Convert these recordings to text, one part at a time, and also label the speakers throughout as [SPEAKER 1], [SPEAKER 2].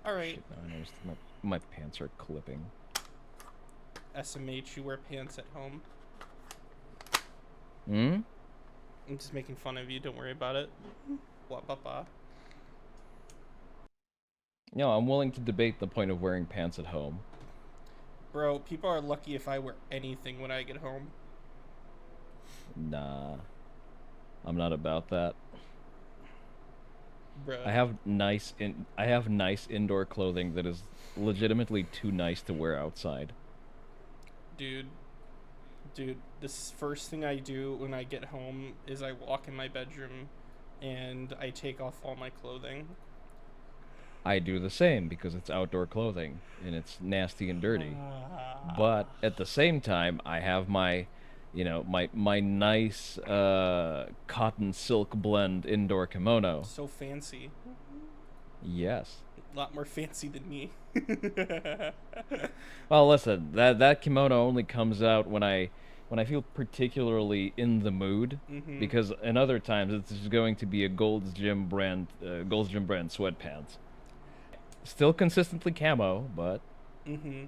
[SPEAKER 1] All right.
[SPEAKER 2] Shit, now I noticed my pants are clipping.
[SPEAKER 1] SMH, you wear pants at home.
[SPEAKER 2] Hmm?
[SPEAKER 1] I'm just making fun of you. Don't worry about it. Blah blah blah.
[SPEAKER 2] No, I'm willing to debate the point of wearing pants at home.
[SPEAKER 1] Bro, people are lucky if I wear anything when I get home.
[SPEAKER 2] Nah, I'm not about that.
[SPEAKER 1] Bruh.
[SPEAKER 2] I have nice indoor clothing that is legitimately too nice to wear outside.
[SPEAKER 1] Dude. Dude, this first thing I do when I get home is I walk in my bedroom and I take off all my clothing.
[SPEAKER 2] I do the same because it's outdoor clothing and it's nasty and dirty. But at the same time, I have my, my nice cotton silk blend indoor kimono.
[SPEAKER 1] So fancy.
[SPEAKER 2] Yes.
[SPEAKER 1] A lot more fancy than me.
[SPEAKER 2] Well, listen, that kimono only comes out when I feel particularly in the mood,
[SPEAKER 1] Mm-hmm.
[SPEAKER 2] because in other times it's just going to be a Gold's Gym brand sweatpants. Still consistently camo, but
[SPEAKER 1] Mm-hmm.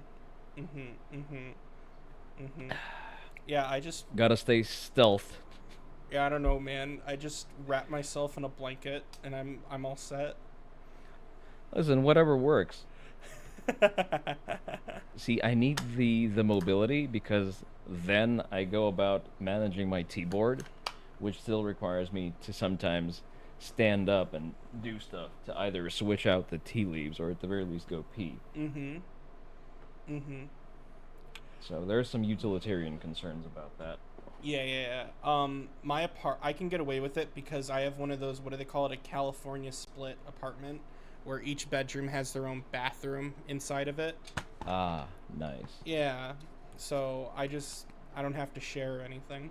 [SPEAKER 1] Mm-hmm. Mm-hmm. Mm-hmm. Yeah, I just
[SPEAKER 2] gotta stay stealth.
[SPEAKER 1] yeah, I don't know, man. I just wrap myself in a blanket and I'm all set.
[SPEAKER 2] Listen, whatever works. See, I need the mobility because then I go about managing my T-board, which still requires me to sometimes stand up and do stuff to either switch out the tea leaves or at the very least go pee.
[SPEAKER 1] Mm-hmm. Mm-hmm.
[SPEAKER 2] So there's some utilitarian concerns about that.
[SPEAKER 1] Yeah, yeah, yeah. I can get away with it because I have one of those, what do they call it, a California split apartment where each bedroom has their own bathroom inside of it.
[SPEAKER 2] Ah, nice.
[SPEAKER 1] Yeah. So I don't have to share anything.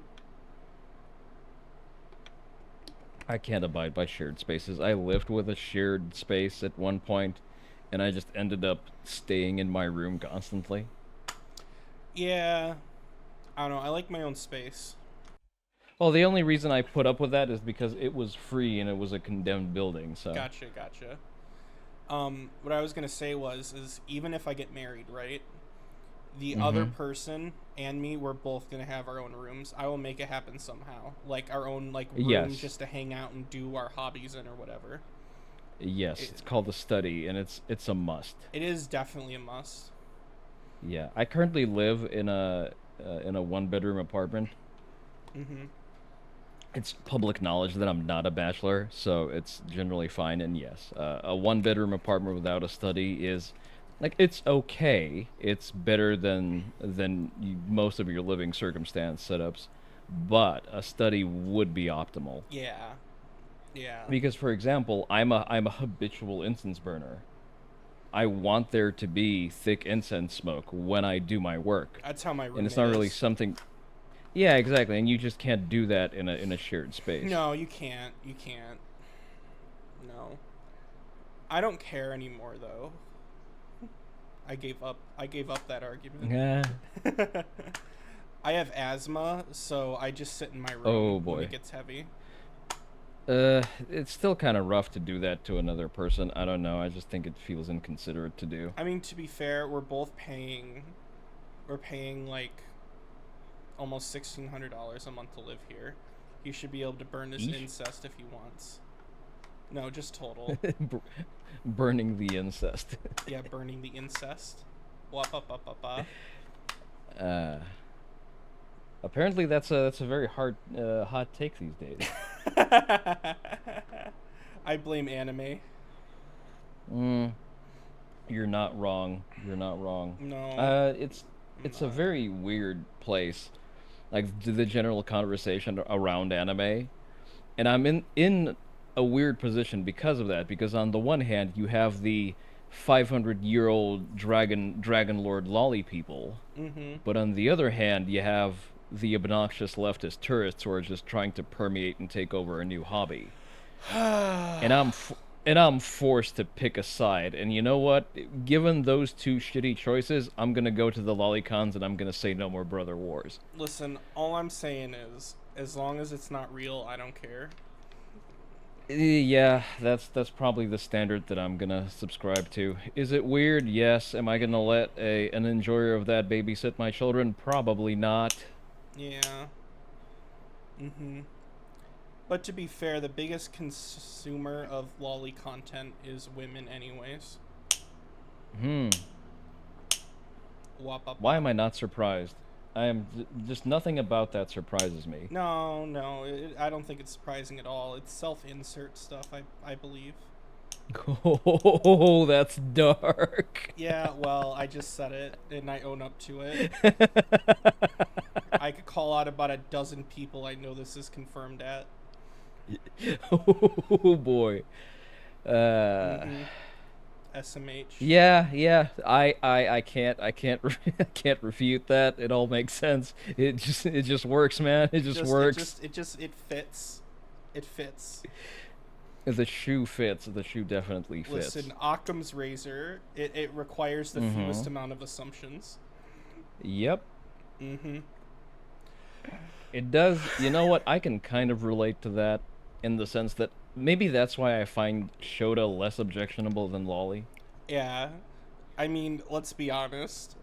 [SPEAKER 2] I can't abide by shared spaces. I lived with a shared space at one point, and I just ended up staying in my room constantly.
[SPEAKER 1] Yeah. I don't know. I like my own space.
[SPEAKER 2] Well, the only reason I put up with that is because it was free and it was a condemned building, so.
[SPEAKER 1] Gotcha, gotcha. What I was gonna say is even if I get married, right? The other
[SPEAKER 2] Mm-hmm.
[SPEAKER 1] person and me, we're both gonna have our own rooms. I will make it happen somehow, like our own like room
[SPEAKER 2] Yes.
[SPEAKER 1] just to hang out and do our hobbies in or whatever.
[SPEAKER 2] Yes,
[SPEAKER 1] It,
[SPEAKER 2] it's called a study, and it's a must.
[SPEAKER 1] it is definitely a must.
[SPEAKER 2] Yeah, I currently live in a one bedroom apartment.
[SPEAKER 1] Mm-hmm.
[SPEAKER 2] It's public knowledge that I'm not a bachelor, so it's generally fine. And yes, a one bedroom apartment without a study is like it's okay. It's better than most of your living circumstance setups, but a study would be optimal.
[SPEAKER 1] Yeah, yeah.
[SPEAKER 2] Because, for example, I'm a habitual incense burner. I want there to be thick incense smoke when I do my work,
[SPEAKER 1] That's how my
[SPEAKER 2] and it's
[SPEAKER 1] roommate
[SPEAKER 2] not really
[SPEAKER 1] is.
[SPEAKER 2] something. Yeah, exactly, and you just can't do that in a shared space.
[SPEAKER 1] No, you can't. You can't. No. I don't care anymore though. I gave up. I gave up that argument.
[SPEAKER 2] Yeah.
[SPEAKER 1] I have asthma, so I just sit in my room
[SPEAKER 2] Oh
[SPEAKER 1] when it
[SPEAKER 2] boy.
[SPEAKER 1] gets heavy.
[SPEAKER 2] It's still kind of rough to do that to another person. I don't know. I just think it feels inconsiderate to do.
[SPEAKER 1] I mean, to be fair, we're paying like almost $1,600 a month to live here. He should be able to burn his
[SPEAKER 2] Eesh.
[SPEAKER 1] incest if he wants. No, just total.
[SPEAKER 2] Burning the incest.
[SPEAKER 1] Yeah, burning the incest. Blah blah blah blah blah.
[SPEAKER 2] uh, Apparently that's a very hot take these days.
[SPEAKER 1] I blame anime.
[SPEAKER 2] Mm, you're not wrong. You're not wrong.
[SPEAKER 1] No, I'm
[SPEAKER 2] It's a
[SPEAKER 1] not.
[SPEAKER 2] very weird place. Like the general conversation around anime, and I'm in a weird position because of that. Because on the one hand, you have the 500-year-old dragon lord lolly people,
[SPEAKER 1] Mm-hmm.
[SPEAKER 2] but on the other hand, you have the obnoxious leftist tourists who are just trying to permeate and take over a new hobby. And I'm forced to pick a side. And you know what? Given those two shitty choices, I'm gonna go to the lolicons and I'm gonna say no more brother wars.
[SPEAKER 1] Listen, all I'm saying is, as long as it's not real, I don't care.
[SPEAKER 2] Yeah, that's probably the standard that I'm gonna subscribe to. Is it weird? Yes. Am I gonna let an enjoyer of that babysit my children? Probably not.
[SPEAKER 1] Yeah. Mm-hmm. But to be fair, the biggest consumer of lolly content is women, anyways.
[SPEAKER 2] Hmm.
[SPEAKER 1] Wop up
[SPEAKER 2] Why
[SPEAKER 1] up.
[SPEAKER 2] am I not surprised? I am just nothing about that surprises me.
[SPEAKER 1] No, no, I don't think it's surprising at all. It's self-insert stuff, I believe.
[SPEAKER 2] Oh, that's dark.
[SPEAKER 1] Yeah, well, I just said it, and I own up to it. I could call out about a dozen people I know this is confirmed at.
[SPEAKER 2] Oh boy. Uh,
[SPEAKER 1] Mm-hmm. SMH.
[SPEAKER 2] yeah. I can't refute that. It all makes sense. It just works, man. It just works.
[SPEAKER 1] It fits. It fits.
[SPEAKER 2] The shoe fits. The shoe definitely fits.
[SPEAKER 1] Listen, Occam's razor, it requires the fewest amount of assumptions.
[SPEAKER 2] Yep.
[SPEAKER 1] Mm-hmm.
[SPEAKER 2] It does. You know what? I can kind of relate to that in the sense that maybe that's why I find Shota less objectionable than Lolly.
[SPEAKER 1] Yeah. I mean, let's be honest.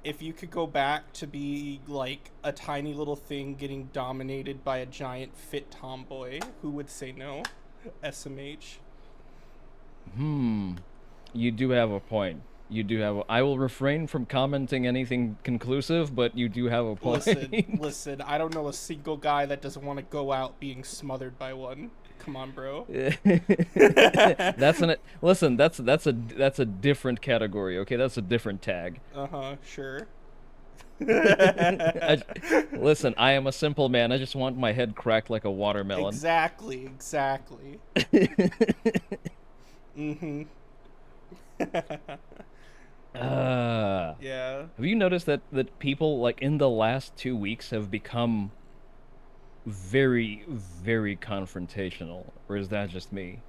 [SPEAKER 1] If you could go back to be like a tiny little thing getting dominated by a giant fit tomboy, who would say no? SMH.
[SPEAKER 2] Hmm. You do have a point. You do have. I will refrain from commenting anything conclusive, but you do have a point.
[SPEAKER 1] Listen, I don't know a single guy that doesn't want to go out being smothered by one. Come on, bro.
[SPEAKER 2] Listen. That's a different category. Okay, that's a different tag.
[SPEAKER 1] Uh-huh, sure.
[SPEAKER 2] Listen, I am a simple man. I just want my head cracked like a watermelon.
[SPEAKER 1] Exactly. Mm-hmm. Yeah.
[SPEAKER 2] Have you noticed that people like in the last 2 weeks have become very, very confrontational, or is that just me?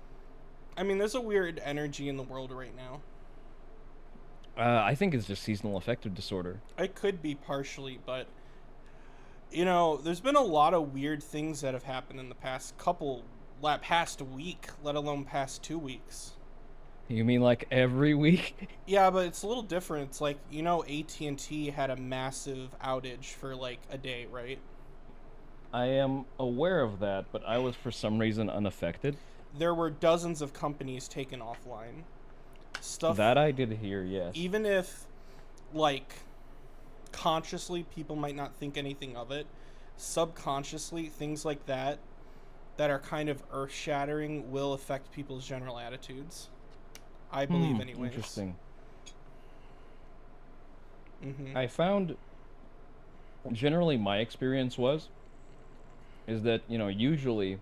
[SPEAKER 1] I mean, there's a weird energy in the world right now.
[SPEAKER 2] I think it's just seasonal affective disorder.
[SPEAKER 1] It could be partially, but there's been a lot of weird things that have happened in the past week, let alone past 2 weeks.
[SPEAKER 2] You mean like every week?
[SPEAKER 1] Yeah, but it's a little different. It's like, AT&T had a massive outage for like a day, right?
[SPEAKER 2] I am aware of that, but I was for some reason unaffected.
[SPEAKER 1] There were dozens of companies taken offline. Stuff
[SPEAKER 2] That I did hear, yes.
[SPEAKER 1] even if like consciously people might not think anything of it, subconsciously things like that are kind of earth-shattering will affect people's general attitudes. I believe anyways.
[SPEAKER 2] Interesting.
[SPEAKER 1] Mm-hmm.
[SPEAKER 2] I found generally my experience is that, usually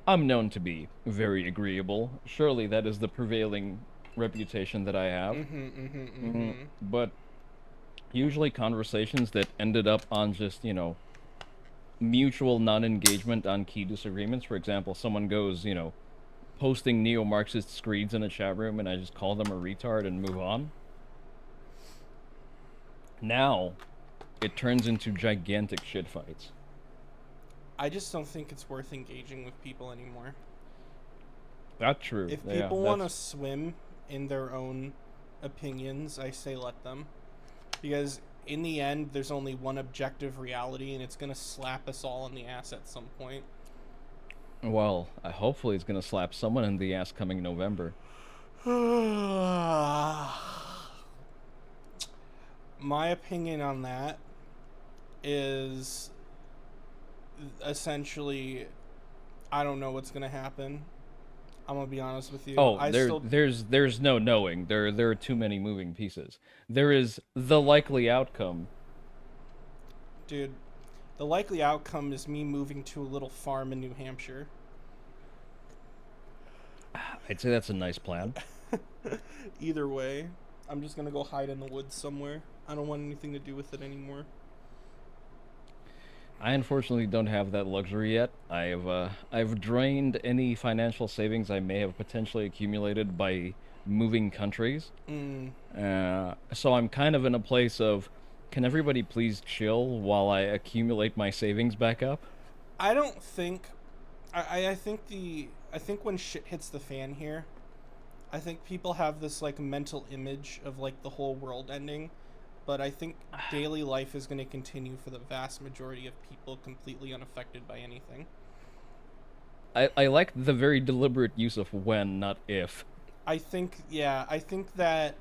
[SPEAKER 2] I'm known to be very agreeable. Surely that is the prevailing reputation that I have. But usually conversations that ended up on just, mutual non-engagement on key disagreements. For example, someone goes, posting neo-Marxist screeds in a chat room and I just call them a retard and move on. Now, it turns into gigantic shit fights.
[SPEAKER 1] I just don't think it's worth engaging with people anymore.
[SPEAKER 2] That's true.
[SPEAKER 1] If people want to swim in their own opinions, I say let them. Because in the end, there's only one objective reality, and it's going to slap us all in the ass at some point.
[SPEAKER 2] Well, hopefully it's going to slap someone in the ass coming November.
[SPEAKER 1] My opinion on that is essentially, I don't know what's going to happen. I'm gonna be honest with you.
[SPEAKER 2] Oh, there's no knowing. There are too many moving pieces. There is the likely outcome.
[SPEAKER 1] Dude, the likely outcome is me moving to a little farm in New Hampshire.
[SPEAKER 2] I'd say that's a nice plan.
[SPEAKER 1] Either way, I'm just gonna go hide in the woods somewhere. I don't want anything to do with it anymore.
[SPEAKER 2] I unfortunately don't have that luxury yet. I've drained any financial savings I may have potentially accumulated by moving countries. So I'm kind of in a place of, can everybody please chill while I accumulate my savings back up?
[SPEAKER 1] I don't think. I think think when shit hits the fan here, I think people have this like mental image of like the whole world ending, but I think daily life is going to continue for the vast majority of people completely unaffected by anything.
[SPEAKER 2] I like the very deliberate use of when, not if.
[SPEAKER 1] I think that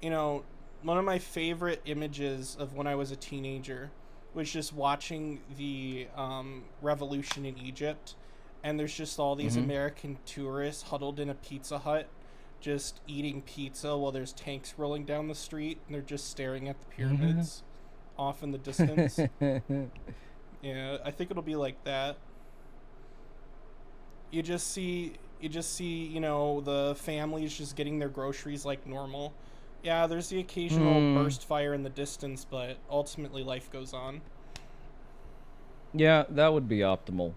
[SPEAKER 1] you know, one of my favorite images of when I was a teenager was just watching the revolution in Egypt, and there's just all these
[SPEAKER 2] Mm-hmm.
[SPEAKER 1] American tourists huddled in a Pizza Hut, just eating pizza while there's tanks rolling down the street, and they're just staring at the pyramids off in the distance. Yeah, I think it'll be like that. You just see, you know, the families just getting their groceries like normal. Yeah, there's the occasional
[SPEAKER 2] Hmm.
[SPEAKER 1] burst fire in the distance, but ultimately life goes on.
[SPEAKER 2] Yeah, that would be optimal.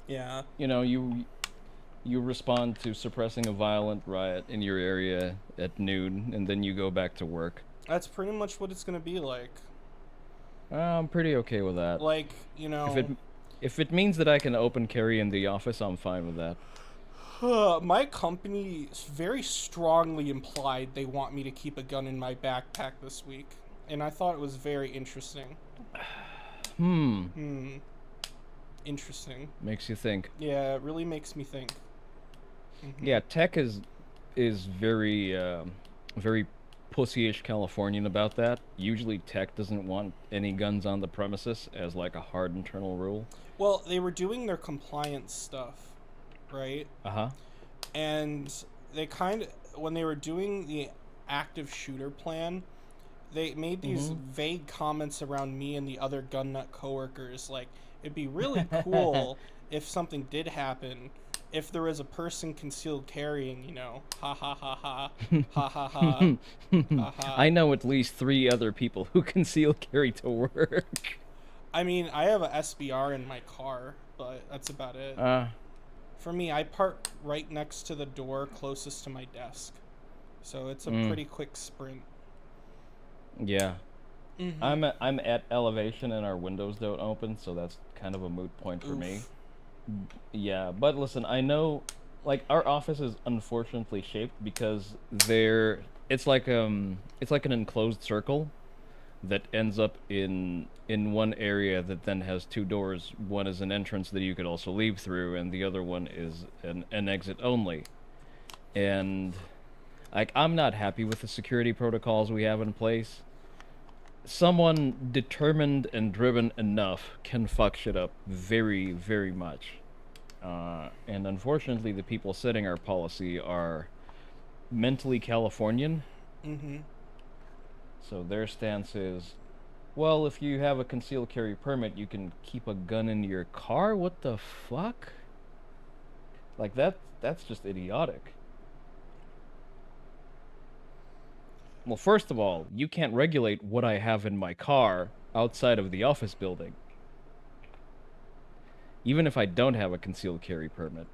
[SPEAKER 1] Yeah.
[SPEAKER 2] You know, you respond to suppressing a violent riot in your area at noon, and then you go back to work.
[SPEAKER 1] That's pretty much what it's going to be like.
[SPEAKER 2] I'm pretty okay with that.
[SPEAKER 1] Like, you
[SPEAKER 2] If it
[SPEAKER 1] know,
[SPEAKER 2] if it means that I can open carry in the office, I'm fine with that.
[SPEAKER 1] my company very strongly implied they want me to keep a gun in my backpack this week, and I thought it was very interesting.
[SPEAKER 2] Hmm.
[SPEAKER 1] Hmm, interesting.
[SPEAKER 2] Makes you think.
[SPEAKER 1] Yeah, it really makes me think.
[SPEAKER 2] Yeah, tech is very very pussyish Californian about that. Usually tech doesn't want any guns on the premises as like a hard internal rule.
[SPEAKER 1] Well, they were doing their compliance stuff, right?
[SPEAKER 2] Uh-huh.
[SPEAKER 1] And they kind of, when they were doing the active shooter plan, they made these vague comments around me and the other gun nut coworkers. Like, it'd be really cool if something did happen, if there was a person concealed carrying, you know, ha ha ha ha, ha ha ha, ha ha.
[SPEAKER 2] I know at least 3 other people who conceal carry to work.
[SPEAKER 1] I mean, I have a SBR in my car, but that's about it.
[SPEAKER 2] Uh,
[SPEAKER 1] For me, I park right next to the door closest to my desk, so it's a
[SPEAKER 2] mm,
[SPEAKER 1] pretty quick sprint.
[SPEAKER 2] yeah.
[SPEAKER 1] Mm-hmm.
[SPEAKER 2] I'm at elevation and our windows don't open, so that's kind of a moot point for me.
[SPEAKER 1] Oof.
[SPEAKER 2] Yeah, but listen, I know like our office is unfortunately shaped because there it's like an enclosed circle that ends up in one area that then has 2 doors. One is an entrance that you could also leave through, and the other one is an exit only. And like I'm not happy with the security protocols we have in place. Someone determined and driven enough can fuck shit up very, very much. And unfortunately, the people setting our policy are mentally Californian.
[SPEAKER 1] Mm-hmm.
[SPEAKER 2] So their stance is, well, if you have a concealed carry permit, you can keep a gun in your car? What the fuck? Like that's just idiotic. Well, first of all, you can't regulate what I have in my car outside of the office building, even if I don't have a concealed carry permit.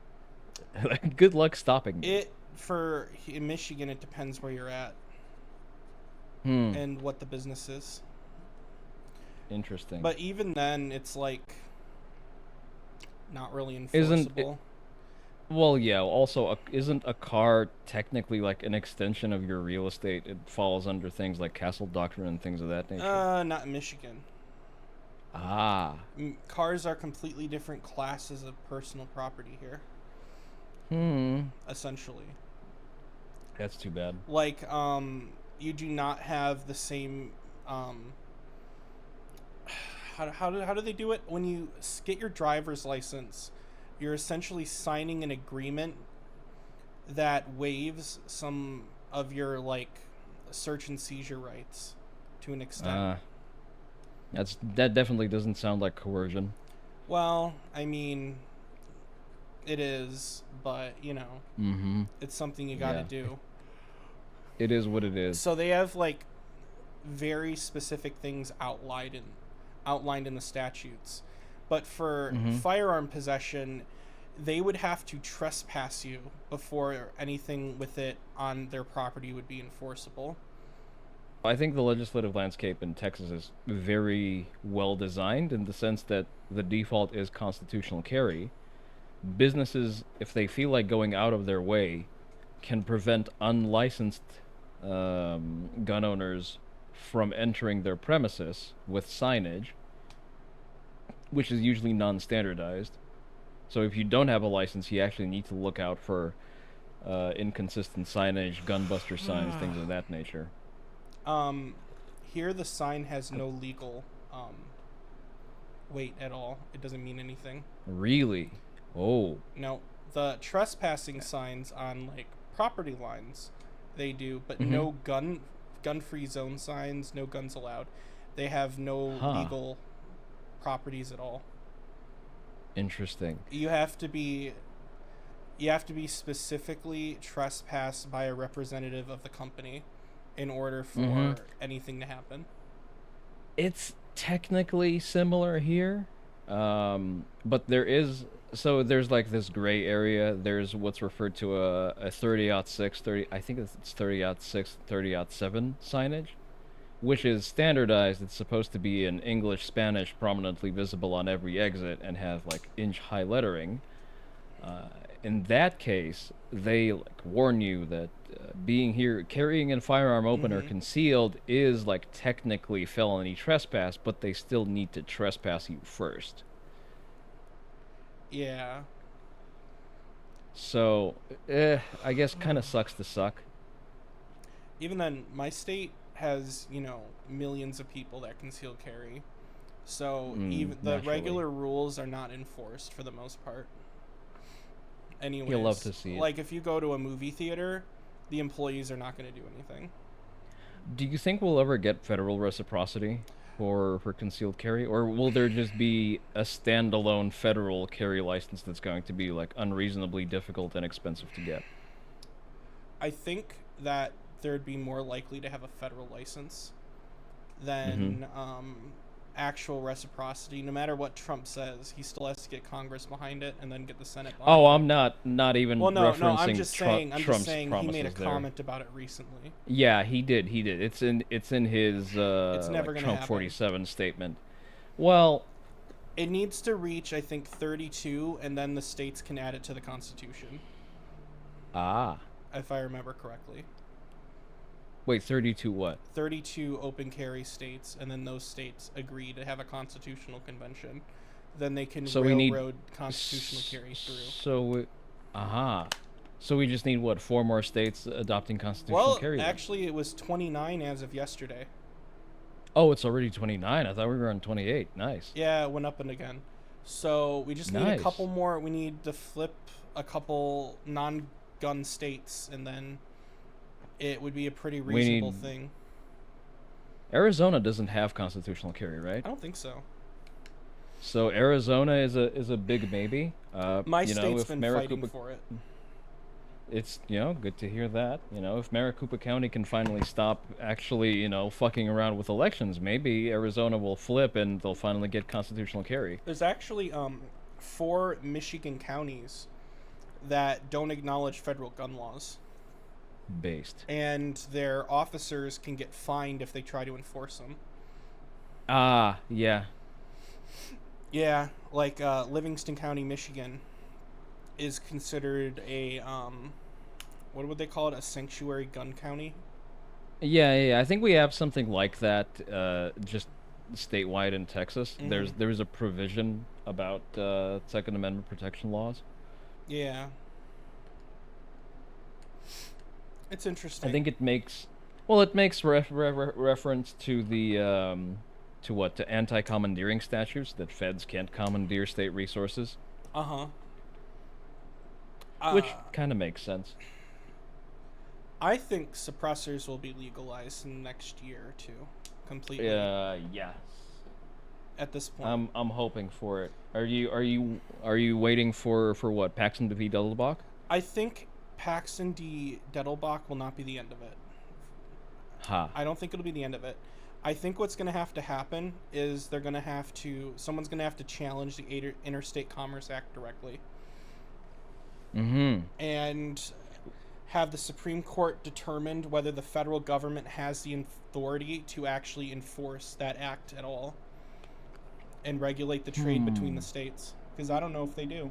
[SPEAKER 2] Good luck stopping me.
[SPEAKER 1] In Michigan, it depends where you're at
[SPEAKER 2] Hmm.
[SPEAKER 1] and what the business is.
[SPEAKER 2] Interesting.
[SPEAKER 1] But even then, it's like not really
[SPEAKER 2] Isn't it,
[SPEAKER 1] enforceable.
[SPEAKER 2] well, yeah, also isn't a car technically like an extension of your real estate? It falls under things like castle doctrine and things of that nature.
[SPEAKER 1] Not in Michigan.
[SPEAKER 2] Ah.
[SPEAKER 1] Cars are completely different classes of personal property here,
[SPEAKER 2] Hmm.
[SPEAKER 1] essentially.
[SPEAKER 2] That's too bad.
[SPEAKER 1] Like, you do not have the same, um, how do they do it? When you get your driver's license, you're essentially signing an agreement that waives some of your, like, search and seizure rights to an extent.
[SPEAKER 2] Uh, that definitely doesn't sound like coercion.
[SPEAKER 1] Well, I mean, it is, but, you know,
[SPEAKER 2] Mm-hmm.
[SPEAKER 1] it's something you gotta
[SPEAKER 2] Yeah.
[SPEAKER 1] do.
[SPEAKER 2] It is what it is.
[SPEAKER 1] So they have, like, very specific things outlined in the statutes. But for
[SPEAKER 2] Mm-hmm.
[SPEAKER 1] firearm possession, they would have to trespass you before anything with it on their property would be enforceable.
[SPEAKER 2] I think the legislative landscape in Texas is very well designed in the sense that the default is constitutional carry, businesses, if they feel like going out of their way, can prevent unlicensed gun owners from entering their premises with signage, which is usually non-standardized. So if you don't have a license, you actually need to look out for inconsistent signage, gunbuster signs, things of that nature.
[SPEAKER 1] Here the sign has no legal weight at all. It doesn't mean anything.
[SPEAKER 2] Really? Oh.
[SPEAKER 1] No, the trespassing signs on like property lines, they do, but no gun-free zone signs, no guns allowed. They have no legal properties at all.
[SPEAKER 2] Interesting.
[SPEAKER 1] You have to be specifically trespassed by a representative of the company in order for anything to happen. It's
[SPEAKER 2] technically similar here, but there's like this gray area. There's what's referred to a 30-06, I think it's 30-06, 30-07 signage, which is standardized. It's supposed to be in English, Spanish, prominently visible on every exit, and have like inch-high lettering. In that case, they like warn you that being here, carrying a firearm open or concealed is like technically felony trespass, but they still need to trespass you first.
[SPEAKER 1] Yeah.
[SPEAKER 2] So, I guess kind of sucks to suck.
[SPEAKER 1] Even then, my state has, millions of people that conceal carry. So even the regular rules are not enforced for the most part. Anyways,
[SPEAKER 2] you'll love to see it.
[SPEAKER 1] Like if you go to a movie theater, the employees are not going to do anything.
[SPEAKER 2] Do you think we'll ever get federal reciprocity for concealed carry, or will there just be a standalone federal carry license that's going to be like unreasonably difficult and expensive to get?
[SPEAKER 1] I think that there'd be more likely to have a federal license than actual reciprocity. No matter what Trump says, he still has to get Congress behind it and then get the Senate behind it.
[SPEAKER 2] I'm not even referencing
[SPEAKER 1] I'm just saying he made a
[SPEAKER 2] there.
[SPEAKER 1] comment about it recently.
[SPEAKER 2] Yeah, he did. It's in his
[SPEAKER 1] it's never gonna
[SPEAKER 2] Trump
[SPEAKER 1] happen.
[SPEAKER 2] 47 statement. Well,
[SPEAKER 1] it needs to reach, I think, 32, and then the states can add it to the Constitution. If I remember correctly.
[SPEAKER 2] Wait, 32 what?
[SPEAKER 1] 32 open carry states, and then those states agree to have a constitutional convention. Then they can railroad constitutional carry through.
[SPEAKER 2] So we just need, what, 4 more states adopting constitutional carry?
[SPEAKER 1] Well, actually, it was 29 as of yesterday.
[SPEAKER 2] Oh, it's already 29. I thought we were on 28. Nice.
[SPEAKER 1] Yeah, it went up and again. So we just need a couple more. We need to flip a couple non-gun states, and then it would be a pretty reasonable thing.
[SPEAKER 2] Arizona doesn't have constitutional carry, right?
[SPEAKER 1] I don't think so.
[SPEAKER 2] So Arizona is a big maybe.
[SPEAKER 1] My state's been fighting for it.
[SPEAKER 2] It's, good to hear that. If Maricopa County can finally stop actually, fucking around with elections, maybe Arizona will flip and they'll finally get constitutional carry.
[SPEAKER 1] There's actually 4 Michigan counties that don't acknowledge federal gun laws.
[SPEAKER 2] Based.
[SPEAKER 1] And their officers can get fined if they try to enforce them.
[SPEAKER 2] Yeah.
[SPEAKER 1] Yeah, like Livingston County, Michigan is considered a what would they call it? A sanctuary gun county?
[SPEAKER 2] Yeah. I think we have something like that just statewide in Texas. There's a provision about Second Amendment protection laws.
[SPEAKER 1] Yeah. It's interesting.
[SPEAKER 2] I think it makes reference to the to anti-commandeering statutes, that feds can't commandeer state resources. Which kind of makes sense.
[SPEAKER 1] I think suppressors will be legalized in the next year or two, completely.
[SPEAKER 2] Yes.
[SPEAKER 1] At this point,
[SPEAKER 2] I'm hoping for it. Are you waiting for what, Paxton v. Dettelbach?
[SPEAKER 1] I think Paxton v. Dettelbach will not be the end of it. I don't think it'll be the end of it. I think what's going to have to happen is someone's going to have to challenge the Interstate Commerce Act directly. And have the Supreme Court determined whether the federal government has the authority to actually enforce that act at all and regulate the trade between the states. Because I don't know if they do.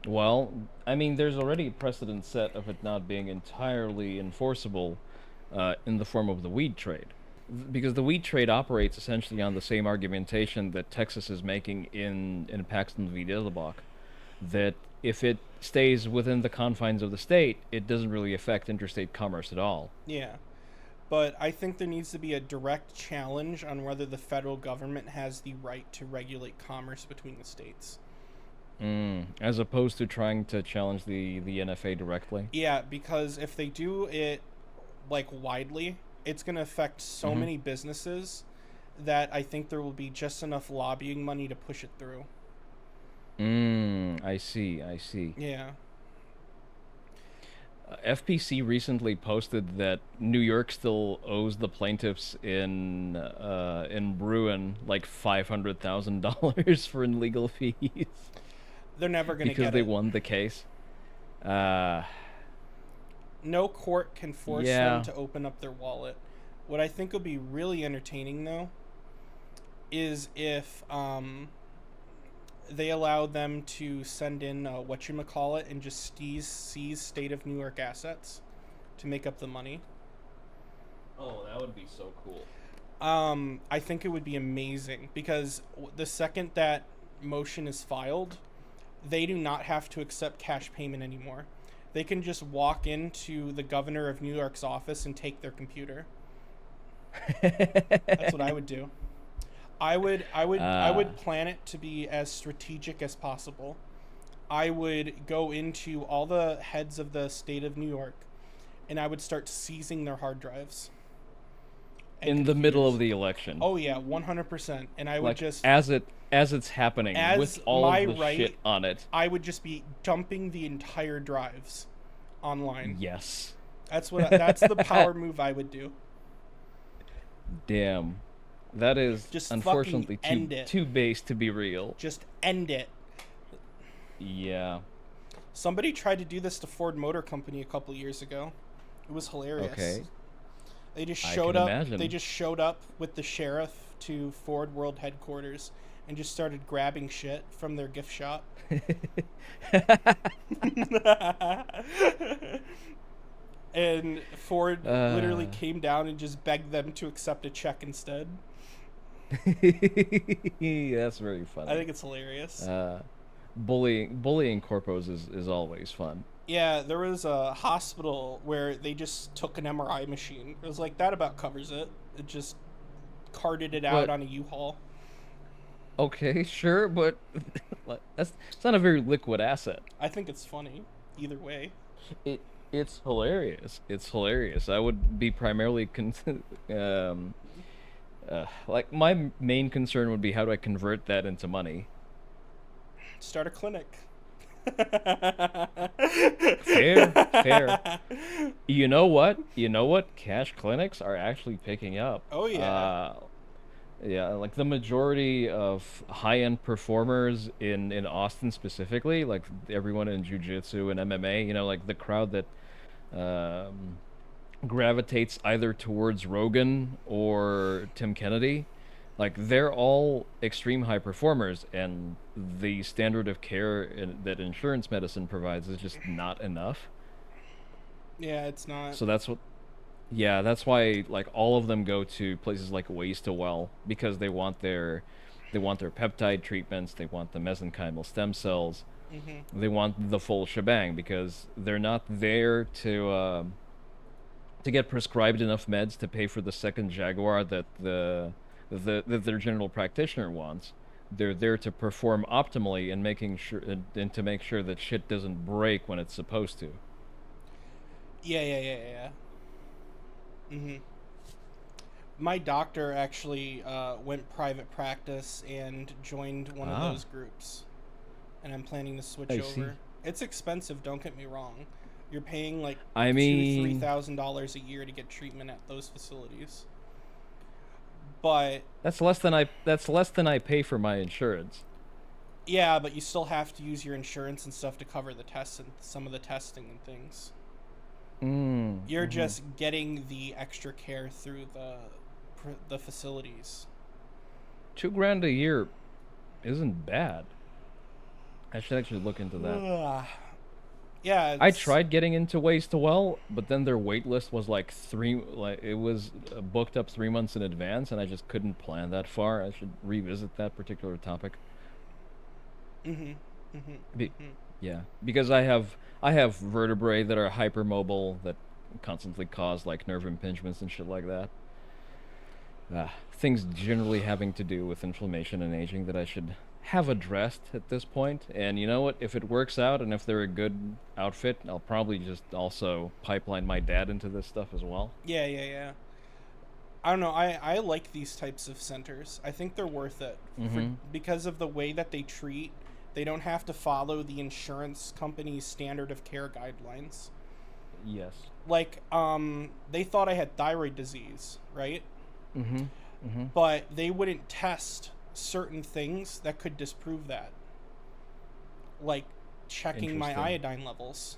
[SPEAKER 2] Well, I mean, there's already a precedent set of it not being entirely enforceable in the form of the weed trade. Because the weed trade operates essentially on the same argumentation that Texas is making in Paxton v. Dillabach, that if it stays within the confines of the state, it doesn't really affect interstate commerce at all.
[SPEAKER 1] Yeah. But I think there needs to be a direct challenge on whether the federal government has the right to regulate commerce between the states.
[SPEAKER 2] As opposed to trying to challenge the NFA directly.
[SPEAKER 1] Yeah, because if they do it like widely, it's going to affect so many businesses that I think there will be just enough lobbying money to push it through.
[SPEAKER 2] I see, I see.
[SPEAKER 1] Yeah.
[SPEAKER 2] FPC recently posted that New York still owes the plaintiffs in Bruin like $500,000 for legal fees
[SPEAKER 1] They're never going to
[SPEAKER 2] because
[SPEAKER 1] get
[SPEAKER 2] they
[SPEAKER 1] it.
[SPEAKER 2] won the case. Uh,
[SPEAKER 1] No court can force
[SPEAKER 2] yeah.
[SPEAKER 1] them to open up their wallet. What I think would be really entertaining, though, is if they allow them to send in whatchamacallit and just seize state of New York assets to make up the money.
[SPEAKER 2] Oh, that would be so cool.
[SPEAKER 1] I think it would be amazing because the second that motion is filed, they do not have to accept cash payment anymore. They can just walk into the governor of New York's office and take their computer. That's what I would do. I would plan it to be as strategic as possible. I would go into all the heads of the state of New York and I would start seizing their hard drives.
[SPEAKER 2] In the middle of the election.
[SPEAKER 1] Oh yeah, 100%. And I would
[SPEAKER 2] like,
[SPEAKER 1] just
[SPEAKER 2] as it's happening with all of the shit on it.
[SPEAKER 1] I would just be dumping the entire drives online.
[SPEAKER 2] Yes.
[SPEAKER 1] That's the power move I would do.
[SPEAKER 2] Damn. That is
[SPEAKER 1] just
[SPEAKER 2] unfortunately
[SPEAKER 1] too
[SPEAKER 2] base to be real.
[SPEAKER 1] Just end it.
[SPEAKER 2] Yeah.
[SPEAKER 1] Somebody tried to do this to Ford Motor Company a couple years ago. It was hilarious.
[SPEAKER 2] Okay.
[SPEAKER 1] They just showed up.
[SPEAKER 2] Imagine.
[SPEAKER 1] They just showed up with the sheriff to Ford World headquarters and just started grabbing shit from their gift shop. And Ford literally came down and just begged them to accept a check instead.
[SPEAKER 2] That's very funny.
[SPEAKER 1] I think it's hilarious.
[SPEAKER 2] Bullying corpos is always fun.
[SPEAKER 1] Yeah, there was a hospital where they just took an MRI machine. It was like, that about covers it. It just carted it out on a U-Haul.
[SPEAKER 2] Okay, sure, but it's not a very liquid asset.
[SPEAKER 1] I think it's funny either way.
[SPEAKER 2] It's hilarious. It's hilarious. I would be primarily like my main concern would be how do I convert that into money?
[SPEAKER 1] Start a clinic.
[SPEAKER 2] Fair. You know what? Cash clinics are actually picking up.
[SPEAKER 1] Oh yeah.
[SPEAKER 2] Yeah, like the majority of high-end performers in Austin specifically, like everyone in jiu-jitsu and MMA, like the crowd that gravitates either towards Rogan or Tim Kennedy, like they're all extreme high performers, and the standard of care that insurance medicine provides is just not enough.
[SPEAKER 1] Yeah, it's not.
[SPEAKER 2] So that's why like all of them go to places like Ways to Well, because they want their peptide treatments, they want the mesenchymal stem cells, they want the full shebang, because they're not there to get prescribed enough meds to pay for the second Jaguar that that their general practitioner wants. They're there to perform optimally and to make sure that shit doesn't break when it's supposed to.
[SPEAKER 1] Yeah. My doctor actually went private practice and joined one of those groups, and I'm planning to switch over.
[SPEAKER 2] See.
[SPEAKER 1] It's expensive, don't get me wrong. You're paying like $2,000-$3,000 a year to get treatment at those facilities. But
[SPEAKER 2] that's less than I pay for my insurance.
[SPEAKER 1] Yeah, but you still have to use your insurance and stuff to cover the tests and some of the testing and things. You're just getting the extra care through the facilities.
[SPEAKER 2] $2,000 a year isn't bad. I should actually look into that.
[SPEAKER 1] Ugh. Yeah,
[SPEAKER 2] I
[SPEAKER 1] it's
[SPEAKER 2] tried getting into Ways to Well, but then their wait list was like it was booked up 3 months in advance, and I just couldn't plan that far. I should revisit that particular topic.
[SPEAKER 1] mhm, mhm,
[SPEAKER 2] Be,
[SPEAKER 1] mhm.
[SPEAKER 2] yeah, because I have vertebrae that are hypermobile that constantly cause like nerve impingements and shit like that. Things generally having to do with inflammation and aging that I should have addressed at this point. And you know what? If it works out and if they're a good outfit, I'll probably just also pipeline my dad into this stuff as well.
[SPEAKER 1] Yeah, yeah, yeah. I don't know. I like these types of centers. I think they're worth it for
[SPEAKER 2] Mm-hmm.
[SPEAKER 1] because of the way that they treat. They don't have to follow the insurance company's standard of care guidelines.
[SPEAKER 2] Yes.
[SPEAKER 1] Like, they thought I had thyroid disease, right?
[SPEAKER 2] Mm-hmm. Mm-hmm.
[SPEAKER 1] But they wouldn't test certain things that could disprove that, like checking my
[SPEAKER 2] Interesting.
[SPEAKER 1] iodine levels.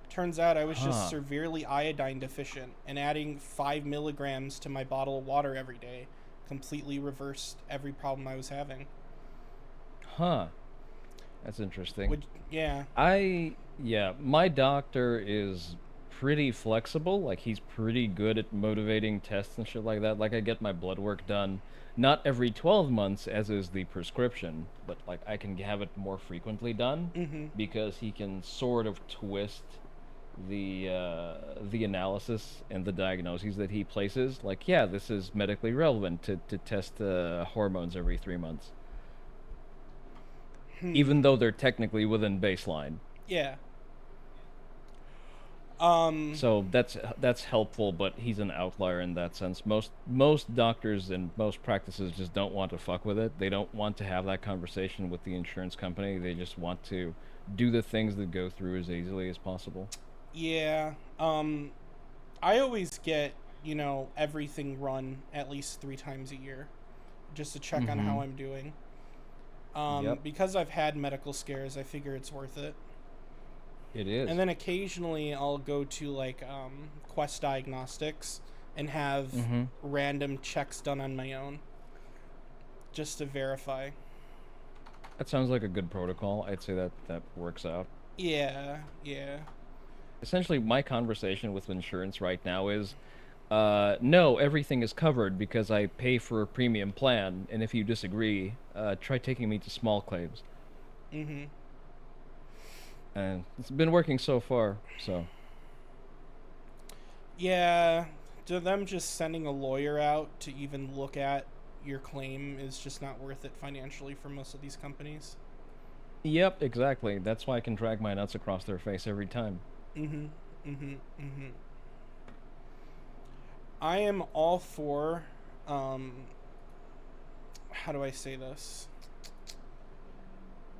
[SPEAKER 1] Turns out I was just
[SPEAKER 2] Huh.
[SPEAKER 1] severely iodine deficient, and adding 5 milligrams to my bottle of water every day completely reversed every problem I was having.
[SPEAKER 2] Huh. That's interesting.
[SPEAKER 1] Would yeah.
[SPEAKER 2] Yeah, my doctor is pretty flexible. Like, he's pretty good at motivating tests and shit like that. Like, I get my blood work done not every 12 months, as is the prescription, but, like, I can have it more frequently done
[SPEAKER 1] Mm-hmm.
[SPEAKER 2] because he can sort of twist the analysis and the diagnoses that he places. Like, yeah, this is medically relevant to test hormones every 3 months,
[SPEAKER 1] Hmm.
[SPEAKER 2] even though they're technically within baseline.
[SPEAKER 1] Yeah. Um.
[SPEAKER 2] So that's helpful, but he's an outlier in that sense. Most doctors and most practices just don't want to fuck with it. They don't want to have that conversation with the insurance company. They just want to do the things that go through as easily as possible.
[SPEAKER 1] Yeah. I always get everything run at least 3 times a year, just to check on
[SPEAKER 2] Mm-hmm.
[SPEAKER 1] how I'm doing.
[SPEAKER 2] Yep,
[SPEAKER 1] Because I've had medical scares, I figure it's worth it.
[SPEAKER 2] it
[SPEAKER 1] And
[SPEAKER 2] is.
[SPEAKER 1] then occasionally I'll go to like Quest Diagnostics and have
[SPEAKER 2] Mm-hmm.
[SPEAKER 1] random checks done on my own just to verify.
[SPEAKER 2] That sounds like a good protocol. I'd say that that works out.
[SPEAKER 1] Yeah, yeah.
[SPEAKER 2] Essentially, my conversation with insurance right now is, no, everything is covered because I pay for a premium plan, and if you disagree, try taking me to small claims.
[SPEAKER 1] Mhm.
[SPEAKER 2] And it's been working so far. So
[SPEAKER 1] Yeah, to them just sending a lawyer out to even look at your claim is just not worth it financially for most of these companies.
[SPEAKER 2] yep, exactly. That's why I can drag my nuts across their face every time.
[SPEAKER 1] Mhm. Mhm. Mhm. I am all for how do I say this?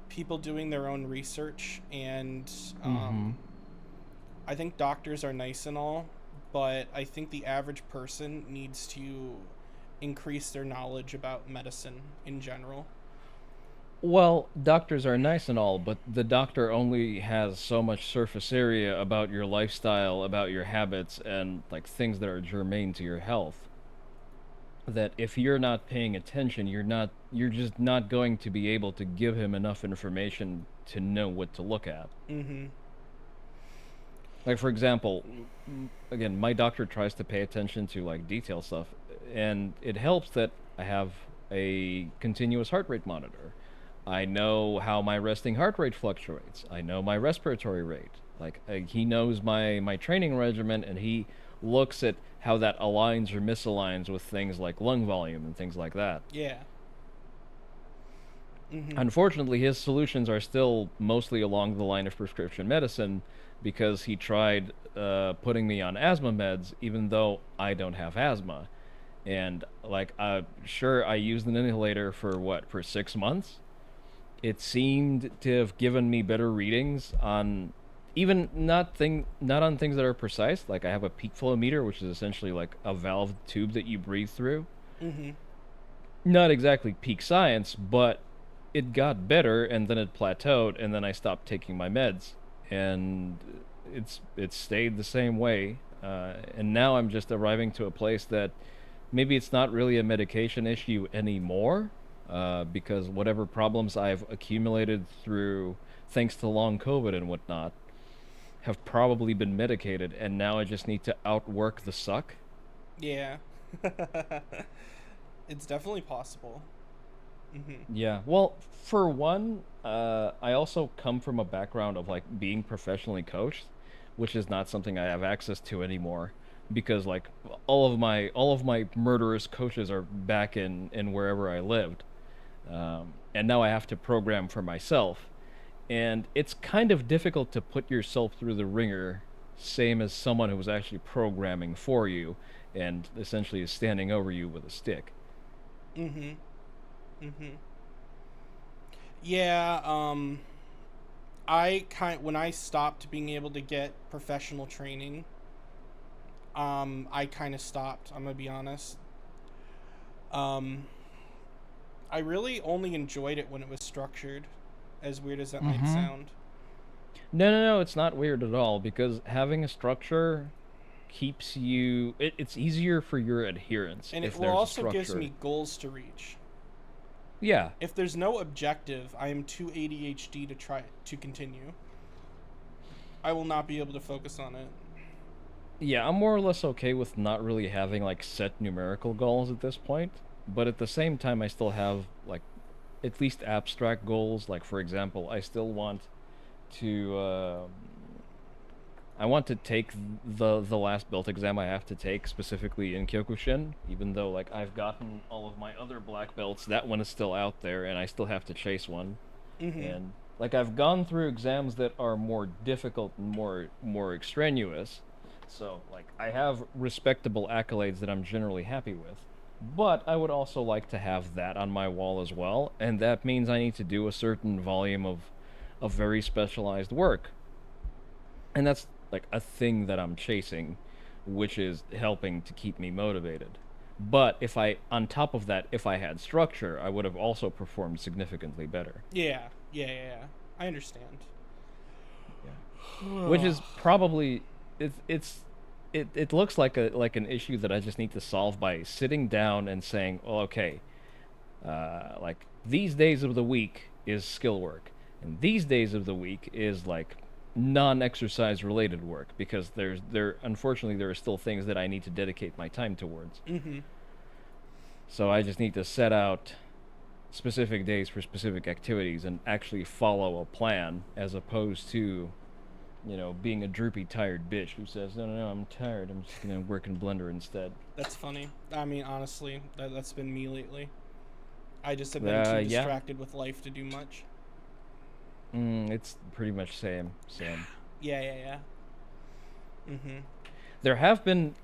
[SPEAKER 1] People doing their own research, and
[SPEAKER 2] Mm-hmm.
[SPEAKER 1] I think doctors are nice and all, but I think the average person needs to increase their knowledge about medicine in general.
[SPEAKER 2] Well, doctors are nice and all, but the doctor only has so much surface area about your lifestyle, about your habits, and like things that are germane to your health. That if you're not paying attention, you're just not going to be able to give him enough information to know what to look at.
[SPEAKER 1] Mhm.
[SPEAKER 2] Like, for example, again, my doctor tries to pay attention to like detail stuff, and it helps that I have a continuous heart rate monitor. I know how my resting heart rate fluctuates. I know my respiratory rate. Like, he knows my training regimen, and he looks at how that aligns or misaligns with things like lung volume and things like that.
[SPEAKER 1] Yeah. Mhm.
[SPEAKER 2] Unfortunately, his solutions are still mostly along the line of prescription medicine because he tried putting me on asthma meds, even though I don't have asthma. And like, sure, I used an inhalator for what, for 6 months. It seemed to have given me better readings on even not on things that are precise. Like, I have a peak flow meter, which is essentially like a valve tube that you breathe through.
[SPEAKER 1] Mhm.
[SPEAKER 2] Not exactly peak science, but it got better, and then it plateaued, and then I stopped taking my meds, and it stayed the same way. And now I'm just arriving to a place that maybe it's not really a medication issue anymore, because whatever problems I've accumulated through thanks to long COVID and whatnot, have probably been medicated, and now I just need to outwork the suck.
[SPEAKER 1] Yeah. It's definitely possible. Hmm.
[SPEAKER 2] Yeah. Well, for one, I also come from a background of like being professionally coached, which is not something I have access to anymore because like all of my murderous coaches are back in wherever I lived. And now I have to program for myself. And it's kind of difficult to put yourself through the ringer, same as someone who was actually programming for you and essentially is standing over you with a stick.
[SPEAKER 1] Hmm. Hmm. Yeah, when I stopped being able to get professional training, I kind of stopped. I'm gonna be honest. Um, I really only enjoyed it when it was structured, as weird as that might
[SPEAKER 2] Mm-hmm.
[SPEAKER 1] sound.
[SPEAKER 2] No, no, no, it's not weird at all because having a structure keeps you. It's easier for your adherence
[SPEAKER 1] And it
[SPEAKER 2] if
[SPEAKER 1] will
[SPEAKER 2] there's a
[SPEAKER 1] also gives
[SPEAKER 2] structure.
[SPEAKER 1] me goals to reach.
[SPEAKER 2] Yeah,
[SPEAKER 1] If there's no objective, I am too ADHD to try to continue. I will not be able to focus on it.
[SPEAKER 2] yeah, I'm more or less okay with not really having like set numerical goals at this point, but at the same time, I still have like at least abstract goals. Like for example, I still want to I want to take the last belt exam I have to take specifically in Kyokushin, even though like I've gotten all of my other black belts, that one is still out there and I still have to chase one.
[SPEAKER 1] Hmm.
[SPEAKER 2] And like I've gone through exams that are more difficult and more extraneous. So like I have respectable accolades that I'm generally happy with. But I would also like to have that on my wall as well, and that means I need to do a certain volume of very specialized work. And that's like a thing that I'm chasing, which is helping to keep me motivated. But if I, on top of that, if I had structure, I would have also performed significantly better.
[SPEAKER 1] Yeah, yeah, yeah, yeah. I understand.
[SPEAKER 2] Yeah. Which is probably it looks like a like an issue that I just need to solve by sitting down and saying, well, okay, like these days of the week is skill work, and these days of the week is like non-exercise related work because there unfortunately there are still things that I need to dedicate my time towards.
[SPEAKER 1] Hmm.
[SPEAKER 2] So I just need to set out specific days for specific activities and actually follow a plan as opposed to being a droopy, tired bitch who says, "No, no, no, I'm tired. I'm just gonna work in Blender instead."
[SPEAKER 1] That's funny. I mean, honestly, that's been me lately. I just have been too
[SPEAKER 2] Yeah,
[SPEAKER 1] distracted with life to do much.
[SPEAKER 2] it's pretty much same.
[SPEAKER 1] Yeah, yeah, yeah. Hmm.
[SPEAKER 2] There have been,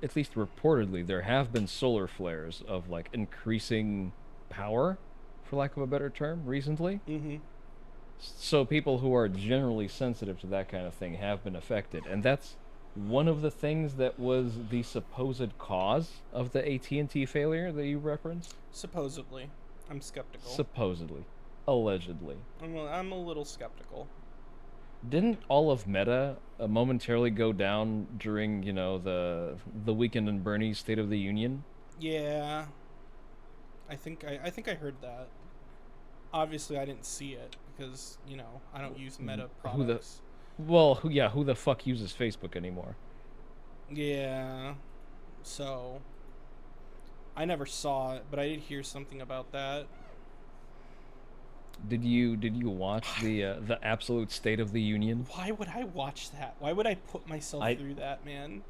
[SPEAKER 2] at least reportedly, there have been solar flares of like increasing power, for lack of a better term, recently.
[SPEAKER 1] Hmm.
[SPEAKER 2] So people who are generally sensitive to that kind of thing have been affected, and that's one of the things that was the supposed cause of the AT&T failure that you referenced.
[SPEAKER 1] Supposedly. I'm skeptical.
[SPEAKER 2] Supposedly, allegedly.
[SPEAKER 1] I'm a little skeptical.
[SPEAKER 2] Didn't all of Meta momentarily go down during, the Weekend and Bernie's State of the Union?
[SPEAKER 1] Yeah, I think I heard that. Obviously, I didn't see it because I don't use Meta
[SPEAKER 2] Who the
[SPEAKER 1] products.
[SPEAKER 2] who the fuck uses Facebook anymore?
[SPEAKER 1] Yeah, so I never saw it, but I did hear something about that.
[SPEAKER 2] Did you watch the absolute State of the Union?
[SPEAKER 1] Why would I watch that? Why would I put myself
[SPEAKER 2] I
[SPEAKER 1] through that, man?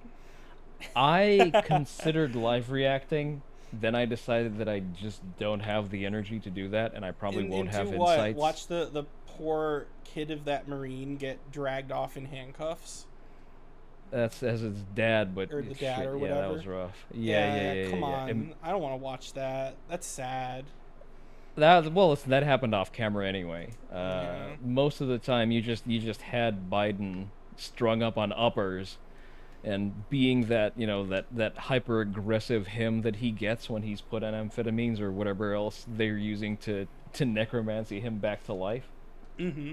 [SPEAKER 2] I considered live reacting, then I decided that I just don't have the energy to do that, and I probably won't
[SPEAKER 1] Into
[SPEAKER 2] have
[SPEAKER 1] what?
[SPEAKER 2] insights.
[SPEAKER 1] Watch the poor kid of that Marine get dragged off in handcuffs,
[SPEAKER 2] That's as his dad, but
[SPEAKER 1] or the dad,
[SPEAKER 2] shit,
[SPEAKER 1] or
[SPEAKER 2] yeah, that
[SPEAKER 1] whatever.
[SPEAKER 2] was rough. Yeah, yeah,
[SPEAKER 1] Yeah,
[SPEAKER 2] yeah,
[SPEAKER 1] come
[SPEAKER 2] yeah, yeah.
[SPEAKER 1] on. I don't want to watch that. That's sad.
[SPEAKER 2] That happened off camera anyway.
[SPEAKER 1] Yeah.
[SPEAKER 2] Most of the time, you just had Biden strung up on uppers, and being that that hyper aggressive him that he gets when he's put on amphetamines or whatever else they're using to necromancy him back to life.
[SPEAKER 1] Mm-hmm.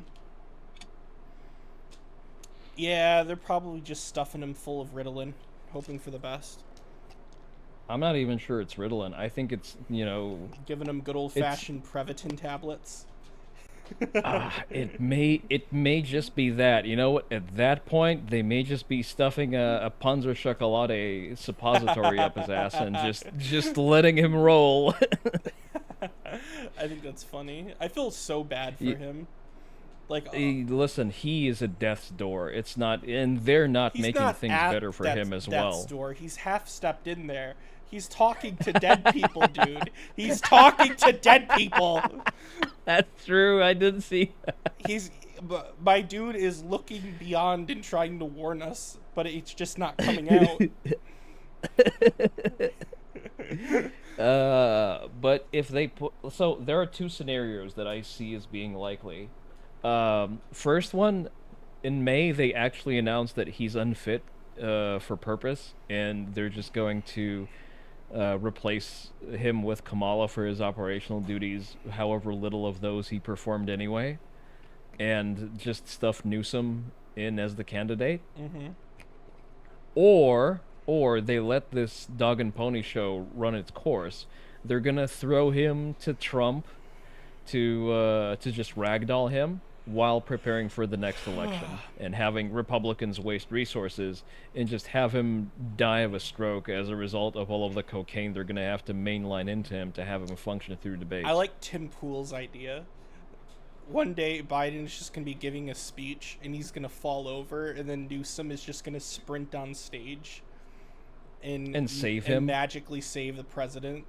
[SPEAKER 1] Yeah, they're probably just stuffing him full of Ritalin, hoping for the best.
[SPEAKER 2] I'm not even sure it's Ritalin. I think it's
[SPEAKER 1] Giving him good old
[SPEAKER 2] it's
[SPEAKER 1] fashioned Prevatin tablets.
[SPEAKER 2] It may just be that. You know what? At that point, they may just be stuffing a Panzer Chocolate suppository up his ass and just letting him roll.
[SPEAKER 1] I think that's funny. I feel so bad for him. Like,
[SPEAKER 2] Listen, he is at death's door. It's not, and they're not
[SPEAKER 1] he's
[SPEAKER 2] making
[SPEAKER 1] not
[SPEAKER 2] things
[SPEAKER 1] at
[SPEAKER 2] better for him as
[SPEAKER 1] death's
[SPEAKER 2] well.
[SPEAKER 1] door. He's half stepped in there. He's talking to dead people, dude. He's talking to dead people.
[SPEAKER 2] That's true. I did see that.
[SPEAKER 1] My dude is looking beyond and trying to warn us, but it's just not coming out.
[SPEAKER 2] But if they put, so there are two scenarios that I see as being likely. First one, in May they actually announced that he's unfit for purpose, and they're just going to replace him with Kamala for his operational duties, however little of those he performed anyway, and just stuff Newsom in as the candidate.
[SPEAKER 1] Mm-hmm.
[SPEAKER 2] Or they let this dog and pony show run its course. They're gonna throw him to Trump to just ragdoll him while preparing for the next election and having Republicans waste resources and just have him die of a stroke as a result of all of the cocaine they're gonna have to mainline into him to have him function through debates.
[SPEAKER 1] I like Tim Pool's idea. One day Biden's just gonna be giving a speech and he's gonna fall over, and then Newsom is just gonna sprint on stage and
[SPEAKER 2] save
[SPEAKER 1] and
[SPEAKER 2] him.
[SPEAKER 1] magically save the president.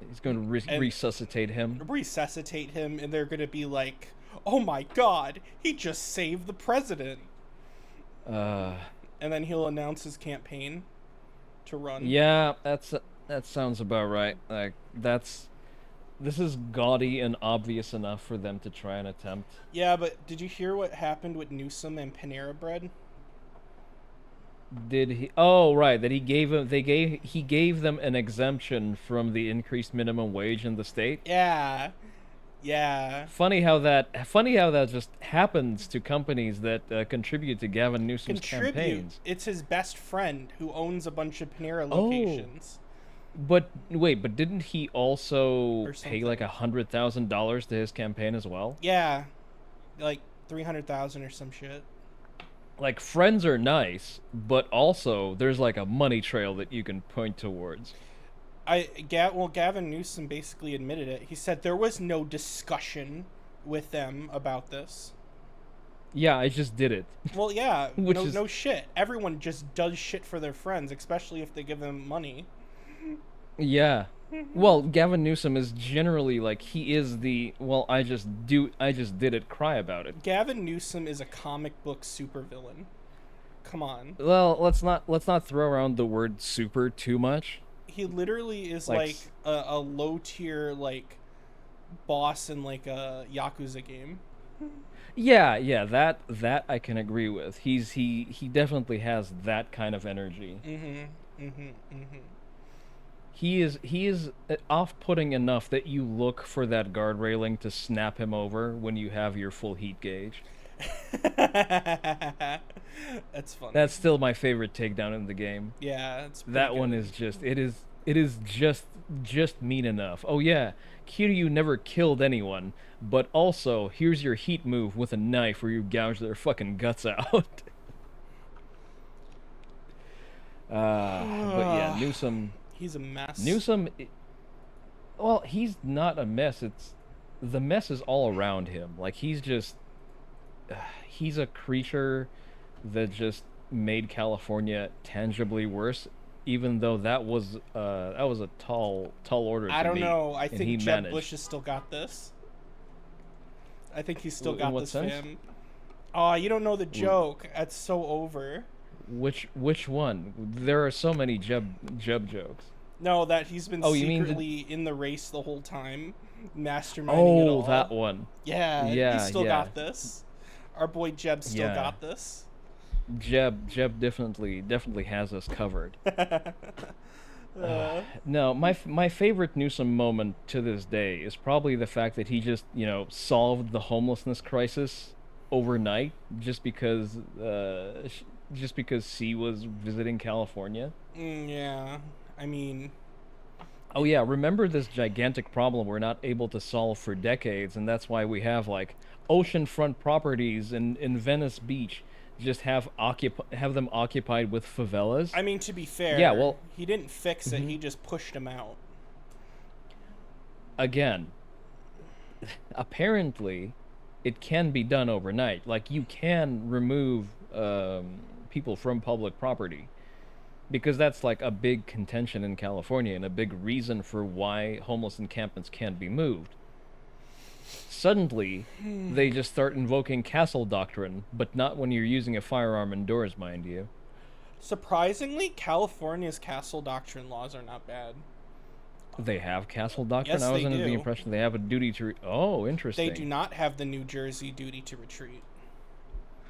[SPEAKER 2] He's going to resuscitate him.
[SPEAKER 1] Resuscitate him, and they're gonna be like, "Oh my God, he just saved the president." And then he'll announce his campaign to run.
[SPEAKER 2] Yeah, that sounds about right. Like this is gaudy and obvious enough for them to try and attempt.
[SPEAKER 1] Yeah, but did you hear what happened with Newsom and Panera Bread?
[SPEAKER 2] Did he? Oh, right. That he gave them an exemption from the increased minimum wage in the state.
[SPEAKER 1] Yeah.
[SPEAKER 2] Funny how that just happens to companies that contribute to Gavin Newsom's campaigns.
[SPEAKER 1] It's his best friend who owns a bunch of Panera locations.
[SPEAKER 2] But didn't he also pay like $100,000 to his campaign as well?
[SPEAKER 1] Yeah, like 300,000 or some shit.
[SPEAKER 2] Like, friends are nice, but also there's like a money trail that you can point towards.
[SPEAKER 1] Gavin Newsom basically admitted it. He said there was no discussion with them about this.
[SPEAKER 2] Yeah, I just did it.
[SPEAKER 1] Well, yeah, no shit. Everyone just does shit for their friends, especially if they give them money.
[SPEAKER 2] Yeah. Well, Gavin Newsom is generally like, he is the, well, I just did it, cry about it.
[SPEAKER 1] Gavin Newsom is a comic book supervillain. Come on.
[SPEAKER 2] Well, let's not throw around the word super too much.
[SPEAKER 1] He literally is like a low tier like boss in like a Yakuza game.
[SPEAKER 2] Yeah, that I can agree with. He definitely has that kind of energy. He is off-putting enough that you look for that guard railing to snap him over when you have your full heat gauge.
[SPEAKER 1] That's funny.
[SPEAKER 2] That's still my favorite takedown in the game.
[SPEAKER 1] Yeah, it's
[SPEAKER 2] that
[SPEAKER 1] good.
[SPEAKER 2] one is just it is just mean enough. Oh yeah, Kiryu never killed anyone, but also here's your heat move with a knife where you gouge their fucking guts out. But yeah, Newsom.
[SPEAKER 1] He's a mess.
[SPEAKER 2] Newsom, well, he's not a mess. The mess is all around him. Like, he's a creature that just made California tangibly worse, even though that was a tall order to
[SPEAKER 1] I don't
[SPEAKER 2] meet,
[SPEAKER 1] know. I think Jeb
[SPEAKER 2] managed.
[SPEAKER 1] Bush has still got this. I think he's still
[SPEAKER 2] In
[SPEAKER 1] got
[SPEAKER 2] what
[SPEAKER 1] this
[SPEAKER 2] sense?
[SPEAKER 1] for him. Oh, you don't know the joke. That's so over.
[SPEAKER 2] Which one? There are so many Jeb jokes.
[SPEAKER 1] No, that he's been
[SPEAKER 2] Oh, you mean
[SPEAKER 1] secretly in the race the whole time, masterminding it all.
[SPEAKER 2] Oh, that one.
[SPEAKER 1] Yeah, he's still got this. Our boy Jeb still
[SPEAKER 2] Yeah.
[SPEAKER 1] got this.
[SPEAKER 2] Jeb definitely has us covered. No, my favorite Newsom moment to this day is probably the fact that he just, solved the homelessness crisis overnight just because C was visiting California.
[SPEAKER 1] Yeah, I mean,
[SPEAKER 2] Oh yeah, remember this gigantic problem we're not able to solve for decades, and that's why we have like oceanfront properties in Venice Beach just have them occupied with favelas.
[SPEAKER 1] I mean, to be
[SPEAKER 2] Yeah,
[SPEAKER 1] fair,
[SPEAKER 2] well,
[SPEAKER 1] he didn't fix it.
[SPEAKER 2] mhm.
[SPEAKER 1] He just pushed him out.
[SPEAKER 2] Again, apparently it can be done overnight. Like you can remove people from public property because that's like a big contention in California and a big reason for why homeless encampments can't be moved. Suddenly, they just start invoking castle doctrine, but not when you're using a firearm indoors, mind you.
[SPEAKER 1] Surprisingly, California's castle doctrine laws are not bad.
[SPEAKER 2] They have castle doctrine?
[SPEAKER 1] Yes,
[SPEAKER 2] I was
[SPEAKER 1] they
[SPEAKER 2] under the
[SPEAKER 1] do.
[SPEAKER 2] impression they have a duty to. Oh,
[SPEAKER 1] They do
[SPEAKER 2] interesting.
[SPEAKER 1] not have the New Jersey duty to retreat,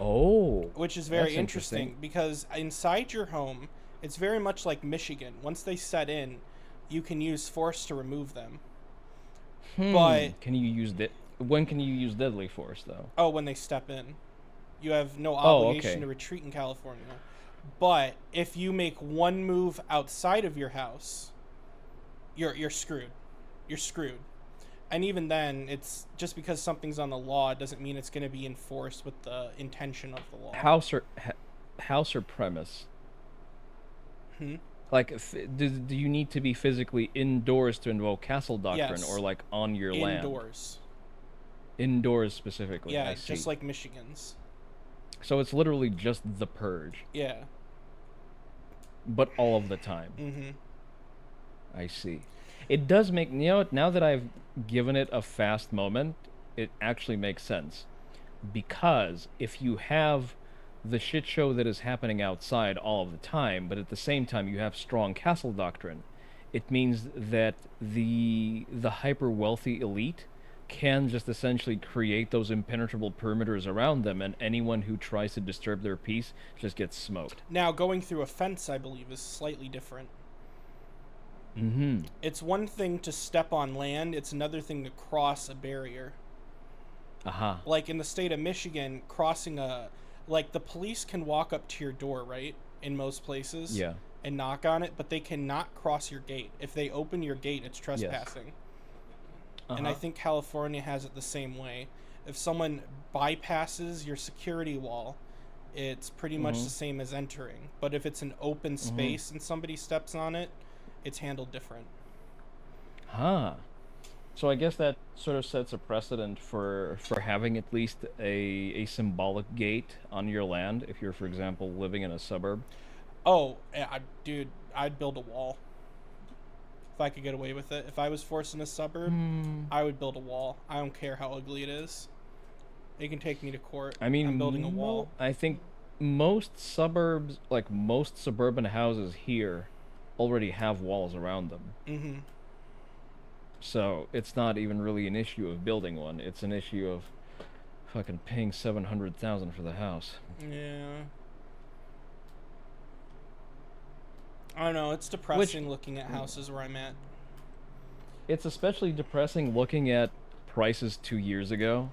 [SPEAKER 2] Oh,
[SPEAKER 1] which is very
[SPEAKER 2] that's
[SPEAKER 1] interesting because inside your home, it's very much like Michigan. Once they set in, you can use force to remove them. But
[SPEAKER 2] Can you use when can you use deadly force though?
[SPEAKER 1] oh, when they step in, you have no
[SPEAKER 2] Oh,
[SPEAKER 1] obligation
[SPEAKER 2] okay.
[SPEAKER 1] to retreat in California. But if you make one move outside of your house, you're screwed. You're screwed. And even then, it's just because something's on the law doesn't mean it's going to be enforced with the intention of the law.
[SPEAKER 2] House or premise?
[SPEAKER 1] Hmm?
[SPEAKER 2] Like, do you need to be physically indoors to invoke castle doctrine,
[SPEAKER 1] Yes.
[SPEAKER 2] or like on your land?
[SPEAKER 1] Indoors.
[SPEAKER 2] Indoors specifically.
[SPEAKER 1] Yeah,
[SPEAKER 2] I see.
[SPEAKER 1] just like Michigan's.
[SPEAKER 2] So it's literally just the purge,
[SPEAKER 1] Yeah.
[SPEAKER 2] but all of the time.
[SPEAKER 1] Mm-hmm.
[SPEAKER 2] I see. It does make, you know what, now that I've given it a fast moment, it actually makes sense. Because if you have the shit show that is happening outside all of the time, but at the same time you have strong castle doctrine, it means that the hyper wealthy elite can just essentially create those impenetrable perimeters around them, and anyone who tries to disturb their peace just gets smoked.
[SPEAKER 1] Now, going through a fence, I believe, is slightly different.
[SPEAKER 2] Mm-hmm.
[SPEAKER 1] It's one thing to step on land, it's another thing to cross a barrier.
[SPEAKER 2] Aha.
[SPEAKER 1] Like in the state of Michigan, crossing a... Like, the police can walk up to your door, right? In most places.
[SPEAKER 2] Yeah.
[SPEAKER 1] And knock on it, but they cannot cross your gate. If they open your gate, it's trespassing. And I
[SPEAKER 2] Uh-huh.
[SPEAKER 1] think California has it the same way. If someone bypasses your security wall, it's pretty much
[SPEAKER 2] Mhm.
[SPEAKER 1] the same as entering. But if it's an open space and somebody steps on it, it's handled different.
[SPEAKER 2] Huh. So I guess that sort of sets a precedent for having at least a symbolic gate on your land if you're, for example, living in a suburb.
[SPEAKER 1] Oh, dude, I'd build a wall. If I could get away with it. If I was forced in a suburb, I would build a wall. I don't care how ugly it is. They can take me to court.
[SPEAKER 2] I mean,
[SPEAKER 1] I'm building a wall.
[SPEAKER 2] I think most suburbs, like most suburban houses here, already have walls around them.
[SPEAKER 1] Mm-hmm.
[SPEAKER 2] So it's not even really an issue of building one. It's an issue of fucking paying 700,000 for the house.
[SPEAKER 1] Yeah. I don't know. It's depressing looking at houses where I'm at.
[SPEAKER 2] It's especially depressing looking at prices 2 years ago,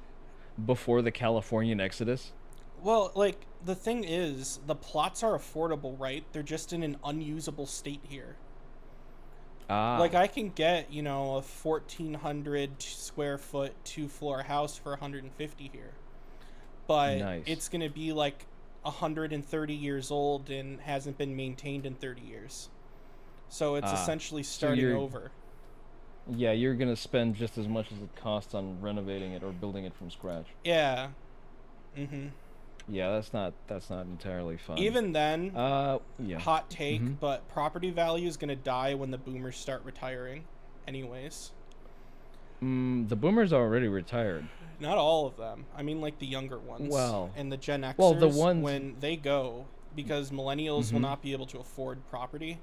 [SPEAKER 2] before the Californian exodus.
[SPEAKER 1] Well, like, the thing is, the plots are affordable, right? They're just in an unusable state here.
[SPEAKER 2] Ah.
[SPEAKER 1] Like, I can get, you know, a 1,400 square foot 2-floor house for 150 here. But
[SPEAKER 2] Nice.
[SPEAKER 1] it's going to be like 130 years old and hasn't been maintained in 30 years. So it's essentially starting
[SPEAKER 2] you're-
[SPEAKER 1] over.
[SPEAKER 2] Yeah, you're gonna spend just as much as it costs on renovating it or building it from scratch.
[SPEAKER 1] Yeah. Mm-hmm.
[SPEAKER 2] Yeah, that's not entirely fun.
[SPEAKER 1] Even then,
[SPEAKER 2] Yeah.
[SPEAKER 1] hot take,
[SPEAKER 2] Mhm.
[SPEAKER 1] but property value is going to die when the boomers start retiring anyways.
[SPEAKER 2] The boomers are already retired.
[SPEAKER 1] Not all of them. I mean, like the younger ones.
[SPEAKER 2] Well-
[SPEAKER 1] And the Gen Xers,
[SPEAKER 2] well, the ones-
[SPEAKER 1] when they go, because millennials will
[SPEAKER 2] Mhm.
[SPEAKER 1] not be able to afford property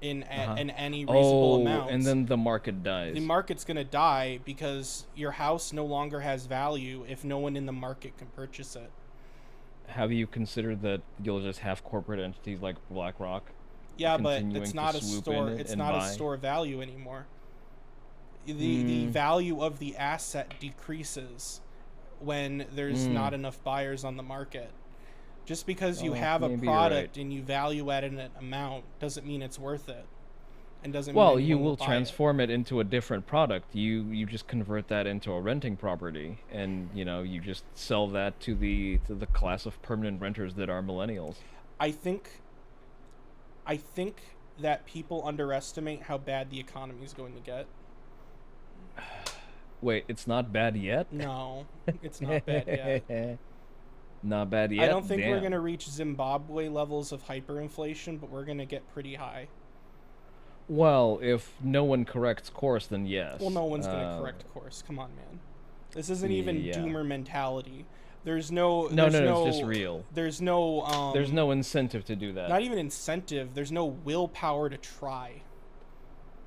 [SPEAKER 1] in in any
[SPEAKER 2] Oh,
[SPEAKER 1] reasonable amount.
[SPEAKER 2] and then the market dies.
[SPEAKER 1] the market's going to die because your house no longer has value if no one in the market can purchase it.
[SPEAKER 2] Have you considered that you'll just have corporate entities like BlackRock?
[SPEAKER 1] Yeah, but
[SPEAKER 2] Continuing
[SPEAKER 1] it's
[SPEAKER 2] to
[SPEAKER 1] not a
[SPEAKER 2] swoop
[SPEAKER 1] store.
[SPEAKER 2] in
[SPEAKER 1] It's
[SPEAKER 2] and
[SPEAKER 1] not a
[SPEAKER 2] buy?
[SPEAKER 1] store value anymore. The value of the asset decreases when there's not enough buyers on the market. Just because you
[SPEAKER 2] Oh,
[SPEAKER 1] have a
[SPEAKER 2] maybe you're
[SPEAKER 1] product
[SPEAKER 2] right.
[SPEAKER 1] and you value at an amount doesn't mean it's worth it. and doesn't mean
[SPEAKER 2] Well, you
[SPEAKER 1] anyone will
[SPEAKER 2] will
[SPEAKER 1] buy it.
[SPEAKER 2] transform it into a different product. You just convert that into a renting property, and you just sell that to the class of permanent renters that are millennials.
[SPEAKER 1] I think I think that people underestimate how bad the economy is going to get.
[SPEAKER 2] Wait, it's not bad yet?
[SPEAKER 1] No, it's not bad yet.
[SPEAKER 2] Not bad
[SPEAKER 1] I
[SPEAKER 2] yet.
[SPEAKER 1] don't think we're
[SPEAKER 2] Damn.
[SPEAKER 1] going to reach Zimbabwe levels of hyperinflation, but we're going to get pretty high.
[SPEAKER 2] Well, if no one corrects course, then yes.
[SPEAKER 1] Well, no one's going to correct course. Come on, man. This isn't even
[SPEAKER 2] Yeah.
[SPEAKER 1] doomer mentality. There's no
[SPEAKER 2] No,
[SPEAKER 1] there's
[SPEAKER 2] no, it's just real.
[SPEAKER 1] There's no
[SPEAKER 2] There's no incentive to do that.
[SPEAKER 1] not even incentive. There's no willpower to try.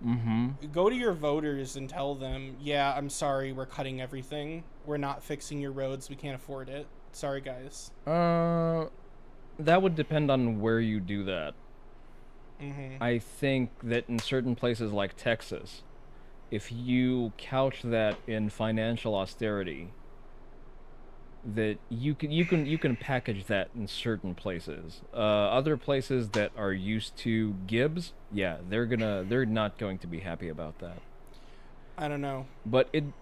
[SPEAKER 2] Mm-hmm.
[SPEAKER 1] Go to your voters and tell them, "Yeah, I'm sorry, we're cutting everything. We're not fixing your roads. We can't afford it. Sorry, guys."
[SPEAKER 2] That would depend on where you do that.
[SPEAKER 1] Mm-hmm.
[SPEAKER 2] I think that in certain places like Texas, if you couch that in financial austerity, that you can package that in certain places. Other places that are used to Gibbs, yeah, they're not going to be happy about that.
[SPEAKER 1] I don't know.
[SPEAKER 2] But it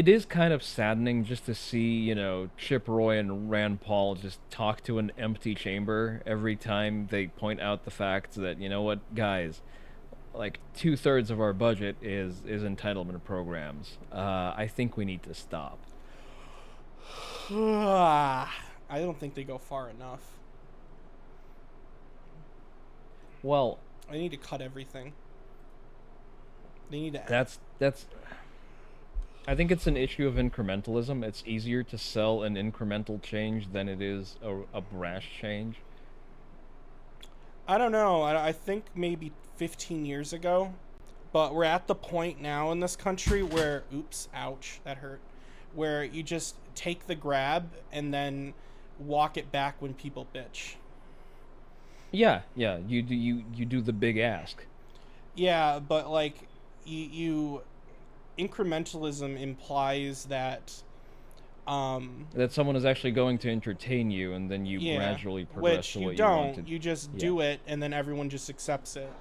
[SPEAKER 2] is kind of saddening just to see, Chip Roy and Rand Paul just talk to an empty chamber every time they point out the fact that, you know what, guys, like 2/3 of our budget is entitlement programs. I think we need to stop.
[SPEAKER 1] I don't think they go far enough.
[SPEAKER 2] Well,
[SPEAKER 1] They need to cut everything. They need to.
[SPEAKER 2] that's I think it's an issue of incrementalism. It's easier to sell an incremental change than it is a brash change.
[SPEAKER 1] I don't know. I think maybe 15 years ago, but we're at the point now in this country where, oops, ouch, that hurt, where you just take the grab and then walk it back when people bitch.
[SPEAKER 2] Yeah, you do the big ask.
[SPEAKER 1] Yeah, but like you incrementalism implies that
[SPEAKER 2] That someone is actually going to entertain you, and then you
[SPEAKER 1] yeah,
[SPEAKER 2] gradually progress
[SPEAKER 1] which
[SPEAKER 2] to
[SPEAKER 1] you
[SPEAKER 2] what you
[SPEAKER 1] don't.
[SPEAKER 2] want to.
[SPEAKER 1] You just
[SPEAKER 2] Yeah.
[SPEAKER 1] do it and then everyone just accepts it.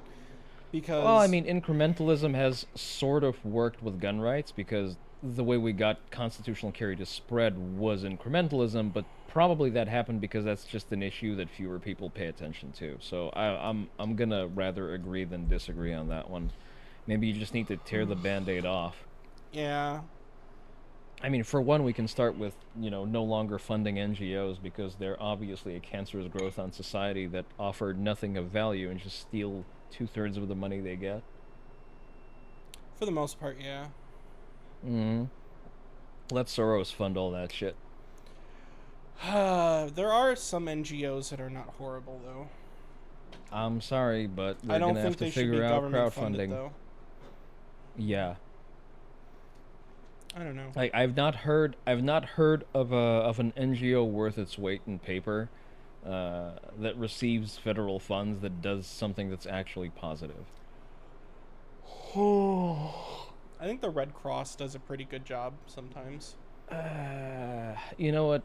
[SPEAKER 1] Because
[SPEAKER 2] Well, I mean, incrementalism has sort of worked with gun rights because the way we got constitutional carry to spread was incrementalism, but probably that happened because that's just an issue that fewer people pay attention to. So I'm gonna rather agree than disagree on that one. Maybe you just need to tear the band-aid off.
[SPEAKER 1] yeah.
[SPEAKER 2] I mean, for one, we can start with, no longer funding NGOs because they're obviously a cancerous growth on society that offer nothing of value and just steal 2/3 of the money they get.
[SPEAKER 1] For the most part, yeah.
[SPEAKER 2] Mm-hmm. Let Soros fund all that shit.
[SPEAKER 1] There are some NGOs that are not horrible though.
[SPEAKER 2] I'm sorry, but
[SPEAKER 1] I
[SPEAKER 2] they're
[SPEAKER 1] don't
[SPEAKER 2] gonna
[SPEAKER 1] think
[SPEAKER 2] have to
[SPEAKER 1] they should be
[SPEAKER 2] figure out
[SPEAKER 1] government funded
[SPEAKER 2] crowdfunding.
[SPEAKER 1] though.
[SPEAKER 2] Yeah.
[SPEAKER 1] I don't know.
[SPEAKER 2] Like I've not heard of an NGO worth its weight in paper that receives federal funds that does something that's actually positive.
[SPEAKER 1] I think the Red Cross does a pretty good job sometimes.
[SPEAKER 2] You know what?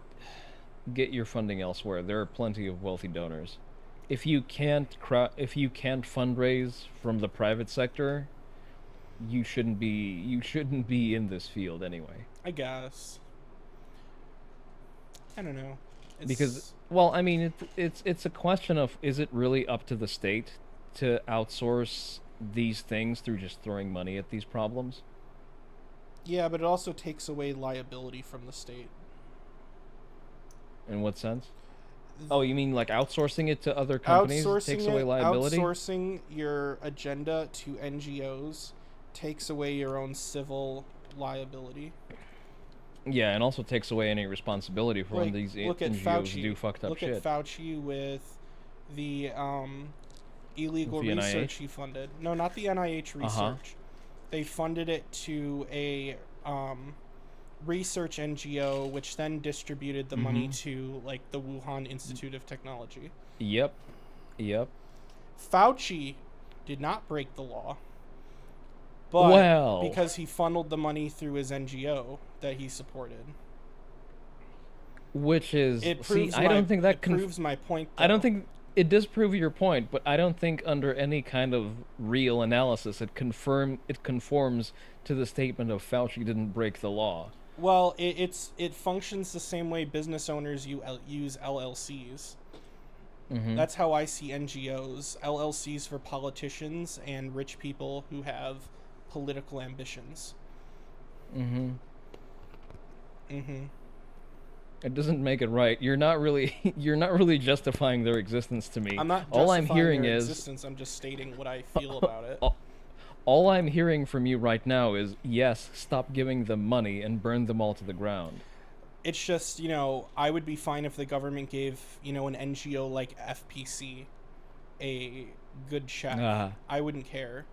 [SPEAKER 2] Get your funding elsewhere. There are plenty of wealthy donors. If you can't fundraise from the private sector, you shouldn't be in this field anyway.
[SPEAKER 1] I guess. I don't know.
[SPEAKER 2] Because, well, I mean, it's a question of, is it really up to the state to outsource these things through just throwing money at these problems?
[SPEAKER 1] yeah, but it also takes away liability from the state.
[SPEAKER 2] In what sense? Oh, you mean like outsourcing it to other companies takes away liability?
[SPEAKER 1] Outsourcing your agenda to NGOs takes away your own civil liability.
[SPEAKER 2] Yeah, and also takes away any responsibility for when these
[SPEAKER 1] look at
[SPEAKER 2] NGOs
[SPEAKER 1] Fauci.
[SPEAKER 2] do fucked up
[SPEAKER 1] Look
[SPEAKER 2] shit.
[SPEAKER 1] at Fauci with the illegal
[SPEAKER 2] With the
[SPEAKER 1] research
[SPEAKER 2] NIH?
[SPEAKER 1] he funded. No, not the NIH research.
[SPEAKER 2] Uh-huh.
[SPEAKER 1] They funded it to a research NGO, which then distributed the money to like the Wuhan Institute of Technology.
[SPEAKER 2] Yep.
[SPEAKER 1] Fauci did not break the law, but
[SPEAKER 2] Well,
[SPEAKER 1] because he funneled the money through his NGO that he supported.
[SPEAKER 2] which is
[SPEAKER 1] It proves
[SPEAKER 2] I don't think that
[SPEAKER 1] proves my point.
[SPEAKER 2] I don't
[SPEAKER 1] though.
[SPEAKER 2] think it does prove your point, but I don't think under any kind of real analysis it conforms to the statement of Fauci didn't break the law.
[SPEAKER 1] Well, it functions the same way business owners use LLCs. That's how I see NGOs, LLCs for politicians and rich people who have political ambitions.
[SPEAKER 2] It doesn't make it right. You're not really justifying their existence to me.
[SPEAKER 1] I'm not
[SPEAKER 2] All I'm
[SPEAKER 1] justifying
[SPEAKER 2] hearing
[SPEAKER 1] their
[SPEAKER 2] is
[SPEAKER 1] existence. I'm just stating what I feel about it.
[SPEAKER 2] all I'm hearing from you right now is yes, stop giving them money and burn them all to the ground.
[SPEAKER 1] It's just, I would be fine if the government gave, an NGO like FPC a good check. I wouldn't care.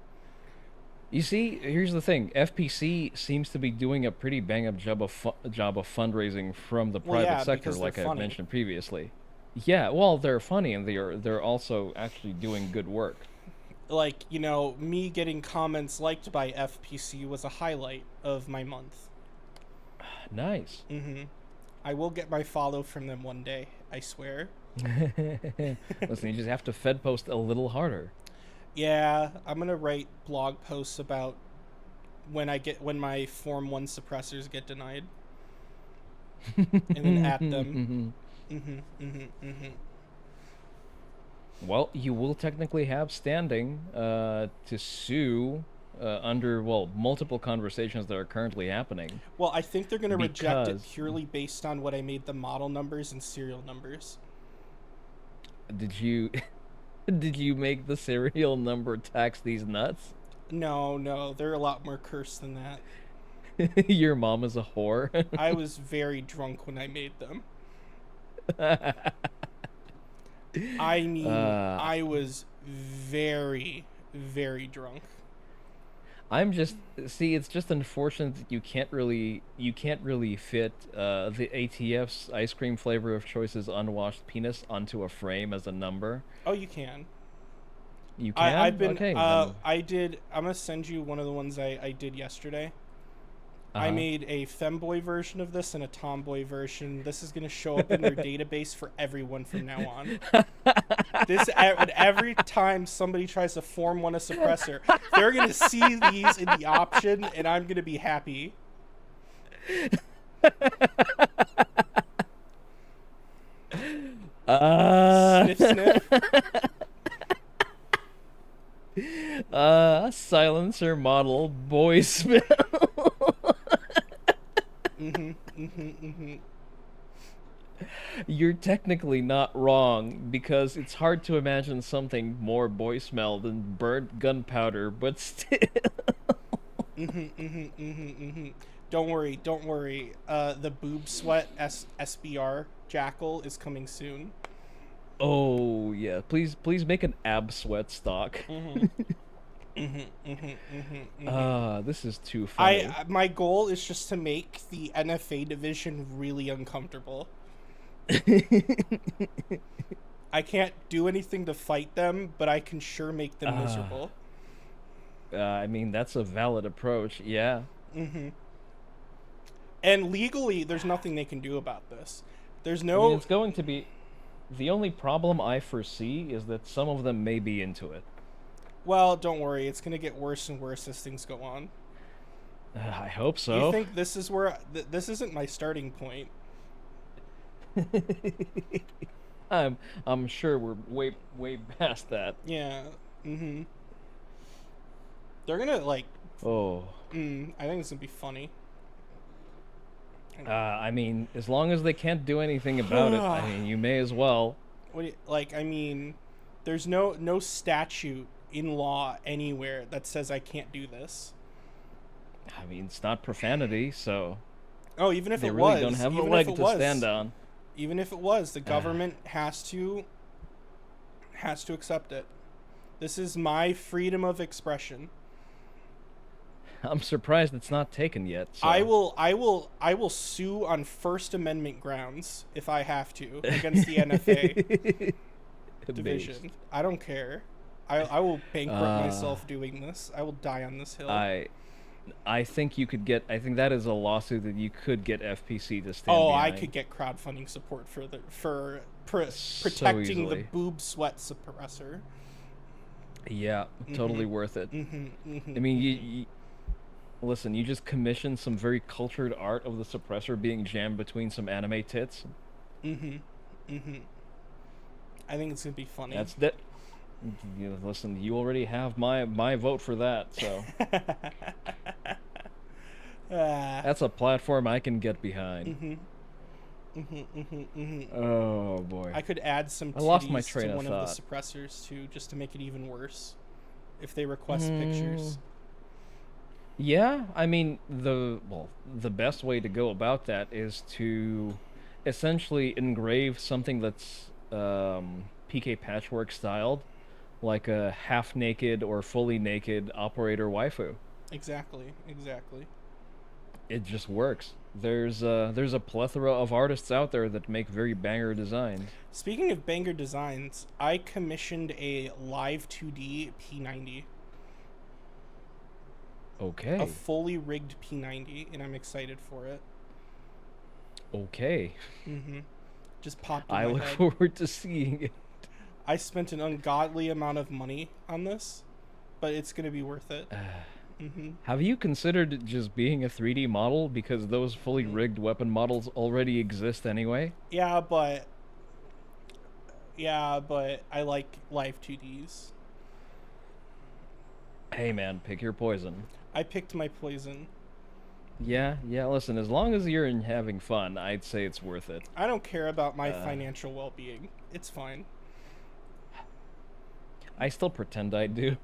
[SPEAKER 2] You see, here's the thing. FPC seems to be doing a pretty bang-up job of fundraising from the private sector, like I mentioned previously. Yeah, well, they're funny, and they're also actually doing good work.
[SPEAKER 1] Like, me getting comments liked by FPC was a highlight of my month.
[SPEAKER 2] Nice.
[SPEAKER 1] I will get my follow from them one day, I swear.
[SPEAKER 2] Listen, you just have to Fed post a little harder.
[SPEAKER 1] Yeah, I'm gonna write blog posts about when my Form 1 suppressors get denied. And then at them.
[SPEAKER 2] Well, you will technically have standing to sue under, multiple conversations that are currently happening.
[SPEAKER 1] Well, I think they're going to reject it purely based on what I made the model numbers and serial numbers.
[SPEAKER 2] Did you make the serial number tax these nuts?
[SPEAKER 1] No, they're a lot more cursed than that.
[SPEAKER 2] Your mom is a whore?
[SPEAKER 1] I was very drunk when I made them. I mean, I was very, very drunk.
[SPEAKER 2] It's just unfortunate that you can't really fit the ATF's ice cream flavor of choice's unwashed penis onto a frame as a number.
[SPEAKER 1] Oh, you can.
[SPEAKER 2] You can?
[SPEAKER 1] I've been,
[SPEAKER 2] okay.
[SPEAKER 1] I'm gonna send you one of the ones I did yesterday. I made a femboy version of this and a tomboy version. This is going to show up in their database for everyone from now on. Every time somebody tries to form one a suppressor, they're going to see these in the option, and I'm going to be happy. Sniff, sniff.
[SPEAKER 2] Silencer model boy smell. You're technically not wrong, because it's hard to imagine something more boy smell than burnt gunpowder, but still.
[SPEAKER 1] Don't worry. The boob sweat SBR jackal is coming soon.
[SPEAKER 2] Oh yeah, please make an ab sweat stock. This is too funny.
[SPEAKER 1] My goal is just to make the NFA division really uncomfortable. I can't do anything to fight them, but I can sure make them miserable.
[SPEAKER 2] I mean, that's a valid approach, yeah.
[SPEAKER 1] And legally, there's nothing they can do about this. There's no...
[SPEAKER 2] I mean, it's going to be... The only problem I foresee is that some of them may be into it.
[SPEAKER 1] Well, don't worry. It's going to get worse and worse as things go on.
[SPEAKER 2] I hope so.
[SPEAKER 1] You think this is where... this isn't my starting point.
[SPEAKER 2] I'm sure we're way past that.
[SPEAKER 1] Yeah. They're going to, like...
[SPEAKER 2] Oh.
[SPEAKER 1] I think it's going to be funny.
[SPEAKER 2] I mean, as long as they can't do anything about it, I mean, you may as well.
[SPEAKER 1] I mean, there's no statute in law anywhere that says I can't do this.
[SPEAKER 2] I mean, it's not profanity, so...
[SPEAKER 1] Oh, even if
[SPEAKER 2] they
[SPEAKER 1] it
[SPEAKER 2] really
[SPEAKER 1] was.
[SPEAKER 2] don't have a leg to stand on.
[SPEAKER 1] Even if it was, the government has to accept it. This is my freedom of expression.
[SPEAKER 2] I'm surprised it's not taken yet. So.
[SPEAKER 1] I will sue on First Amendment grounds if I have to against the NFA division.
[SPEAKER 2] Based.
[SPEAKER 1] I don't care. I will bankrupt myself doing this. I will die on this hill.
[SPEAKER 2] I think you could get. I think that is a lawsuit that you could get FPC to stand.
[SPEAKER 1] Oh,
[SPEAKER 2] behind.
[SPEAKER 1] I could get crowdfunding support for
[SPEAKER 2] so
[SPEAKER 1] protecting the
[SPEAKER 2] easily.
[SPEAKER 1] boob sweat suppressor.
[SPEAKER 2] Yeah, totally worth it. I mean, you listen, you just commissioned some very cultured art of the suppressor being jammed between some anime tits.
[SPEAKER 1] I think it's gonna be funny.
[SPEAKER 2] That's that. Listen, you already have my vote for that, so
[SPEAKER 1] Ah.
[SPEAKER 2] that's a platform I can get behind. Oh boy,
[SPEAKER 1] I could add some
[SPEAKER 2] I lost my
[SPEAKER 1] titties
[SPEAKER 2] train
[SPEAKER 1] to
[SPEAKER 2] of
[SPEAKER 1] one of the
[SPEAKER 2] thought.
[SPEAKER 1] suppressors too, just to make it even worse. If they request pictures.
[SPEAKER 2] Yeah, I mean the best way to go about that is to essentially engrave something that's PK Patchwork styled, like a half naked or fully naked operator waifu.
[SPEAKER 1] Exactly. Exactly.
[SPEAKER 2] It just works. There's a plethora of artists out there that make very banger designs.
[SPEAKER 1] Speaking of banger designs, I commissioned a live 2D P90. A
[SPEAKER 2] Okay,
[SPEAKER 1] fully rigged P90, and I'm excited for it.
[SPEAKER 2] okay.
[SPEAKER 1] Just popped in
[SPEAKER 2] I
[SPEAKER 1] my
[SPEAKER 2] look
[SPEAKER 1] head.
[SPEAKER 2] forward to seeing it.
[SPEAKER 1] I spent an ungodly amount of money on this, but it's gonna be worth it.
[SPEAKER 2] Have you considered just being a 3D model because those fully rigged weapon models already exist anyway?
[SPEAKER 1] Yeah, but I like live 2Ds.
[SPEAKER 2] Hey man, pick your poison.
[SPEAKER 1] I picked my poison.
[SPEAKER 2] Yeah, yeah, listen, as long as you're in having fun, I'd say it's worth it.
[SPEAKER 1] I don't care about my financial well-being. It's fine.
[SPEAKER 2] I still pretend I do.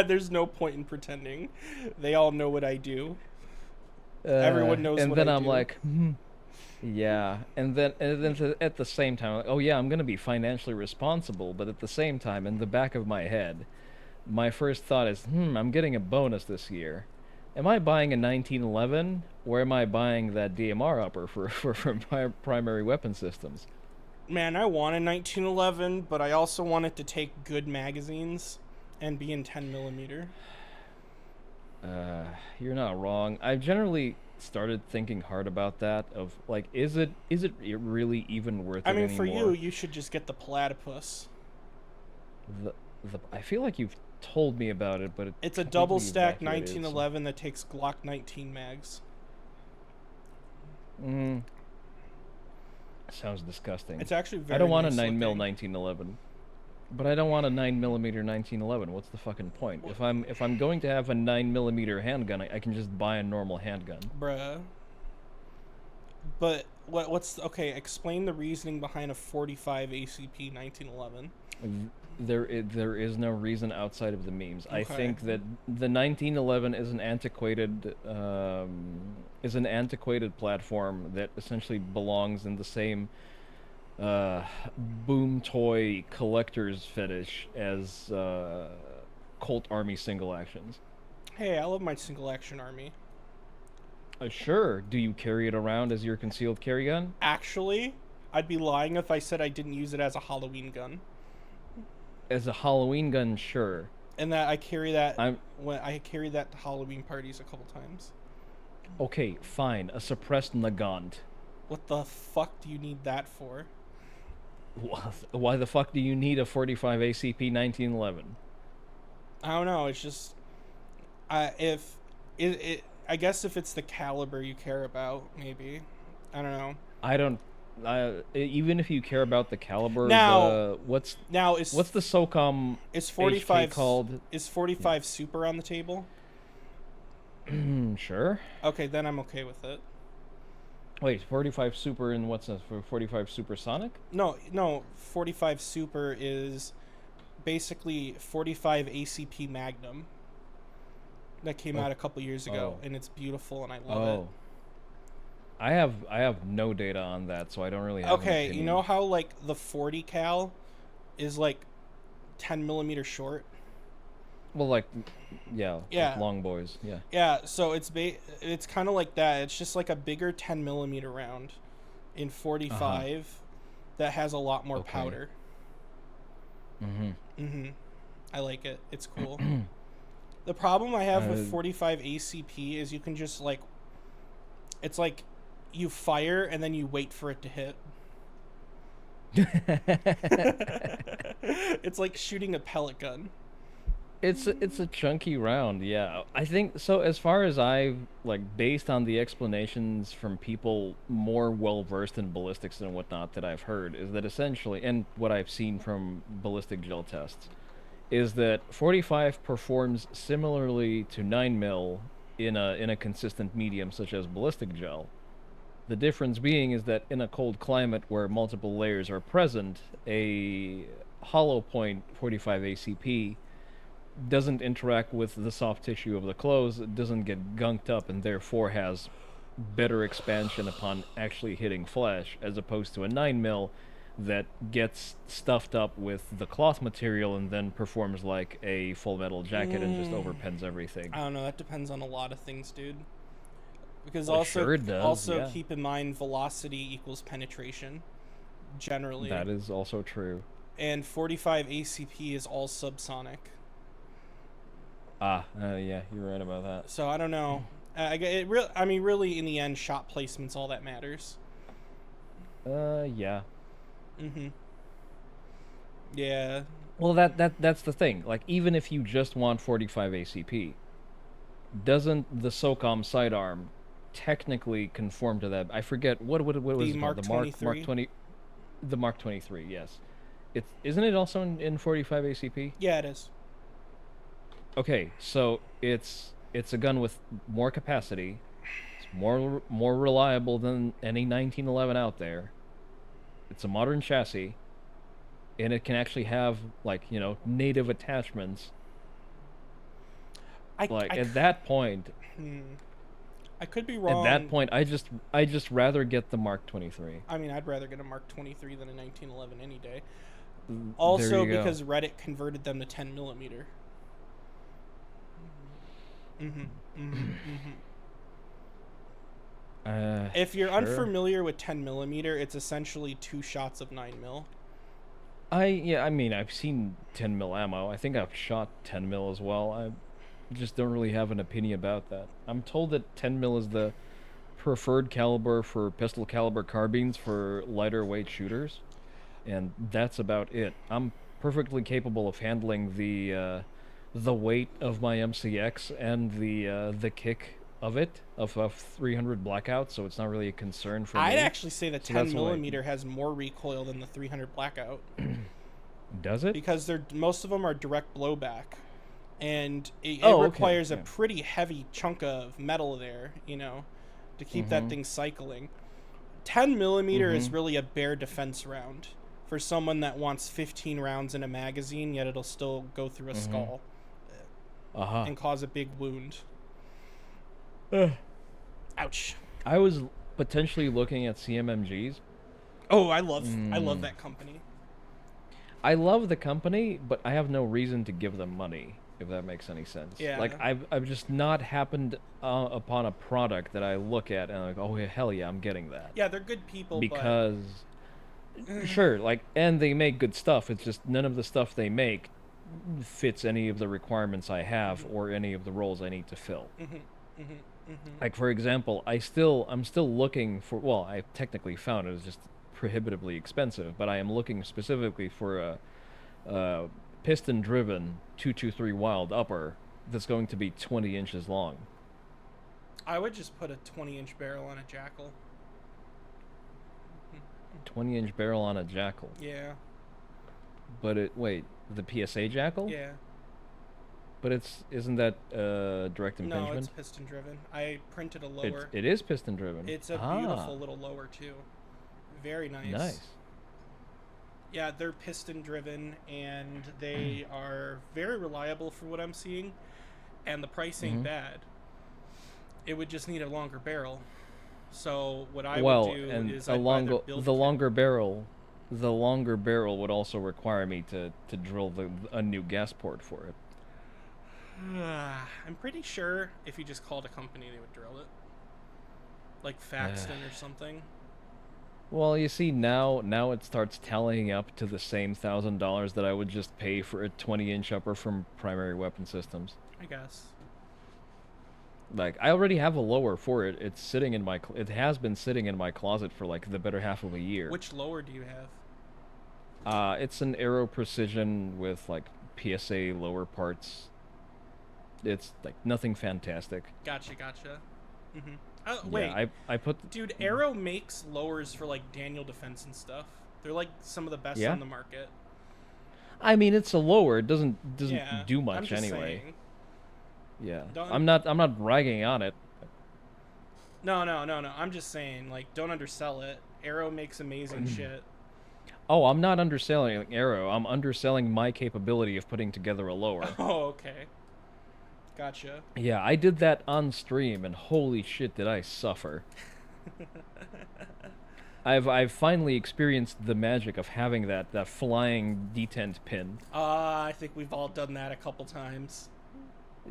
[SPEAKER 1] There's no point in pretending. They all know what I do. Everyone knows
[SPEAKER 2] and
[SPEAKER 1] what
[SPEAKER 2] then
[SPEAKER 1] I
[SPEAKER 2] I'm
[SPEAKER 1] do.
[SPEAKER 2] like, yeah, and then at the same time, like, oh yeah, I'm gonna be financially responsible, but at the same time, in the back of my head, my first thought is, I'm getting a bonus this year. Am I buying a 1911, or am I buying that DMR upper for my primary weapon systems?
[SPEAKER 1] Man, I want a 1911, but I also want it to take good magazines and be in 10 millimeter.
[SPEAKER 2] You're not wrong. I've generally started thinking hard about that. Of like, is it really even worth it
[SPEAKER 1] I mean,
[SPEAKER 2] anymore?
[SPEAKER 1] for you, you should just get the platypus.
[SPEAKER 2] I feel like you've told me about it, but it
[SPEAKER 1] It's a
[SPEAKER 2] completely
[SPEAKER 1] double stack
[SPEAKER 2] evacuated,
[SPEAKER 1] 1911 that takes Glock 19 mags.
[SPEAKER 2] Sounds disgusting.
[SPEAKER 1] It's actually very
[SPEAKER 2] I don't want a
[SPEAKER 1] nice
[SPEAKER 2] 9 mil
[SPEAKER 1] looking.
[SPEAKER 2] 1911. But I don't want a 9 millimeter 1911. What's the fucking point? If I'm going to have a 9 millimeter handgun, I can just buy a normal handgun.
[SPEAKER 1] Bruh. But what's okay? Explain the reasoning behind a 45 ACP 1911.
[SPEAKER 2] There is no reason outside of the memes. I
[SPEAKER 1] Okay.
[SPEAKER 2] think that the 1911 is an antiquated platform that essentially belongs in the same boom toy collector's fetish as Colt Army single actions.
[SPEAKER 1] Hey, I love my single action army.
[SPEAKER 2] Sure. Do you carry it around as your concealed carry gun?
[SPEAKER 1] Actually, I'd be lying if I said I didn't use it as a Halloween gun.
[SPEAKER 2] As a Halloween gun, sure.
[SPEAKER 1] And that I carry that
[SPEAKER 2] I'm
[SPEAKER 1] when I carried that to Halloween parties a couple times.
[SPEAKER 2] okay. Fine. A suppressed Nagant.
[SPEAKER 1] What the fuck do you need that for?
[SPEAKER 2] Why the fuck do you need a 45 ACP 1911?
[SPEAKER 1] I don't know. It's just, if I guess if it's the caliber you care about, maybe. I don't know.
[SPEAKER 2] I don't. Even if you care about the caliber,
[SPEAKER 1] Now-
[SPEAKER 2] what's
[SPEAKER 1] Now
[SPEAKER 2] the SOCOM
[SPEAKER 1] is
[SPEAKER 2] HK
[SPEAKER 1] 45
[SPEAKER 2] called?
[SPEAKER 1] Is 45 super on the table?
[SPEAKER 2] Sure.
[SPEAKER 1] Okay, then I'm okay with it.
[SPEAKER 2] Wait, 45 Super and what's that for 45 Supersonic?
[SPEAKER 1] No, 45 super is basically 45 ACP Magnum that came out a couple years ago, and it's beautiful and I love it.
[SPEAKER 2] I have no data on that, so I don't really have an
[SPEAKER 1] Okay,
[SPEAKER 2] opinion.
[SPEAKER 1] you know how like the 40 cal is like 10 millimeter short?
[SPEAKER 2] Well, like, yeah,
[SPEAKER 1] Yeah.
[SPEAKER 2] like long boys, yeah.
[SPEAKER 1] Yeah, so it's kind of like that. It's just like a bigger 10 millimeter round in 45 that has a lot more
[SPEAKER 2] Okay.
[SPEAKER 1] powder.
[SPEAKER 2] Mm-hmm.
[SPEAKER 1] I like it. It's cool. The problem I have with
[SPEAKER 2] Uh,
[SPEAKER 1] 45 ACP is you can just like, it's like you fire and then you wait for it to hit. It's like shooting a pellet gun.
[SPEAKER 2] It's a chunky round, yeah. I think so. As far as I've like, based on the explanations from people more well versed in ballistics and whatnot that I've heard, is that essentially, and what I've seen from ballistic gel tests, is that 45 performs similarly to 9 mil in a consistent medium such as ballistic gel. The difference being is that in a cold climate where multiple layers are present, a hollow point 45 ACP doesn't interact with the soft tissue of the clothes, it doesn't get gunked up, and therefore has better expansion upon actually hitting flesh, as opposed to a 9 mil that gets stuffed up with the cloth material and then performs like a full metal jacket and just overpens everything.
[SPEAKER 1] I don't know. That depends on a lot of things, dude. Because
[SPEAKER 2] Well, sure it does, yeah.
[SPEAKER 1] keep in mind velocity equals penetration, generally.
[SPEAKER 2] That is also true.
[SPEAKER 1] And 45 ACP is all subsonic.
[SPEAKER 2] Yeah, you're right about that.
[SPEAKER 1] So I don't know. Really, in the end, shot placement's all that matters.
[SPEAKER 2] Yeah.
[SPEAKER 1] Mhm. Yeah.
[SPEAKER 2] Well, that's the thing. Like, even if you just want 45 ACP, doesn't the SOCOM sidearm technically conform to that? I forget what was
[SPEAKER 1] The
[SPEAKER 2] it
[SPEAKER 1] Mark
[SPEAKER 2] called?
[SPEAKER 1] 23?
[SPEAKER 2] Mark 20, the Mark 23. Yes, isn't it also in 45 ACP?
[SPEAKER 1] Yeah, it is.
[SPEAKER 2] Okay, so it's a gun with more capacity. It's more reliable than any 1911 out there. It's a modern chassis, and it can actually have, like, native attachments. At that point,
[SPEAKER 1] I could be wrong.
[SPEAKER 2] at that point, I just rather get the Mark 23.
[SPEAKER 1] I mean, I'd rather get a Mark 23 than a 1911 any day.
[SPEAKER 2] There
[SPEAKER 1] Also,
[SPEAKER 2] you go.
[SPEAKER 1] because Reddit converted them to 10 millimeter. If you're
[SPEAKER 2] Sure.
[SPEAKER 1] unfamiliar with 10 millimeter, it's essentially 2 shots of 9 mil.
[SPEAKER 2] I mean, I've seen 10 mil ammo. I think I've shot 10 mil as well. I just don't really have an opinion about that. I'm told that 10 mil is the preferred caliber for pistol caliber carbines for lighter weight shooters, and that's about it. I'm perfectly capable of handling the weight of my MCX and the kick of it of 300 blackout, so it's not really a concern for me.
[SPEAKER 1] I'd actually say the
[SPEAKER 2] So
[SPEAKER 1] 10
[SPEAKER 2] that's why-
[SPEAKER 1] millimeter has more recoil than the 300 blackout
[SPEAKER 2] Does it?
[SPEAKER 1] because most of them are direct blowback, and it
[SPEAKER 2] Okay,
[SPEAKER 1] requires a
[SPEAKER 2] yeah.
[SPEAKER 1] pretty heavy chunk of metal there, to keep that thing cycling. 10 millimeter is really a bare defense round for someone that wants 15 rounds in a magazine, yet it'll still go through a skull and cause a big wound. Ouch.
[SPEAKER 2] I was potentially looking at CMMGs.
[SPEAKER 1] Oh, I love that company.
[SPEAKER 2] I love the company, but I have no reason to give them money, if that makes any sense.
[SPEAKER 1] Yeah.
[SPEAKER 2] Like, I've just not happened upon a product that I look at and I'm like, oh, hell yeah, I'm getting that.
[SPEAKER 1] Yeah, they're good people,
[SPEAKER 2] Because, sure, like, and they make good stuff. It's just none of the stuff they make fits any of the requirements I have or any of the roles I need to fill. Like, for example, I'm still looking for, well, I technically found it was just prohibitively expensive, but I am looking specifically for a piston-driven 223 Wild upper that's going to be 20 inches long.
[SPEAKER 1] I would just put a 20-inch barrel on a Jackal.
[SPEAKER 2] 20-inch barrel on a Jackal.
[SPEAKER 1] Yeah.
[SPEAKER 2] But wait, the PSA Jackal?
[SPEAKER 1] Yeah.
[SPEAKER 2] But isn't that direct impingement?
[SPEAKER 1] No, it's piston driven. I printed a lower.
[SPEAKER 2] It is piston driven.
[SPEAKER 1] It's a beautiful little lower too. Very nice.
[SPEAKER 2] Nice.
[SPEAKER 1] Yeah, they're piston driven and they are very reliable for what I'm seeing, and the price ain't bad. It would just need a longer barrel. So what I would do is
[SPEAKER 2] the longer barrel would also require me to drill a new gas port for it.
[SPEAKER 1] I'm pretty sure if you just called a company, they would drill it, like Faxton or something.
[SPEAKER 2] Well, you see, now it starts tallying up to the same $1,000 that I would just pay for a 20-inch upper from Primary Weapon Systems.
[SPEAKER 1] I guess.
[SPEAKER 2] Like, I already have a lower for it. It's sitting in it has been sitting in my closet for like the better half of a year.
[SPEAKER 1] Which lower do you have?
[SPEAKER 2] It's an Aero Precision with like PSA lower parts. It's like nothing fantastic.
[SPEAKER 1] Gotcha. Oh,
[SPEAKER 2] Yeah,
[SPEAKER 1] wait,
[SPEAKER 2] I put.
[SPEAKER 1] dude, Arrow makes lowers for like Daniel Defense and stuff. They're like some of the best
[SPEAKER 2] Yeah.
[SPEAKER 1] on the market.
[SPEAKER 2] I mean, it's a lower. It doesn't
[SPEAKER 1] Yeah,
[SPEAKER 2] do
[SPEAKER 1] I'm
[SPEAKER 2] much
[SPEAKER 1] just
[SPEAKER 2] anyway.
[SPEAKER 1] saying.
[SPEAKER 2] Yeah,
[SPEAKER 1] Don't.
[SPEAKER 2] I'm not bragging on it.
[SPEAKER 1] No. I'm just saying, like, don't undersell it. Arrow makes amazing shit.
[SPEAKER 2] Oh, I'm not underselling Arrow. I'm underselling my capability of putting together a lower.
[SPEAKER 1] Oh, okay. Gotcha.
[SPEAKER 2] Yeah, I did that on stream, and holy shit, did I suffer. I've finally experienced the magic of having that flying detent pin.
[SPEAKER 1] I think we've all done that a couple times.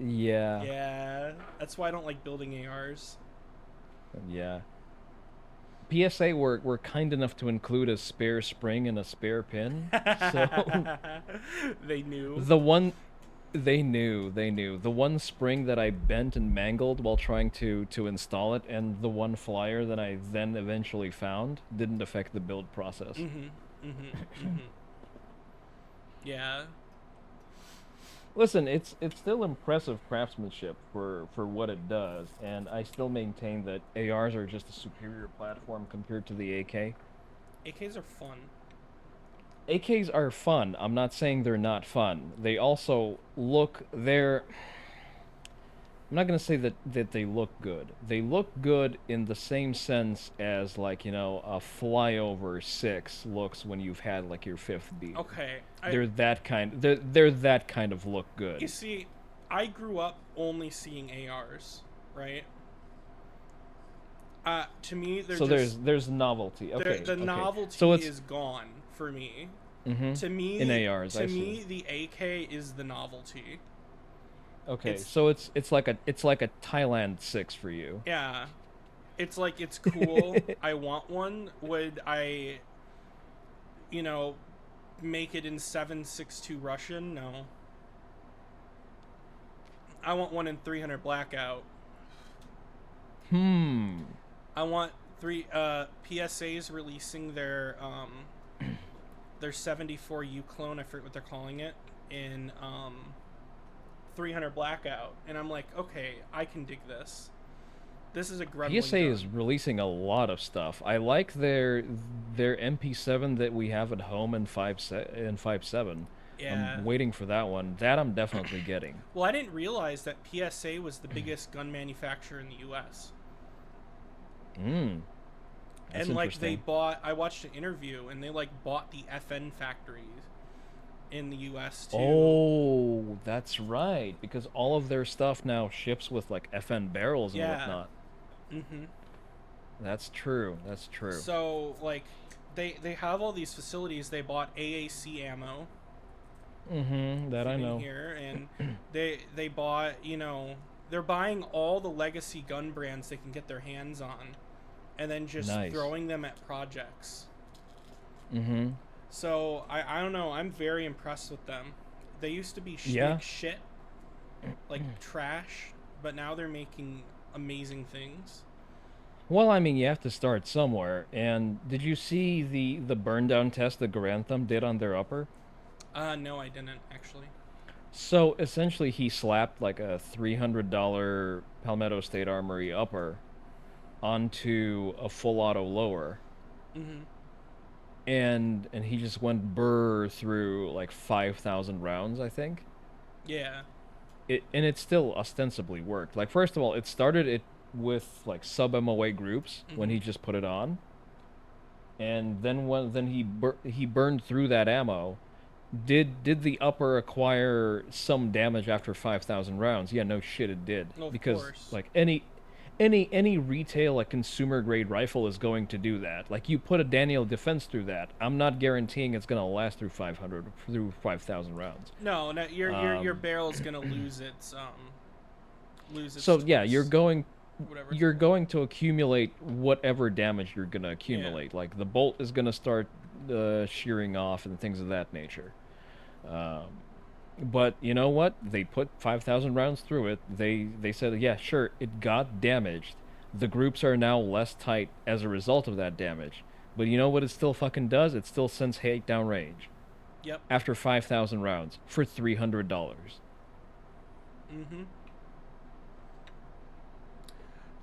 [SPEAKER 2] Yeah,
[SPEAKER 1] Yeah, that's why I don't like building ARs.
[SPEAKER 2] yeah. PSA were kind enough to include a spare spring and a spare pin. So
[SPEAKER 1] They knew.
[SPEAKER 2] the one they knew. The one spring that I bent and mangled while trying to install it, and the one flyer that I then eventually found didn't affect the build process.
[SPEAKER 1] Yeah.
[SPEAKER 2] Listen, it's still impressive craftsmanship for what it does, and I still maintain that ARs are just a superior platform compared to the AK.
[SPEAKER 1] AKs are fun.
[SPEAKER 2] AKs are fun. I'm not saying they're not fun. They also they're I'm not gonna say that they look good. They look good in the same sense as like, a flyover six looks when you've had like your fifth beat.
[SPEAKER 1] Okay.
[SPEAKER 2] They're that kind of look good.
[SPEAKER 1] You see, I grew up only seeing ARs, right? To me, they're
[SPEAKER 2] So
[SPEAKER 1] just,
[SPEAKER 2] there's novelty. Okay.
[SPEAKER 1] the
[SPEAKER 2] okay.
[SPEAKER 1] novelty
[SPEAKER 2] So it's
[SPEAKER 1] is gone for me.
[SPEAKER 2] mhm,
[SPEAKER 1] To me,
[SPEAKER 2] in ARs,
[SPEAKER 1] to
[SPEAKER 2] I
[SPEAKER 1] me,
[SPEAKER 2] see.
[SPEAKER 1] the AK is the novelty.
[SPEAKER 2] Okay,
[SPEAKER 1] It's
[SPEAKER 2] so it's like a Thailand 6 for you.
[SPEAKER 1] Yeah, it's like it's cool. I want one. Would I, you know, make it in 7.62 Russian? No. I want one in 300 blackout. I want PSA's releasing their 74U clone. I forget what they're calling it in 300 blackout, and I'm like, okay, I can dig this. This is a grumbling
[SPEAKER 2] PSA
[SPEAKER 1] gun.
[SPEAKER 2] is releasing a lot of stuff. I like their MP7 that we have at home in 5.7.
[SPEAKER 1] Yeah.
[SPEAKER 2] I'm waiting for that one. That I'm definitely getting.
[SPEAKER 1] Well, I didn't realize that PSA was the biggest gun manufacturer in the U.S.
[SPEAKER 2] That's
[SPEAKER 1] And like
[SPEAKER 2] interesting.
[SPEAKER 1] I watched an interview, and they like bought the FN factories in the U.S. too.
[SPEAKER 2] Oh, that's right. Because all of their stuff now ships with like FN barrels and
[SPEAKER 1] Yeah.
[SPEAKER 2] whatnot.
[SPEAKER 1] Mm-hmm.
[SPEAKER 2] That's true. That's true.
[SPEAKER 1] So like, they have all these facilities. They bought AAC ammo.
[SPEAKER 2] That I
[SPEAKER 1] in
[SPEAKER 2] know.
[SPEAKER 1] here, and they bought, they're buying all the legacy gun brands they can get their hands on, and then just
[SPEAKER 2] Nice.
[SPEAKER 1] throwing them at projects.
[SPEAKER 2] Mm-hmm.
[SPEAKER 1] So I don't know, I'm very impressed with them. They used to be
[SPEAKER 2] Yeah.
[SPEAKER 1] shit, like trash, but now they're making amazing things.
[SPEAKER 2] Well, I mean, you have to start somewhere. And did you see the burn down test that Grantham did on their upper?
[SPEAKER 1] No, I didn't actually.
[SPEAKER 2] So essentially, he slapped like a $300 Palmetto State Armory upper onto a full auto lower,
[SPEAKER 1] Mm-hmm.
[SPEAKER 2] and he just went burr through like 5,000 rounds, I think.
[SPEAKER 1] Yeah.
[SPEAKER 2] It still ostensibly worked. Like, first of all, it started it with like sub MOA groups when he just put it on, and then he burned through that ammo. Did the upper acquire some damage after 5,000 rounds? Yeah, no shit, it did.
[SPEAKER 1] Well, of
[SPEAKER 2] Because
[SPEAKER 1] course.
[SPEAKER 2] like any retail like consumer grade rifle is going to do that. Like, you put a Daniel Defense through that, I'm not guaranteeing it's gonna last through 5,000 rounds.
[SPEAKER 1] No, your barrel's gonna lose its
[SPEAKER 2] So yeah,
[SPEAKER 1] whatever.
[SPEAKER 2] you're going to accumulate whatever damage you're gonna accumulate. Like, the bolt is gonna start shearing off and things of that nature. But you know what? They put 5,000 rounds through it. They said, yeah, sure, it got damaged. The groups are now less tight as a result of that damage. But you know what it still fucking does? It still sends hate downrange.
[SPEAKER 1] Yep.
[SPEAKER 2] After 5,000 rounds for $300.
[SPEAKER 1] Mm-hmm.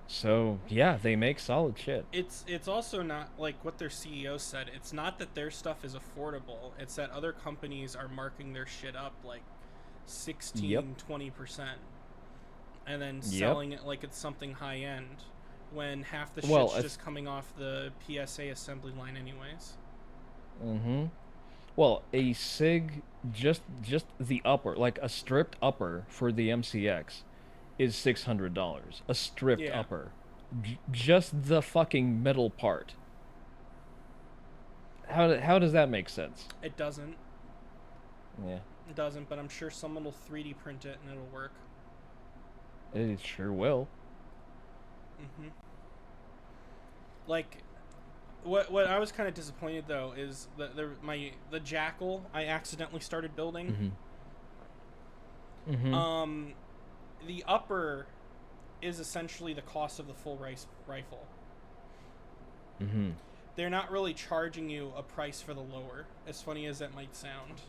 [SPEAKER 2] So, yeah, they make solid shit.
[SPEAKER 1] It's also not like what their CEO said. It's not that their stuff is affordable. It's that other companies are marking their shit up like 16, 20%. And then selling it like it's something high end when half the shit's just coming off the PSA assembly line anyways.
[SPEAKER 2] Mm-hmm. Well, a SIG, just the upper, like a stripped upper for the MCX is $600. A stripped upper. Just the fucking metal part. How does that make sense?
[SPEAKER 1] It doesn't.
[SPEAKER 2] Yeah.
[SPEAKER 1] It doesn't, but I'm sure someone will 3D print it and it'll work.
[SPEAKER 2] It sure will.
[SPEAKER 1] Mm-hmm. Like, what I was kind of disappointed though is the Jackal I accidentally started building.
[SPEAKER 2] Mm-hmm. Mm-hmm.
[SPEAKER 1] The upper is essentially the cost of the full rifle.
[SPEAKER 2] Mm-hmm.
[SPEAKER 1] They're not really charging you a price for the lower, as funny as that might sound.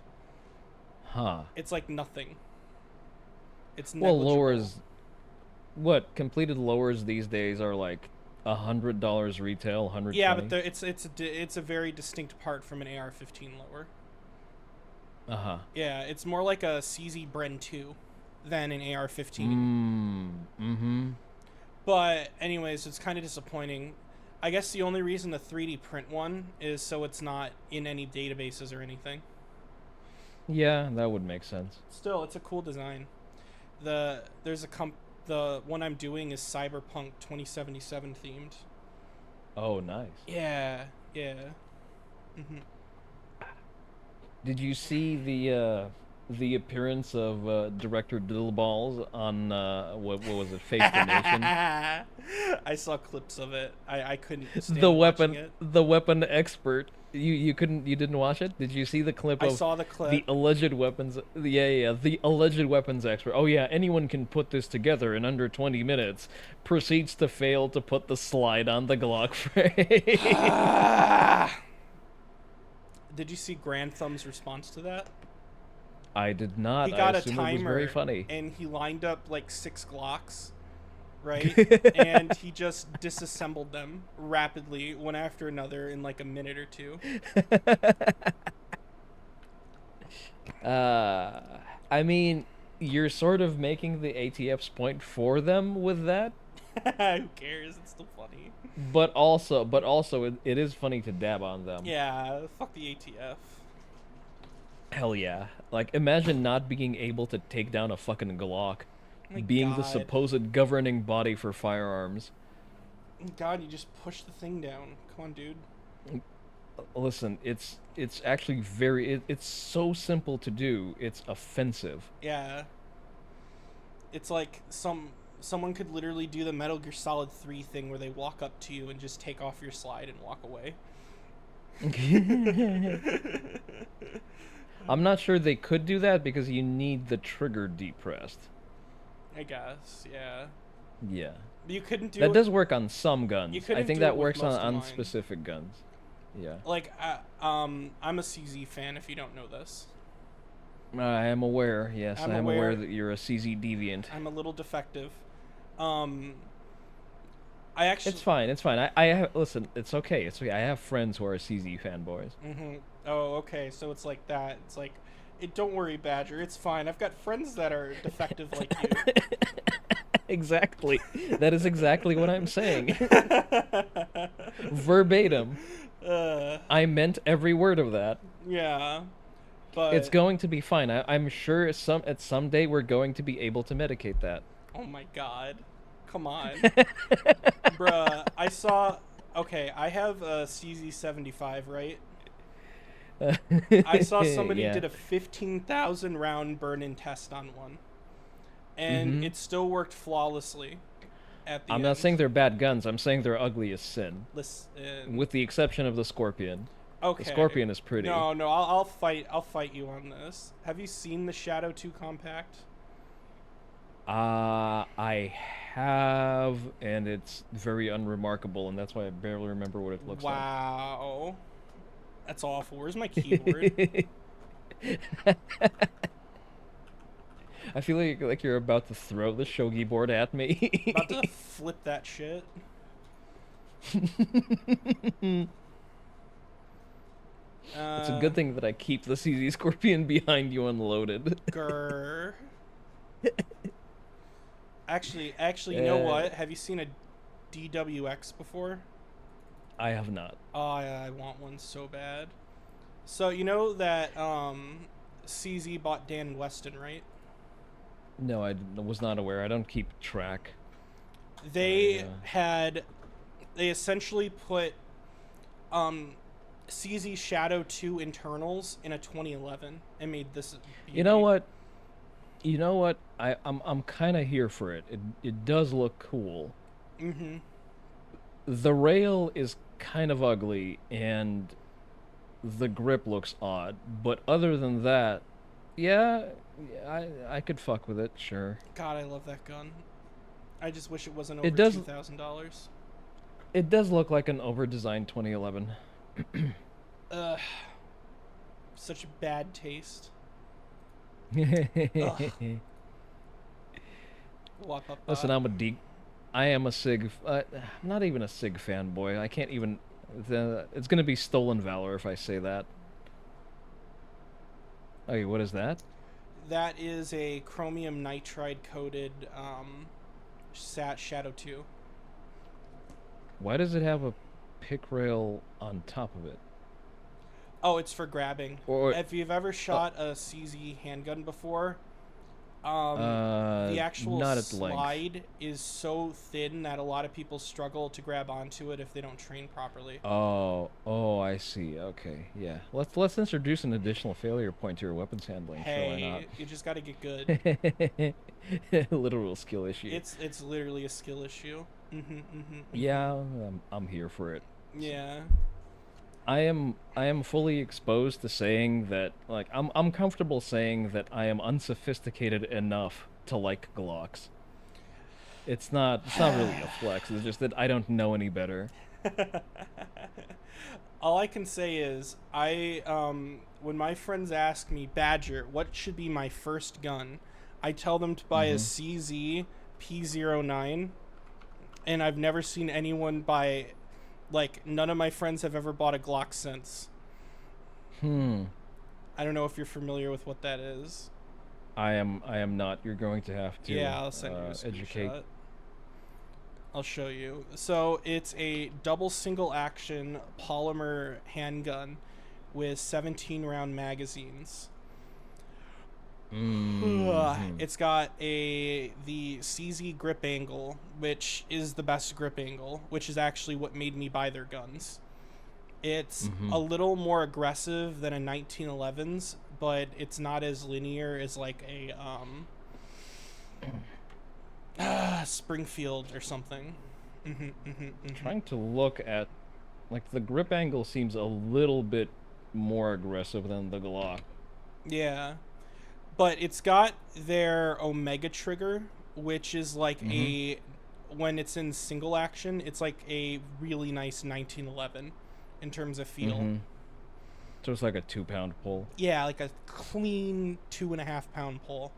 [SPEAKER 2] Huh.
[SPEAKER 1] It's like nothing. It's
[SPEAKER 2] negligible. Well, lowers. What completed lowers these days are like $100 retail, $120.
[SPEAKER 1] Yeah, but it's a very distinct part from an AR-15 lower.
[SPEAKER 2] Uh-huh.
[SPEAKER 1] Yeah, it's more like a CZ Bren 2 than an AR-15.
[SPEAKER 2] Mm-hmm.
[SPEAKER 1] But anyways, it's kind of disappointing. I guess the only reason to 3D print one is so it's not in any databases or anything.
[SPEAKER 2] Yeah, that would make sense.
[SPEAKER 1] Still, it's a cool design. The one I'm doing is Cyberpunk 2077 themed.
[SPEAKER 2] Oh, nice.
[SPEAKER 1] Yeah. Mm-hmm.
[SPEAKER 2] Did you see the appearance of Director Diddleballs on what was it, Face the Nation?
[SPEAKER 1] I saw clips of it. I couldn't stand
[SPEAKER 2] the weapon expert. You didn't watch it? Did you see the clip?
[SPEAKER 1] I saw the clip.
[SPEAKER 2] The alleged weapons. The alleged weapons expert. Oh yeah, anyone can put this together in under 20 minutes. Proceeds to fail to put the slide on the Glock frame.
[SPEAKER 1] Did you see Grand Thumb's response to that?
[SPEAKER 2] I did not.
[SPEAKER 1] He got
[SPEAKER 2] I
[SPEAKER 1] a timer,
[SPEAKER 2] it was very funny.
[SPEAKER 1] And he lined up like 6 Glocks, right? And he just disassembled them rapidly, one after another, in like a minute or two.
[SPEAKER 2] I mean, you're sort of making the ATF's point for them with that.
[SPEAKER 1] Who cares? It's still funny.
[SPEAKER 2] But also, it is funny to dab on them.
[SPEAKER 1] Yeah, fuck the ATF.
[SPEAKER 2] Hell yeah. Like, imagine not being able to take down a fucking Glock. Being the supposed governing body for firearms.
[SPEAKER 1] God, you just push the thing down. Come on, dude.
[SPEAKER 2] Listen, it's actually it's so simple to do, it's offensive.
[SPEAKER 1] Yeah. It's like someone could literally do the Metal Gear Solid 3 thing where they walk up to you and just take off your slide and walk away.
[SPEAKER 2] I'm not sure they could do that because you need the trigger depressed.
[SPEAKER 1] I guess, yeah.
[SPEAKER 2] Yeah.
[SPEAKER 1] You couldn't do
[SPEAKER 2] that does work on some guns. I think that works on
[SPEAKER 1] mine.
[SPEAKER 2] Specific guns. Yeah.
[SPEAKER 1] Like, I'm a CZ fan if you don't know this.
[SPEAKER 2] I am aware, yes. I am aware that you're a CZ deviant.
[SPEAKER 1] I'm a little defective. I actually...
[SPEAKER 2] It's fine. I have... Listen, it's okay. It's okay. I have friends who are CZ fanboys.
[SPEAKER 1] Mm-hmm. Oh, okay. So it's like that. It's like... don't worry, Badger. It's fine. I've got friends that are defective like you.
[SPEAKER 2] Exactly. That is exactly what I'm saying. Verbatim. I meant every word of that.
[SPEAKER 1] Yeah. But...
[SPEAKER 2] it's going to be fine. I'm sure at some day we're going to be able to medicate that.
[SPEAKER 1] Oh my god. Come on. Bruh, I saw... Okay, I have a CZ75, right? I saw somebody did a 15,000 round burn-in test on one. And it still worked flawlessly at the
[SPEAKER 2] I'm
[SPEAKER 1] end.
[SPEAKER 2] not saying they're bad guns. I'm saying they're ugly as sin.
[SPEAKER 1] Listen,
[SPEAKER 2] with the exception of the Scorpion.
[SPEAKER 1] Okay.
[SPEAKER 2] The Scorpion is pretty.
[SPEAKER 1] No, I'll fight you on this. Have you seen the Shadow 2 Compact?
[SPEAKER 2] I have, and it's very unremarkable, and that's why I barely remember what it looks like.
[SPEAKER 1] Wow. That's awful. Where's my keyboard?
[SPEAKER 2] I feel like you're about to throw the shogi board at
[SPEAKER 1] About to
[SPEAKER 2] me.
[SPEAKER 1] flip that shit.
[SPEAKER 2] It's a good thing that I keep the CZ Scorpion behind you unloaded.
[SPEAKER 1] Grr. Actually, you know
[SPEAKER 2] Uh,
[SPEAKER 1] what? Have you seen a DWX before?
[SPEAKER 2] I have not.
[SPEAKER 1] Oh, yeah, I want one so bad. So you know that CZ bought Dan Weston, right?
[SPEAKER 2] No, was not aware. I don't keep track.
[SPEAKER 1] They they essentially put CZ Shadow 2 internals in a 2011 and made this beauty.
[SPEAKER 2] You know what? You know what? I'm kind of here for it. It does look cool.
[SPEAKER 1] Mm-hmm.
[SPEAKER 2] The rail is kind of ugly, and the grip looks odd. But other than that, yeah, I could fuck with it. Sure.
[SPEAKER 1] God, I love that gun. I just wish it wasn't over
[SPEAKER 2] It does.
[SPEAKER 1] $2,000.
[SPEAKER 2] It does look like an over-designed 2011.
[SPEAKER 1] Ugh. Such bad taste.
[SPEAKER 2] Listen, I am a Sig. I'm not even a Sig fanboy. I can't even. It's gonna be stolen valor if I say that. Okay, what is that?
[SPEAKER 1] That is a chromium nitride coated Shadow 2.
[SPEAKER 2] Why does it have a pick rail on top of it?
[SPEAKER 1] Oh, it's for grabbing.
[SPEAKER 2] Or
[SPEAKER 1] if you've ever shot a CZ handgun before, the actual
[SPEAKER 2] not at
[SPEAKER 1] slide
[SPEAKER 2] length.
[SPEAKER 1] is so thin that a lot of people struggle to grab onto it if they don't train properly.
[SPEAKER 2] Oh, I see. Okay, yeah. Let's introduce an additional failure point to your weapons handling.
[SPEAKER 1] Hey,
[SPEAKER 2] sure, why not?
[SPEAKER 1] you just got to get good.
[SPEAKER 2] Literal skill issue.
[SPEAKER 1] It's literally a skill issue.
[SPEAKER 2] Yeah, I'm here for it.
[SPEAKER 1] Yeah.
[SPEAKER 2] I am fully exposed to saying that, like, I'm comfortable saying that I am unsophisticated enough to like Glocks. It's not really a flex. It's just that I don't know any better.
[SPEAKER 1] All I can say is when my friends ask me, Badger, what should be my first gun? I tell them to buy a CZ P09, and I've never seen anyone buy. Like, none of my friends have ever bought a Glock since. I don't know if you're familiar with what that is.
[SPEAKER 2] I am not. You're going to have to
[SPEAKER 1] I'll send you a
[SPEAKER 2] educate.
[SPEAKER 1] screenshot. I'll show you. So it's a double single action polymer handgun with 17 round magazines. It's got the CZ grip angle, which is the best grip angle, which is actually what made me buy their guns. It's a little more aggressive than a 1911's, but it's not as linear as like a Springfield or something.
[SPEAKER 2] Trying to look at, like, the grip angle seems a little bit more aggressive than the Glock.
[SPEAKER 1] Yeah. But it's got their Omega trigger, which is like when it's in single action, it's like a really nice 1911 in terms of feel.
[SPEAKER 2] So it's like a 2-pound pull.
[SPEAKER 1] Yeah, like a clean 2.5 pound pull.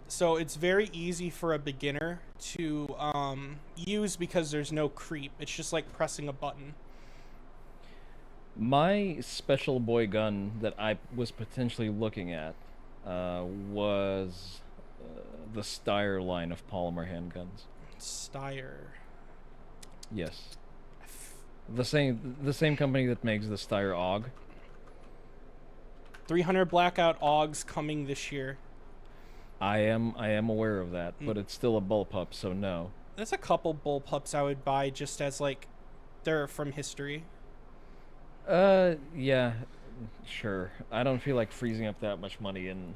[SPEAKER 1] So it's very easy for a beginner to use because there's no creep. It's just like pressing a button.
[SPEAKER 2] My special boy gun that I was potentially looking at was the Steyr line of polymer handguns.
[SPEAKER 1] Steyr.
[SPEAKER 2] Yes. The same company that makes the Steyr AUG.
[SPEAKER 1] 300 Blackout AUGs coming this year.
[SPEAKER 2] I am aware of that, but it's still a bullpup, so no.
[SPEAKER 1] There's a couple bullpups I would buy just as like they're from history.
[SPEAKER 2] Yeah, sure. I don't feel like freezing up that much money in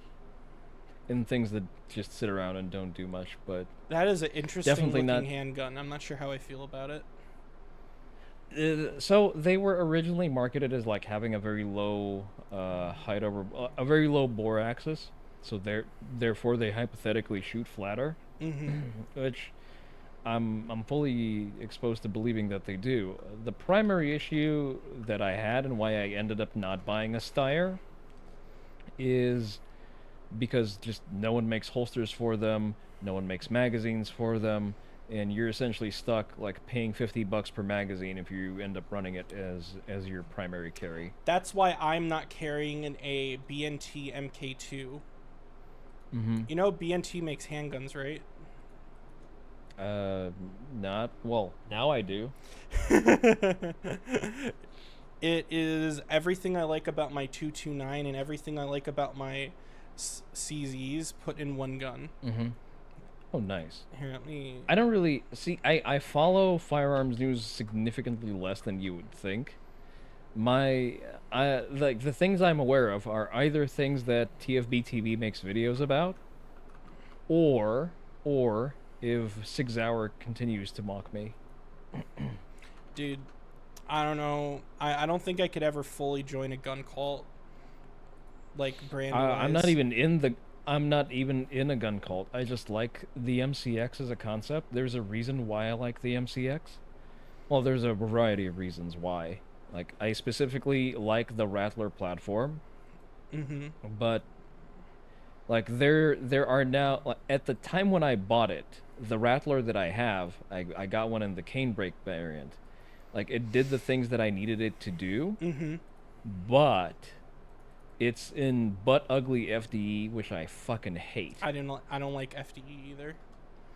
[SPEAKER 2] things that just sit around and don't do much, but
[SPEAKER 1] that is an interesting
[SPEAKER 2] definitely
[SPEAKER 1] looking
[SPEAKER 2] not
[SPEAKER 1] handgun. I'm not sure how I feel about it.
[SPEAKER 2] So they were originally marketed as like having a very low height over a very low bore axis, so therefore they hypothetically shoot flatter,
[SPEAKER 1] Mm-hmm.
[SPEAKER 2] which I'm fully exposed to believing that they do. The primary issue that I had and why I ended up not buying a Steyr is because just no one makes holsters for them, no one makes magazines for them, and you're essentially stuck like paying $50 per magazine if you end up running it as your primary carry.
[SPEAKER 1] That's why I'm not carrying a BNT MK2.
[SPEAKER 2] Mm-hmm.
[SPEAKER 1] You know, BNT makes handguns, right?
[SPEAKER 2] Not well. Now I do.
[SPEAKER 1] It is everything I like about my 229 and everything I like about my CZs put in one gun.
[SPEAKER 2] Mm-hmm. Oh, nice.
[SPEAKER 1] Here, let me.
[SPEAKER 2] I don't really see. I follow firearms news significantly less than you would think. I like the things I'm aware of are either things that TFB TV makes videos about, or if Sig Sauer continues to mock me.
[SPEAKER 1] Dude, I don't know. I don't think I could ever fully join a gun cult. Like brand wise.
[SPEAKER 2] I'm not even in a gun cult. I just like the MCX as a concept. There's a reason why I like the MCX. Well, there's a variety of reasons why. Like, I specifically like the Rattler platform.
[SPEAKER 1] Mm-hmm.
[SPEAKER 2] But like there are now, like, at the time when I bought it, the Rattler that I have, I got one in the canebrake variant. Like, it did the things that I needed it to do,
[SPEAKER 1] Mm-hmm.
[SPEAKER 2] but it's in butt ugly FDE, which I fucking hate.
[SPEAKER 1] I don't like FDE either.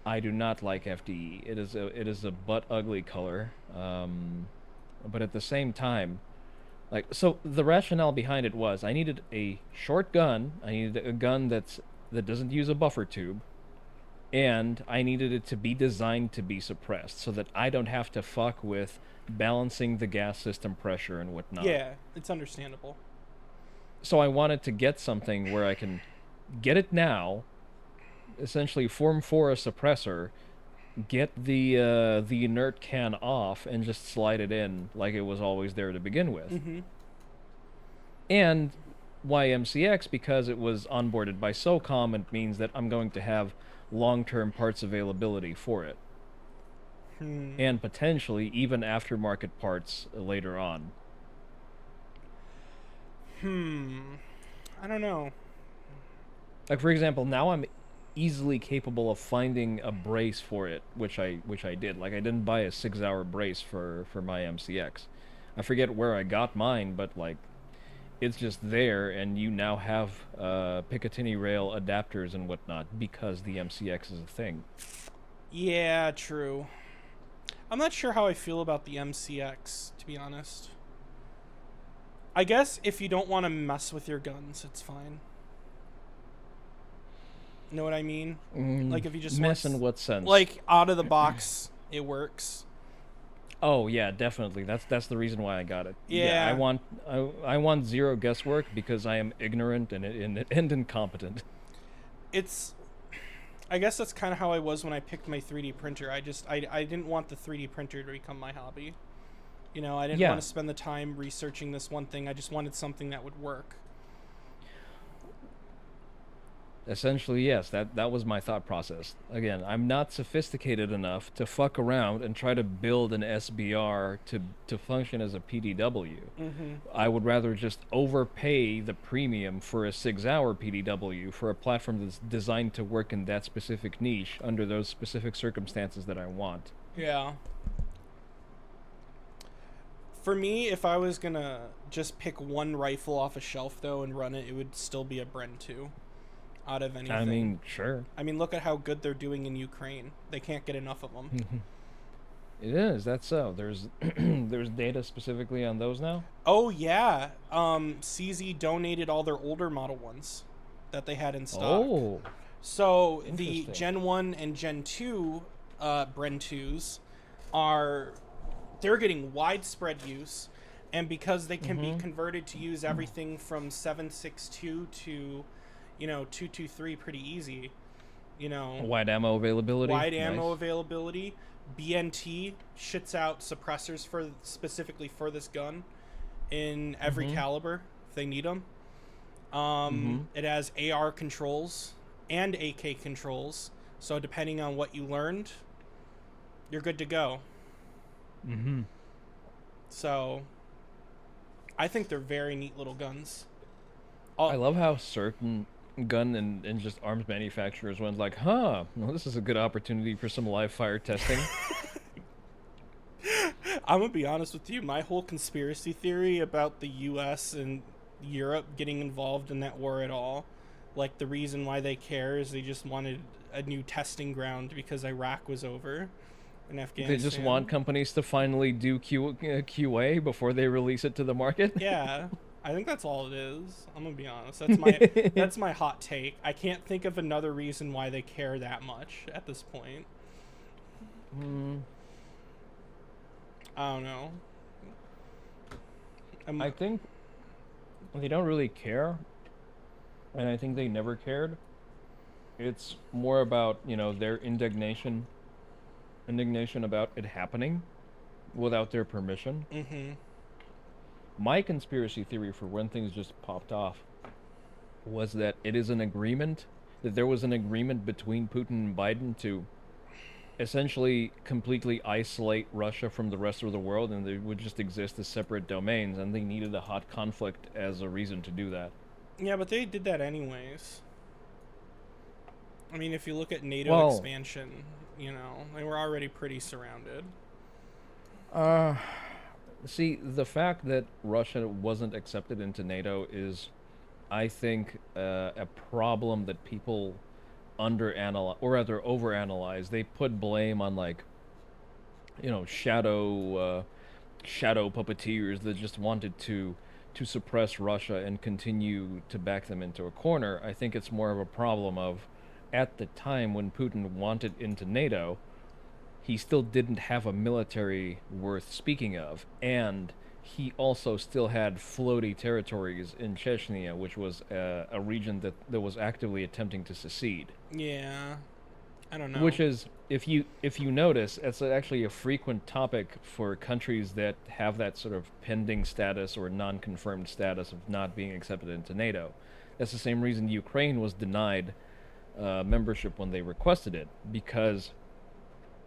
[SPEAKER 2] I do not like FDE. It is a butt ugly color. But at the same time, like, so the rationale behind it was I needed a short gun. I needed a gun that doesn't use a buffer tube, and I needed it to be designed to be suppressed so that I don't have to fuck with balancing the gas system pressure and whatnot.
[SPEAKER 1] Yeah, it's understandable.
[SPEAKER 2] So I wanted to get something where I can get it now, essentially form for a suppressor, get the inert can off, and just slide it in like it was always there to begin with.
[SPEAKER 1] Mm-hmm.
[SPEAKER 2] And why MCX? Because it was onboarded by SOCOM, and means that I'm going to have long-term parts availability for it. And potentially even aftermarket parts later on.
[SPEAKER 1] I don't know.
[SPEAKER 2] Like, for example, now I'm easily capable of finding a brace for it, which I did. Like, I didn't buy a 6-hour brace for my MCX. I forget where I got mine, but like, it's just there, and you now have Picatinny rail adapters and whatnot because the MCX is a thing.
[SPEAKER 1] Yeah, true. I'm not sure how I feel about the MCX, to be honest. I guess if you don't want to mess with your guns, it's fine. You know what I mean? Like, if you just
[SPEAKER 2] mess in what sense?
[SPEAKER 1] like, out of the box, it works.
[SPEAKER 2] Oh yeah, definitely. That's the reason why I got it.
[SPEAKER 1] Yeah.
[SPEAKER 2] I want zero guesswork because I am ignorant and incompetent.
[SPEAKER 1] I guess that's kind of how I was when I picked my 3D printer. I didn't want the 3D printer to become my hobby. You know, I didn't want to spend the time researching this one thing. I just wanted something that would work.
[SPEAKER 2] Essentially, yes, that was my thought process. Again, I'm not sophisticated enough to fuck around and try to build an SBR to function as a PDW.
[SPEAKER 1] Mm-hmm.
[SPEAKER 2] I would rather just overpay the premium for a 6-hour PDW for a platform that's designed to work in that specific niche under those specific circumstances that I want.
[SPEAKER 1] Yeah. For me, if I was gonna just pick one rifle off a shelf, though, and run it, it would still be a Bren 2. Out of anything.
[SPEAKER 2] I mean, sure.
[SPEAKER 1] I mean, look at how good they're doing in Ukraine. They can't get enough of them.
[SPEAKER 2] It is. That's so. There's there's data specifically on those now.
[SPEAKER 1] Oh yeah. CZ donated all their older model ones that they had in stock.
[SPEAKER 2] Oh.
[SPEAKER 1] So the Gen 1 and Gen 2 Bren 2s they're getting widespread use, and because they can be converted to use everything from 7.62 to 223 pretty easy.
[SPEAKER 2] Wide ammo availability.
[SPEAKER 1] Ammo availability. BNT shits out suppressors specifically for this gun in every caliber if they need them.
[SPEAKER 2] Mm-hmm.
[SPEAKER 1] It has AR controls and AK controls. So depending on what you learned, you're good to go.
[SPEAKER 2] Mm-hmm.
[SPEAKER 1] So I think they're very neat little guns.
[SPEAKER 2] I love how certain gun and just arms manufacturers went like, huh, well, this is a good opportunity for some live fire testing.
[SPEAKER 1] I'm gonna be honest with you. My whole conspiracy theory about the U.S. and Europe getting involved in that war at all, like the reason why they care is they just wanted a new testing ground because Iraq was over in
[SPEAKER 2] They just want
[SPEAKER 1] Afghanistan.
[SPEAKER 2] companies to finally do QA before they release it to the market.
[SPEAKER 1] Yeah, I think that's all it is. I'm gonna be honest. That's my hot take. I can't think of another reason why they care that much at this point.
[SPEAKER 2] Hmm.
[SPEAKER 1] I don't know.
[SPEAKER 2] I think they don't really care, and I think they never cared. It's more about, their indignation about it happening without their permission.
[SPEAKER 1] Mm-hmm.
[SPEAKER 2] My conspiracy theory for when things just popped off was that it is an agreement, that there was an agreement between Putin and Biden to essentially completely isolate Russia from the rest of the world, and they would just exist as separate domains, and they needed a hot conflict as a reason to do that.
[SPEAKER 1] Yeah, but they did that anyways. I mean, if you look at NATO
[SPEAKER 2] Well,
[SPEAKER 1] expansion, they were already pretty surrounded.
[SPEAKER 2] uh, see, the fact that Russia wasn't accepted into NATO is, I think, a problem that people underanalyze, or rather overanalyze. They put blame on, like, shadow puppeteers that just wanted to suppress Russia and continue to back them into a corner. I think it's more of a problem of, at the time when Putin wanted into NATO, he still didn't have a military worth speaking of, and he also still had floaty territories in Chechnya, which was a region that was actively attempting to secede.
[SPEAKER 1] Yeah, I don't know.
[SPEAKER 2] Which is, if you notice, it's actually a frequent topic for countries that have that sort of pending status or non-confirmed status of not being accepted into NATO. That's the same reason Ukraine was denied membership when they requested it, because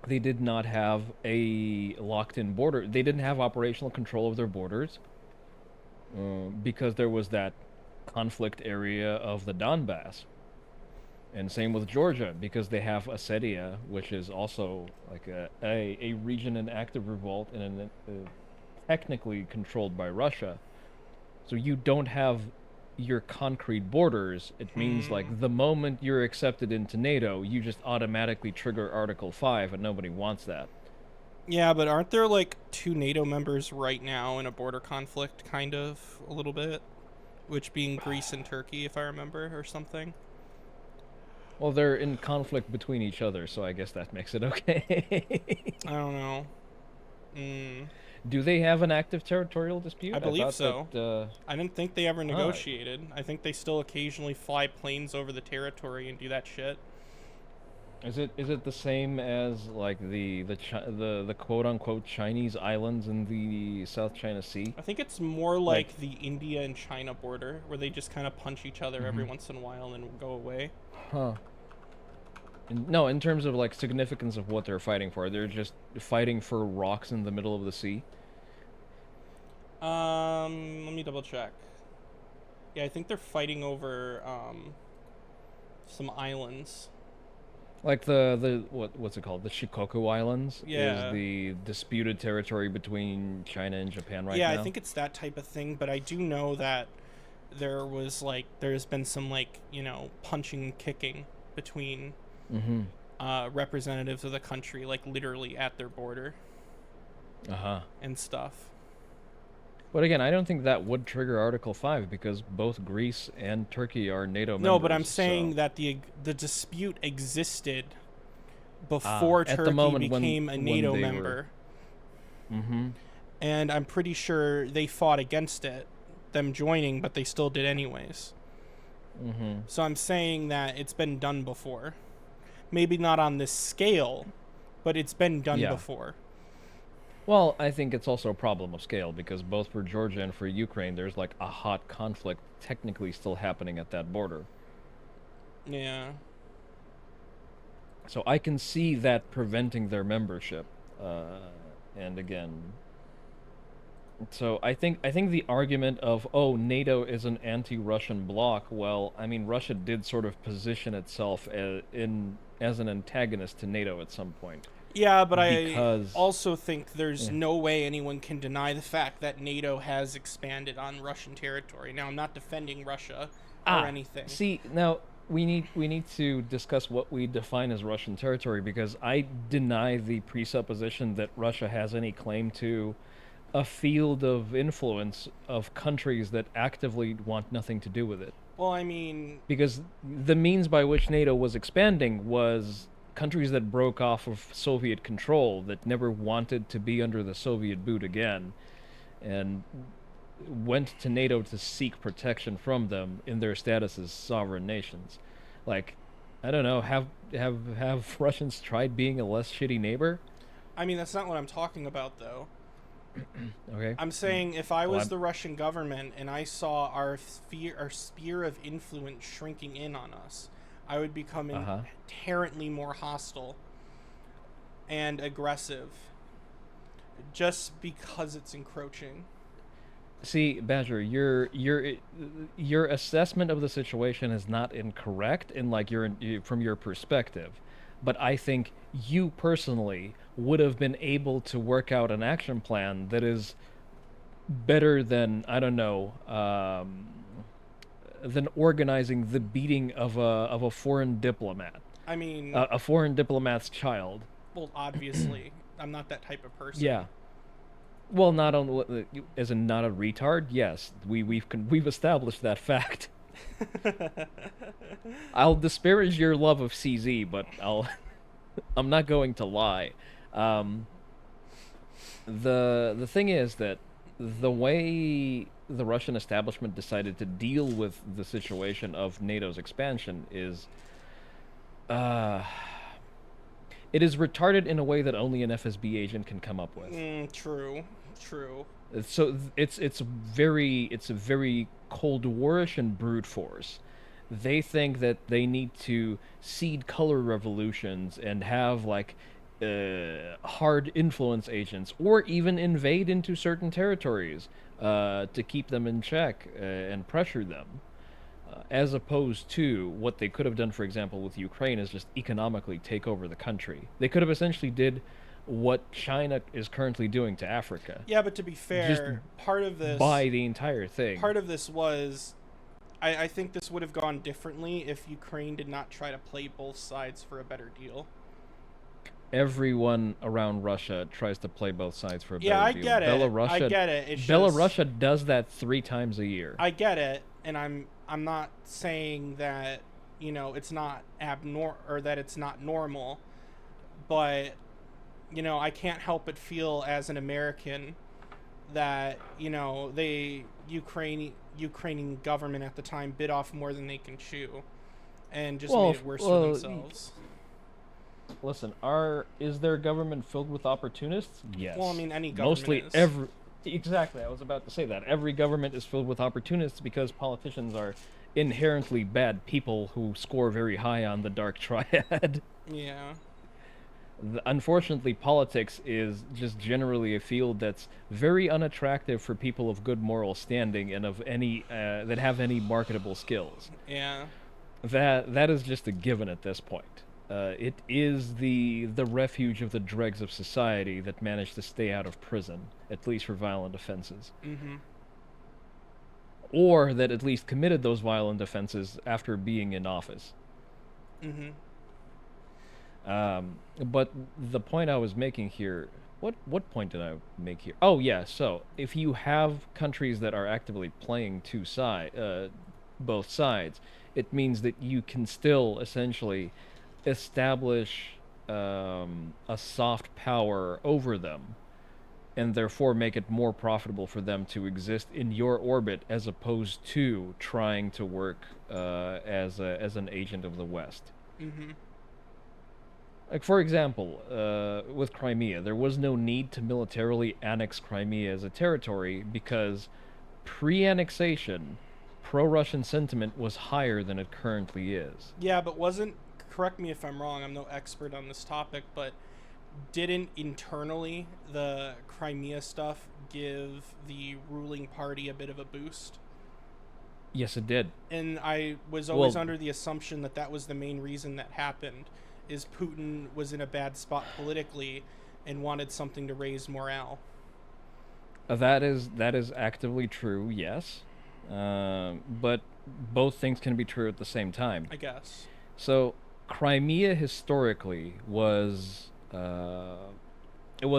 [SPEAKER 2] they did not have a locked-in border. They didn't have operational control of their borders because there was that conflict area of the Donbass. And same with Georgia, because they have Ossetia, which is also like a region in active revolt and technically controlled by Russia. So you don't have your concrete borders. It means
[SPEAKER 1] Hmm.
[SPEAKER 2] like the moment you're accepted into NATO, you just automatically trigger Article 5, and nobody wants that.
[SPEAKER 1] Yeah, but aren't there like two NATO members right now in a border conflict, kind of, a little bit? Which being Greece and Turkey, if I remember, or something.
[SPEAKER 2] Well, they're in conflict between each other, so I guess that makes it okay.
[SPEAKER 1] I don't know. Mm,
[SPEAKER 2] Do they have an active territorial
[SPEAKER 1] I
[SPEAKER 2] dispute? I
[SPEAKER 1] believe
[SPEAKER 2] thought that.
[SPEAKER 1] so. I didn't think they ever
[SPEAKER 2] Ah,
[SPEAKER 1] negotiated. I think they still occasionally fly planes over the territory and do that shit.
[SPEAKER 2] is it the same as like the quote unquote Chinese islands in the South China Sea?
[SPEAKER 1] I think it's more
[SPEAKER 2] Like,
[SPEAKER 1] like the India and China border, where they just kind of punch each other every
[SPEAKER 2] hmm
[SPEAKER 1] once in a while and then go away.
[SPEAKER 2] huh? No, in terms of like significance of what they're fighting for, they're just fighting for rocks in the middle of the sea.
[SPEAKER 1] Let me double check. Yeah, I think they're fighting over some islands.
[SPEAKER 2] Like the what's it called? The Shikoku Islands is
[SPEAKER 1] Yeah.
[SPEAKER 2] the disputed territory between China and Japan right
[SPEAKER 1] Yeah, I
[SPEAKER 2] now.
[SPEAKER 1] think it's that type of thing, but I do know that there's been some like, punching and kicking between
[SPEAKER 2] Mm-hmm.
[SPEAKER 1] representatives of the country, like literally at their border
[SPEAKER 2] Uh-huh.
[SPEAKER 1] and stuff.
[SPEAKER 2] But again, I don't think that would trigger Article 5 because both Greece and Turkey are NATO
[SPEAKER 1] No, but
[SPEAKER 2] members.
[SPEAKER 1] I'm
[SPEAKER 2] So,
[SPEAKER 1] saying that the dispute existed before
[SPEAKER 2] at the
[SPEAKER 1] Turkey
[SPEAKER 2] moment
[SPEAKER 1] became a
[SPEAKER 2] when
[SPEAKER 1] NATO
[SPEAKER 2] they were.
[SPEAKER 1] member,
[SPEAKER 2] Mm-hmm.
[SPEAKER 1] and I'm pretty sure they fought against it, them joining, but they still did anyways.
[SPEAKER 2] Mm-hmm.
[SPEAKER 1] So I'm saying that it's been done before. Maybe not on this scale, but it's been done
[SPEAKER 2] Yeah.
[SPEAKER 1] before.
[SPEAKER 2] Well, I think it's also a problem of scale because both for Georgia and for Ukraine, there's like a hot conflict technically still happening at that border.
[SPEAKER 1] Yeah.
[SPEAKER 2] So I can see that preventing their membership. And again, so I think the argument of NATO is an anti-Russian bloc. Well, I mean Russia did sort of position itself as an antagonist to NATO at some point
[SPEAKER 1] Yeah, but I
[SPEAKER 2] because
[SPEAKER 1] also think there's
[SPEAKER 2] yeah.
[SPEAKER 1] no way anyone can deny the fact that NATO has expanded on Russian territory. Now, I'm not defending Russia or anything.
[SPEAKER 2] See, now we need to discuss what we define as Russian territory because I deny the presupposition that Russia has any claim to a field of influence of countries that actively want nothing to do with it.
[SPEAKER 1] Well, I mean,
[SPEAKER 2] Because the means by which NATO was expanding was countries that broke off of Soviet control that never wanted to be under the Soviet boot again and went to NATO to seek protection from them in their status as sovereign nations. Like, I don't know, have Russians tried being a less shitty neighbor?
[SPEAKER 1] that's not what I'm talking about, though.
[SPEAKER 2] Okay.
[SPEAKER 1] I'm saying if I
[SPEAKER 2] Well,
[SPEAKER 1] was the Russian government and I saw our sphere of influence shrinking in on us, I would become
[SPEAKER 2] uh-huh.
[SPEAKER 1] inherently more hostile and aggressive just because it's encroaching.
[SPEAKER 2] See, Badger, your assessment of the situation is not incorrect in like from your perspective, but I think you personally would have been able to work out an action plan that is better than I don't know than organizing the beating of a foreign diplomat,
[SPEAKER 1] I mean,
[SPEAKER 2] a foreign diplomat's child.
[SPEAKER 1] well, obviously, I'm not that type of person.
[SPEAKER 2] Yeah. Well, not only as in not a retard. Yes, we've established that fact. I'll disparage your love of CZ, but I'm not going to lie. Um, the thing is that the way the Russian establishment decided to deal with the situation of NATO's expansion is uh it is retarded in a way that only an FSB agent can come up with.
[SPEAKER 1] True. True.
[SPEAKER 2] So it's a very Cold Warish and brute force. They think that they need to seed color revolutions and have like hard influence agents, or even invade into certain territories to keep them in check and pressure them. As opposed to what they could have done, for example, with Ukraine, is just economically take over the country. They could have essentially did what China is currently doing to Africa.
[SPEAKER 1] Yeah, but to be fair,
[SPEAKER 2] Just
[SPEAKER 1] part of this
[SPEAKER 2] buy the entire thing.
[SPEAKER 1] part of this was I think this would have gone differently if Ukraine did not try to play both sides for a better deal.
[SPEAKER 2] Everyone around Russia tries to play both sides for a better
[SPEAKER 1] Yeah, I
[SPEAKER 2] deal.
[SPEAKER 1] get it.
[SPEAKER 2] Belarus,
[SPEAKER 1] I get it. It's just,
[SPEAKER 2] Belarus does that 3 times a year.
[SPEAKER 1] I get it, and I'm not saying that, it's not abnormal or that it's not normal, but I can't help but feel as an American that, they Ukrainian government at the time bit off more than they can chew and just made it worse for themselves.
[SPEAKER 2] Listen, is their government filled with opportunists? Yes.
[SPEAKER 1] Well, any government
[SPEAKER 2] Mostly
[SPEAKER 1] is.
[SPEAKER 2] Exactly, I was about to say that. Every government is filled with opportunists because politicians are inherently bad people who score very high on the dark triad.
[SPEAKER 1] Yeah.
[SPEAKER 2] Unfortunately, politics is just generally a field that's very unattractive for people of good moral standing and of any that have any marketable skills.
[SPEAKER 1] Yeah.
[SPEAKER 2] That is just a given at this point. It is the refuge of the dregs of society that managed to stay out of prison, at least for violent offenses.
[SPEAKER 1] Mm-hmm.
[SPEAKER 2] Or that at least committed those violent offenses after being in office.
[SPEAKER 1] Mm-hmm.
[SPEAKER 2] But the point I was making here, what point did I make here? Oh yeah, so if you have countries that are actively playing both sides, it means that you can still essentially establish a soft power over them, and therefore make it more profitable for them to exist in your orbit as opposed to trying to work as an agent of the West.
[SPEAKER 1] Mm-hmm.
[SPEAKER 2] Like, for example, with Crimea, there was no need to militarily annex Crimea as a territory because pre-annexation, pro-Russian sentiment was higher than it currently is.
[SPEAKER 1] Yeah, but wasn't, correct me if I'm wrong, I'm no expert on this topic, but didn't internally the Crimea stuff give the ruling party a bit of a boost?
[SPEAKER 2] Yes, it did.
[SPEAKER 1] And I was always
[SPEAKER 2] Well,
[SPEAKER 1] under the assumption that that was the main reason that happened, is Putin was in a bad spot politically and wanted something to raise morale.
[SPEAKER 2] that is actively true, yes. But both things can be true at the same time.
[SPEAKER 1] I guess.
[SPEAKER 2] So, Crimea historically it was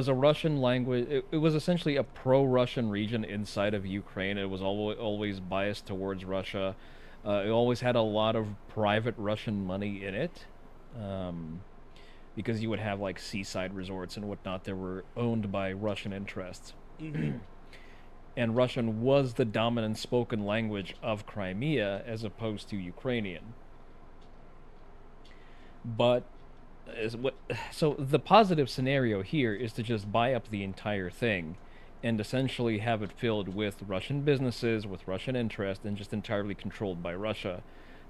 [SPEAKER 2] a Russian language. It was essentially a pro-Russian region inside of Ukraine. It was always biased towards Russia. It always had a lot of private Russian money in it, um, because you would have like seaside resorts and whatnot that were owned by Russian interests.
[SPEAKER 1] Mm-hmm.
[SPEAKER 2] And Russian was the dominant spoken language of Crimea as opposed to Ukrainian. But is what so the positive scenario here is to just buy up the entire thing and essentially have it filled with Russian businesses with Russian interest and just entirely controlled by Russia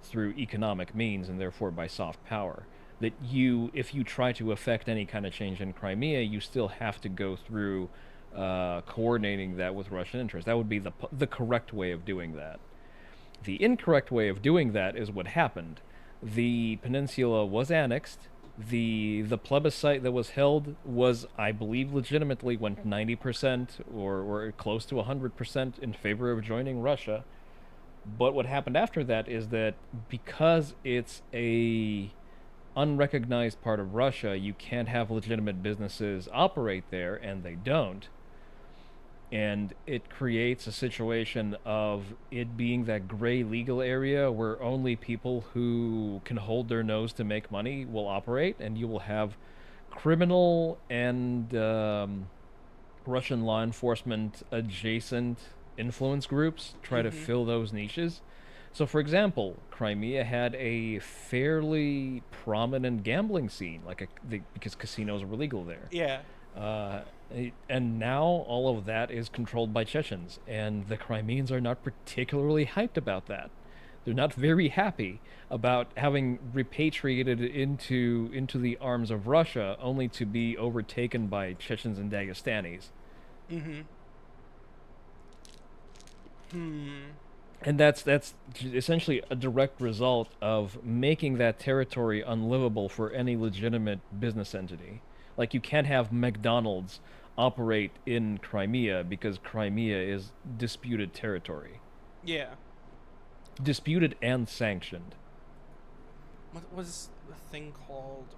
[SPEAKER 2] through economic means and therefore by soft power. That you, if you try to affect any kind of change in Crimea, you still have to go through coordinating that with Russian interest. That would be the correct way of doing that. The incorrect way of doing that is what happened. The peninsula was annexed. The plebiscite that was held was, I believe, legitimately went 90% or close to 100% in favor of joining Russia. But what happened after that is that because it's a unrecognized part of Russia, you can't have legitimate businesses operate there, and they don't. And it creates a situation of it being that gray legal area where only people who can hold their nose to make money will operate, and you will have criminal and Russian law enforcement adjacent influence groups try to
[SPEAKER 1] Mm-hmm.
[SPEAKER 2] fill those niches. So, for example, Crimea had a fairly prominent gambling scene, because casinos were legal there.
[SPEAKER 1] Yeah.
[SPEAKER 2] Uh, and now all of that is controlled by Chechens, and the Crimeans are not particularly hyped about that. They're not very happy about having repatriated into the arms of Russia, only to be overtaken by Chechens and Dagestanis.
[SPEAKER 1] Mm-hmm. Hmm.
[SPEAKER 2] And that's essentially a direct result of making that territory unlivable for any legitimate business entity. Like, you can't have McDonald's operate in Crimea because Crimea is disputed territory.
[SPEAKER 1] Yeah.
[SPEAKER 2] Disputed and sanctioned.
[SPEAKER 1] What was the thing called?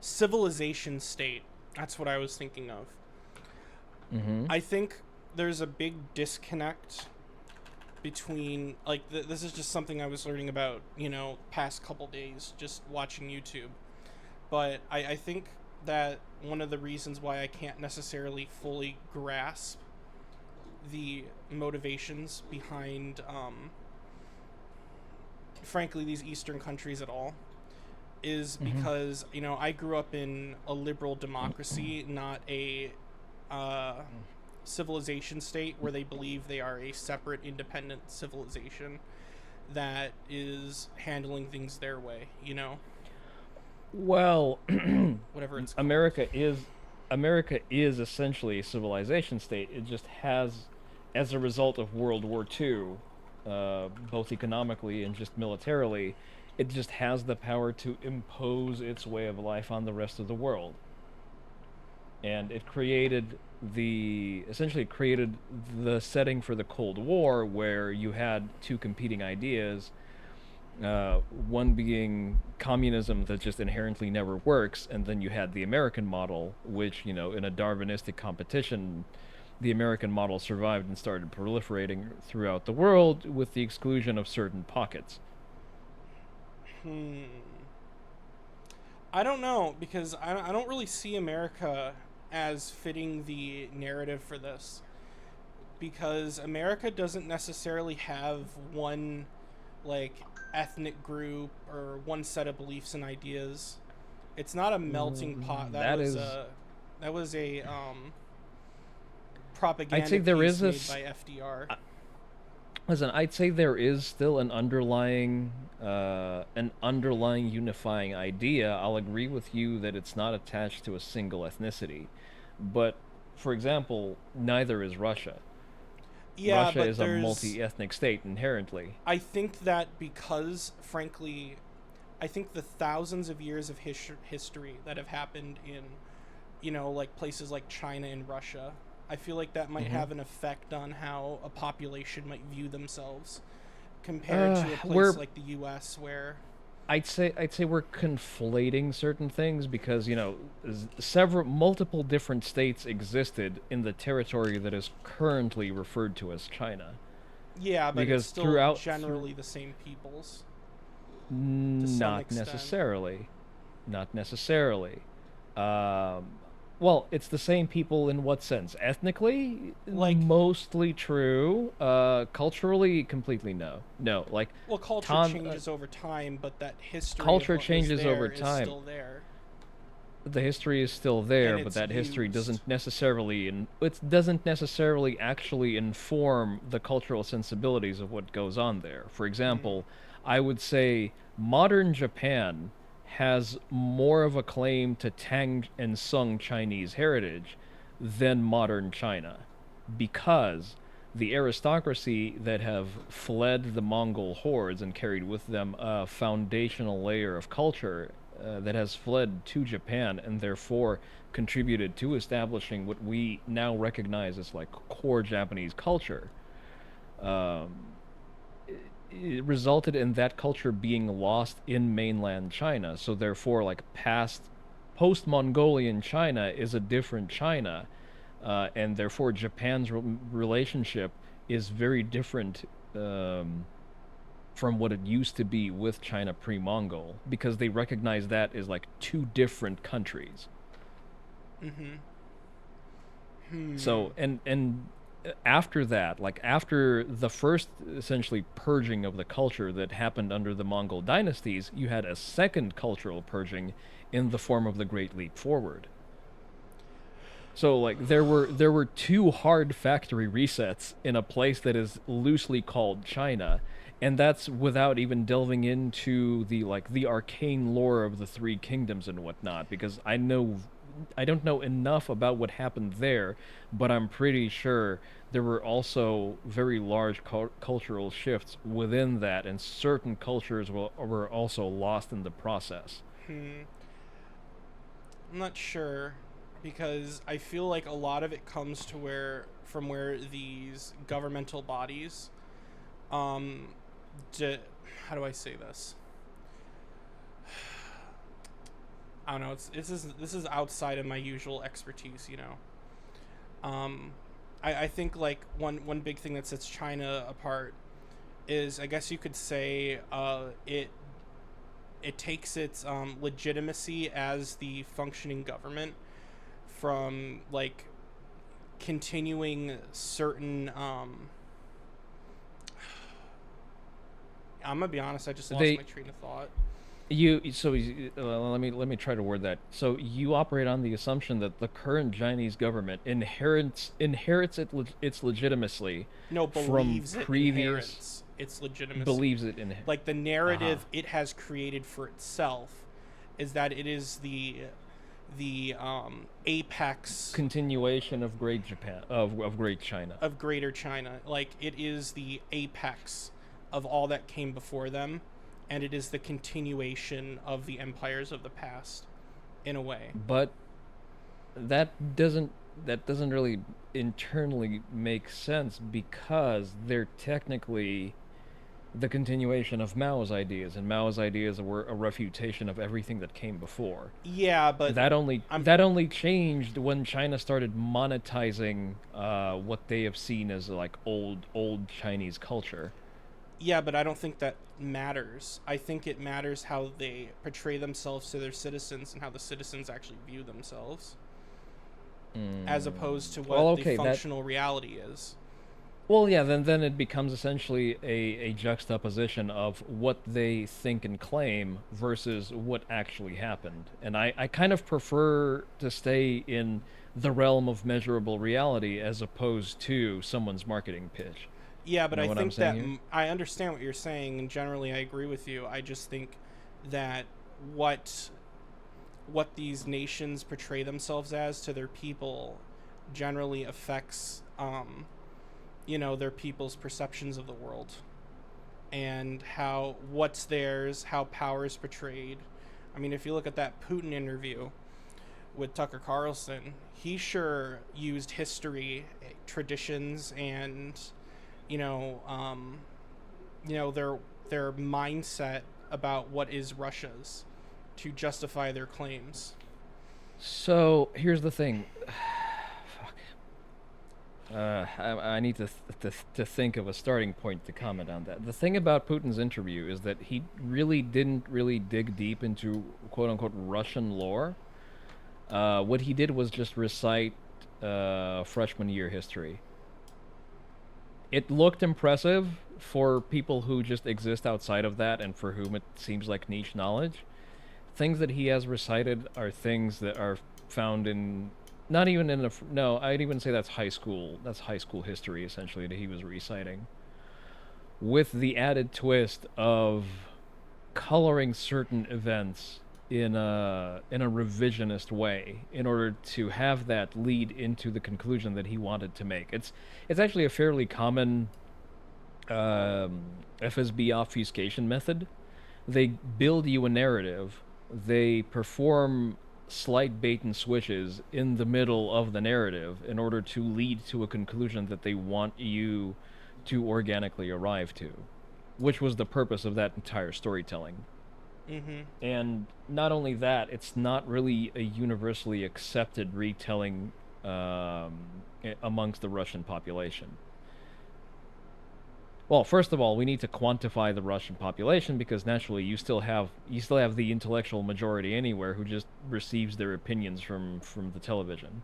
[SPEAKER 1] Civilization state. That's what I was thinking of.
[SPEAKER 2] Mm-hmm.
[SPEAKER 1] I think there's a big disconnect between, like, this is just something I was learning about, past couple days just watching YouTube. But I think that one of the reasons why I can't necessarily fully grasp the motivations behind, frankly, these Eastern countries at all is because, I grew up in a liberal democracy, not a civilization state where they believe they are a separate, independent civilization that is handling things their way,
[SPEAKER 2] Well,
[SPEAKER 1] whatever it's called.
[SPEAKER 2] America is essentially a civilization state. It just has, as a result of World War II, both economically and just militarily, it just has the power to impose its way of life on the rest of the world. And it essentially created the setting for the Cold War, where you had two competing ideas, one being communism that just inherently never works, and then you had the American model, which, in a Darwinistic competition, the American model survived and started proliferating throughout the world with the exclusion of certain pockets.
[SPEAKER 1] I don't know, because I don't really see America as fitting the narrative for this. because America doesn't necessarily have one like ethnic group or one set of beliefs and ideas. It's not a melting pot.
[SPEAKER 2] That is,
[SPEAKER 1] That was a
[SPEAKER 2] I'd
[SPEAKER 1] propaganda
[SPEAKER 2] say there
[SPEAKER 1] piece
[SPEAKER 2] is a
[SPEAKER 1] made by FDR.
[SPEAKER 2] Listen, I'd say there is still an underlying unifying idea. I'll agree with you that it's not attached to a single ethnicity, but for example, neither is Russia.
[SPEAKER 1] Yeah,
[SPEAKER 2] Russia
[SPEAKER 1] but
[SPEAKER 2] is a multi-ethnic state inherently.
[SPEAKER 1] I think that because, frankly, I think the thousands of years of history that have happened in, like places like China and Russia, I feel like that might have an effect on how a population might view themselves compared to a place like the U.S. where
[SPEAKER 2] I'd say we're conflating certain things because multiple different states existed in the territory that is currently referred to as China.
[SPEAKER 1] Yeah, but
[SPEAKER 2] because
[SPEAKER 1] it's still generally the same peoples.
[SPEAKER 2] Not necessarily. Not necessarily. Well, it's the same people in what sense? Ethnically,
[SPEAKER 1] like
[SPEAKER 2] mostly true. Culturally, completely no. No, like
[SPEAKER 1] well, culture changes over time, but that history.
[SPEAKER 2] Culture changes over time.
[SPEAKER 1] Is still there.
[SPEAKER 2] The history is still there, but that history doesn't necessarily actually inform the cultural sensibilities of what goes on there. For example, I would say modern Japan has more of a claim to Tang and Sung Chinese heritage than modern China, because the aristocracy that have fled the Mongol hordes and carried with them a foundational layer of culture that has fled to Japan and therefore contributed to establishing what we now recognize as like core Japanese culture. It resulted in that culture being lost in mainland China. So therefore, like post-Mongolian China is a different China, and therefore Japan's relationship is very different from what it used to be with China pre-Mongol, because they recognize that as like two different countries. So and after that, like after the first essentially purging of the culture that happened under the Mongol dynasties, you had a second cultural purging in the form of the Great Leap Forward. So like there were two hard factory resets in a place that is loosely called China, and that's without even delving into the arcane lore of the three kingdoms and whatnot, because I don't know enough about what happened there, but I'm pretty sure there were also very large cultural shifts within that, and certain cultures were also lost in the process.
[SPEAKER 1] I'm not sure, because I feel like a lot of it comes to from where these governmental bodies, how do I say this? I don't know. This is outside of my usual expertise, I think like one big thing that sets China apart is, I guess you could say, it takes its legitimacy as the functioning government from like continuing certain. I'm gonna be honest. I just lost my train of thought.
[SPEAKER 2] Let me try to word that. So you operate on the assumption that the current Chinese government inherits its legitimacy from previous.
[SPEAKER 1] Its legitimacy.
[SPEAKER 2] Believes it in
[SPEAKER 1] like the narrative it has created for itself is that it is the apex
[SPEAKER 2] continuation of Great Japan of Great China,
[SPEAKER 1] of Greater China. Like it is the apex of all that came before them, and it is the continuation of the empires of the past, in a way.
[SPEAKER 2] But that doesn't really internally make sense, because they're technically the continuation of Mao's ideas, and Mao's ideas were a refutation of everything that came before.
[SPEAKER 1] Yeah, but
[SPEAKER 2] that only changed when China started monetizing what they have seen as like old Chinese culture.
[SPEAKER 1] Yeah, but I don't think that matters. I think it matters how they portray themselves to their citizens and how the citizens actually view themselves, as opposed to what the functional reality is.
[SPEAKER 2] Well, yeah, then it becomes essentially a juxtaposition of what they think and claim versus what actually happened. And I kind of prefer to stay in the realm of measurable reality as opposed to someone's marketing pitch.
[SPEAKER 1] Yeah,
[SPEAKER 2] You
[SPEAKER 1] but
[SPEAKER 2] know
[SPEAKER 1] I
[SPEAKER 2] what I'm
[SPEAKER 1] think
[SPEAKER 2] saying
[SPEAKER 1] that
[SPEAKER 2] here?
[SPEAKER 1] I understand what you're saying, and generally I agree with you. I just think that what what these nations portray themselves as to their people generally affects their people's perceptions of the world and how what's theirs, how power is portrayed. I mean, if you look at that Putin interview with Tucker Carlson, he sure used history, traditions, and you know, um, their mindset about what is Russia's to justify their claims.
[SPEAKER 2] So here's the thing. Fuck. I need to think of a starting point to comment on that. The thing about Putin's interview is that he really didn't really dig deep into quote unquote Russian lore. What he did was just recite freshman year history. It looked impressive for people who just exist outside of that and for whom it seems like niche knowledge. Things that he has recited are things that are found in not even in a no, I'd even say that's high school. That's high school history essentially that he was reciting with the added twist of coloring certain events in a revisionist way in order to have that lead into the conclusion that he wanted to make. It's actually a fairly common um, FSB obfuscation method. They build you a narrative. They perform slight bait and switches in the middle of the narrative in order to lead to a conclusion that they want you to organically arrive to, which was the purpose of that entire storytelling.
[SPEAKER 1] Mm-hmm.
[SPEAKER 2] And not only that, it's not really a universally accepted retelling amongst the Russian population. Well, first of all, we need to quantify the Russian population because naturally you still have the intellectual majority anywhere who just receives their opinions from the television.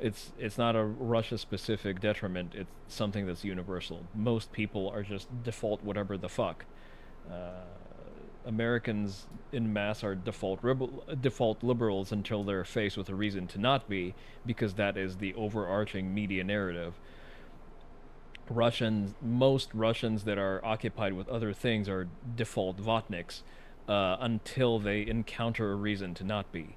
[SPEAKER 2] It's not a Russia specific detriment. It's something that's universal. Most people are just default whatever the fuck. Uh, Americans in mass are default liberals until they're faced with a reason to not be, because that is the overarching media narrative. Most Russians that are occupied with other things are default Votniks until they encounter a reason to not be,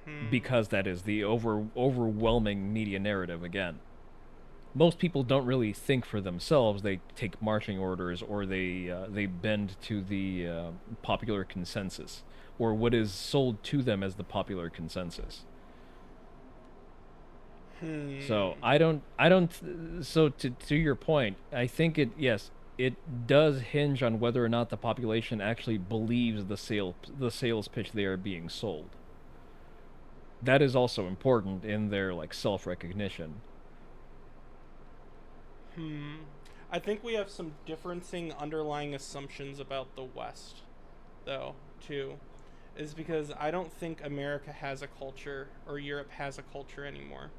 [SPEAKER 1] Hmm.
[SPEAKER 2] because that is the overwhelming media narrative again. Most people don't really think for themselves. They take marching orders, or they bend to the popular consensus, or what is sold to them as the popular consensus. So
[SPEAKER 1] Hmm.
[SPEAKER 2] I don't. So to your point, I think it does hinge on whether or not the population actually believes the sales pitch they are being sold. That is also important in their like self recognition.
[SPEAKER 1] Hmm. I think we have some differencing underlying assumptions about the West, though, too. Is because I don't think America has a culture or Europe has a culture anymore.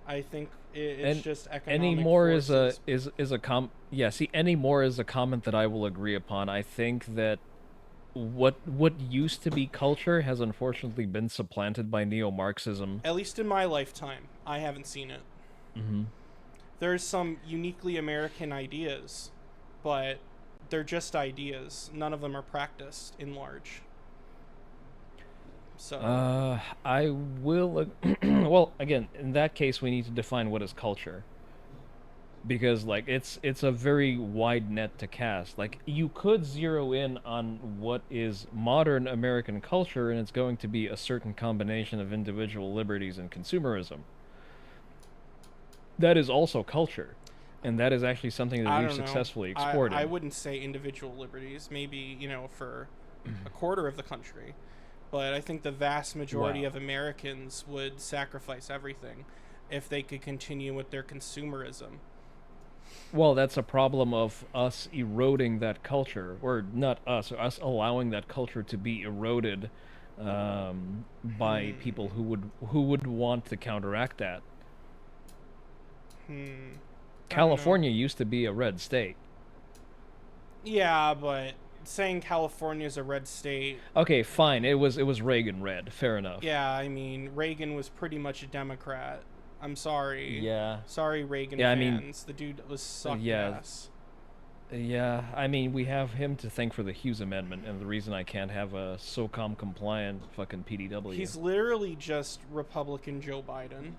[SPEAKER 1] I think it's
[SPEAKER 2] And
[SPEAKER 1] just
[SPEAKER 2] any
[SPEAKER 1] economic
[SPEAKER 2] more is a
[SPEAKER 1] forces.
[SPEAKER 2] is a com yeah, see, any more is a comment that I will agree upon. I think that what used to be culture has unfortunately been supplanted by neo-Marxism.
[SPEAKER 1] At least in my lifetime, I haven't seen it.
[SPEAKER 2] Hmm.
[SPEAKER 1] There's some uniquely American ideas, but they're just ideas. None of them are practiced in large. So,
[SPEAKER 2] I will. Well, again, in that case, we need to define what is culture, because like it's a very wide net to cast. Like you could zero in on what is modern American culture, and it's going to be a certain combination of individual liberties and consumerism. That is also culture, and that is actually something that
[SPEAKER 1] I
[SPEAKER 2] we've
[SPEAKER 1] don't know.
[SPEAKER 2] successfully
[SPEAKER 1] I
[SPEAKER 2] exported.
[SPEAKER 1] wouldn't say individual liberties. Maybe, for a quarter of the country. But I think the vast majority
[SPEAKER 2] Wow.
[SPEAKER 1] of Americans would sacrifice everything if they could continue with their consumerism.
[SPEAKER 2] Well, that's a problem of us eroding that culture, or not us, us allowing that culture to be eroded by
[SPEAKER 1] Hmm.
[SPEAKER 2] people who would want to counteract that.
[SPEAKER 1] Hmm. I don't know.
[SPEAKER 2] California used to be a red state.
[SPEAKER 1] Yeah, but saying California's a red state.
[SPEAKER 2] Okay, fine. It was Reagan red. Fair enough.
[SPEAKER 1] Yeah, I mean, Reagan was pretty much a Democrat. I'm sorry.
[SPEAKER 2] Yeah.
[SPEAKER 1] Sorry, Reagan
[SPEAKER 2] Yeah, I mean,
[SPEAKER 1] fans. The dude was sucked
[SPEAKER 2] yeah.
[SPEAKER 1] ass.
[SPEAKER 2] Yeah, I mean, we have him to thank for the Hughes Amendment, and the reason I can't have a SOCOM compliant fucking PDW.
[SPEAKER 1] He's literally just Republican Joe Biden.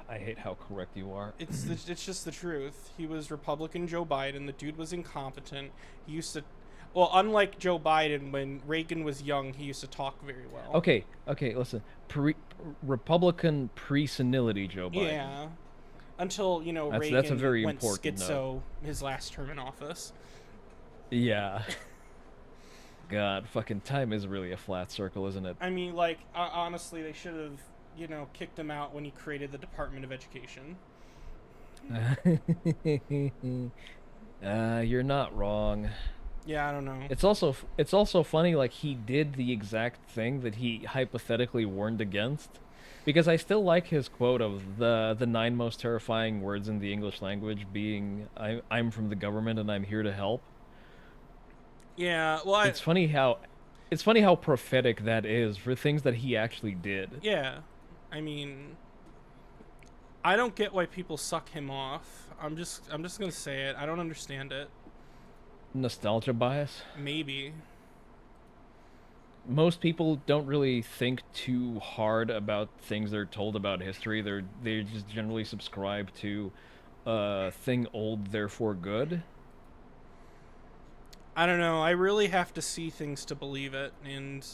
[SPEAKER 2] I hate how correct you are.
[SPEAKER 1] It's just the truth. He was Republican Joe Biden. The dude was incompetent. He used to, well, unlike Joe Biden, when Reagan was young, he used to talk very well.
[SPEAKER 2] Okay, listen. Republican pre-senility Joe Biden.
[SPEAKER 1] Yeah, until Reagan
[SPEAKER 2] That's a very
[SPEAKER 1] went
[SPEAKER 2] important
[SPEAKER 1] schizo
[SPEAKER 2] note.
[SPEAKER 1] his last term in office.
[SPEAKER 2] Yeah. God, fucking time is really a flat circle, isn't it?
[SPEAKER 1] I mean, like, honestly, they should have kicked him out when he created the Department of Education.
[SPEAKER 2] You're not wrong.
[SPEAKER 1] Yeah, I don't know.
[SPEAKER 2] It's also funny, like, he did the exact thing that he hypothetically warned against, because I still like his quote of the 9 most terrifying words in the English language being I'm from the government and I'm here to help.
[SPEAKER 1] Yeah, well,
[SPEAKER 2] It's funny how prophetic that is for things that he actually did.
[SPEAKER 1] yeah, I mean, I don't get why people suck him off. I'm just gonna say it. I don't understand it.
[SPEAKER 2] Nostalgia bias.
[SPEAKER 1] Maybe.
[SPEAKER 2] Most people don't really think too hard about things they're told about history. They just generally subscribe to thing old therefore good.
[SPEAKER 1] I don't know. I really have to see things to believe it. And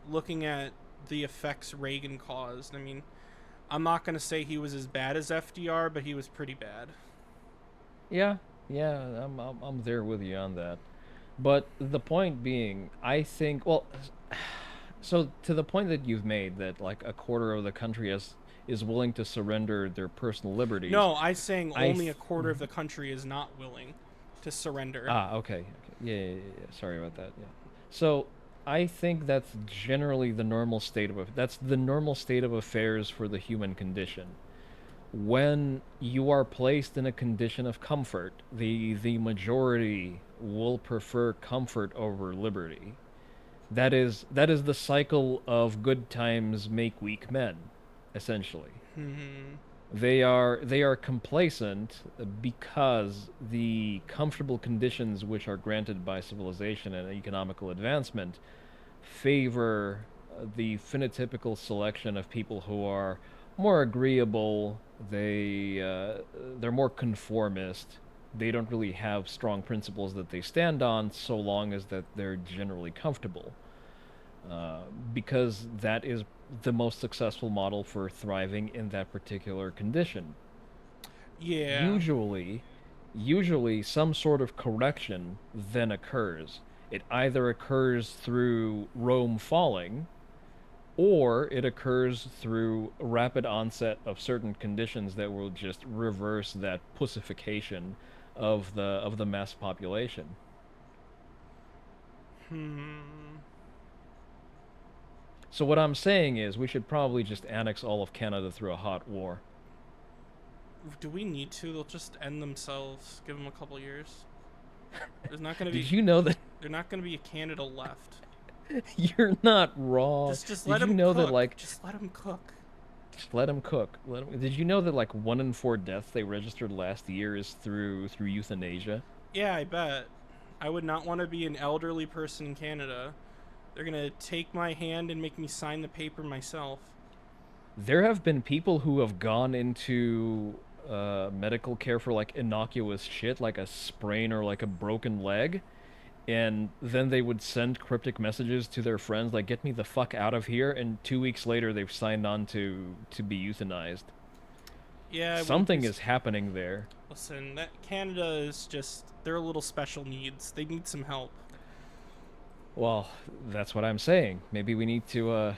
[SPEAKER 1] looking at the effects Reagan caused, I mean, I'm not gonna say he was as bad as FDR, but he was pretty bad.
[SPEAKER 2] Yeah, I'm there with you on that. But the point being, I think, well, so to the point that you've made that like a quarter of the country is willing to surrender their personal liberties.
[SPEAKER 1] No, I'm saying only a quarter of the country is not willing to surrender.
[SPEAKER 2] Okay. Yeah. Sorry about that. Yeah. So I think that's generally the normal state of affairs for the human condition. When you are placed in a condition of comfort, the majority will prefer comfort over liberty. That is the cycle of good times make weak men, essentially.
[SPEAKER 1] Mm-hmm.
[SPEAKER 2] They are complacent because the comfortable conditions which are granted by civilization and economical advancement favor the phenotypical selection of people who are more agreeable. They're more conformist. They don't really have strong principles that they stand on, so long as that they're generally comfortable, because that is the most successful model for thriving in that particular condition.
[SPEAKER 1] Yeah.
[SPEAKER 2] Usually some sort of correction then occurs. It either occurs through Rome falling, or it occurs through rapid onset of certain conditions that will just reverse that pussification of the mass population. So what I'm saying is we should probably just annex all of Canada through a hot war.
[SPEAKER 1] Do we need to? They'll just end themselves. Give them a couple years. There's not gonna be.
[SPEAKER 2] Did you know that?
[SPEAKER 1] There's not gonna be a Canada left.
[SPEAKER 2] You're not wrong.
[SPEAKER 1] Just
[SPEAKER 2] Did
[SPEAKER 1] let
[SPEAKER 2] you
[SPEAKER 1] them
[SPEAKER 2] know
[SPEAKER 1] cook.
[SPEAKER 2] that like?
[SPEAKER 1] Just let them cook.
[SPEAKER 2] Just let them cook. Did you know that like 1 in 4 deaths they registered last year is through euthanasia?
[SPEAKER 1] Yeah, I bet. I would not want to be an elderly person in Canada. They're gonna take my hand and make me sign the paper myself.
[SPEAKER 2] There have been people who have gone into medical care for like innocuous shit, like a sprain or like a broken leg, and then they would send cryptic messages to their friends like, "Get me the fuck out of here," and 2 weeks later they've signed on to be euthanized.
[SPEAKER 1] Yeah,
[SPEAKER 2] Something is happening there.
[SPEAKER 1] Listen, that Canada is just—they're a little special needs. They need some help.
[SPEAKER 2] Well, that's what I'm saying. Maybe we need to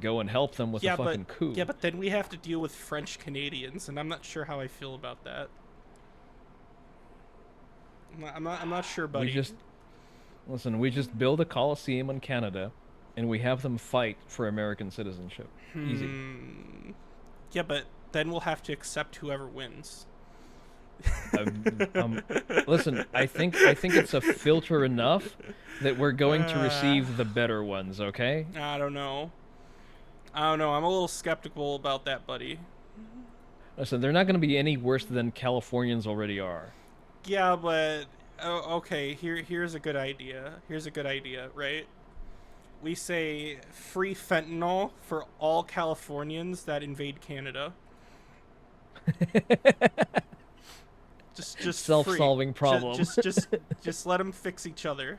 [SPEAKER 2] go and help them with a fucking coup.
[SPEAKER 1] Yeah, but then we have to deal with French Canadians, and I'm not sure how I feel about that. I'm not sure, buddy.
[SPEAKER 2] We just build a coliseum in Canada, and we have them fight for American citizenship. Easy.
[SPEAKER 1] Yeah, but then we'll have to accept whoever wins.
[SPEAKER 2] Listen, I think it's a filter enough that we're going to
[SPEAKER 1] Uh,
[SPEAKER 2] receive the better ones, okay?
[SPEAKER 1] I don't know. I'm a little skeptical about that, buddy.
[SPEAKER 2] Listen, they're not going to be any worse than Californians already are.
[SPEAKER 1] Yeah, but okay. Here's a good idea. Here's a good idea, right? We say free fentanyl for all Californians that invade Canada. Just
[SPEAKER 2] Self-solving
[SPEAKER 1] free.
[SPEAKER 2] problem.
[SPEAKER 1] Just let them fix each other.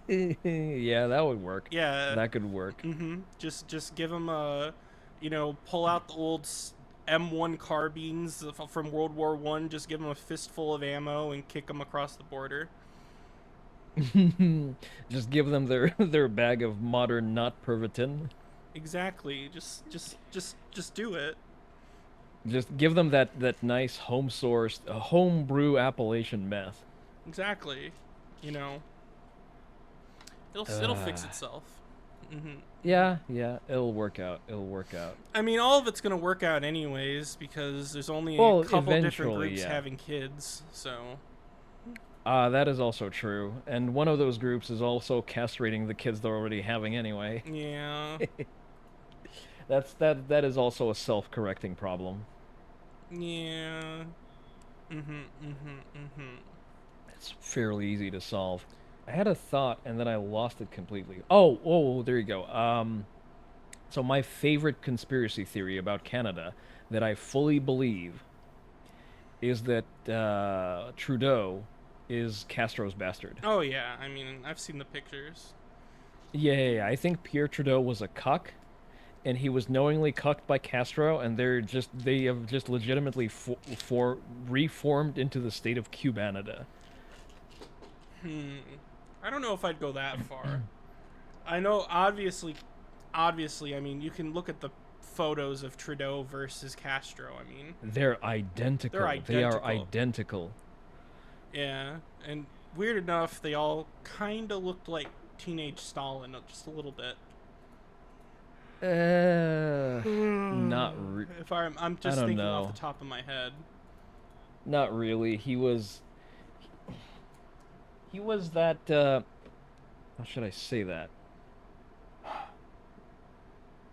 [SPEAKER 2] Yeah, that would work.
[SPEAKER 1] Yeah.
[SPEAKER 2] That could work.
[SPEAKER 1] Just give them pull out the old M1 carbines from World War One. Just give them a fistful of ammo and kick them across the border.
[SPEAKER 2] Just give them their bag of modern not pervitin.
[SPEAKER 1] Exactly. Just do it.
[SPEAKER 2] Just give them that nice home-sourced, home brew Appalachian meth.
[SPEAKER 1] Exactly. You know. It'll fix itself.
[SPEAKER 2] Yeah, it'll work out.
[SPEAKER 1] I mean, all of it's gonna work out anyways because there's only
[SPEAKER 2] Well,
[SPEAKER 1] a couple different
[SPEAKER 2] eventually,
[SPEAKER 1] groups
[SPEAKER 2] yeah.
[SPEAKER 1] having kids. So
[SPEAKER 2] That is also true. And one of those groups is also castrating the kids they're already having anyway.
[SPEAKER 1] yeah,
[SPEAKER 2] That is also a self-correcting problem.
[SPEAKER 1] yeah.
[SPEAKER 2] It's fairly easy to solve. I had a thought and then I lost it completely. Oh, there you go. So my favorite conspiracy theory about Canada that I fully believe is that Trudeau is Castro's bastard.
[SPEAKER 1] Oh yeah. I mean, I've seen the pictures.
[SPEAKER 2] Yeah. I think Pierre Trudeau was a cuck, and he was knowingly cucked by Castro, and they have just legitimately reformed into the state of Cubanida.
[SPEAKER 1] I don't know if I'd go that far. I know, obviously, I mean, you can look at the photos of Trudeau versus Castro. I mean,
[SPEAKER 2] They're identical. They are identical.
[SPEAKER 1] Yeah, and weird enough, they all kind of looked like teenage Stalin, just a little bit.
[SPEAKER 2] Not
[SPEAKER 1] if I'm just thinking off the top of my head.
[SPEAKER 2] Not really. He was that. How should I say that?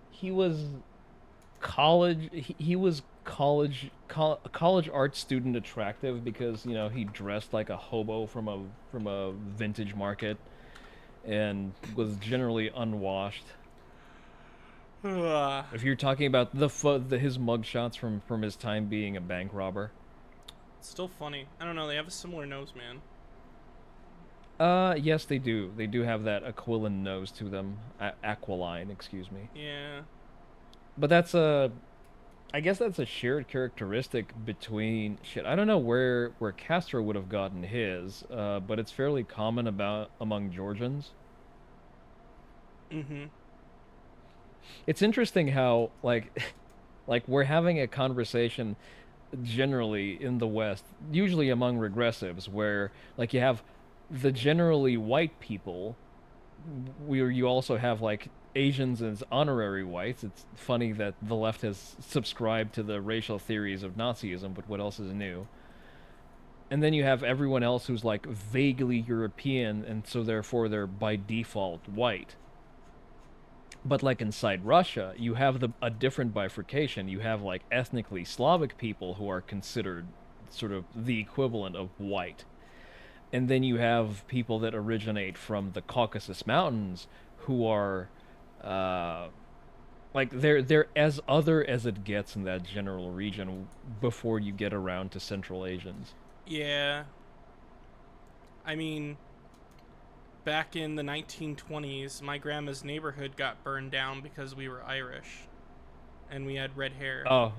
[SPEAKER 2] He was college. He was college art student attractive because he dressed like a hobo from a vintage market, and was generally unwashed. If you're talking about his mugshots from his time being a bank robber.
[SPEAKER 1] It's still funny. I don't know. They have a similar nose, man.
[SPEAKER 2] Yes, they do. They do have that aquiline nose to them. Aquiline, excuse me.
[SPEAKER 1] Yeah.
[SPEAKER 2] But I guess that's a shared characteristic between shit. I don't know where Castro would have gotten his, but it's fairly common among Georgians. It's interesting how like we're having a conversation generally in the West, usually among regressives, where like you have the generally white people, where you also have like Asians as honorary whites. It's funny that the left has subscribed to the racial theories of Nazism, but what else is new? And then you have everyone else who's like vaguely European, and so therefore they're by default white. But like inside Russia, you have a different bifurcation. You have like ethnically Slavic people who are considered sort of the equivalent of white. And then you have people that originate from the Caucasus Mountains who are like they're as other as it gets in that general region before you get around to Central Asians.
[SPEAKER 1] Yeah. I mean, back in the 1920s, my grandma's neighborhood got burned down because we were Irish and we had red hair.
[SPEAKER 2] Oh,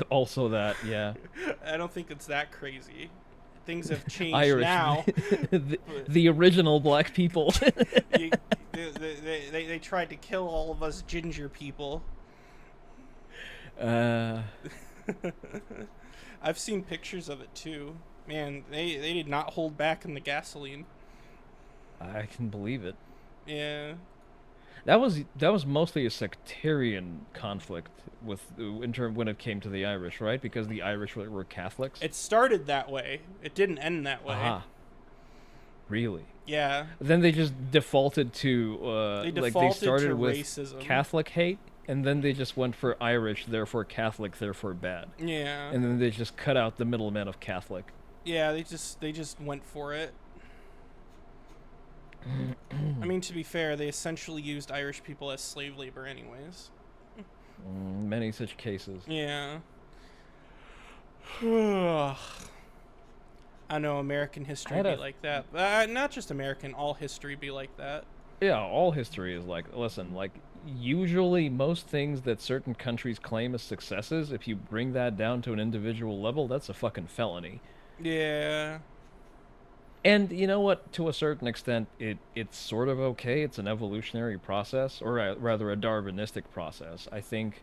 [SPEAKER 2] also that, yeah.
[SPEAKER 1] I don't think it's that crazy. Things have changed
[SPEAKER 2] Irish,
[SPEAKER 1] now.
[SPEAKER 2] the original black people.
[SPEAKER 1] They tried to kill all of us ginger people.
[SPEAKER 2] Uh,
[SPEAKER 1] I've seen pictures of it too. Man, they did not hold back in the gasoline.
[SPEAKER 2] I can believe it.
[SPEAKER 1] Yeah.
[SPEAKER 2] That was mostly a sectarian conflict when it came to the Irish, right? Because the Irish were Catholics.
[SPEAKER 1] It started that way. It didn't end that way.
[SPEAKER 2] Ah, really?
[SPEAKER 1] Yeah.
[SPEAKER 2] Then they just defaulted to
[SPEAKER 1] They
[SPEAKER 2] like they
[SPEAKER 1] defaulted
[SPEAKER 2] started
[SPEAKER 1] to
[SPEAKER 2] with
[SPEAKER 1] racism.
[SPEAKER 2] Catholic hate, and then they just went for Irish, therefore Catholic, therefore bad,
[SPEAKER 1] Yeah.
[SPEAKER 2] and then they just cut out the middleman of Catholic.
[SPEAKER 1] Yeah, they just went for it. I mean, to be fair, they essentially used Irish people as slave labor anyways.
[SPEAKER 2] Many such cases.
[SPEAKER 1] Yeah. I know American history be like that. Not just American, all history be like that.
[SPEAKER 2] Yeah, all history is like, listen, like, usually most things that certain countries claim as successes, if you bring that down to an individual level, that's a fucking felony.
[SPEAKER 1] Yeah.
[SPEAKER 2] And you know what? To a certain extent, it's sort of okay. It's an evolutionary process, or rather a Darwinistic process. I think,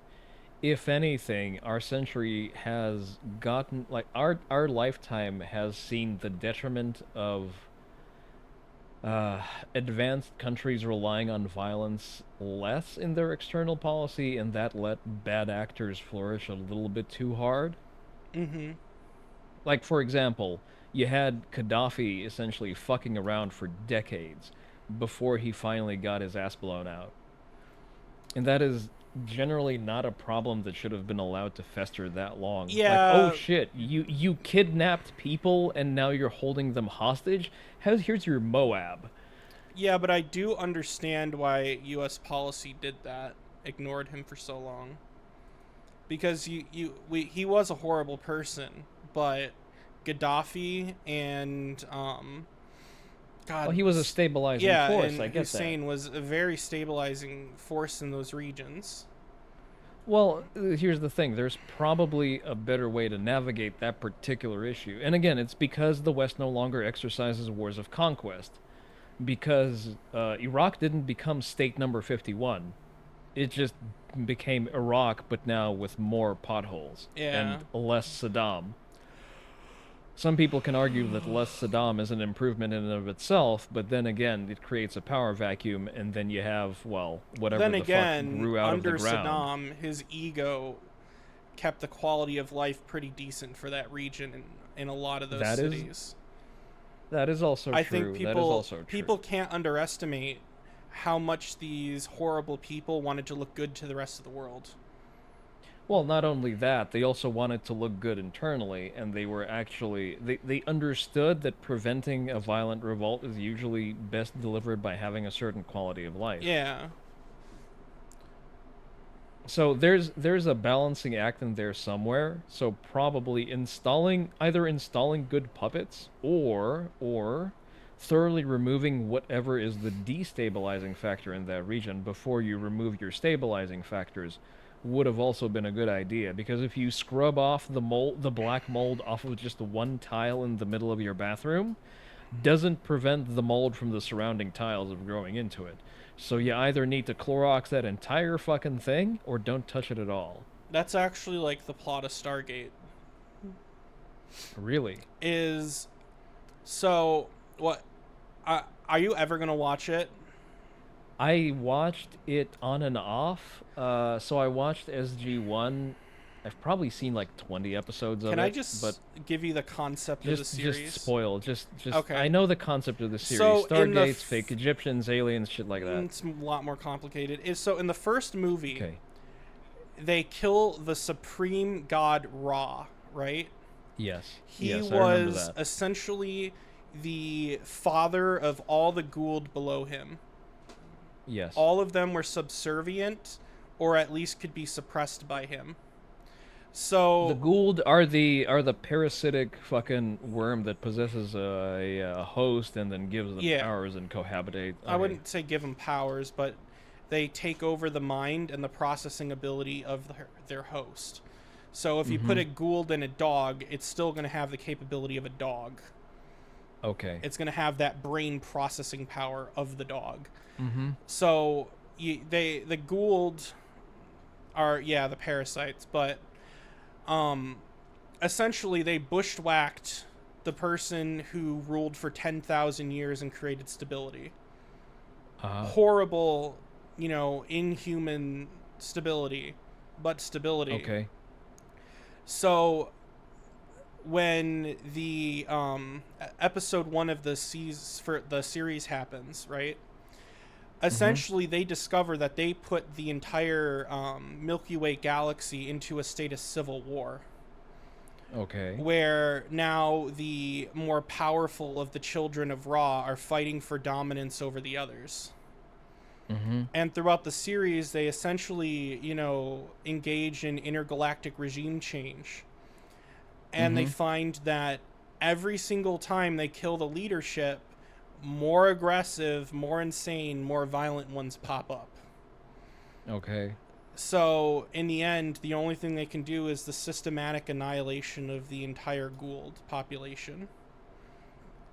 [SPEAKER 2] if anything, our century has gotten, like, our lifetime has seen the detriment of advanced countries relying on violence less in their external policy, and that let bad actors flourish a little bit too hard.
[SPEAKER 1] Mm-hmm.
[SPEAKER 2] Like, for example, you had Gaddafi essentially fucking around for decades before he finally got his ass blown out. And that is generally not a problem that should have been allowed to fester that long.
[SPEAKER 1] Yeah.
[SPEAKER 2] Like, oh shit, you kidnapped people and now you're holding them hostage? Here's your Moab.
[SPEAKER 1] Yeah, but I do understand why U.S. policy did that, ignored him for so long. Because he was a horrible person, but Gaddafi and God,
[SPEAKER 2] Well, he was a stabilizing
[SPEAKER 1] yeah,
[SPEAKER 2] force,
[SPEAKER 1] and
[SPEAKER 2] I get
[SPEAKER 1] Hussein
[SPEAKER 2] that.
[SPEAKER 1] was a very stabilizing force in those regions.
[SPEAKER 2] Well, here's the thing. There's probably a better way to navigate that particular issue. And again, it's because the West no longer exercises wars of conquest. Because Iraq didn't become state number 51. It just became Iraq, but now with more potholes
[SPEAKER 1] Yeah.
[SPEAKER 2] and less Saddam. Some people can argue that less Saddam is an improvement in and of itself, but then again, it creates a power vacuum, and then you have, well, whatever
[SPEAKER 1] Then
[SPEAKER 2] the fuck
[SPEAKER 1] again,
[SPEAKER 2] grew out of the
[SPEAKER 1] under
[SPEAKER 2] ground.
[SPEAKER 1] Saddam, his ego kept the quality of life pretty decent for that region in a lot of those
[SPEAKER 2] That is
[SPEAKER 1] cities.
[SPEAKER 2] That is also
[SPEAKER 1] I
[SPEAKER 2] true.
[SPEAKER 1] think
[SPEAKER 2] That is also true.
[SPEAKER 1] people can't underestimate how much these horrible people wanted to look good to the rest of the world.
[SPEAKER 2] Well, not only that, they also wanted to look good internally, and they were actually they understood that preventing a violent revolt is usually best delivered by having a certain quality of life.
[SPEAKER 1] Yeah.
[SPEAKER 2] So there's a balancing act in there somewhere. So probably either installing good puppets or thoroughly removing whatever is the destabilizing factor in that region before you remove your stabilizing factors would have also been a good idea, because if you scrub off the black mold off of just one tile in the middle of your bathroom, doesn't prevent the mold from the surrounding tiles of growing into it. So you either need to Clorox that entire fucking thing or don't touch it at all.
[SPEAKER 1] That's actually like the plot of Stargate.
[SPEAKER 2] Really?
[SPEAKER 1] Is so what are you ever going to watch it?
[SPEAKER 2] I watched it on and off. So I watched SG-1. I've probably seen like 20 episodes of it.
[SPEAKER 1] Can I just
[SPEAKER 2] but
[SPEAKER 1] give you the concept of the series?
[SPEAKER 2] Just spoil. Just
[SPEAKER 1] Okay.
[SPEAKER 2] I know the concept of the series.
[SPEAKER 1] So in the
[SPEAKER 2] Stargates, fake Egyptians, aliens, shit like that.
[SPEAKER 1] It's a lot more complicated. So in the first movie,
[SPEAKER 2] Okay.
[SPEAKER 1] they kill the supreme god Ra, right?
[SPEAKER 2] Yes.
[SPEAKER 1] He
[SPEAKER 2] yes, I remember
[SPEAKER 1] was
[SPEAKER 2] that.
[SPEAKER 1] essentially the father of all the Gould below him.
[SPEAKER 2] Yes.
[SPEAKER 1] All of them were subservient, or at least could be suppressed by him. So
[SPEAKER 2] The Gould are the parasitic fucking worm that possesses a host and then gives them
[SPEAKER 1] Yeah.
[SPEAKER 2] powers and cohabitate.
[SPEAKER 1] I
[SPEAKER 2] Okay.
[SPEAKER 1] wouldn't say give them powers, but they take over the mind and the processing ability of their host. So if you put a Gould in a dog, it's still going to have the capability of a dog.
[SPEAKER 2] Okay.
[SPEAKER 1] It's going to have that brain processing power of the dog.
[SPEAKER 2] Mm-hmm.
[SPEAKER 1] So the Gould are the parasites, but essentially they bushwhacked the person who ruled for 10,000 years and created stability. Horrible inhuman stability, but stability.
[SPEAKER 2] Okay.
[SPEAKER 1] So when the episode 1 of for the series happens, right? Essentially, they discover that they put the entire Milky Way galaxy into a state of civil war,
[SPEAKER 2] Okay.
[SPEAKER 1] where now the more powerful of the children of Ra are fighting for dominance over the others. And throughout the series, they essentially, engage in intergalactic regime change. And they find that every single time they kill the leadership, more aggressive, more insane, more violent ones pop up.
[SPEAKER 2] Okay.
[SPEAKER 1] So, in the end, the only thing they can do is the systematic annihilation of the entire Goa'uld population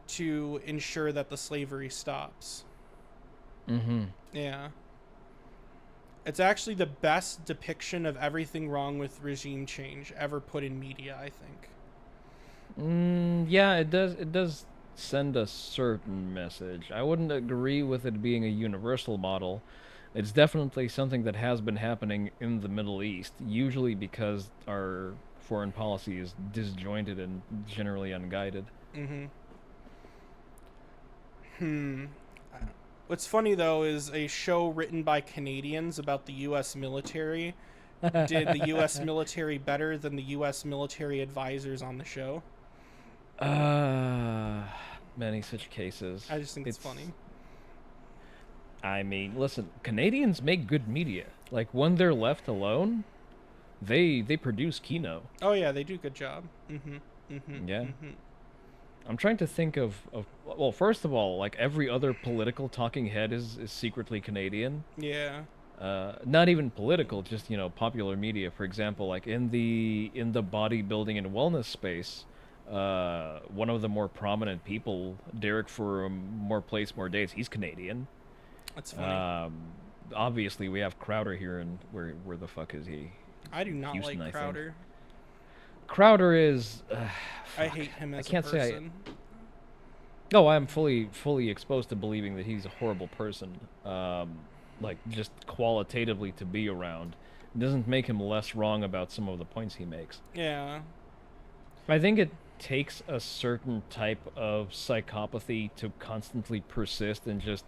[SPEAKER 1] to ensure that the slavery stops. Yeah. It's actually the best depiction of everything wrong with regime change ever put in media, I think.
[SPEAKER 2] Yeah, it does send a certain message. I wouldn't agree with it being a universal model. It's definitely something that has been happening in the Middle East, usually because our foreign policy is disjointed and generally unguided.
[SPEAKER 1] What's funny, though, is a show written by Canadians about the U.S. military did the U.S. military better than the U.S. military advisors on the show.
[SPEAKER 2] Many such cases.
[SPEAKER 1] I just think it's funny.
[SPEAKER 2] I mean, listen, Canadians make good media. Like, when they're left alone, they produce Kino.
[SPEAKER 1] Oh, yeah, they do a good job.
[SPEAKER 2] Yeah. I'm trying to think of well, first of all, like, every other political talking head is secretly Canadian.
[SPEAKER 1] Yeah.
[SPEAKER 2] Not even political, just, popular media. For example, like, in the bodybuilding and wellness space, one of the more prominent people, Derek for More Place, More Dates, he's Canadian.
[SPEAKER 1] That's funny.
[SPEAKER 2] Obviously, we have Crowder here, and where the fuck is he?
[SPEAKER 1] I do not
[SPEAKER 2] Houston,
[SPEAKER 1] like Crowder.
[SPEAKER 2] Crowder is.
[SPEAKER 1] I hate him as
[SPEAKER 2] I can't
[SPEAKER 1] a person.
[SPEAKER 2] No, I'm fully exposed to believing that he's a horrible person. Like, just qualitatively to be around. It doesn't make him less wrong about some of the points he makes.
[SPEAKER 1] Yeah.
[SPEAKER 2] I think it takes a certain type of psychopathy to constantly persist and just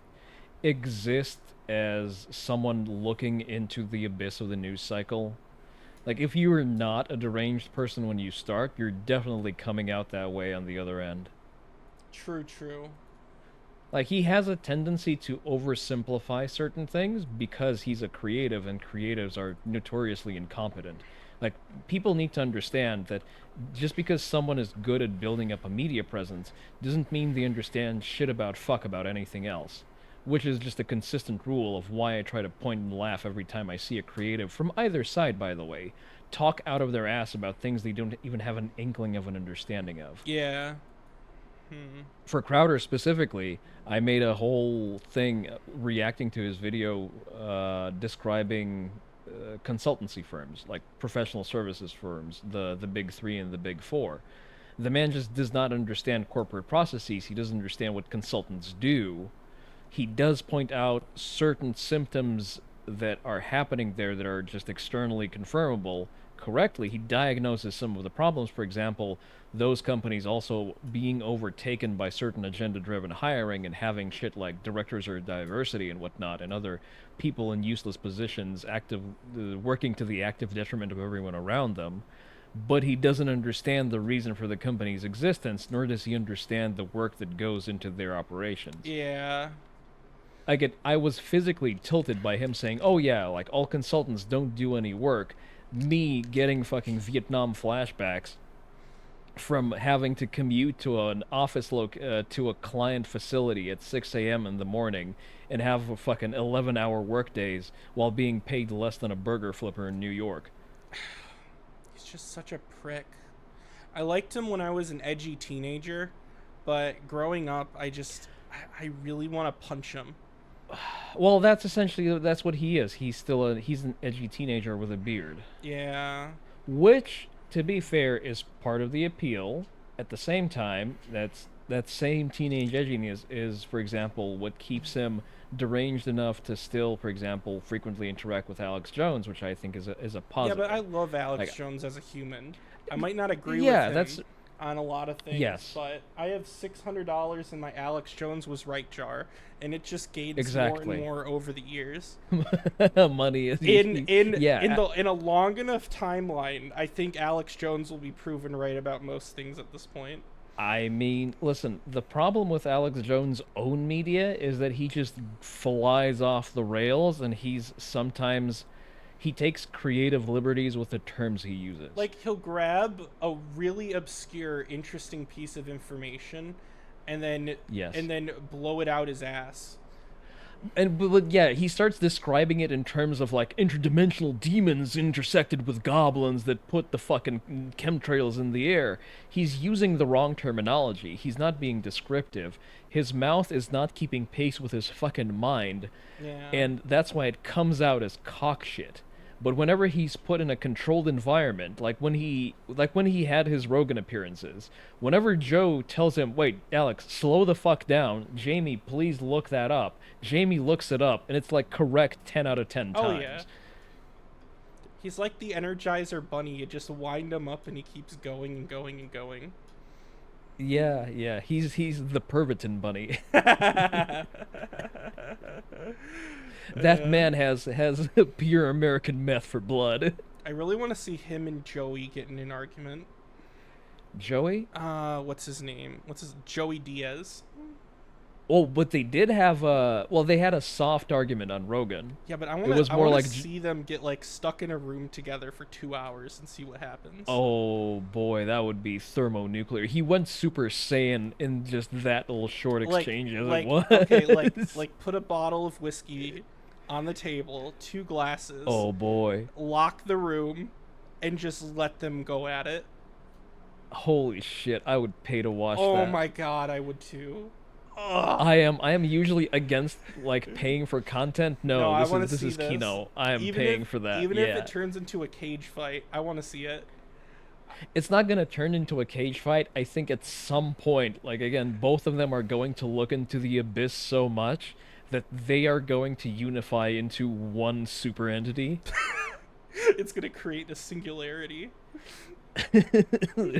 [SPEAKER 2] exist as someone looking into the abyss of the news cycle. Like, if you are not a deranged person when you start, you're definitely coming out that way on the other end.
[SPEAKER 1] True.
[SPEAKER 2] Like, he has a tendency to oversimplify certain things because he's a creative, and creatives are notoriously incompetent. Like, people need to understand that just because someone is good at building up a media presence doesn't mean they understand shit about anything else. Which is just a consistent rule of why I try to point and laugh every time I see a creative, from either side, by the way, talk out of their ass about things they don't even have an inkling of an understanding of.
[SPEAKER 1] Yeah.
[SPEAKER 2] For Crowder specifically, I made a whole thing reacting to his video describing consultancy firms, like professional services firms, the big three and the big four. The man just does not understand corporate processes. He doesn't understand what consultants do. He does point out certain symptoms that are happening there that are just externally confirmable correctly. He diagnoses some of the problems. For example, those companies also being overtaken by certain agenda-driven hiring and having shit like directors or diversity and whatnot, and other people in useless positions working to the active detriment of everyone around them. But he doesn't understand the reason for the company's existence, nor does he understand the work that goes into their operations.
[SPEAKER 1] Yeah.
[SPEAKER 2] I was physically tilted by him saying, "Oh yeah, like, all consultants don't do any work." Me getting fucking Vietnam flashbacks from having to commute to an office to a client facility at 6 a.m. in the morning and have a fucking 11-hour work days while being paid less than a burger flipper in New York.
[SPEAKER 1] He's just such a prick. I liked him when I was an edgy teenager, but growing up, I really want to punch him.
[SPEAKER 2] Well, that's what he is. He's an edgy teenager with a beard.
[SPEAKER 1] Yeah.
[SPEAKER 2] Which, to be fair, is part of the appeal. At the same time, that's that same teenage edginess is, for example, what keeps him deranged enough to still, for example, frequently interact with Alex Jones, which I think is a
[SPEAKER 1] Yeah, but
[SPEAKER 2] positive.
[SPEAKER 1] I love Alex
[SPEAKER 2] Like,
[SPEAKER 1] Jones as a human. I might not agree with
[SPEAKER 2] yeah,
[SPEAKER 1] him
[SPEAKER 2] that's
[SPEAKER 1] on a lot of things,
[SPEAKER 2] yes,
[SPEAKER 1] but I have $600 in my Alex Jones was right jar, and it just gains more and
[SPEAKER 2] exactly.
[SPEAKER 1] more over the years.
[SPEAKER 2] Money is yeah,
[SPEAKER 1] In a long enough timeline, I think Alex Jones will be proven right about most things at this point.
[SPEAKER 2] I mean, listen, the problem with Alex Jones' own media is that he just flies off the rails and he takes creative liberties with the terms he uses.
[SPEAKER 1] Like he'll grab a really obscure, interesting piece of information,
[SPEAKER 2] Yes.
[SPEAKER 1] and then blow it out his ass.
[SPEAKER 2] But yeah, he starts describing it in terms of like interdimensional demons intersected with goblins that put the fucking chemtrails in the air. He's using the wrong terminology. He's not being descriptive. His mouth is not keeping pace with his fucking mind,
[SPEAKER 1] Yeah.
[SPEAKER 2] and that's why it comes out as cock shit. But whenever he's put in a controlled environment, like when he had his Rogan appearances, whenever Joe tells him, "Wait, Alex, slow the fuck down. Jamie, please look that up." Jamie looks it up, and it's like correct 10 out of 10
[SPEAKER 1] Oh yeah.
[SPEAKER 2] times.
[SPEAKER 1] He's like the Energizer Bunny. You just wind him up, and he keeps going and going and going.
[SPEAKER 2] Yeah, yeah, he's the Pervitin bunny. That man has pure American meth for blood.
[SPEAKER 1] I really want to see him and Joey get in an argument.
[SPEAKER 2] Joey?
[SPEAKER 1] What's his name? What's his Joey Diaz?
[SPEAKER 2] Oh, but they did have they had a soft argument on Rogan.
[SPEAKER 1] Yeah, but I
[SPEAKER 2] It was more
[SPEAKER 1] want
[SPEAKER 2] like
[SPEAKER 1] to see them get like stuck in a room together for 2 hours and see what happens.
[SPEAKER 2] oh boy, that would be thermonuclear. He went Super Saiyan in just that little short exchange.
[SPEAKER 1] Like put a bottle of whiskey on the table, 2 glasses.
[SPEAKER 2] Oh boy.
[SPEAKER 1] Lock the room, and just let them go at it.
[SPEAKER 2] Holy shit, I would pay to watch that.
[SPEAKER 1] Oh my god, I would too. Ugh.
[SPEAKER 2] I am usually against like paying for content. No, this is Kino. I am paying for that.
[SPEAKER 1] Even if it turns into a cage fight, I want to see it.
[SPEAKER 2] It's not going to turn into a cage fight. I think at some point, like again, both of them are going to look into the abyss so much that they are going to unify into one super entity.
[SPEAKER 1] It's going to create a singularity.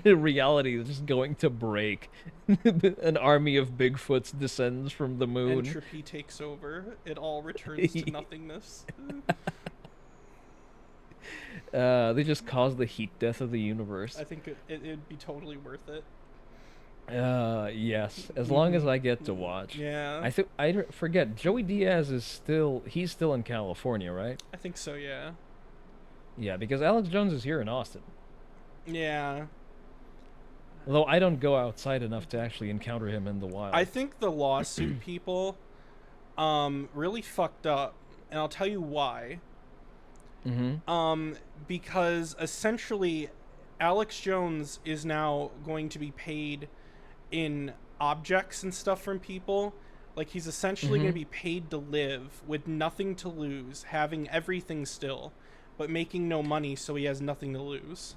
[SPEAKER 2] Reality is just going to break. An army of Bigfoots descends from the moon.
[SPEAKER 1] Entropy takes over. It all returns to nothingness.
[SPEAKER 2] They just cause the heat death of the universe.
[SPEAKER 1] I think it'd be totally worth it.
[SPEAKER 2] Yes, as long as I get to watch.
[SPEAKER 1] Yeah.
[SPEAKER 2] I forget. Joey Diaz he's still in California, right?
[SPEAKER 1] I think so, yeah.
[SPEAKER 2] Yeah, because Alex Jones is here in Austin.
[SPEAKER 1] Yeah.
[SPEAKER 2] Although I don't go outside enough to actually encounter him in the wild.
[SPEAKER 1] I think the lawsuit people really fucked up, and I'll tell you why. Because essentially Alex Jones is now going to be paid in objects and stuff from people. Like he's essentially going to be paid to live with nothing to lose, having everything still, but making no money, so he has nothing to lose.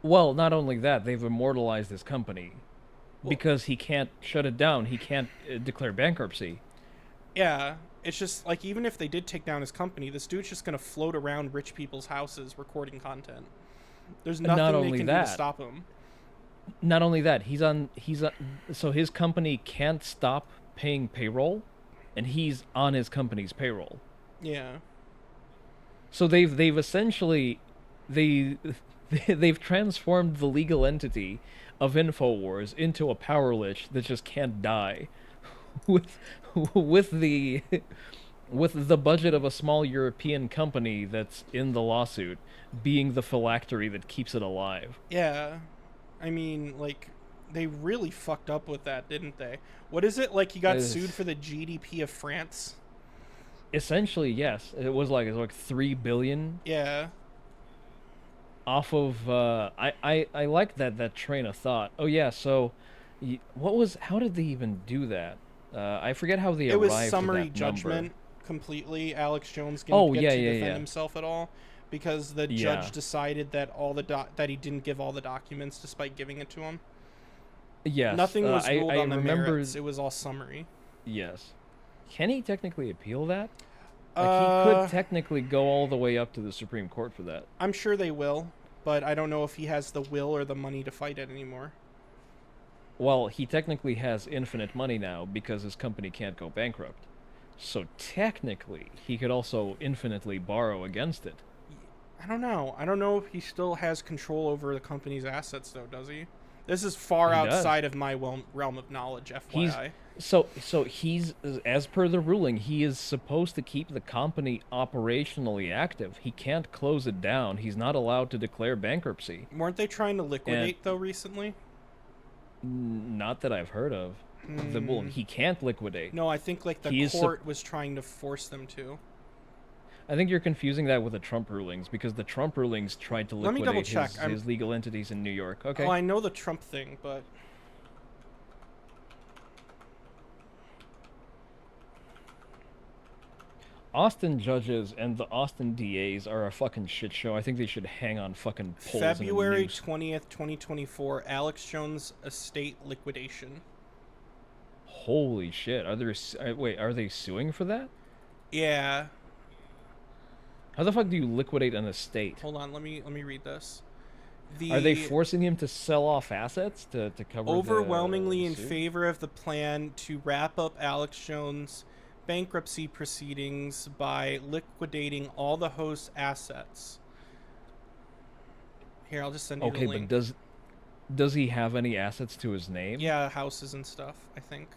[SPEAKER 2] Well, not only that, they've immortalized his company because he can't shut it down. He can't declare bankruptcy.
[SPEAKER 1] Yeah, it's just like even if they did take down his company, this dude's just gonna float around rich people's houses recording content. There's nothing they can do to stop him.
[SPEAKER 2] Not only that, so his company can't stop paying payroll, and he's on his company's payroll.
[SPEAKER 1] Yeah.
[SPEAKER 2] So they've essentially they've transformed the legal entity of InfoWars into a power lich that just can't die, with the budget of a small European company that's in the lawsuit being the phylactery that keeps it alive.
[SPEAKER 1] Yeah, I mean, like they really fucked up with that, didn't they? What is it like? He got sued for the GDP of France.
[SPEAKER 2] Essentially, yes. It was like 3 billion.
[SPEAKER 1] Yeah.
[SPEAKER 2] Off of I like that train of thought. Oh yeah, so how did they even do that? I forget how they arrived at that number.
[SPEAKER 1] It was summary judgment completely. Alex Jones didn't get to defend himself at all because the judge decided that that he didn't give all the documents despite giving it to him.
[SPEAKER 2] Yes,
[SPEAKER 1] Nothing was ruled
[SPEAKER 2] I
[SPEAKER 1] on the
[SPEAKER 2] remember.
[SPEAKER 1] merits. It was all summary.
[SPEAKER 2] Yes. Can he technically appeal that? Like, he could
[SPEAKER 1] Uh,
[SPEAKER 2] technically go all the way up to the Supreme Court for that.
[SPEAKER 1] I'm sure they will, but I don't know if he has the will or the money to fight it anymore.
[SPEAKER 2] Well, he technically has infinite money now because his company can't go bankrupt. So technically, he could also infinitely borrow against it.
[SPEAKER 1] I don't know. I don't know if he still has control over the company's assets, though, does he? This is far
[SPEAKER 2] He does.
[SPEAKER 1] outside of my realm of knowledge,
[SPEAKER 2] He's
[SPEAKER 1] FYI.
[SPEAKER 2] so he's, as per the ruling, he is supposed to keep the company operationally active. He can't close it down. He's not allowed to declare bankruptcy.
[SPEAKER 1] Weren't they trying to
[SPEAKER 2] And
[SPEAKER 1] liquidate, though, recently?
[SPEAKER 2] not that I've heard of.
[SPEAKER 1] Hmm.
[SPEAKER 2] He can't liquidate.
[SPEAKER 1] No, I think, like, the
[SPEAKER 2] He is
[SPEAKER 1] court was trying to force them to.
[SPEAKER 2] I think you're confusing that with the Trump rulings because the Trump rulings tried to
[SPEAKER 1] Let me double
[SPEAKER 2] liquidate
[SPEAKER 1] check.
[SPEAKER 2] his legal entities in New York. Okay.
[SPEAKER 1] Oh, I know the Trump thing, but
[SPEAKER 2] Austin judges and the Austin DAs are a fucking shit show. I think they should hang on fucking poles in a
[SPEAKER 1] February
[SPEAKER 2] noose.
[SPEAKER 1] 20th, 2024, Alex Jones estate liquidation.
[SPEAKER 2] Holy shit! Wait? Are they suing for that?
[SPEAKER 1] Yeah.
[SPEAKER 2] How the fuck do you liquidate an estate?
[SPEAKER 1] Hold on, let me read this.
[SPEAKER 2] Are they
[SPEAKER 1] The
[SPEAKER 2] forcing him to sell off assets to cover
[SPEAKER 1] overwhelmingly
[SPEAKER 2] the
[SPEAKER 1] in
[SPEAKER 2] suit?
[SPEAKER 1] favor of the plan to wrap up Alex Jones' bankruptcy proceedings by liquidating all the host's assets. Here, I'll just send you
[SPEAKER 2] Okay,
[SPEAKER 1] the
[SPEAKER 2] but
[SPEAKER 1] link.
[SPEAKER 2] does he have any assets to his name?
[SPEAKER 1] Yeah, houses and stuff, I think.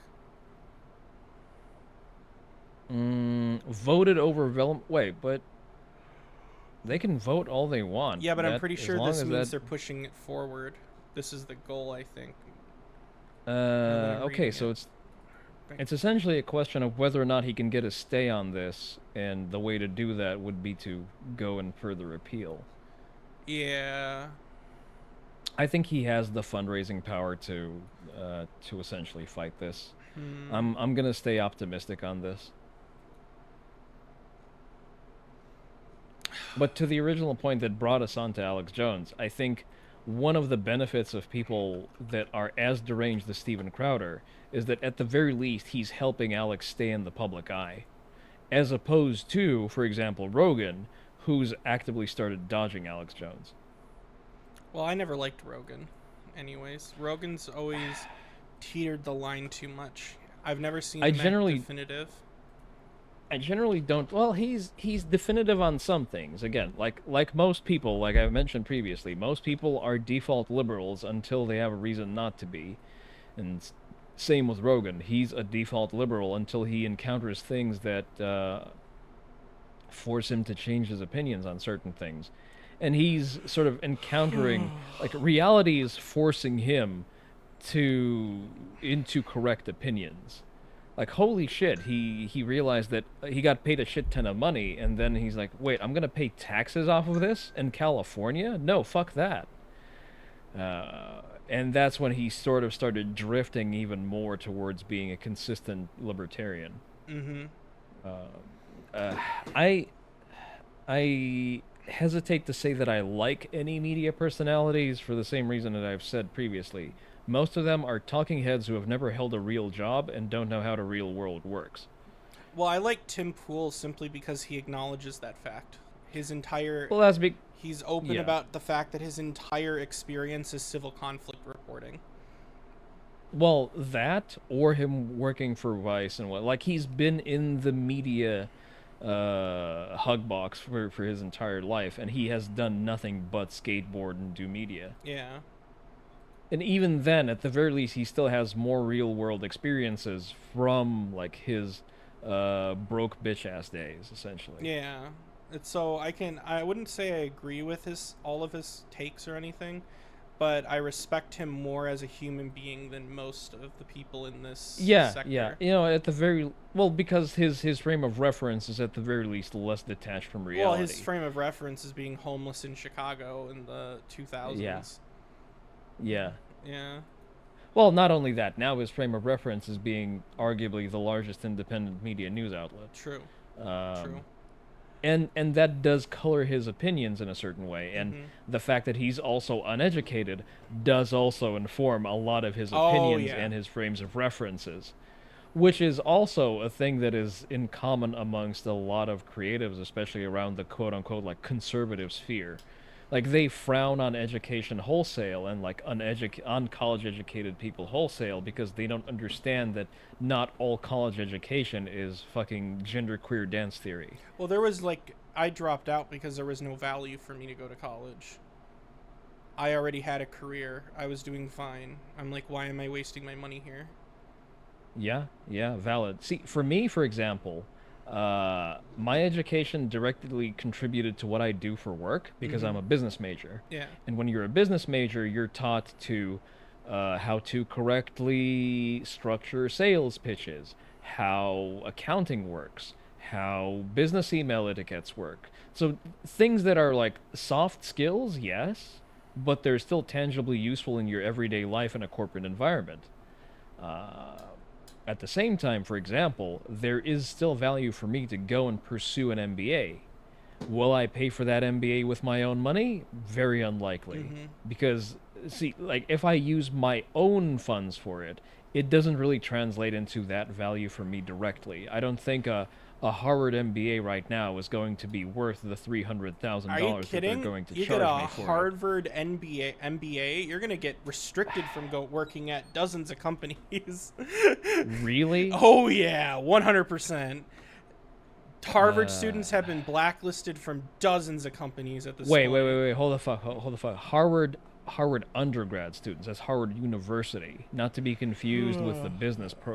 [SPEAKER 2] Voted overwhelm. Wait, but they can vote all they want.
[SPEAKER 1] Yeah, but I'm
[SPEAKER 2] That
[SPEAKER 1] pretty
[SPEAKER 2] as
[SPEAKER 1] sure
[SPEAKER 2] long
[SPEAKER 1] this
[SPEAKER 2] as
[SPEAKER 1] means
[SPEAKER 2] that.
[SPEAKER 1] they're pushing it forward. This is the goal, I think. Now that I'm
[SPEAKER 2] Okay,
[SPEAKER 1] reading
[SPEAKER 2] so
[SPEAKER 1] it.
[SPEAKER 2] it's essentially a question of whether or not he can get a stay on this, and the way to do that would be to go and further appeal.
[SPEAKER 1] Yeah.
[SPEAKER 2] I think he has the fundraising power to essentially fight this.
[SPEAKER 1] Hmm.
[SPEAKER 2] I'm gonna stay optimistic on this. But to the original point that brought us on to Alex Jones, I think one of the benefits of people that are as deranged as Steven Crowder is that at the very least he's helping Alex stay in the public eye. As opposed to, for example, Rogan, who's actively started dodging Alex Jones.
[SPEAKER 1] Well, I never liked Rogan. Anyways, Rogan's always teetered the line too much. I've never seen
[SPEAKER 2] I
[SPEAKER 1] him act
[SPEAKER 2] generally
[SPEAKER 1] definitive.
[SPEAKER 2] I generally don't. Well, he's definitive on some things. Again, like most people, like I've mentioned previously, most people are default liberals until they have a reason not to be. And same with Rogan. He's a default liberal until he encounters things that force him to change his opinions on certain things. And he's sort of encountering, like, reality is forcing him to into correct opinions. Like, holy shit, he realized that he got paid a shit ton of money, and then he's like, wait, I'm gonna pay taxes off of this in California? No, fuck that. And that's when he sort of started drifting even more towards being a consistent libertarian.
[SPEAKER 1] Mm-hmm.
[SPEAKER 2] Uh, I I hesitate to say that I like any media personalities for the same reason that I've said previously. Most of them are talking heads who have never held a real job and don't know how the real world works.
[SPEAKER 1] Well, I like Tim Pool simply because he acknowledges that fact. His entire
[SPEAKER 2] Well, that's big.
[SPEAKER 1] He's open
[SPEAKER 2] Yeah.
[SPEAKER 1] about the fact that his entire experience is civil conflict reporting.
[SPEAKER 2] Well, that or him working for Vice and what, like, he's been in the media hug box for his entire life, and he has done nothing but skateboard and do media.
[SPEAKER 1] Yeah.
[SPEAKER 2] And even then, at the very least, he still has more real world experiences from, like, his broke bitch ass days, essentially.
[SPEAKER 1] Yeah. It's so I wouldn't say I agree with all of his takes or anything, but I respect him more as a human being than most of the people in this
[SPEAKER 2] Yeah,
[SPEAKER 1] sector.
[SPEAKER 2] yeah. You know, at the very well, because his frame of reference is at the very least less detached from reality.
[SPEAKER 1] Well, his frame of reference is being homeless in Chicago in the 2000s.
[SPEAKER 2] Yeah. Yeah.
[SPEAKER 1] Yeah.
[SPEAKER 2] Well, not only that, now his frame of reference is being arguably the largest independent media news outlet.
[SPEAKER 1] True.
[SPEAKER 2] Um,
[SPEAKER 1] True.
[SPEAKER 2] and that does color his opinions in a certain way, and
[SPEAKER 1] Mm-hmm.
[SPEAKER 2] the fact that he's also uneducated does also inform a lot of his
[SPEAKER 1] Oh
[SPEAKER 2] opinions
[SPEAKER 1] yeah.
[SPEAKER 2] and his frames of references, which is also a thing that is in common amongst a lot of creatives, especially around the quote unquote like conservative sphere. Like they frown on education wholesale and like on college educated people wholesale because they don't understand that not all college education is fucking genderqueer dance theory.
[SPEAKER 1] Well, there was like I dropped out because there was no value for me to go to college. I already had a career. I was doing fine. I'm like, why am I wasting my money here?
[SPEAKER 2] Yeah, yeah, valid. See, for me, for example, my education directly contributed to what I do for work because
[SPEAKER 1] Mm-hmm.
[SPEAKER 2] I'm a business major.
[SPEAKER 1] Yeah.
[SPEAKER 2] And when you're a business major, you're taught to how to correctly structure sales pitches, how accounting works, how business email etiquettes work. So things that are like soft skills, yes, but they're still tangibly useful in your everyday life in a corporate environment. Uh, at the same time, for example, there is still value for me to go and pursue an MBA. Will I pay for that MBA with my own money? Very unlikely.
[SPEAKER 1] Mm-hmm.
[SPEAKER 2] Because, see, like, if I use my own funds for it, it doesn't really translate into that value for me directly. I don't think a Harvard MBA right now is going to be worth the
[SPEAKER 1] Are you
[SPEAKER 2] $300,000 that they're
[SPEAKER 1] kidding?
[SPEAKER 2] going to
[SPEAKER 1] You get
[SPEAKER 2] charge
[SPEAKER 1] a
[SPEAKER 2] me for it.
[SPEAKER 1] Harvard MBA, you're gonna get restricted from working at dozens of companies.
[SPEAKER 2] Really?
[SPEAKER 1] Oh yeah, 100%. Harvard
[SPEAKER 2] Uh,
[SPEAKER 1] students have been blacklisted from dozens of companies at this
[SPEAKER 2] Wait,
[SPEAKER 1] point.
[SPEAKER 2] hold the fuck, hold the fuck. Harvard undergrad students. That's Harvard University, not to be confused with the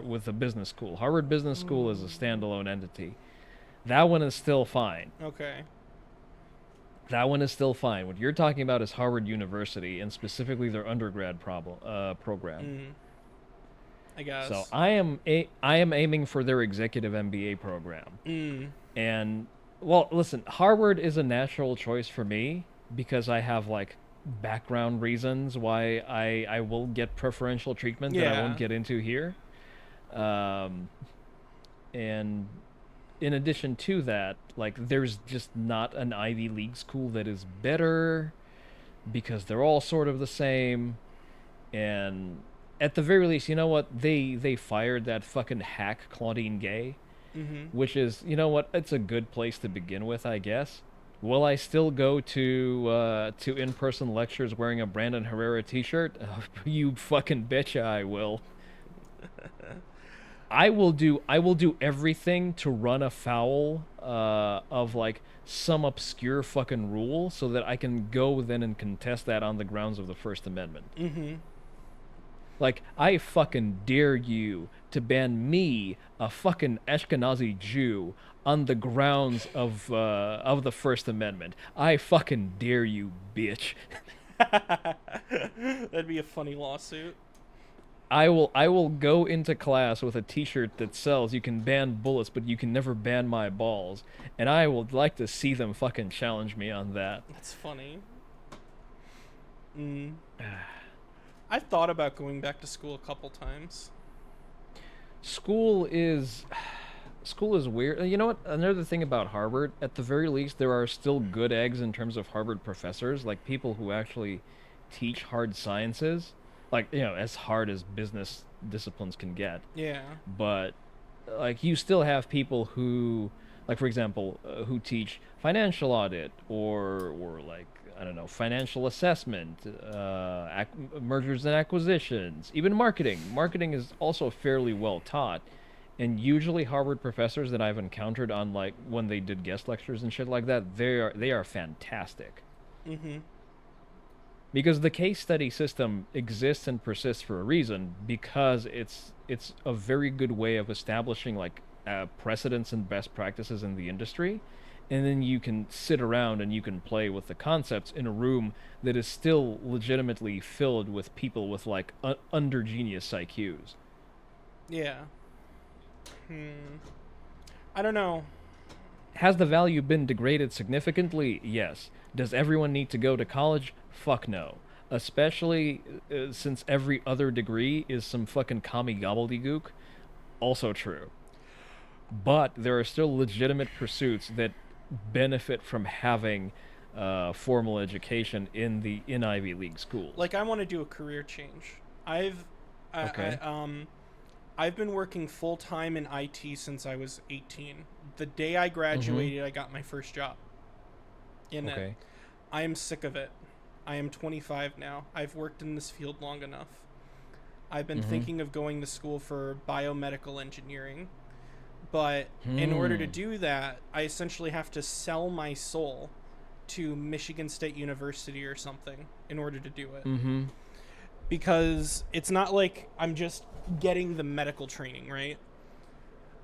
[SPEAKER 2] with the business school. Harvard Business School is a standalone entity. That one is still fine.
[SPEAKER 1] Okay.
[SPEAKER 2] That one is still fine. What you're talking about is Harvard University and specifically their undergrad program.
[SPEAKER 1] Mm, I guess.
[SPEAKER 2] So I am aiming for their executive MBA program.
[SPEAKER 1] Mm,
[SPEAKER 2] And well, listen, Harvard is a natural choice for me because I have like background reasons why I will get preferential treatment that I
[SPEAKER 1] yeah.
[SPEAKER 2] won't get into here. Um, and in addition to that, like there's just not an Ivy League school that is better because they're all sort of the same. And at the very least, you know what? They fired that fucking hack Claudine Gay,
[SPEAKER 1] Mm-hmm.
[SPEAKER 2] which is, you know what? It's a good place to begin with, I guess. Will I still go to in-person lectures wearing a Brandon Herrera T-shirt? You fucking betcha I will. I will do everything to run afoul of like some obscure fucking rule so that I can go then and contest that on the grounds of the First Amendment.
[SPEAKER 1] Mm-hmm.
[SPEAKER 2] Like, I fucking dare you to ban me, a fucking Ashkenazi Jew, on the grounds of the First Amendment. I fucking dare you, bitch.
[SPEAKER 1] That'd be a funny lawsuit.
[SPEAKER 2] I will go into class with a T-shirt that sells "You can ban bullets, but you can never ban my balls," and I would like to see them fucking challenge me on that.
[SPEAKER 1] That's funny. Mm. I've thought about going back to school a couple times.
[SPEAKER 2] School is school is weird. You know what? Another thing about Harvard, at the very least, there are still good eggs in terms of Harvard professors, like people who actually teach hard sciences, like, you know, as hard as business disciplines can get.
[SPEAKER 1] Yeah.
[SPEAKER 2] But like you still have people who, like for example, who teach financial audit or like I don't know, financial assessment, mergers and acquisitions, even marketing. Marketing is also fairly well taught. And usually Harvard professors that I've encountered on like when they did guest lectures and shit like that, they are fantastic.
[SPEAKER 1] Mm-hmm.
[SPEAKER 2] Because the case study system exists and persists for a reason because it's a very good way of establishing like precedents and best practices in the industry, and then you can sit around and you can play with the concepts in a room that is still legitimately filled with people with like under genius IQs.
[SPEAKER 1] Yeah. Hmm. I don't know.
[SPEAKER 2] Has the value been degraded significantly? Yes. Does everyone need to go to college? Fuck no. Especially since every other degree is some fucking commie gobbledygook. Also true. But there are still legitimate pursuits that benefit from having formal education in Ivy League schools.
[SPEAKER 1] Like, I want to do a career change.
[SPEAKER 2] Okay.
[SPEAKER 1] I've been working full time in IT since I was 18. The day I
[SPEAKER 2] Mm-hmm.
[SPEAKER 1] graduated, I got my first job in it.
[SPEAKER 2] Okay.
[SPEAKER 1] I am sick of it. I am 25 now. I've worked in this field long enough. I've been
[SPEAKER 2] Mm-hmm.
[SPEAKER 1] thinking of going to school for biomedical engineering. But in order to
[SPEAKER 2] Hmm.
[SPEAKER 1] do that, I essentially have to sell my soul to Michigan State University or something in order to do it.
[SPEAKER 2] Mm-hmm.
[SPEAKER 1] Because it's not like I'm just getting the medical training, right?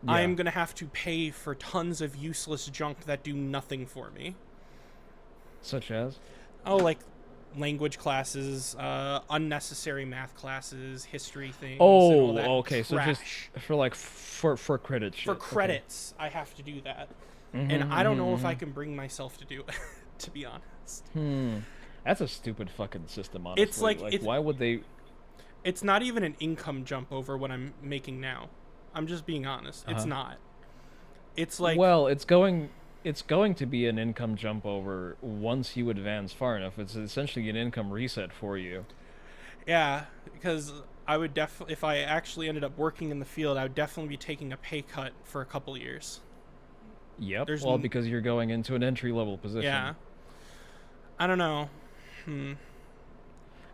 [SPEAKER 2] Yeah.
[SPEAKER 1] I'm going to have to pay for tons of useless junk that do nothing for me.
[SPEAKER 2] Such as?
[SPEAKER 1] Oh, like language classes, unnecessary math classes, history things, and all that
[SPEAKER 2] Oh, okay. So just
[SPEAKER 1] trash.
[SPEAKER 2] for like for credit
[SPEAKER 1] For
[SPEAKER 2] shit. Okay.
[SPEAKER 1] credits, I have to do that.
[SPEAKER 2] Mm-hmm.
[SPEAKER 1] And I don't know if
[SPEAKER 2] Mm-hmm.
[SPEAKER 1] I can bring myself to do it, to be honest.
[SPEAKER 2] Hmm. That's a stupid fucking system,
[SPEAKER 1] It's
[SPEAKER 2] honestly.
[SPEAKER 1] like
[SPEAKER 2] Like, why would they?
[SPEAKER 1] it's not even an income jump over what I'm making now. I'm just being honest. It's
[SPEAKER 2] Uh-huh.
[SPEAKER 1] not. It's like,
[SPEAKER 2] Well, it's going to be an income jump over once you advance far enough. It's essentially an income reset for you.
[SPEAKER 1] yeah, because I would definitely, if I actually ended up working in the field, I would definitely be taking a pay cut for a couple years.
[SPEAKER 2] Yep.
[SPEAKER 1] There's,
[SPEAKER 2] Well, because you're going into an entry level
[SPEAKER 1] yeah,
[SPEAKER 2] position.
[SPEAKER 1] I don't know. Hmm.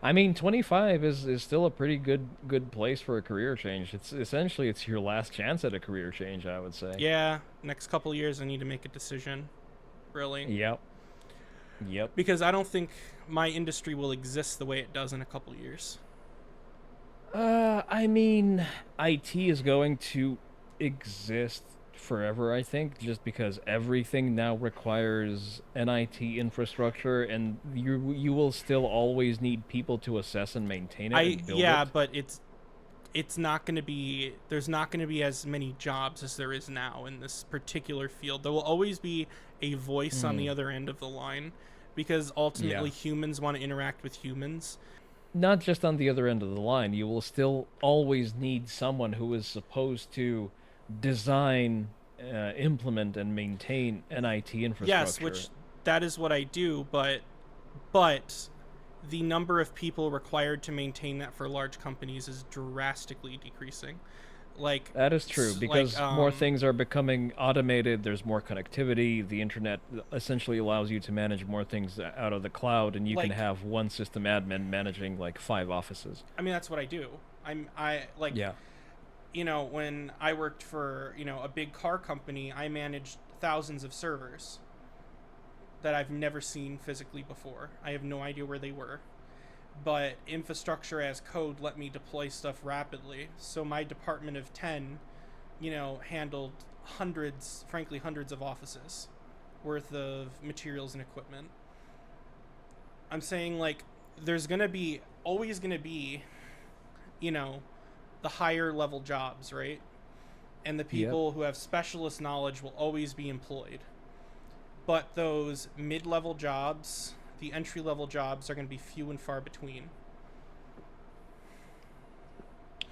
[SPEAKER 2] I mean, 25 is still a pretty good place for a career change. It's essentially it's your last chance at a career change, I would say.
[SPEAKER 1] Yeah, next couple years I need to make a decision, really,
[SPEAKER 2] Yep. Yep.
[SPEAKER 1] because I don't think my industry will exist the way it does in a couple years.
[SPEAKER 2] I mean, IT is going to exist forever, I think, just because everything now requires an IT infrastructure, and you will still always need people to assess and maintain it
[SPEAKER 1] I
[SPEAKER 2] and build
[SPEAKER 1] Yeah,
[SPEAKER 2] it.
[SPEAKER 1] but it's not going to be, there's not going to be as many jobs as there is now in this particular field. There will always be a voice on the
[SPEAKER 2] Hmm.
[SPEAKER 1] other end of the line because
[SPEAKER 2] Yeah.
[SPEAKER 1] ultimately humans want to interact with humans.
[SPEAKER 2] Not just on the other end of the line, you will still always need someone who is supposed to design, implement, and maintain an IT
[SPEAKER 1] Yes,
[SPEAKER 2] infrastructure.
[SPEAKER 1] which that is what I do, but the number of people required to maintain that for large companies is drastically decreasing. Like
[SPEAKER 2] That is true
[SPEAKER 1] like
[SPEAKER 2] because more things are becoming automated. There's more connectivity. The internet essentially allows you to manage more things out of the cloud, and you can
[SPEAKER 1] like
[SPEAKER 2] have one system admin managing like 5 offices.
[SPEAKER 1] I mean that's what I do. I like,
[SPEAKER 2] Yeah.
[SPEAKER 1] when I worked for, a big car company, I managed thousands of servers that I've never seen physically before. I have no idea where they were. But infrastructure as code let me deploy stuff rapidly. So my department of 10, handled frankly, hundreds of offices worth of materials and equipment. I'm saying, like, there's always gonna be, you know, the higher level jobs, right? And the
[SPEAKER 2] Yep.
[SPEAKER 1] people who have specialist knowledge will always be employed. But those mid level jobs, the entry level jobs, are going to be few and far between.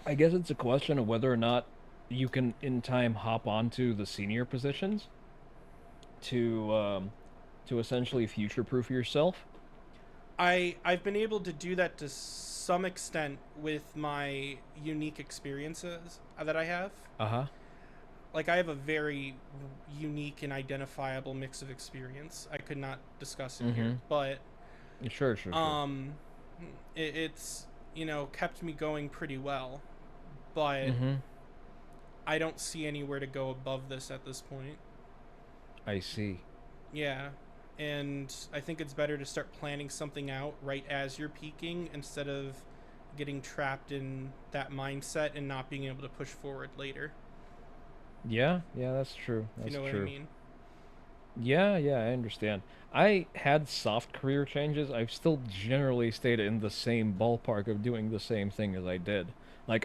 [SPEAKER 2] I guess it's a question of whether or not you can, in time, hop onto the senior positions to essentially future-proof yourself.
[SPEAKER 1] I've been able to do that to some extent with my unique experiences that I have.
[SPEAKER 2] Uh huh.
[SPEAKER 1] Like, I have a very unique and identifiable mix of experience. I could not discuss it here,
[SPEAKER 2] Mm-hmm.
[SPEAKER 1] but
[SPEAKER 2] Sure. Sure. Sure.
[SPEAKER 1] um, it's kept me going pretty well. But
[SPEAKER 2] Mm-hmm.
[SPEAKER 1] I don't see anywhere to go above this at this point.
[SPEAKER 2] I see.
[SPEAKER 1] Yeah. And I think it's better to start planning something out right as you're peaking instead of getting trapped in that mindset and not being able to push forward later.
[SPEAKER 2] Yeah. Yeah. That's true.
[SPEAKER 1] If you
[SPEAKER 2] That's
[SPEAKER 1] know what I
[SPEAKER 2] true.
[SPEAKER 1] mean.
[SPEAKER 2] Yeah, yeah, I understand. I had soft career changes. I've still generally stayed in the same ballpark of doing the same thing as I did. Like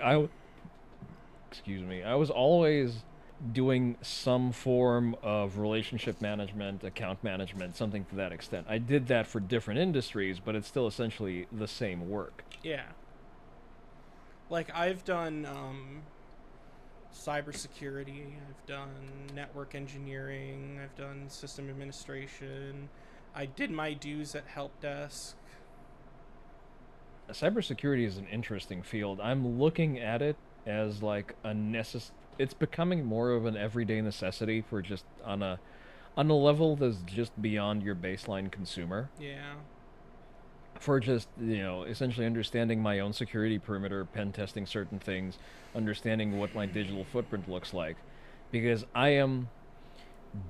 [SPEAKER 2] excuse me, I was always doing some form of relationship management, account management, something to that extent. I did that for different industries, but it's still essentially the same work.
[SPEAKER 1] Yeah. Like, I've done cybersecurity. I've done network engineering. I've done system administration. I did my dues at help desk.
[SPEAKER 2] Cybersecurity is an interesting field. I'm looking at it as like a it's becoming more of an everyday necessity for just on a level that's just beyond your baseline consumer.
[SPEAKER 1] Yeah.
[SPEAKER 2] For just, essentially understanding my own security perimeter, pen testing certain things, understanding what my digital footprint looks like. Because I am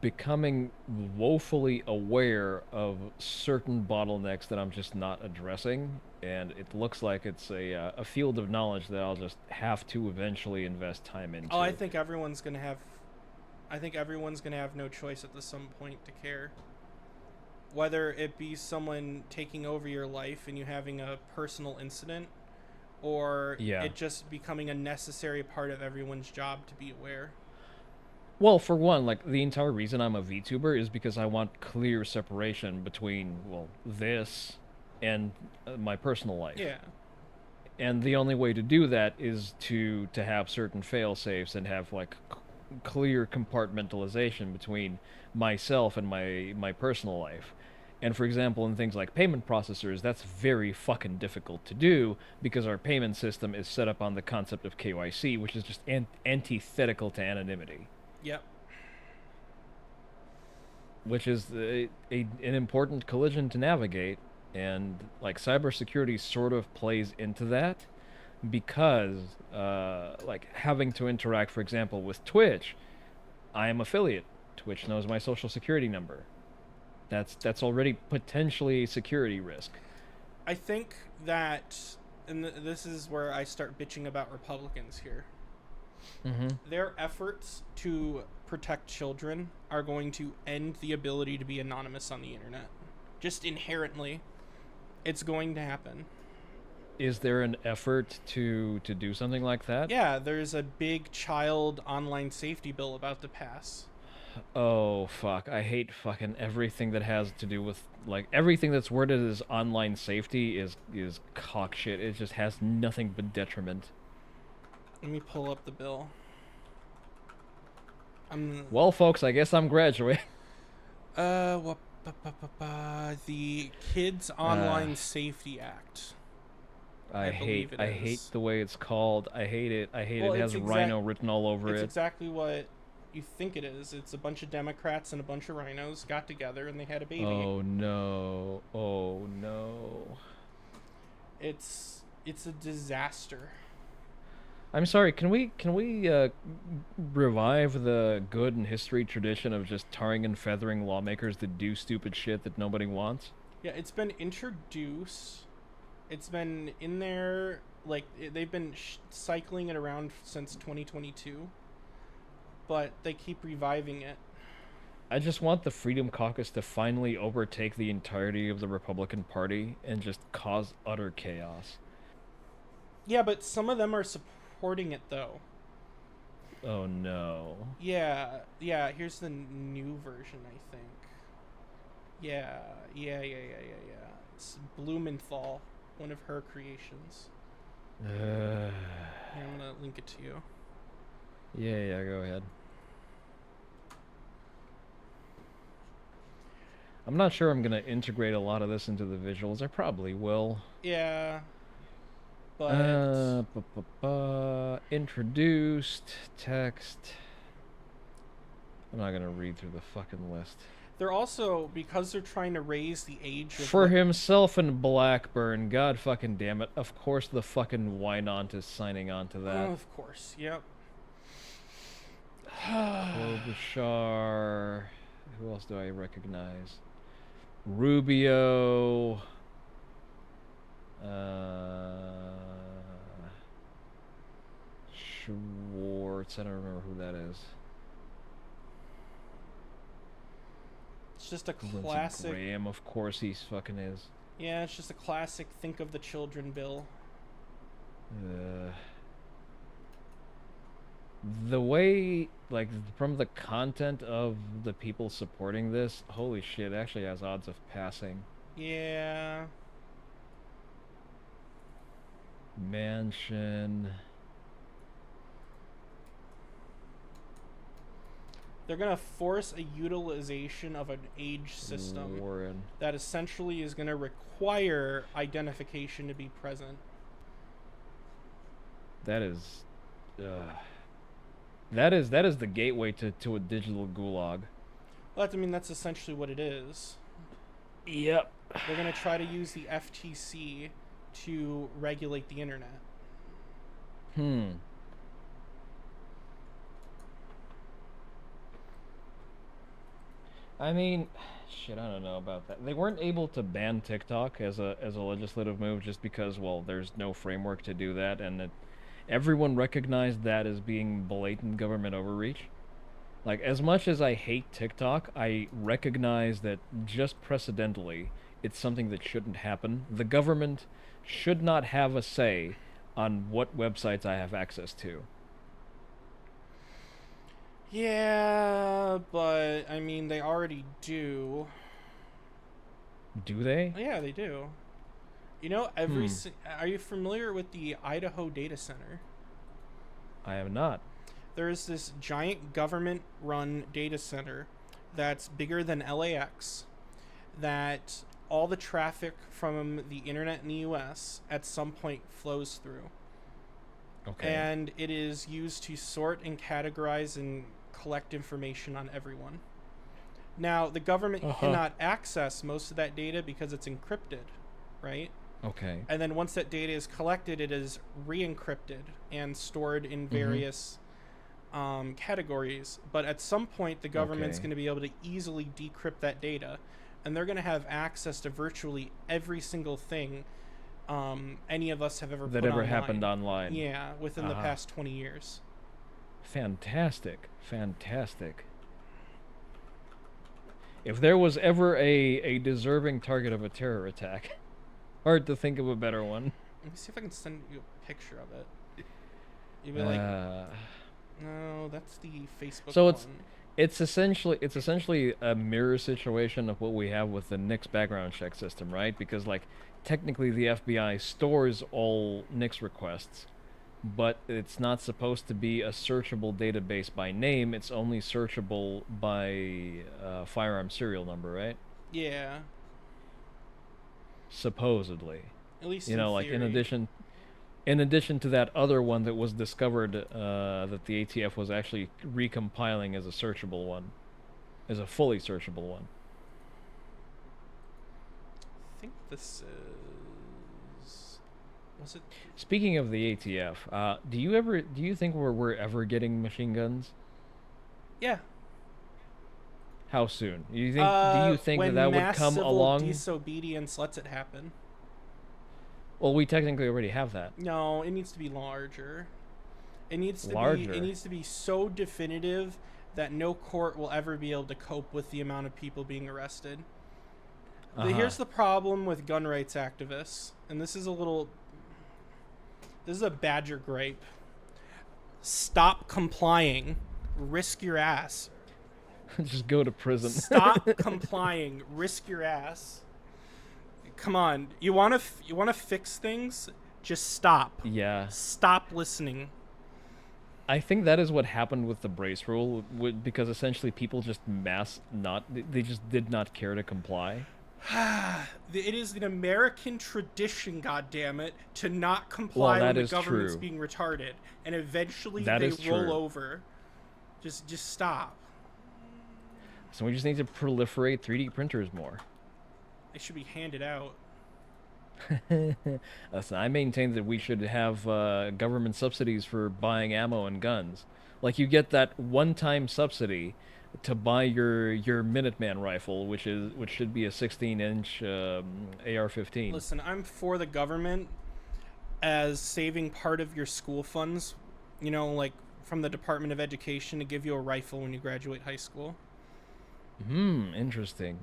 [SPEAKER 2] becoming woefully aware of certain bottlenecks that I'm just not addressing, and it looks like it's a field of knowledge that I'll just have to eventually invest time into.
[SPEAKER 1] Oh, I think everyone's gonna have. I think everyone's gonna have no choice at some point to care. Whether it be someone taking over your life and you having a personal incident, or
[SPEAKER 2] Yeah.
[SPEAKER 1] it just becoming a necessary part of everyone's job to be aware.
[SPEAKER 2] Well, for one, like the entire reason I'm a VTuber is because I want clear separation between, well, this and my personal life.
[SPEAKER 1] Yeah.
[SPEAKER 2] And the only way to do that is to have certain fail safes and have like clear compartmentalization between myself and my personal life. And for example, in things like payment processors, that's very fucking difficult to do because our payment system is set up on the concept of KYC, which is just antithetical to anonymity.
[SPEAKER 1] Yep.
[SPEAKER 2] Which is an important collision to navigate, and like cybersecurity sort of plays into that because like having to interact, for example, with Twitch, I am affiliate. Twitch knows my social security number. That's already potentially a security risk.
[SPEAKER 1] I think that, and this is where I start bitching about Republicans here.
[SPEAKER 2] Mm-hmm.
[SPEAKER 1] Their efforts to protect children are going to end the ability to be anonymous on the internet. Just inherently, it's going to happen.
[SPEAKER 2] Is there an effort to do something like that?
[SPEAKER 1] Yeah, there's a big child online safety bill about to pass.
[SPEAKER 2] Oh, fuck. I hate fucking everything that has to do with, like, everything that's worded as online safety is cock shit. It just has nothing but detriment.
[SPEAKER 1] Let me pull up the bill.
[SPEAKER 2] Well, folks, I guess I'm graduating.
[SPEAKER 1] The Kids Online Safety Act.
[SPEAKER 2] I hate the way it's called. I hate it.
[SPEAKER 1] Well,
[SPEAKER 2] it has rhino written all over it.
[SPEAKER 1] It's exactly what you think it is. It's a bunch of Democrats and a bunch of rhinos got together and they had a baby.
[SPEAKER 2] Oh no. Oh no.
[SPEAKER 1] It's a disaster.
[SPEAKER 2] I'm sorry, can we revive the good and history tradition of just tarring and feathering lawmakers that do stupid shit that nobody wants?
[SPEAKER 1] Yeah, it's been introduced. It's been in there, like, they've been cycling it around since 2022, but they keep reviving it.
[SPEAKER 2] I just want the Freedom Caucus to finally overtake the entirety of the Republican Party and just cause utter chaos.
[SPEAKER 1] Yeah, but some of them are supporting it, though.
[SPEAKER 2] Oh no.
[SPEAKER 1] Yeah, here's the new version, I think. Yeah. It's Blumenthal, one of her creations. Here, I'm gonna link it to you.
[SPEAKER 2] Yeah, go ahead. I'm not sure I'm gonna integrate a lot of this into the visuals. I probably will.
[SPEAKER 1] Yeah. But
[SPEAKER 2] introduced text. I'm not gonna read through the fucking list.
[SPEAKER 1] they're also, because they're trying to raise the age of
[SPEAKER 2] For himself and Blackburn, god fucking damn it. Of course the fucking Wynant is signing on to that.
[SPEAKER 1] Oh, of course, yep.
[SPEAKER 2] Klobuchar. Who else do I recognize? Rubio. Schwartz. I don't remember who that is.
[SPEAKER 1] It's just a
[SPEAKER 2] Lindsey
[SPEAKER 1] classic.
[SPEAKER 2] Graham, of course he fucking is.
[SPEAKER 1] Yeah, it's just a classic think of the children bill.
[SPEAKER 2] The way, like, from the content of the people supporting this, holy shit, it actually has odds of passing.
[SPEAKER 1] Yeah. They're gonna force a utilization of an age system
[SPEAKER 2] Warren.
[SPEAKER 1] that essentially is gonna require identification to be present.
[SPEAKER 2] That is, that is the gateway to a digital gulag.
[SPEAKER 1] Well, that's essentially what it is.
[SPEAKER 2] Yep.
[SPEAKER 1] They're gonna try to use the FTC to regulate the internet.
[SPEAKER 2] I mean, shit, I don't know about that. They weren't able to ban TikTok as a legislative move just because, well, there's no framework to do that, and everyone recognized that as being blatant government overreach. Like, as much as I hate TikTok, I recognize that just precedentally, it's something that shouldn't happen. The government should not have a say on what websites I have access to.
[SPEAKER 1] Yeah, but they already do.
[SPEAKER 2] Do they?
[SPEAKER 1] Yeah, they do. Are you familiar with the Idaho data center?
[SPEAKER 2] I am not.
[SPEAKER 1] There's this giant government-run data center that's bigger than LAX, that all the traffic from the internet in the US at some point flows through.
[SPEAKER 2] Okay.
[SPEAKER 1] And it is used to sort and categorize and collect information on everyone. Now, the government cannot access most of that data because it's encrypted, right?
[SPEAKER 2] Okay.
[SPEAKER 1] And then once that data is collected, it is re-encrypted and stored in various categories. But at some point, the government's going to be able to easily decrypt that data, and they're going to have access to virtually every single thing any of us have ever
[SPEAKER 2] that
[SPEAKER 1] put
[SPEAKER 2] ever
[SPEAKER 1] online.
[SPEAKER 2] happened online.
[SPEAKER 1] Yeah, within the past 20 years.
[SPEAKER 2] Fantastic. If there was ever a deserving target of a terror attack, hard to think of a better one.
[SPEAKER 1] Let me see if I can send you a picture of it. You'd be like, no, that's the Facebook
[SPEAKER 2] so
[SPEAKER 1] one.
[SPEAKER 2] It's essentially a mirror situation of what we have with the NICS background check system, right? Because, like, technically the FBI stores all NICS requests, but it's not supposed to be a searchable database by name. It's only searchable by firearm serial number, right?
[SPEAKER 1] Yeah.
[SPEAKER 2] Supposedly.
[SPEAKER 1] At least
[SPEAKER 2] in like
[SPEAKER 1] theory.
[SPEAKER 2] in addition to that other one that was discovered that the ATF was actually recompiling as a searchable one, as a fully searchable one.
[SPEAKER 1] I think this is... Was it...
[SPEAKER 2] Speaking of the ATF, do you think we're ever getting machine guns?
[SPEAKER 1] Yeah.
[SPEAKER 2] How soon? Do you think that would come along?
[SPEAKER 1] When mass civil disobedience lets it happen.
[SPEAKER 2] Well, we technically already have that.
[SPEAKER 1] No, it needs to be larger. It needs to be so definitive that no court will ever be able to cope with the amount of people being arrested. Here's the problem with gun rights activists, and this is a Badger gripe. Stop complying. Risk your ass.
[SPEAKER 2] Just go to prison.
[SPEAKER 1] Stop complying. Risk your ass. Come on. You want to fix things? Just stop.
[SPEAKER 2] Yeah.
[SPEAKER 1] Stop listening.
[SPEAKER 2] I think that is what happened with the brace rule, because essentially people just they just did not care to comply.
[SPEAKER 1] It is an American tradition, goddammit, to not comply when the government's being retarded, and eventually they roll over. Just stop.
[SPEAKER 2] So we just need to proliferate 3D printers more.
[SPEAKER 1] They should be handed out.
[SPEAKER 2] Listen, I maintain that we should have government subsidies for buying ammo and guns. Like, you get that one-time subsidy to buy your Minuteman rifle, which should be a 16-inch AR-15.
[SPEAKER 1] Listen, I'm for the government as saving part of your school funds, like from the Department of Education, to give you a rifle when you graduate high school.
[SPEAKER 2] Interesting.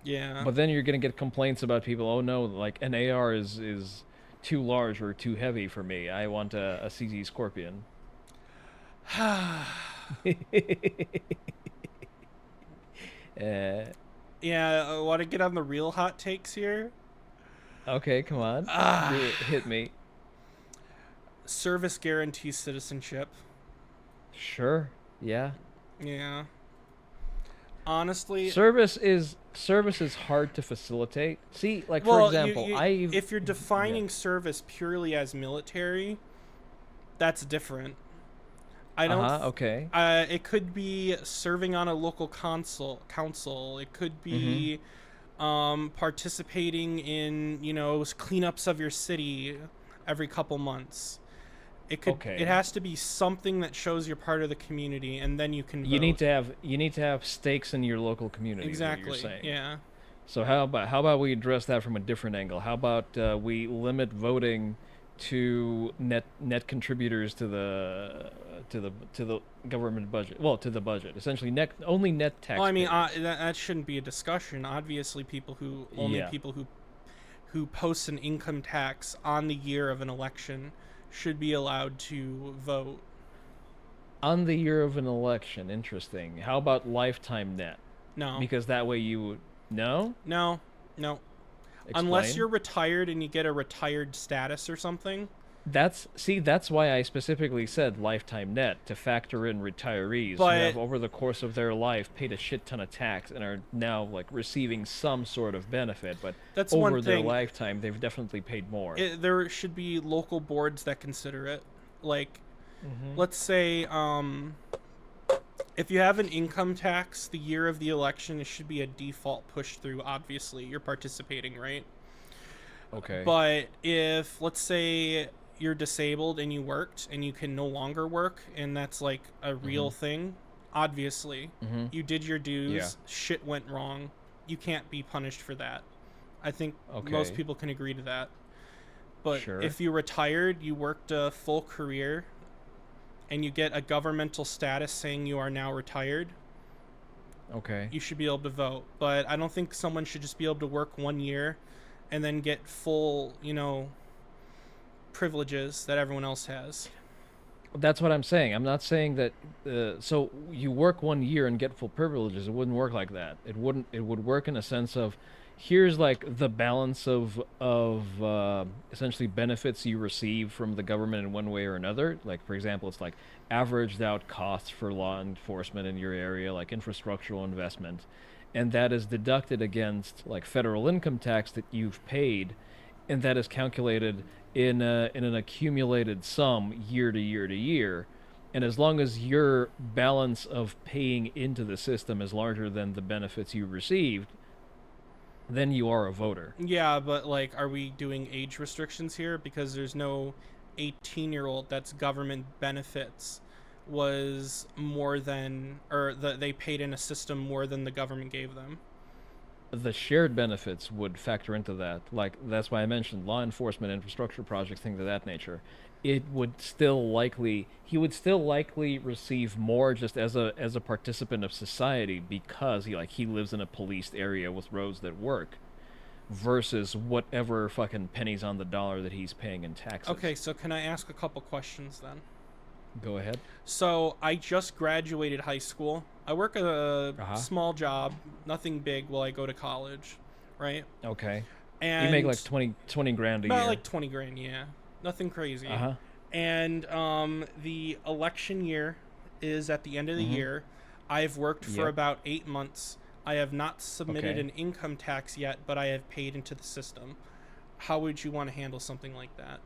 [SPEAKER 1] Yeah.
[SPEAKER 2] But then you're gonna get complaints about people. Oh no, like an AR is too large or too heavy for me. I want a CZ Scorpion.
[SPEAKER 1] Yeah, want to get on the real hot takes here?
[SPEAKER 2] Okay, come on. Hit me.
[SPEAKER 1] Service guarantees citizenship.
[SPEAKER 2] Sure. Yeah.
[SPEAKER 1] Yeah. Honestly,
[SPEAKER 2] Service is hard to facilitate. See, like for
[SPEAKER 1] well,
[SPEAKER 2] example,
[SPEAKER 1] if you're
[SPEAKER 2] yeah.
[SPEAKER 1] defining service purely as military, that's different. I don't.
[SPEAKER 2] Okay.
[SPEAKER 1] It could be serving on a local council. It could
[SPEAKER 2] Mhm.
[SPEAKER 1] be participating in cleanups of your city every couple months. It
[SPEAKER 2] Okay.
[SPEAKER 1] has to be something that shows you're part of the community, and then you can vote.
[SPEAKER 2] You need to have stakes in your local community is what you're
[SPEAKER 1] Exactly.
[SPEAKER 2] saying.
[SPEAKER 1] Yeah.
[SPEAKER 2] So how about we address that from a different angle? How about we limit voting to net contributors to the government budget? Well, to the budget. Essentially only net
[SPEAKER 1] Well, I mean,
[SPEAKER 2] taxpayers.
[SPEAKER 1] that shouldn't be a discussion. Obviously,
[SPEAKER 2] Yeah.
[SPEAKER 1] people who post an income tax on the year of an election should be allowed to vote.
[SPEAKER 2] On the year of an election, interesting. How about lifetime net?
[SPEAKER 1] No,
[SPEAKER 2] Because that way you would no
[SPEAKER 1] no, no. Unless
[SPEAKER 2] explain.
[SPEAKER 1] you're retired and you get a retired status or something.
[SPEAKER 2] That's why I specifically said lifetime net to factor in retirees who
[SPEAKER 1] But
[SPEAKER 2] have over the course of their life paid a shit ton of tax and are now like receiving some sort of benefit, but
[SPEAKER 1] that's one
[SPEAKER 2] over their
[SPEAKER 1] thing.
[SPEAKER 2] lifetime they've definitely paid more.
[SPEAKER 1] There should be local boards that consider it. Like,
[SPEAKER 2] Mhm.
[SPEAKER 1] let's say, if you have an income tax the year of the election, it should be a default push through. Obviously, you're participating, right?
[SPEAKER 2] Okay.
[SPEAKER 1] But if, let's say, you're disabled and you worked and you can no longer work, and that's like a real
[SPEAKER 2] Mhm.
[SPEAKER 1] thing, obviously,
[SPEAKER 2] Mhm.
[SPEAKER 1] you did your
[SPEAKER 2] Yeah.
[SPEAKER 1] dues, shit went wrong. You can't be punished for that. I think most
[SPEAKER 2] Okay.
[SPEAKER 1] people can agree to that. But
[SPEAKER 2] Sure.
[SPEAKER 1] if you retired, you worked a full career, and you get a governmental status saying you are now retired,
[SPEAKER 2] Okay.
[SPEAKER 1] you should be able to vote. But I don't think someone should just be able to work 1 year and then get full, privileges that everyone else has.
[SPEAKER 2] That's what I'm saying. I'm not saying that. So you work 1 year and get full privileges. It wouldn't work like that. It wouldn't. It would work in a sense of, here's like the balance of essentially benefits you receive from the government in one way or another. Like for example, it's like averaged out costs for law enforcement in your area, like infrastructural investment, and that is deducted against like federal income tax that you've paid, and that is calculated in an accumulated sum year to year to year. And as long as your balance of paying into the system is larger than the benefits you received, then you are a voter.
[SPEAKER 1] Yeah, but like, are we doing age restrictions here? Because there's no 18-year-old that's government benefits was more than, or they paid in a system more than the government gave them.
[SPEAKER 2] The shared benefits would factor into that. Like that's why I mentioned law enforcement, infrastructure projects, things of that nature. It would still likely he would still likely receive more just as a participant of society because he lives in a policed area with roads that work versus whatever fucking pennies on the dollar that he's paying in taxes.
[SPEAKER 1] Okay, so can I ask a couple questions then?
[SPEAKER 2] Go ahead.
[SPEAKER 1] So I just graduated high school. I work a
[SPEAKER 2] Uh-huh.
[SPEAKER 1] small job, nothing big while I go to college, right?
[SPEAKER 2] Okay. You make
[SPEAKER 1] And
[SPEAKER 2] like 20 grand a
[SPEAKER 1] about
[SPEAKER 2] year.
[SPEAKER 1] like 20 grand, yeah. Nothing crazy.
[SPEAKER 2] Uh-huh.
[SPEAKER 1] And the election year is at the end of the
[SPEAKER 2] Mhm.
[SPEAKER 1] year. I've worked for
[SPEAKER 2] Yep.
[SPEAKER 1] about 8 months. I have not submitted
[SPEAKER 2] Okay.
[SPEAKER 1] an income tax yet, but I have paid into the system. How would you want to handle something like that?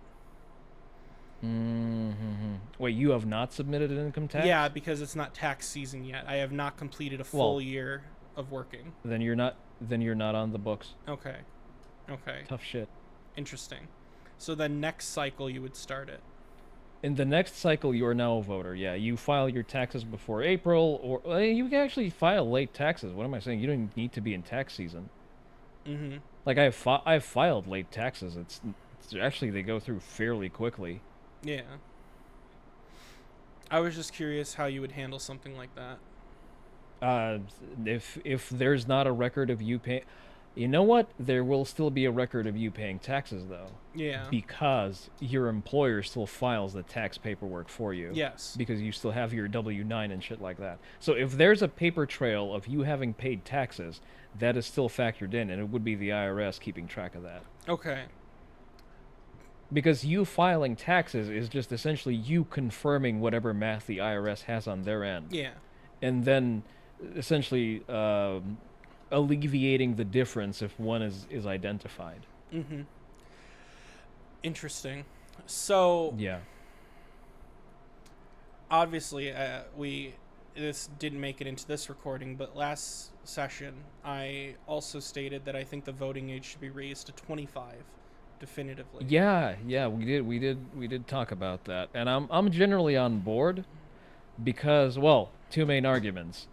[SPEAKER 2] Wait, you have not submitted an income
[SPEAKER 1] Yeah,
[SPEAKER 2] tax?
[SPEAKER 1] because it's not tax season yet. I have not completed a full
[SPEAKER 2] Well,
[SPEAKER 1] year of working.
[SPEAKER 2] then you're not on the books.
[SPEAKER 1] Okay. Okay.
[SPEAKER 2] Tough shit.
[SPEAKER 1] Interesting. So then next cycle you would start it.
[SPEAKER 2] In the next cycle, you are now a voter. Yeah, you file your taxes before April, or you can actually file late taxes. What am I saying? You don't need to be in tax season.
[SPEAKER 1] Mm-hmm.
[SPEAKER 2] Like I've filed late taxes. It's actually they go through fairly quickly.
[SPEAKER 1] Yeah. I was just curious how you would handle something like that.
[SPEAKER 2] Uh, if there's not a record of you paying, you know what? There will still be a record of you paying taxes though,
[SPEAKER 1] Yeah.
[SPEAKER 2] because your employer still files the tax paperwork for you.
[SPEAKER 1] Yes.
[SPEAKER 2] Because you still have your W-9 and shit like that. So if there's a paper trail of you having paid taxes, that is still factored in, and it would be the IRS keeping track of that.
[SPEAKER 1] Okay.
[SPEAKER 2] Because you filing taxes is just essentially you confirming whatever math the IRS has on their end.
[SPEAKER 1] Yeah.
[SPEAKER 2] and then essentially alleviating the difference if one is identified.
[SPEAKER 1] Mm-hmm. Interesting. So
[SPEAKER 2] Yeah.
[SPEAKER 1] obviously, we this didn't make it into this recording, but last session I also stated that I think the voting age should be raised to 25, definitively.
[SPEAKER 2] Yeah, we did talk about that, and I'm generally on board because, well, two main arguments.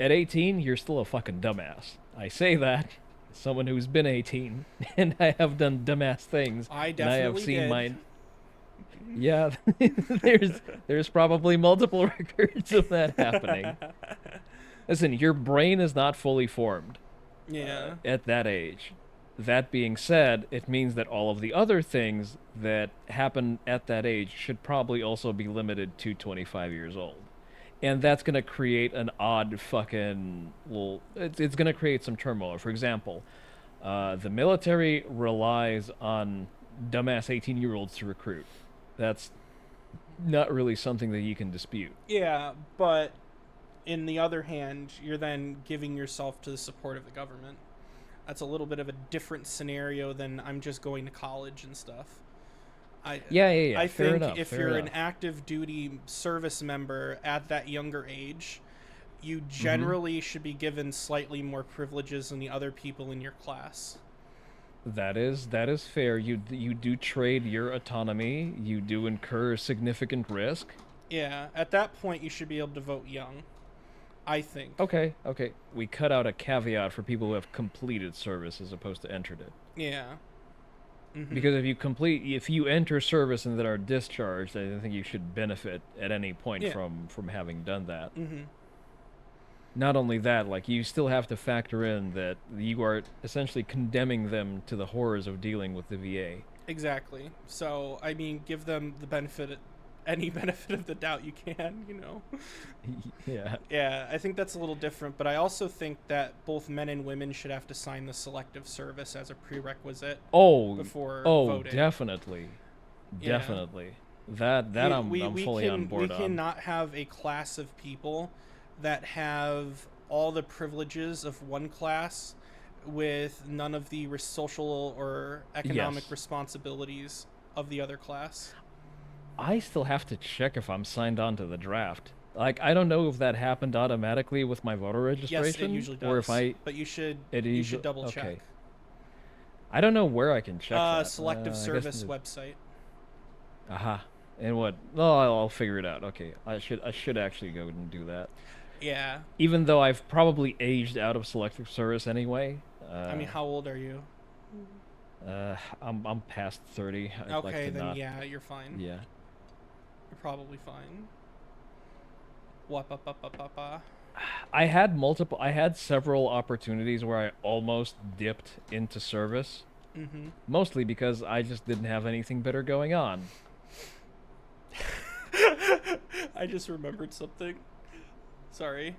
[SPEAKER 2] At 18, you're still a fucking dumbass. I say that as someone who's been 18, and I have done dumbass things,
[SPEAKER 1] I
[SPEAKER 2] and I have
[SPEAKER 1] definitely
[SPEAKER 2] seen
[SPEAKER 1] did.
[SPEAKER 2] mine. Yeah, there's probably multiple records of that happening. Listen, your brain is not fully formed
[SPEAKER 1] Yeah.
[SPEAKER 2] at that age. That being said, it means that all of the other things that happen at that age should probably also be limited to 25 years old. And that's going to create an odd fucking, well, it's going to create some turmoil. For example, the military relies on dumbass 18-year-olds to recruit. That's not really something that you can dispute.
[SPEAKER 1] Yeah, but in the other hand, you're then giving yourself to the support of the government. That's a little bit of a different scenario than I'm just going to college and stuff.
[SPEAKER 2] Yeah.
[SPEAKER 1] I
[SPEAKER 2] Fair
[SPEAKER 1] think
[SPEAKER 2] enough,
[SPEAKER 1] if
[SPEAKER 2] fair
[SPEAKER 1] you're
[SPEAKER 2] enough.
[SPEAKER 1] an active duty service member at that younger age, you generally should be given slightly more privileges than the other people in your class.
[SPEAKER 2] That is fair. You do trade your autonomy. You do incur significant risk.
[SPEAKER 1] Yeah, at that point you should be able to vote young, I think.
[SPEAKER 2] Okay. We cut out a caveat for people who have completed service as opposed to entered it.
[SPEAKER 1] Yeah. Mm-hmm.
[SPEAKER 2] Because if you enter service and then are discharged, I think you should benefit at any point
[SPEAKER 1] Yeah.
[SPEAKER 2] from having done that.
[SPEAKER 1] Mm-hmm.
[SPEAKER 2] Not only that, like, you still have to factor in that you are essentially condemning them to the horrors of dealing with the VA.
[SPEAKER 1] Exactly. So, I mean, give them the benefit, any benefit of the doubt you can, you know?
[SPEAKER 2] Yeah.
[SPEAKER 1] Yeah, I think that's a little different, but I also think that both men and women should have to sign the selective service as a prerequisite before voting.
[SPEAKER 2] Definitely.
[SPEAKER 1] Yeah.
[SPEAKER 2] Definitely. That I'm fully on board
[SPEAKER 1] We
[SPEAKER 2] on.
[SPEAKER 1] cannot have a class of people that have all the privileges of one class with none of the social or economic
[SPEAKER 2] Yes.
[SPEAKER 1] responsibilities of the other class.
[SPEAKER 2] I still have to check if I'm signed on to the draft. Like, I don't know if that happened automatically with my voter registration,
[SPEAKER 1] Yes, it usually does.
[SPEAKER 2] or if
[SPEAKER 1] but you should double check.
[SPEAKER 2] Okay. I don't know where I can check that.
[SPEAKER 1] Selective
[SPEAKER 2] I guess
[SPEAKER 1] service website.
[SPEAKER 2] Aha. And what? Oh, I'll figure it out. Okay, I should actually go and do that.
[SPEAKER 1] Yeah.
[SPEAKER 2] Even though I've probably aged out of selective service anyway.
[SPEAKER 1] I mean, how old are you?
[SPEAKER 2] I'm past 30. I'd like
[SPEAKER 1] Okay,
[SPEAKER 2] to
[SPEAKER 1] then
[SPEAKER 2] not.
[SPEAKER 1] yeah, you're fine.
[SPEAKER 2] Yeah.
[SPEAKER 1] You're probably fine.
[SPEAKER 2] I had several opportunities where I almost dipped into service.
[SPEAKER 1] Mm-hmm.
[SPEAKER 2] Mostly because I just didn't have anything better going on.
[SPEAKER 1] I just remembered something. Sorry.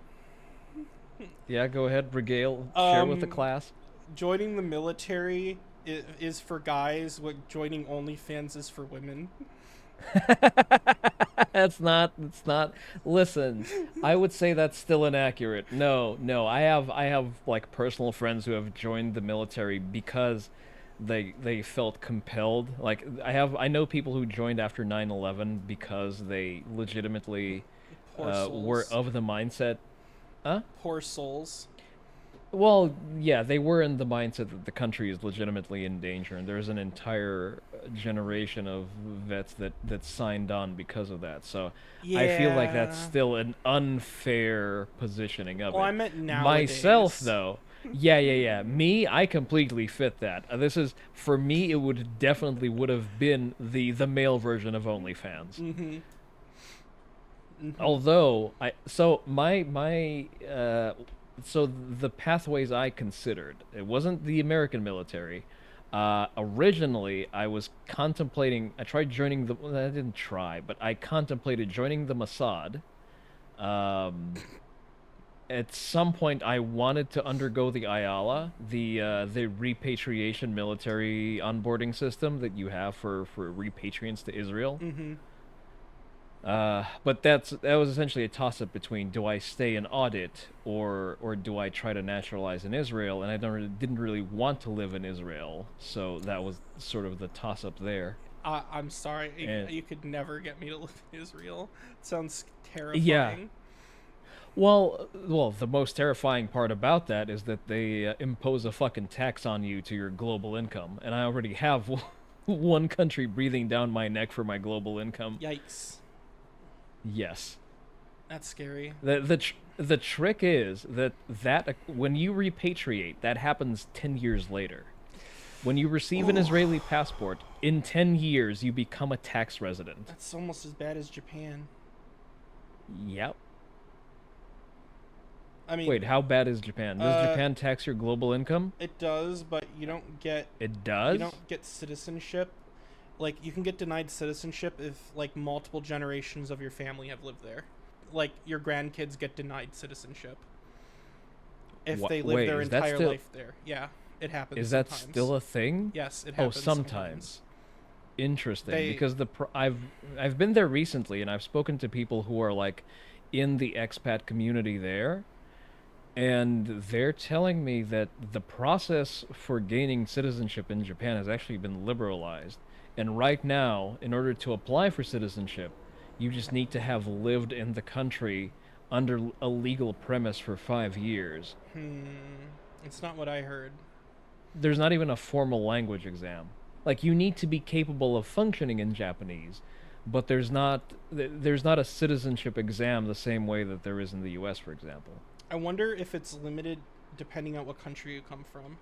[SPEAKER 2] Yeah, go ahead, regale, share with the class.
[SPEAKER 1] Joining the military is for guys what joining OnlyFans is for women.
[SPEAKER 2] It's not. Listen, I would say that's still inaccurate. No. I have like personal friends who have joined the military because they felt compelled. Like, I know people who joined after 9/11 because they legitimately were of the mindset. Huh?
[SPEAKER 1] Poor souls.
[SPEAKER 2] Well, yeah, they were in the mindset that the country is legitimately in danger, and there's an entire generation of vets that signed on because of that. So I feel like that's still an unfair positioning of it.
[SPEAKER 1] I meant nowadays.
[SPEAKER 2] Myself, though, yeah. Me, I completely fit that. This is, for me, it would have been the male version of OnlyFans.
[SPEAKER 1] Mm-hmm.
[SPEAKER 2] Although so the pathways I considered, it wasn't the American military. Originally, I was contemplating. I tried joining the. Well, I didn't try, but I contemplated joining the Mossad. At some point, I wanted to undergo the IALA, the repatriation military onboarding system that you have for repatriants to Israel.
[SPEAKER 1] Mm-hmm.
[SPEAKER 2] But that was essentially a toss-up between do I stay and audit or do I try to naturalize in Israel? And I didn't really want to live in Israel, so that was sort of the toss-up there.
[SPEAKER 1] I'm sorry,
[SPEAKER 2] And
[SPEAKER 1] you could never get me to live in Israel. It sounds
[SPEAKER 2] yeah,
[SPEAKER 1] terrifying.
[SPEAKER 2] well, the most terrifying part about that is that they impose a fucking tax on you to your global income, and I already have one country breathing down my neck for my global income.
[SPEAKER 1] Yikes.
[SPEAKER 2] Yes.
[SPEAKER 1] That's scary.
[SPEAKER 2] The trick is that when you repatriate, that happens 10 years later. When you receive an
[SPEAKER 1] Oh,
[SPEAKER 2] Israeli passport, in 10 years you become a tax resident.
[SPEAKER 1] that's almost as bad as Japan.
[SPEAKER 2] Yep.
[SPEAKER 1] I mean,
[SPEAKER 2] Wait, how bad is Japan? Does
[SPEAKER 1] uh,
[SPEAKER 2] Japan tax your global income?
[SPEAKER 1] it does, but
[SPEAKER 2] It
[SPEAKER 1] you
[SPEAKER 2] does?
[SPEAKER 1] don't get citizenship. Like, you can get denied citizenship if like multiple generations of your family have lived there. Like, your grandkids get denied citizenship if they live
[SPEAKER 2] Wait,
[SPEAKER 1] their
[SPEAKER 2] is that
[SPEAKER 1] entire
[SPEAKER 2] still
[SPEAKER 1] life there. Yeah, it happens.
[SPEAKER 2] is that
[SPEAKER 1] sometimes.
[SPEAKER 2] still a thing?
[SPEAKER 1] Yes, it
[SPEAKER 2] Oh,
[SPEAKER 1] happens
[SPEAKER 2] sometimes. Interesting,
[SPEAKER 1] They
[SPEAKER 2] because I've been there recently and I've spoken to people who are like in the expat community there, and they're telling me that the process for gaining citizenship in Japan has actually been liberalized. And right now, in order to apply for citizenship, you just need to have lived in the country under a legal premise for 5 years.
[SPEAKER 1] It's not what I heard.
[SPEAKER 2] There's not even a formal language exam. Like you need to be capable of functioning in Japanese, but there's not a citizenship exam the same way that there is in the US, for example.
[SPEAKER 1] I wonder if it's limited depending on what country you come from.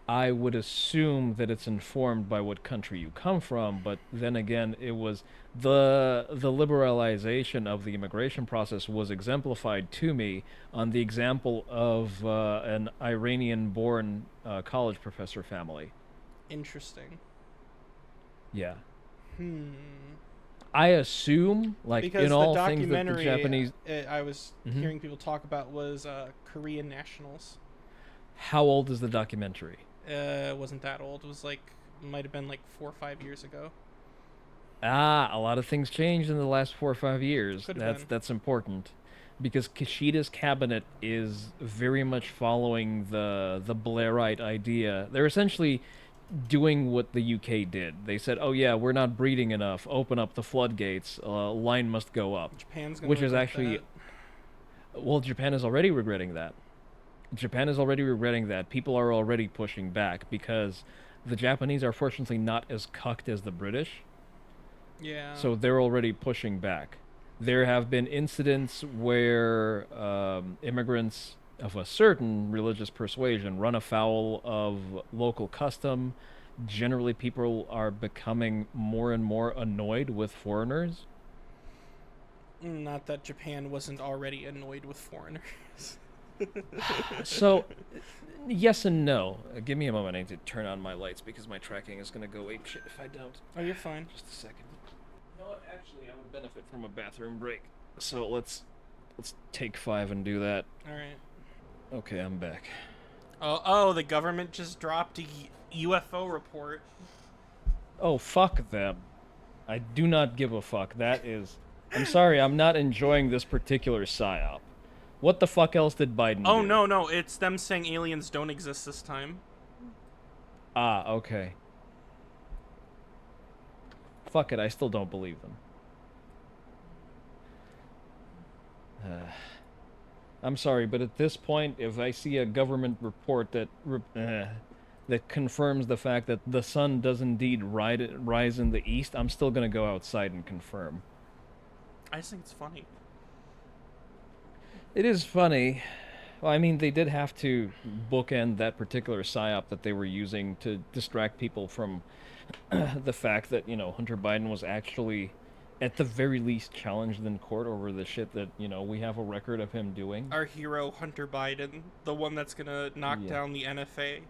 [SPEAKER 2] I would assume that it's informed by what country you come from, but then again, it was the liberalization of the immigration process was exemplified to me on the example of an Iranian-born college professor family.
[SPEAKER 1] Interesting.
[SPEAKER 2] Yeah.
[SPEAKER 1] Hmm.
[SPEAKER 2] I assume, like
[SPEAKER 1] Because
[SPEAKER 2] in
[SPEAKER 1] the
[SPEAKER 2] all things that the
[SPEAKER 1] documentary
[SPEAKER 2] Japanese.
[SPEAKER 1] I was
[SPEAKER 2] Mhm.
[SPEAKER 1] hearing people talk about was Korean nationals.
[SPEAKER 2] How old is the documentary?
[SPEAKER 1] It wasn't that old. It was like might have been like 4 or 5 years ago.
[SPEAKER 2] Ah, a lot of things changed in the last 4 or 5 years.
[SPEAKER 1] Could have
[SPEAKER 2] That's
[SPEAKER 1] been.
[SPEAKER 2] that's important, because Kishida's cabinet is very much following the Blairite idea. They're essentially doing what the UK did. They said, "Oh yeah, we're not breeding enough. Open up the floodgates. Line must go up,"
[SPEAKER 1] Japan's gonna
[SPEAKER 2] which is
[SPEAKER 1] regret
[SPEAKER 2] actually,
[SPEAKER 1] that.
[SPEAKER 2] well, Japan is already regretting that. Japan is already regretting that. People are already pushing back because the Japanese are fortunately not as cucked as the British.
[SPEAKER 1] Yeah.
[SPEAKER 2] So they're already pushing back. There have been incidents where immigrants of a certain religious persuasion run afoul of local custom. Generally, people are becoming more and more annoyed with foreigners.
[SPEAKER 1] Not that Japan wasn't already annoyed with foreigners.
[SPEAKER 2] So, yes and no. Give me a moment. I need to turn on my lights because my tracking is going to go apeshit if I don't.
[SPEAKER 1] Oh, you're fine.
[SPEAKER 2] Just a second. You know what? Actually, I would benefit from a bathroom break. So let's take 5 and do that.
[SPEAKER 1] All right.
[SPEAKER 2] Okay, I'm back.
[SPEAKER 1] Oh, the government just dropped a UFO report.
[SPEAKER 2] Oh, fuck them. I do not give a fuck. That is... I'm sorry, I'm not enjoying this particular psyop. What the fuck else did Biden
[SPEAKER 1] Oh,
[SPEAKER 2] do?
[SPEAKER 1] no, it's them saying aliens don't exist this time.
[SPEAKER 2] Ah, okay. Fuck it, I still don't believe them. I'm sorry, but at this point, if I see a government report that confirms the fact that the sun does indeed rise in the east, I'm still gonna go outside and confirm.
[SPEAKER 1] I just think it's funny.
[SPEAKER 2] It is funny. Well, I mean, they did have to bookend that particular psyop that they were using to distract people from the fact that, Hunter Biden was actually, at the very least, challenged in court over the shit that, we have a record of him doing.
[SPEAKER 1] Our hero, Hunter Biden, the one that's gonna knock down the NFA.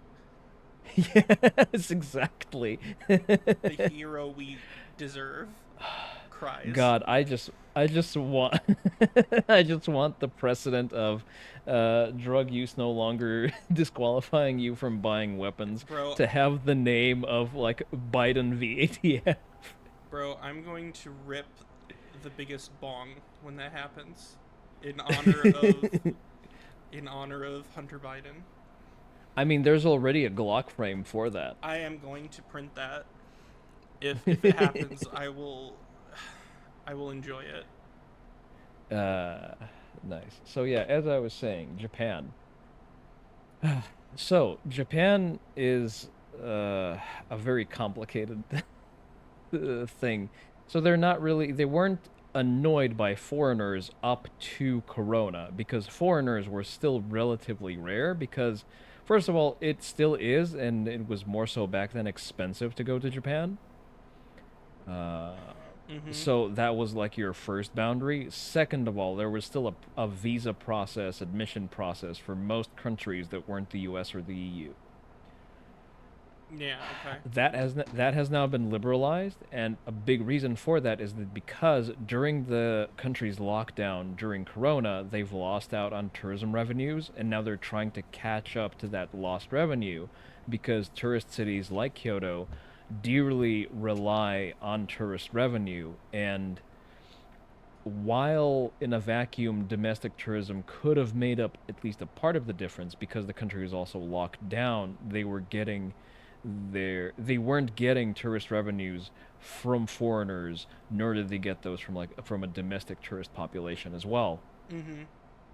[SPEAKER 2] Yes, exactly.
[SPEAKER 1] The hero we deserve. Cries.
[SPEAKER 2] God, I just want I just want the precedent of drug use no longer disqualifying you from buying weapons,
[SPEAKER 1] Bro,
[SPEAKER 2] to have the name of like Biden v ATF.
[SPEAKER 1] Bro, I'm going to rip the biggest bong when that happens, in honor of Hunter Biden.
[SPEAKER 2] I mean, there's already a Glock frame for that.
[SPEAKER 1] I am going to print that. If it happens, I will enjoy it.
[SPEAKER 2] Uh, nice. So yeah, as I was saying, Japan. So Japan is a very complicated thing. So they weren't annoyed by foreigners up to Corona because foreigners were still relatively rare because first of all, it still is and it was more so back then expensive to go to Japan. Uh
[SPEAKER 1] Mm-hmm.
[SPEAKER 2] so that was like your first boundary. Second of all, there was still a visa process, admission process for most countries that weren't the US or the EU.
[SPEAKER 1] Yeah. Okay.
[SPEAKER 2] That has now been liberalized, and a big reason for that is that because during the country's lockdown during Corona, they've lost out on tourism revenues, and now they're trying to catch up to that lost revenue, because tourist cities like Kyoto dearly rely on tourist revenue, and while in a vacuum domestic tourism could have made up at least a part of the difference because the country was also locked down, they weren't getting tourist revenues from foreigners, nor did they get those from a domestic tourist population as well.
[SPEAKER 1] Mm-hmm.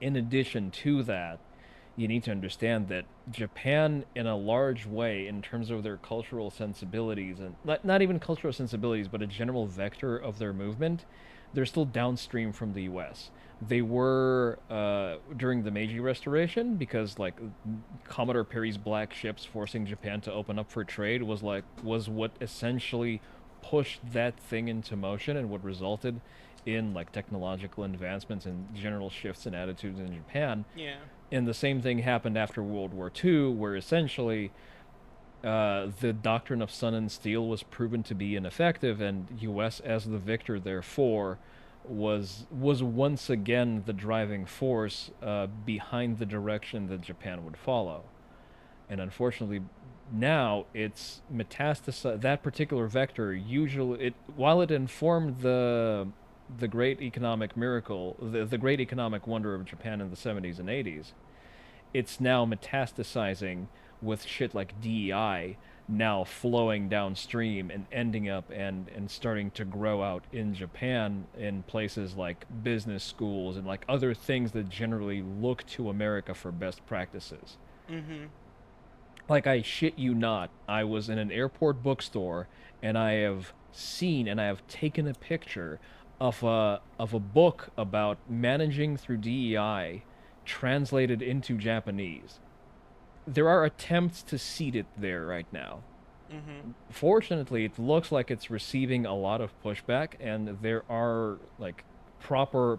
[SPEAKER 2] In addition to that, you need to understand that Japan, in a large way, in terms of their cultural sensibilities, and not even cultural sensibilities, but a general vector of their movement, they're still downstream from the U.S. They were during the Meiji Restoration because like Commodore Perry's black ships forcing Japan to open up for trade was what essentially pushed that thing into motion and what resulted in like technological advancements and general shifts in attitudes in Japan.
[SPEAKER 1] Yeah.
[SPEAKER 2] And the same thing happened after World War II, where essentially the doctrine of sun and steel was proven to be ineffective, and U.S. as the victor, therefore, was once again the driving force behind the direction that Japan would follow. And unfortunately, now it's metastasized. That particular vector while it informed the great economic miracle, the great economic wonder of Japan in the 70s and 80s, it's now metastasizing with shit like DEI now flowing downstream and ending up and starting to grow out in Japan in places like business schools and like other things that generally look to America for best practices.
[SPEAKER 1] Mm-hmm.
[SPEAKER 2] Like, I shit you not, I was in an airport bookstore and I have taken a picture of a book about managing through DEI translated into Japanese. There are attempts to seed it there right now.
[SPEAKER 1] Mm-hmm.
[SPEAKER 2] Fortunately, it looks like it's receiving a lot of pushback, and there are like proper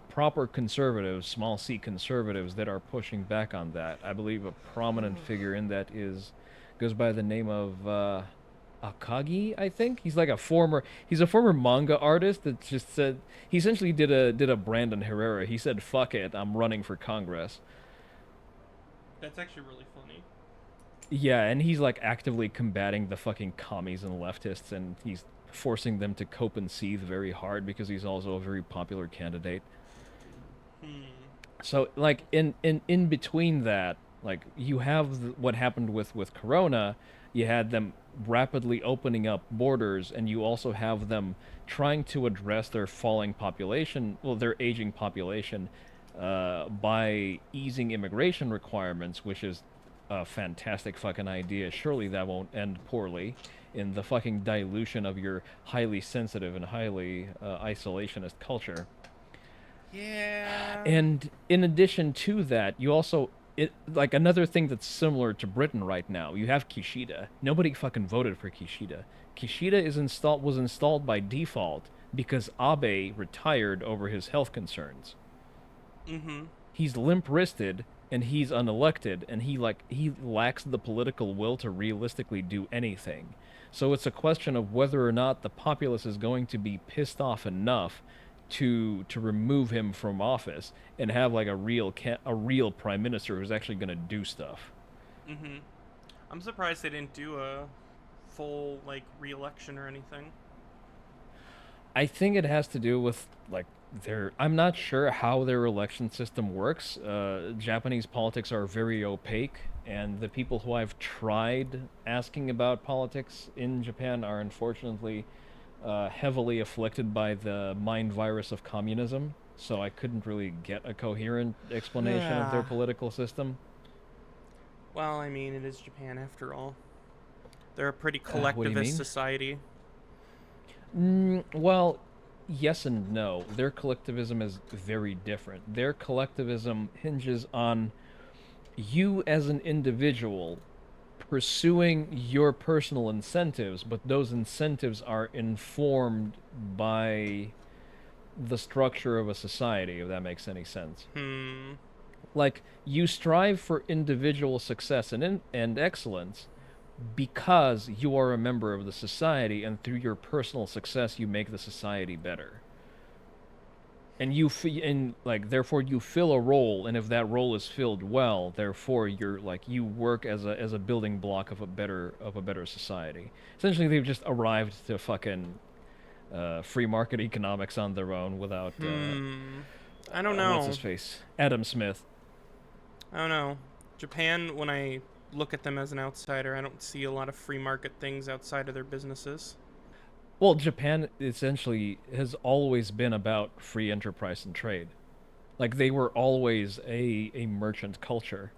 [SPEAKER 2] conservatives, small c conservatives, that are pushing back on that. I believe a prominent figure in that goes by the name of Akagi, I think. He's a former manga artist that just said he essentially did a Brandon Herrera. He said, "Fuck it, I'm running for Congress."
[SPEAKER 1] That's actually really funny.
[SPEAKER 2] Yeah, and he's like actively combating the fucking commies and leftists, and he's forcing them to cope and seethe very hard because he's also a very popular candidate.
[SPEAKER 1] Hmm.
[SPEAKER 2] So like in between that, like you have what happened with Corona, you had them rapidly opening up borders, and you also have them trying to address their falling population, well, their aging population, by easing immigration requirements, which is a fantastic fucking idea. Surely that won't end poorly in the fucking dilution of your highly sensitive and highly isolationist culture.
[SPEAKER 1] Yeah.
[SPEAKER 2] And in addition to that, you also like another thing that's similar to Britain right now. You have Kishida. Nobody fucking voted for Kishida. Kishida was installed by default because Abe retired over his health concerns.
[SPEAKER 1] Mm-hmm.
[SPEAKER 2] He's limp-wristed and he's unelected, and he lacks the political will to realistically do anything. So it's a question of whether or not the populace is going to be pissed off enough to remove him from office and have like a real prime minister who's actually going to do stuff.
[SPEAKER 1] Mm-hmm. I'm surprised they didn't do a full like re-election or anything.
[SPEAKER 2] I think it has to do with like I'm not sure how their election system works. Japanese politics are very opaque, and the people who I've tried asking about politics in Japan are unfortunately heavily afflicted by the mind virus of communism. So I couldn't really get a coherent explanation of their
[SPEAKER 1] Yeah.
[SPEAKER 2] political system.
[SPEAKER 1] Well, I mean, it is Japan after all. They're a pretty
[SPEAKER 2] What do you
[SPEAKER 1] collectivist
[SPEAKER 2] mean?
[SPEAKER 1] society.
[SPEAKER 2] Well, yes and no. Their collectivism is very different. Their collectivism hinges on you as an individual pursuing your personal incentives, but those incentives are informed by the structure of a society, if that makes any sense.
[SPEAKER 1] Hmm.
[SPEAKER 2] Like, you strive for individual success and excellence because you are a member of the society, and through your personal success, you make the society better. And therefore you fill a role, and if that role is filled well, therefore you work as a building block of a better society. Essentially, they've just arrived to fucking free market economics on their own without
[SPEAKER 1] Hmm. I don't
[SPEAKER 2] what's his
[SPEAKER 1] know.
[SPEAKER 2] face, Adam Smith.
[SPEAKER 1] I don't know. Japan, when I look at them as an outsider, I don't see a lot of free market things outside of their businesses.
[SPEAKER 2] Well, Japan essentially has always been about free enterprise and trade. Like, they were always a merchant culture,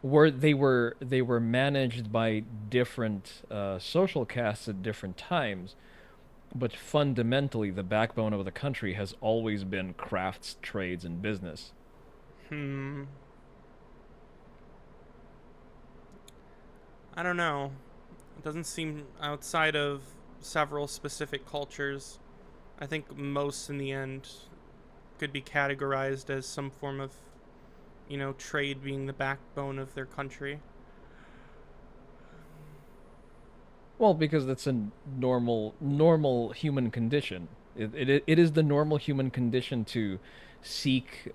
[SPEAKER 2] where they were managed by different social castes at different times, but fundamentally the backbone of the country has always been crafts, trades, and business.
[SPEAKER 1] Hmm. I don't know. It doesn't seem outside of several specific cultures. I think most in the end could be categorized as some form of, trade being the backbone of their country.
[SPEAKER 2] Well, because that's a normal human condition. It is the normal human condition to seek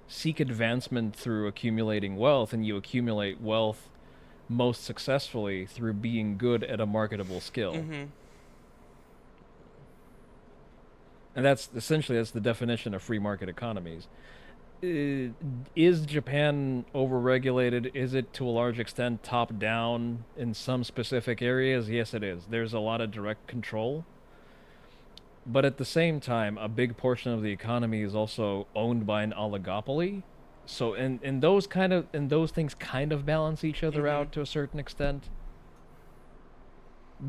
[SPEAKER 2] seek advancement through accumulating wealth, and you accumulate wealth most successfully through being good at a marketable skill.
[SPEAKER 1] Mm-hmm.
[SPEAKER 2] And that's the definition of free market economies. Is Japan overregulated? Is it to a large extent top down in some specific areas? Yes, it is. There's a lot of direct control. But at the same time, a big portion of the economy is also owned by an oligopoly. So and those things kind of balance each other
[SPEAKER 1] Mm-hmm.
[SPEAKER 2] out to a certain extent,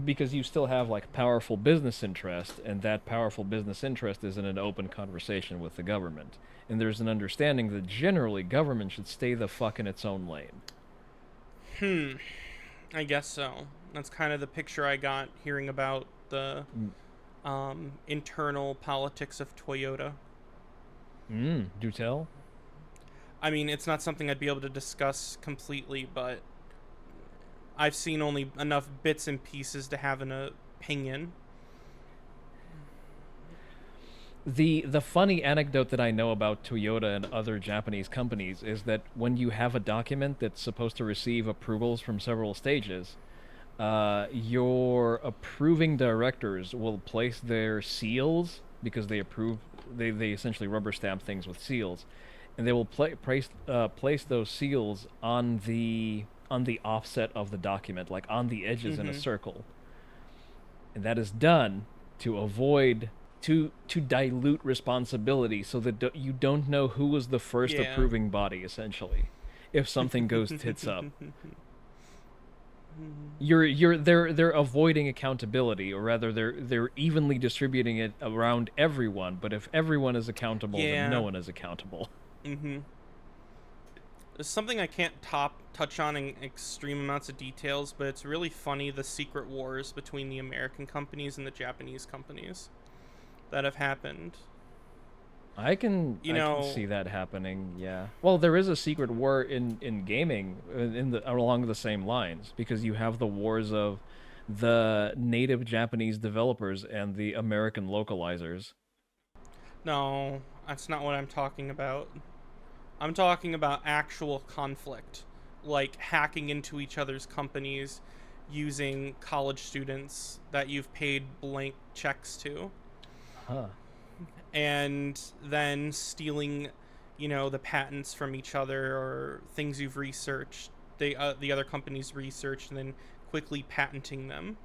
[SPEAKER 2] because you still have like powerful business interest, and that powerful business interest is in an open conversation with the government. And there's an understanding that generally government should stay the fuck in its own lane.
[SPEAKER 1] Hmm. I guess so. That's kind of the picture I got hearing about the internal politics of Toyota.
[SPEAKER 2] Do tell.
[SPEAKER 1] I mean, it's not something I'd be able to discuss completely, but I've seen only enough bits and pieces to have an opinion.
[SPEAKER 2] The funny anecdote that I know about Toyota and other Japanese companies is that when you have a document that's supposed to receive approvals from several stages, your approving directors will place their seals, because they essentially rubber stamp things with seals, and they will place those seals on the offset of the document, like on the edges in a
[SPEAKER 1] Mm-hmm.
[SPEAKER 2] circle. And that is done to avoid to dilute responsibility, so that you don't know who was the first
[SPEAKER 1] Yeah.
[SPEAKER 2] approving body, essentially, if something goes tits up. They're avoiding accountability, or rather they're evenly distributing it around everyone, but if everyone is accountable, then no
[SPEAKER 1] Yeah.
[SPEAKER 2] one is accountable.
[SPEAKER 1] Mm-hmm. There's something I can't touch on in extreme amounts of details, but it's really funny, the secret wars between the American companies and the Japanese companies that have happened. You
[SPEAKER 2] I can
[SPEAKER 1] know,
[SPEAKER 2] see that happening. Yeah. Well, there is a secret war in gaming, in the along the same lines, because you have the wars of the native Japanese developers and the American localizers.
[SPEAKER 1] no, that's not what I'm talking about. I'm talking about actual conflict, like hacking into each other's companies using college students that you've paid blank checks to.
[SPEAKER 2] Huh.
[SPEAKER 1] and then stealing, the patents from each other or things you've researched, the other company's researched, and then quickly patenting them.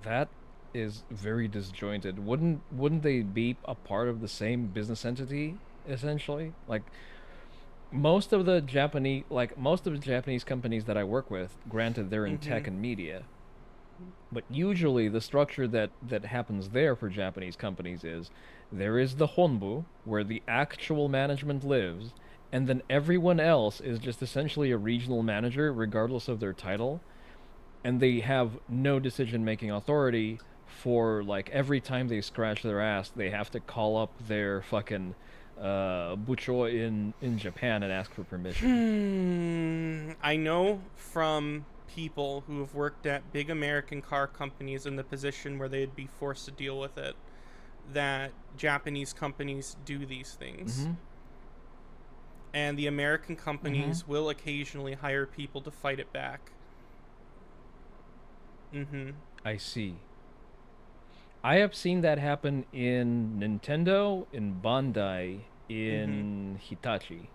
[SPEAKER 2] That is very disjointed. Wouldn't they be a part of the same business entity essentially? Like most of the Japanese companies that I work with, granted they're in
[SPEAKER 1] Mm-hmm.
[SPEAKER 2] tech and media, but usually the structure that happens there for Japanese companies is there is the Honbu where the actual management lives, and then everyone else is just essentially a regional manager regardless of their title, and they have no decision-making authority for like every time they scratch their ass, they have to call up their fucking bucho in Japan and ask for permission.
[SPEAKER 1] I know from people who have worked at big American car companies in the position where they'd be forced to deal with it that Japanese companies do these things.
[SPEAKER 2] Mhm.
[SPEAKER 1] And the American
[SPEAKER 2] Mhm.
[SPEAKER 1] companies will occasionally hire people to fight it back. Mm-hmm.
[SPEAKER 2] I see. I have seen that happen in Nintendo, in Bandai,
[SPEAKER 1] Mm-hmm.
[SPEAKER 2] in Hitachi.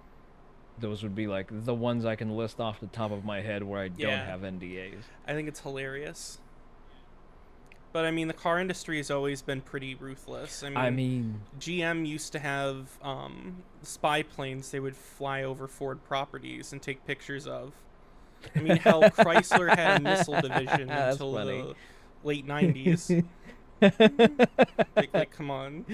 [SPEAKER 2] Those would be like the ones I can list off the top of my head where I don't
[SPEAKER 1] Yeah.
[SPEAKER 2] have NDAs.
[SPEAKER 1] I think it's hilarious. But I mean, the car industry has always been pretty ruthless. I
[SPEAKER 2] I
[SPEAKER 1] mean,
[SPEAKER 2] mean,
[SPEAKER 1] GM used to have spy planes they would fly over Ford properties and take pictures of. I mean, hell, Chrysler had a missile division
[SPEAKER 2] that's
[SPEAKER 1] until
[SPEAKER 2] funny.
[SPEAKER 1] the late 90s. Like come on.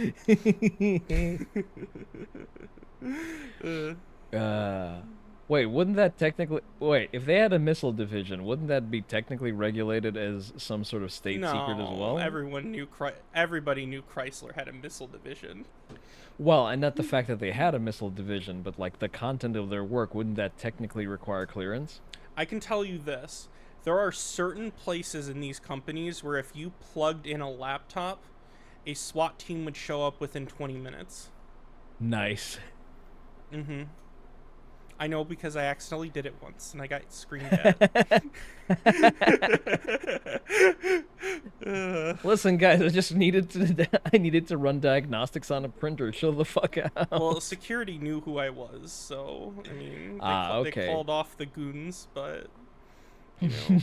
[SPEAKER 1] uh,
[SPEAKER 2] uh, wait, wouldn't that technically wait, if they had a missile division, wouldn't that be technically regulated as some sort of state secret as
[SPEAKER 1] no,
[SPEAKER 2] well?
[SPEAKER 1] everybody knew Chrysler had a missile division.
[SPEAKER 2] Well, and not the fact that they had a missile division, but like the content of their work, wouldn't that technically require clearance?
[SPEAKER 1] I can tell you this. There are certain places in these companies where if you plugged in a laptop, a SWAT team would show up within 20 minutes.
[SPEAKER 2] Nice.
[SPEAKER 1] Mm-hmm. I know because I accidentally did it once and I got screamed at.
[SPEAKER 2] Listen, guys, I needed to run diagnostics on a printer. Chill the fuck
[SPEAKER 1] Well,
[SPEAKER 2] out.
[SPEAKER 1] security knew who I was, so I mean,
[SPEAKER 2] Ah,
[SPEAKER 1] they
[SPEAKER 2] okay.
[SPEAKER 1] called off the goons, but you know,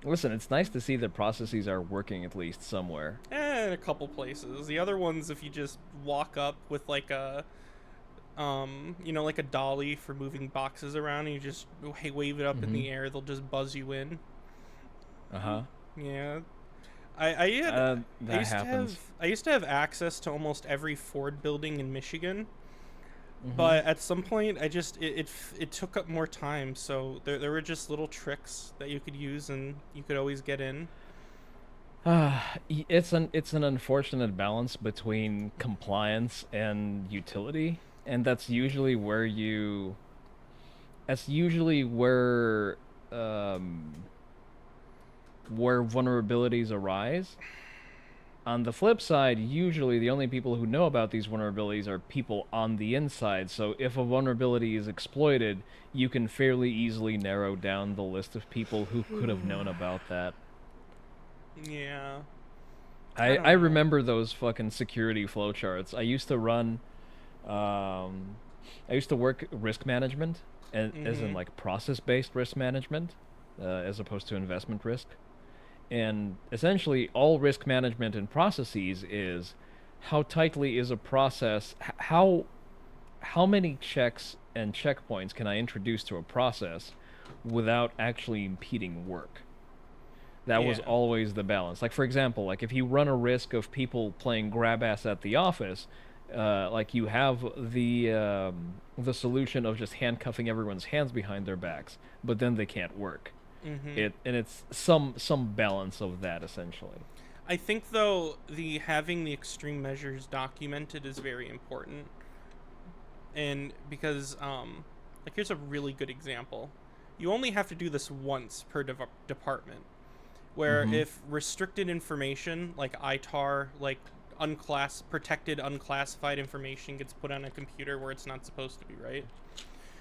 [SPEAKER 2] Listen, it's nice to see that processes are working at least somewhere.
[SPEAKER 1] in a couple places. The other ones, if you just walk up with like a like a dolly for moving boxes around, and you just wave it up in
[SPEAKER 2] Mm-hmm.
[SPEAKER 1] the air, they'll just buzz you in.
[SPEAKER 2] Uh-huh.
[SPEAKER 1] Yeah, I had I
[SPEAKER 2] That
[SPEAKER 1] used to have
[SPEAKER 2] happens.
[SPEAKER 1] I used to have access to almost every Ford building in Michigan,
[SPEAKER 2] Mm-hmm.
[SPEAKER 1] but at some point I just it took up more time, so there were just little tricks that you could use and you could always get in.
[SPEAKER 2] It's an unfortunate balance between compliance and utility, and that's usually um where vulnerabilities arise. On the flip side, usually the only people who know about these vulnerabilities are people on the inside. So if a vulnerability is exploited, you can fairly easily narrow down the list of people who could have known about that.
[SPEAKER 1] Yeah, I
[SPEAKER 2] I
[SPEAKER 1] don't know.
[SPEAKER 2] remember those fucking security flowcharts. Um, I used to work risk management, and as in
[SPEAKER 1] Mhm.
[SPEAKER 2] like process-based risk management, as opposed to investment risk. And essentially, all risk management and processes is how tightly is a process, how many checks and checkpoints can I introduce to a process without actually impeding work. That was
[SPEAKER 1] Yeah.
[SPEAKER 2] always the balance. Like for example, like if you run a risk of people playing grab ass at the office, like you have the solution of just handcuffing everyone's hands behind their backs, but then they can't work.
[SPEAKER 1] Mhm.
[SPEAKER 2] It's some balance of that essentially.
[SPEAKER 1] I think though the having the extreme measures documented is very important, and because like here's a really good example. You only have to do this once per department. Where
[SPEAKER 2] Mm-hmm.
[SPEAKER 1] if restricted information like ITAR, like protected unclassified information gets put on a computer where it's not supposed to be, right?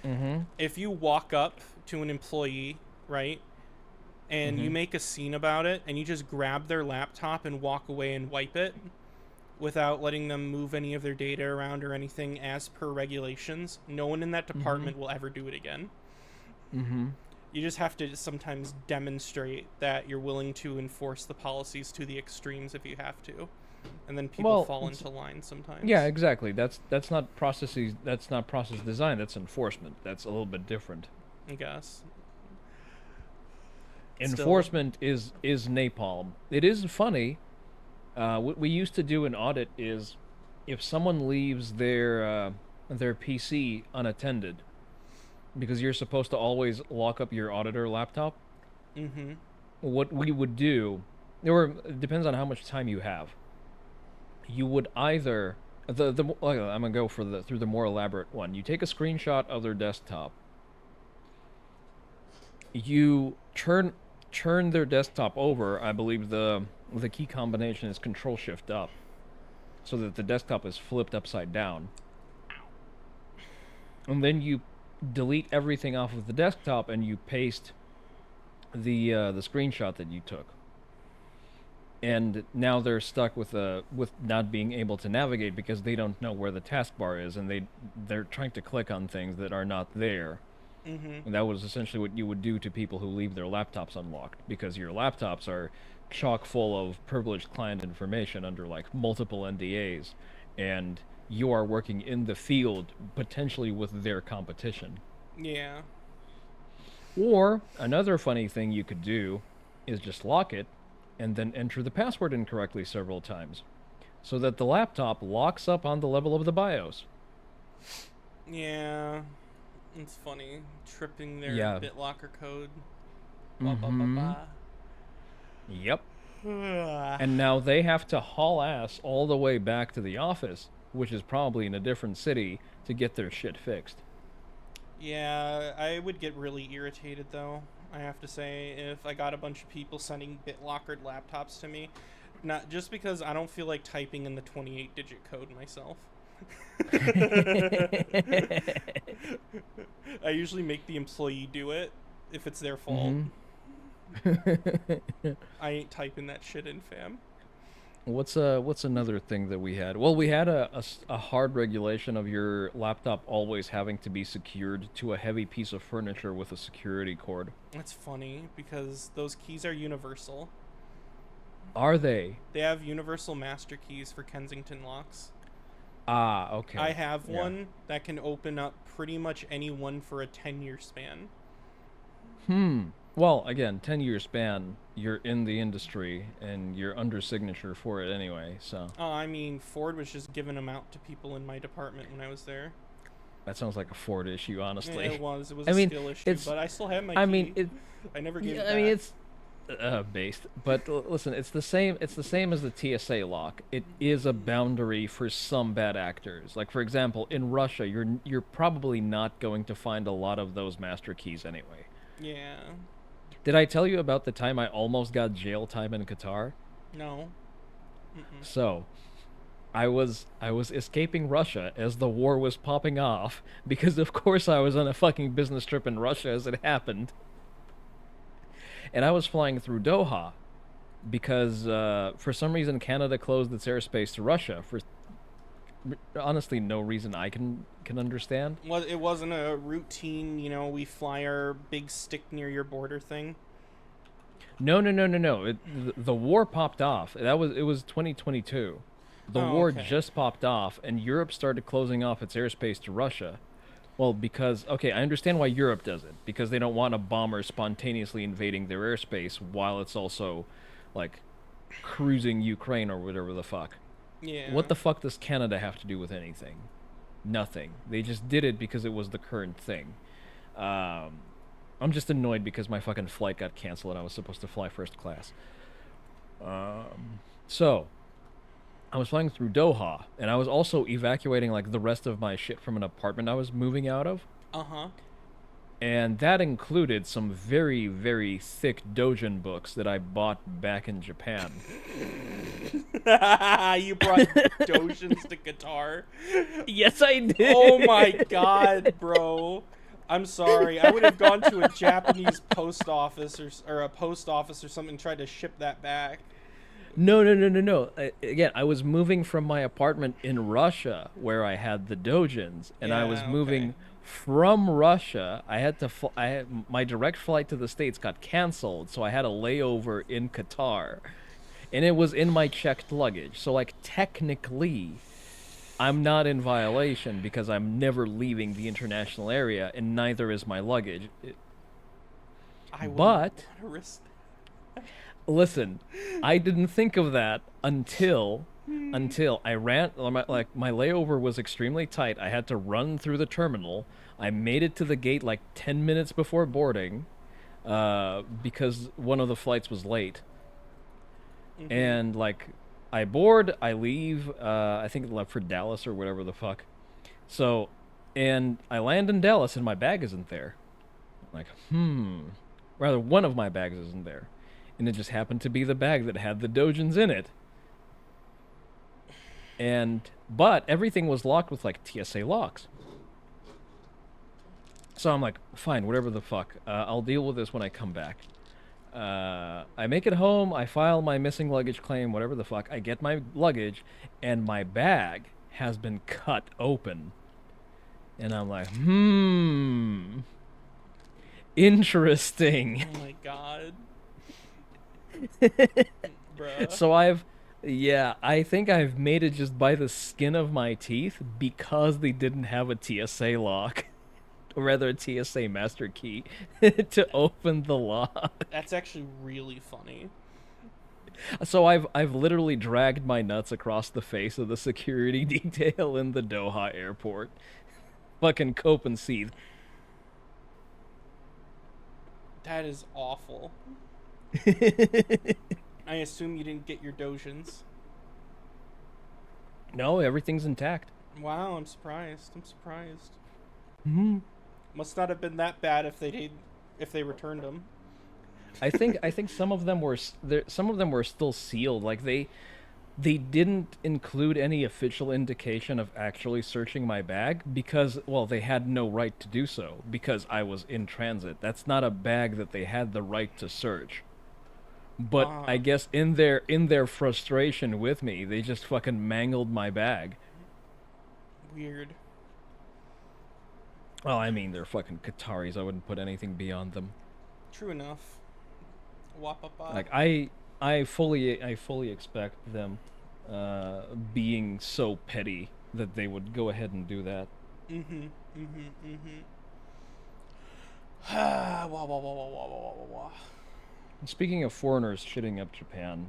[SPEAKER 2] Mm-hmm.
[SPEAKER 1] If you walk up to an employee, right, and you make a scene about it, and you just grab their laptop and walk away and wipe it without letting them move any of their data around or anything as per regulations, no one in that department will ever do it again. You just have to sometimes demonstrate that you're willing to enforce the policies to the extremes if you have to. And then people fall into line sometimes.
[SPEAKER 2] Yeah, exactly. That's not processes. That's not process design. That's enforcement. That's a little bit different.
[SPEAKER 1] I guess.
[SPEAKER 2] Enforcement is napalm. It is funny. What we used to do in audit is, if someone leaves their PC unattended, because you're supposed to always lock up your auditor laptop. What we would do, it depends on how much time you have. You would either I'm gonna go through the more elaborate one. You take a screenshot of their desktop. You turn their desktop over. I believe the key combination is Control-Shift-Up, so that the desktop is flipped upside down. And then you delete everything off of the desktop and you paste the screenshot that you took. And now they're stuck with not being able to navigate because they don't know where the taskbar is, and they're trying to click on things that are not there. And that was essentially what you would do to people who leave their laptops unlocked, because your laptops are chock full of privileged client information under like multiple NDAs, and you are working in the field potentially with their competition.
[SPEAKER 1] Yeah.
[SPEAKER 2] Or another funny thing you could do is just lock it and then enter the password incorrectly several times, so that the laptop locks up on the level of the BIOS.
[SPEAKER 1] Yeah. It's funny. Tripping their BitLocker code.
[SPEAKER 2] Yep. And now they have to haul ass all the way back to the office, which is probably in a different city, to get their shit fixed.
[SPEAKER 1] Yeah, I would get really irritated, though, I have to say, if I got a bunch of people sending BitLockered laptops to me. Not just because I don't feel like typing in the 28-digit code myself. I usually make the employee do it if it's their fault. I ain't typing that shit in, fam.
[SPEAKER 2] What's another thing that we had? Well, we had a hard regulation of your laptop always having to be secured to a heavy piece of furniture with a security cord.
[SPEAKER 1] That's funny, because those keys are universal.
[SPEAKER 2] Are they?
[SPEAKER 1] They have universal master keys for Kensington locks.
[SPEAKER 2] Ah, okay.
[SPEAKER 1] I have one that can open up pretty much any one for a 10-year span.
[SPEAKER 2] Well, again, 10-year span, you're in the industry, and you're under signature for it anyway, so...
[SPEAKER 1] I mean, Ford was just giving them out to people in my department when I was there.
[SPEAKER 2] That sounds like a Ford issue, honestly.
[SPEAKER 1] Yeah, it was. It was a skill issue, but I still have my key. I never gave it back.
[SPEAKER 2] I mean, it's... based. But listen, it's the same as the TSA lock. It is a boundary for some bad actors. Like, for example, in Russia, you're probably not going to find a lot of those master keys anyway.
[SPEAKER 1] Yeah.
[SPEAKER 2] Did I tell you about the time I almost got jail time in Qatar?
[SPEAKER 1] No.
[SPEAKER 2] So, I was escaping Russia as the war was popping off, because of course I was on a fucking business trip in Russia as it happened. And I was flying through Doha because for some reason Canada closed its airspace to Russia for honestly no reason I can understand.
[SPEAKER 1] Well, it wasn't a routine, we fly our big stick near your border thing.
[SPEAKER 2] No. The war popped off. It was 2022. The war just popped off, and Europe started closing off its airspace to Russia. Well, because, I understand why Europe does it. Because they don't want a bomber spontaneously invading their airspace while it's also, like, cruising Ukraine or whatever the fuck.
[SPEAKER 1] Yeah.
[SPEAKER 2] What the fuck does Canada have to do with anything? Nothing. They just did it because it was the current thing. I'm just annoyed because my fucking flight got canceled and I was supposed to fly first class. So... I was flying through Doha, and I was also evacuating, like, the rest of my shit from an apartment I was moving out of. And that included some very, very thick Dojin books that I bought back in Japan.
[SPEAKER 1] You brought Dojins to Qatar?
[SPEAKER 2] Yes, I did!
[SPEAKER 1] Oh my god, bro. I'm sorry. I would have gone to a Japanese post office or a post office or something and tried to ship that back.
[SPEAKER 2] No, no, no, no, no. Again, I was moving from my apartment in Russia where I had the dojins, and I was
[SPEAKER 1] Yeah, okay.
[SPEAKER 2] moving from Russia. I had to. I had my direct flight to the States got canceled, so I had a layover in Qatar, and it was in my checked luggage. So, like, technically, I'm not in violation because I'm never leaving the international area, and neither is my luggage.
[SPEAKER 1] I wouldn't want
[SPEAKER 2] But
[SPEAKER 1] to risk
[SPEAKER 2] listen, I didn't think of that until I ran. Like, my layover was extremely tight. I had to run through the terminal. I made it to the gate like 10 minutes before boarding, because one of the flights was late.
[SPEAKER 1] Mm-hmm.
[SPEAKER 2] And like, I board, I leave. I think it left for Dallas or whatever the fuck. So, and I land in Dallas, and my bag isn't there. I'm like, rather, one of my bags isn't there, and it just happened to be the bag that had the dojins in it. And but everything was locked with like TSA locks. So I'm like, fine, whatever the fuck. I'll deal with this when I come back. I make it home. I file my missing luggage claim, whatever the fuck. I get my luggage, and my bag has been cut open. And I'm like, interesting.
[SPEAKER 1] Oh my god. Bruh.
[SPEAKER 2] So yeah, I think I've made it just by the skin of my teeth because they didn't have a TSA lock, or rather a TSA master key to open the lock.
[SPEAKER 1] That's actually really funny.
[SPEAKER 2] So I've literally dragged my nuts across the face of the security detail in the Doha airport. Fucking cope and seethe.
[SPEAKER 1] That is awful. I assume you didn't get your dojins.
[SPEAKER 2] No, everything's intact.
[SPEAKER 1] Wow, I'm surprised. I'm surprised.
[SPEAKER 2] Hmm.
[SPEAKER 1] Must not have been that bad if they returned them.
[SPEAKER 2] I think some of them were some of them were still sealed. Like, they didn't include any official indication of actually searching my bag because, well, they had no right to do so because I was in transit. That's not a bag that they had the right to search. But I
[SPEAKER 1] Ah,
[SPEAKER 2] guess in their frustration with me, they just fucking mangled my bag.
[SPEAKER 1] weird.
[SPEAKER 2] Well, I mean, they're fucking Qataris. I wouldn't put anything beyond them.
[SPEAKER 1] True enough. Wapapa.
[SPEAKER 2] Like, I fully expect them being so petty that they would go ahead and do that.
[SPEAKER 1] Mm-hmm. Mm-hmm. Mm-hmm. wah, wah, wah, wah, wah, wah, wah, wah.
[SPEAKER 2] Speaking of foreigners shitting up Japan,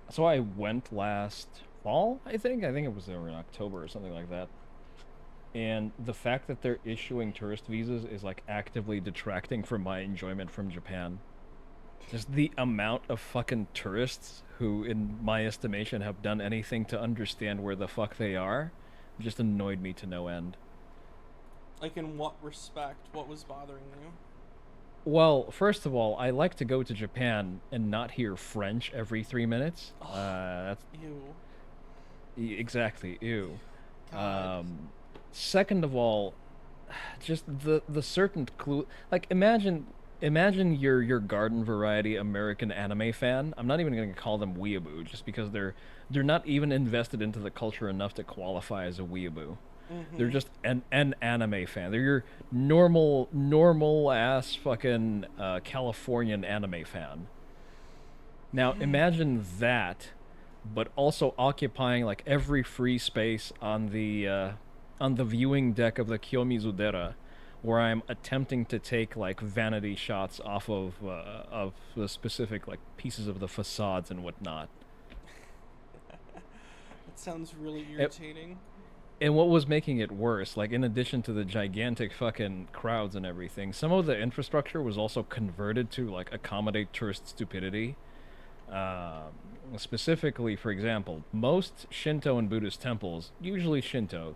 [SPEAKER 2] so I went last fall. I think it was there in October or something like that. And the fact that they're issuing tourist visas is like actively detracting from my enjoyment from Japan. Just the amount of fucking tourists who, in my estimation, have done anything to understand where the fuck they are just annoyed me to no end.
[SPEAKER 1] Like, in what respect? What was bothering you?
[SPEAKER 2] Well, first of all, I like to go to Japan and not hear French every 3 minutes.
[SPEAKER 1] Oh,
[SPEAKER 2] That's
[SPEAKER 1] ew.
[SPEAKER 2] exactly ew.
[SPEAKER 1] God.
[SPEAKER 2] Um, Second of all, just the certain clue. Like, imagine your garden variety American anime fan. I'm not even gonna call them weeaboo, just because they're not even invested into the culture enough to qualify as a weeaboo. They're
[SPEAKER 1] Mm-hmm.
[SPEAKER 2] just an anime fan. They're your normal ass fucking Californian anime fan. Now imagine that, but also occupying like every free space on the viewing deck of the Kiyomizu-dera, where I'm attempting to take like vanity shots off of the specific like pieces of the facades and whatnot.
[SPEAKER 1] It sounds really
[SPEAKER 2] It,
[SPEAKER 1] irritating.
[SPEAKER 2] and what was making it worse, like, in addition to the gigantic fucking crowds and everything, some of the infrastructure was also converted to like accommodate tourist stupidity. Um, Specifically, for example, most Shinto and Buddhist temples, usually Shinto,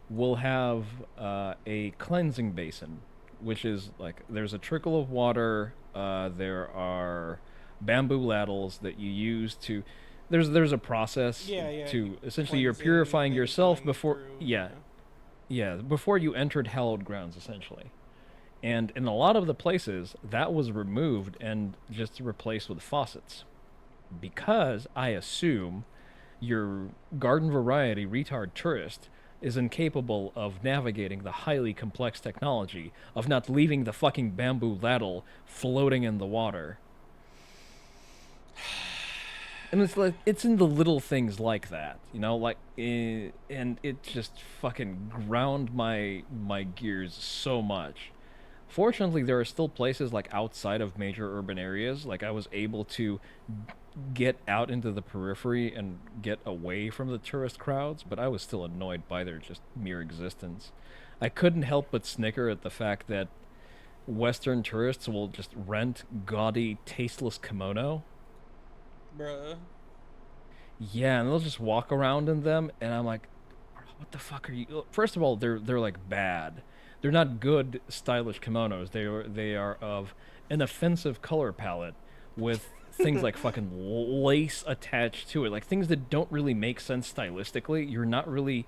[SPEAKER 2] will have a cleansing basin, which is like there's a trickle of water. There are bamboo ladles that you use to. There's a process
[SPEAKER 1] Yeah, yeah.
[SPEAKER 2] to essentially you're
[SPEAKER 1] Cleansing
[SPEAKER 2] purifying
[SPEAKER 1] and
[SPEAKER 2] yourself
[SPEAKER 1] going
[SPEAKER 2] before.
[SPEAKER 1] through.
[SPEAKER 2] Yeah,
[SPEAKER 1] Yeah.
[SPEAKER 2] Yeah, before you entered hallowed grounds, essentially. And in a lot of the places, that was removed and just replaced with faucets. Because I assume your garden variety retard tourist is incapable of navigating the highly complex technology of not leaving the fucking bamboo ladle floating in the water. And it's like it's in the little things like that, you know, like and it just fucking ground my gears so much. Fortunately, there are still places like outside of major urban areas. Like I was able to get out into the periphery and get away from the tourist crowds, but I was still annoyed by their just mere existence. I couldn't help but snicker at the fact that Western tourists will just rent gaudy, tasteless kimono.
[SPEAKER 1] Bruh.
[SPEAKER 2] Yeah, and they'll just walk around in them, and I'm like, what the fuck are you? First of all, they're like bad. They're not good, stylish kimonos. They are of an offensive color palette with things like fucking lace attached to it, like things that don't really make sense stylistically. You're not really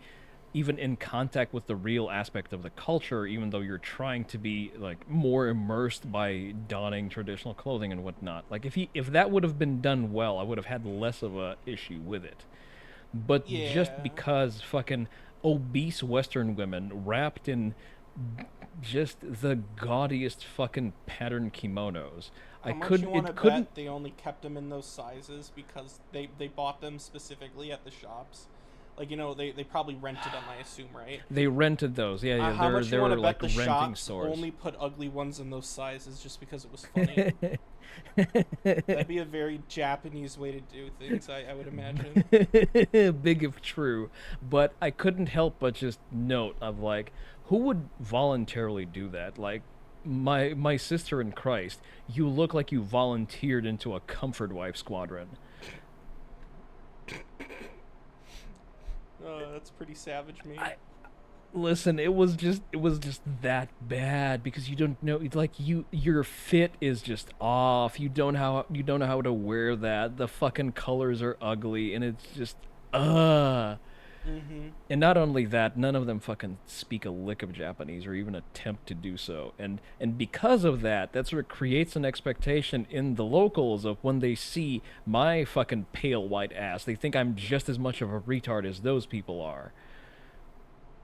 [SPEAKER 2] even in contact with the real aspect of the culture, even though you're trying to be like more immersed by donning traditional clothing and whatnot. Like if that would have been done well, I would have had less of a issue with it. But just
[SPEAKER 1] Yeah.
[SPEAKER 2] because fucking obese Western women wrapped in just the gaudiest fucking pattern kimonos,
[SPEAKER 1] How
[SPEAKER 2] I
[SPEAKER 1] much you
[SPEAKER 2] couldn't.
[SPEAKER 1] want to
[SPEAKER 2] It couldn't.
[SPEAKER 1] bet they only kept them in those sizes because they bought them specifically at the shops? Like, they probably rented them, I assume, right?
[SPEAKER 2] They rented those. Yeah, yeah.
[SPEAKER 1] How
[SPEAKER 2] They're
[SPEAKER 1] much you want
[SPEAKER 2] they're
[SPEAKER 1] to
[SPEAKER 2] like
[SPEAKER 1] bet the
[SPEAKER 2] renting
[SPEAKER 1] shops
[SPEAKER 2] stores.
[SPEAKER 1] only put ugly ones in those sizes just because it was funny? That'd be a very Japanese way to do things, I would imagine.
[SPEAKER 2] Big if true, but I couldn't help but just note of like who would voluntarily do that? Like my sister in Christ, you look like you volunteered into a comfort wife squadron.
[SPEAKER 1] That's pretty savage, mate.
[SPEAKER 2] I listen, it was just that bad because you don't know like your fit is just off. You don't know how to wear that. The fucking colors are ugly and it's just uh
[SPEAKER 1] Mm-hmm.
[SPEAKER 2] and not only that, none of them fucking speak a lick of Japanese or even attempt to do so. And because of that, that sort of creates an expectation in the locals of when they see my fucking pale white ass, they think I'm just as much of a retard as those people are.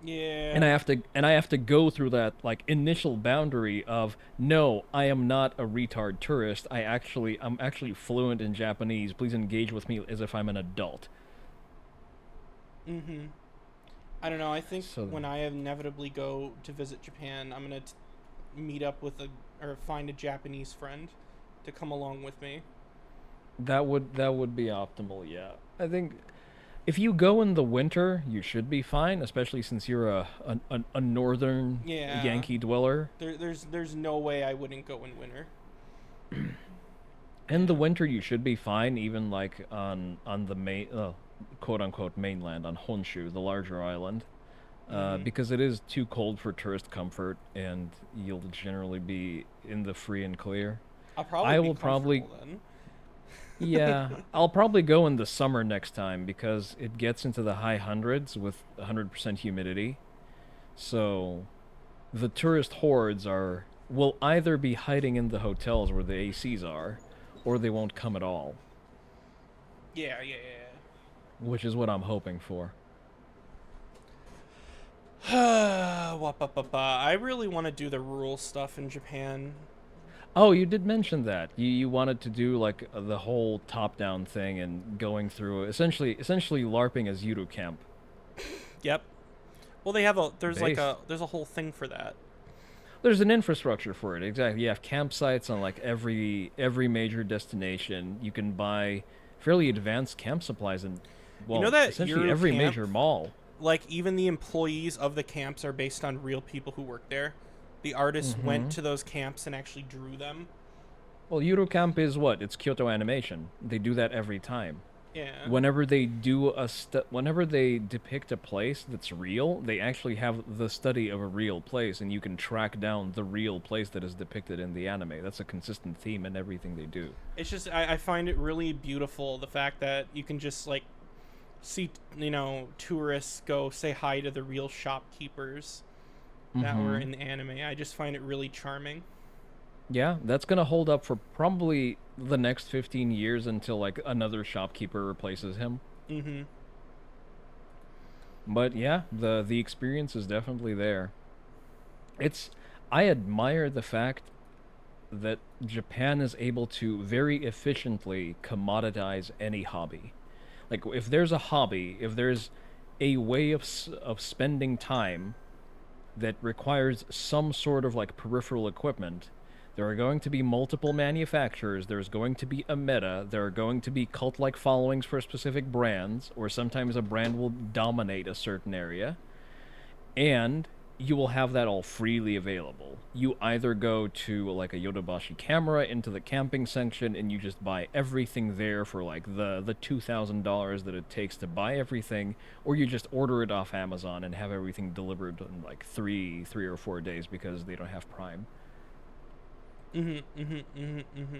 [SPEAKER 2] And I
[SPEAKER 1] Yeah.
[SPEAKER 2] have to and I have to go through that like initial boundary of no, I am not a retard tourist. I'm actually fluent in Japanese. Please engage with me as if I'm an adult.
[SPEAKER 1] Mm-hmm. I don't know. I think
[SPEAKER 2] So
[SPEAKER 1] when I inevitably go to visit Japan, I'm gonna meet up with or find a Japanese friend to come along with me.
[SPEAKER 2] that would be optimal, yeah. I think if you go in the winter, you should be fine, especially since you're a northern
[SPEAKER 1] Yeah.
[SPEAKER 2] Yankee dweller.
[SPEAKER 1] There's no way I wouldn't go in winter.
[SPEAKER 2] In the
[SPEAKER 1] Yeah.
[SPEAKER 2] winter, you should be fine, even like on the main, quote unquote mainland on Honshu, the larger island,
[SPEAKER 1] Mm-hmm.
[SPEAKER 2] because it is too cold for tourist comfort, and you'll generally be in the free and clear.
[SPEAKER 1] I'll probably
[SPEAKER 2] I
[SPEAKER 1] be
[SPEAKER 2] will probably
[SPEAKER 1] comfortable then.
[SPEAKER 2] Yeah, I'll probably go in the summer next time because it gets into the high hundreds with 100% humidity. So the tourist hordes are will either be hiding in the hotels where the ACs are, or they won't come at all,
[SPEAKER 1] Yeah, yeah, yeah.
[SPEAKER 2] which is what I'm hoping for.
[SPEAKER 1] Wapapapa. I really want to do the rural stuff in Japan.
[SPEAKER 2] Oh, you did mention that. You wanted to do like the whole top-down thing and going through essentially LARPing as Yuru camp.
[SPEAKER 1] Yep. Well, they have
[SPEAKER 2] Based.
[SPEAKER 1] there's a whole thing for that.
[SPEAKER 2] There's an infrastructure for it. Exactly. You have campsites on like every major destination. You can buy fairly advanced camp supplies in
[SPEAKER 1] You know
[SPEAKER 2] well,
[SPEAKER 1] that
[SPEAKER 2] essentially
[SPEAKER 1] Euro
[SPEAKER 2] every
[SPEAKER 1] camp,
[SPEAKER 2] major mall.
[SPEAKER 1] like even the employees of the camps are based on real people who work there. The artists went
[SPEAKER 2] Mhm.
[SPEAKER 1] to those camps and actually drew them.
[SPEAKER 2] Well, Eurocamp is what? It's Kyoto Animation. They do that every time.
[SPEAKER 1] Yeah.
[SPEAKER 2] Whenever they depict a place that's real, they actually have the study of a real place and you can track down the real place that is depicted in the anime. That's a consistent theme in everything they do.
[SPEAKER 1] It's just I find it really beautiful the fact that you can just like see, tourists go say hi to the real shopkeepers that were
[SPEAKER 2] Mm-hmm.
[SPEAKER 1] in the anime. I just find it really charming.
[SPEAKER 2] Yeah, that's gonna hold up for probably the next 15 years until like another shopkeeper replaces him.
[SPEAKER 1] Mm-hmm.
[SPEAKER 2] But yeah, the experience is definitely there. It's I admire the fact that Japan is able to very efficiently commoditize any hobby. Like if there's a hobby, if there's a way of spending time that requires some sort of like peripheral equipment, there are going to be multiple manufacturers, there's going to be a meta, there are going to be cult-like followings for specific brands, or sometimes a brand will dominate a certain area, and you will have that all freely available. You either go to like a Yodobashi camera into the camping section and you just buy everything there for like the $2,000 that it takes to buy everything, or you just order it off Amazon and have everything delivered in like three or 4 days because they don't have Prime.
[SPEAKER 1] Mm-hmm. Mm-hmm. Mm-hmm. Mm-hmm.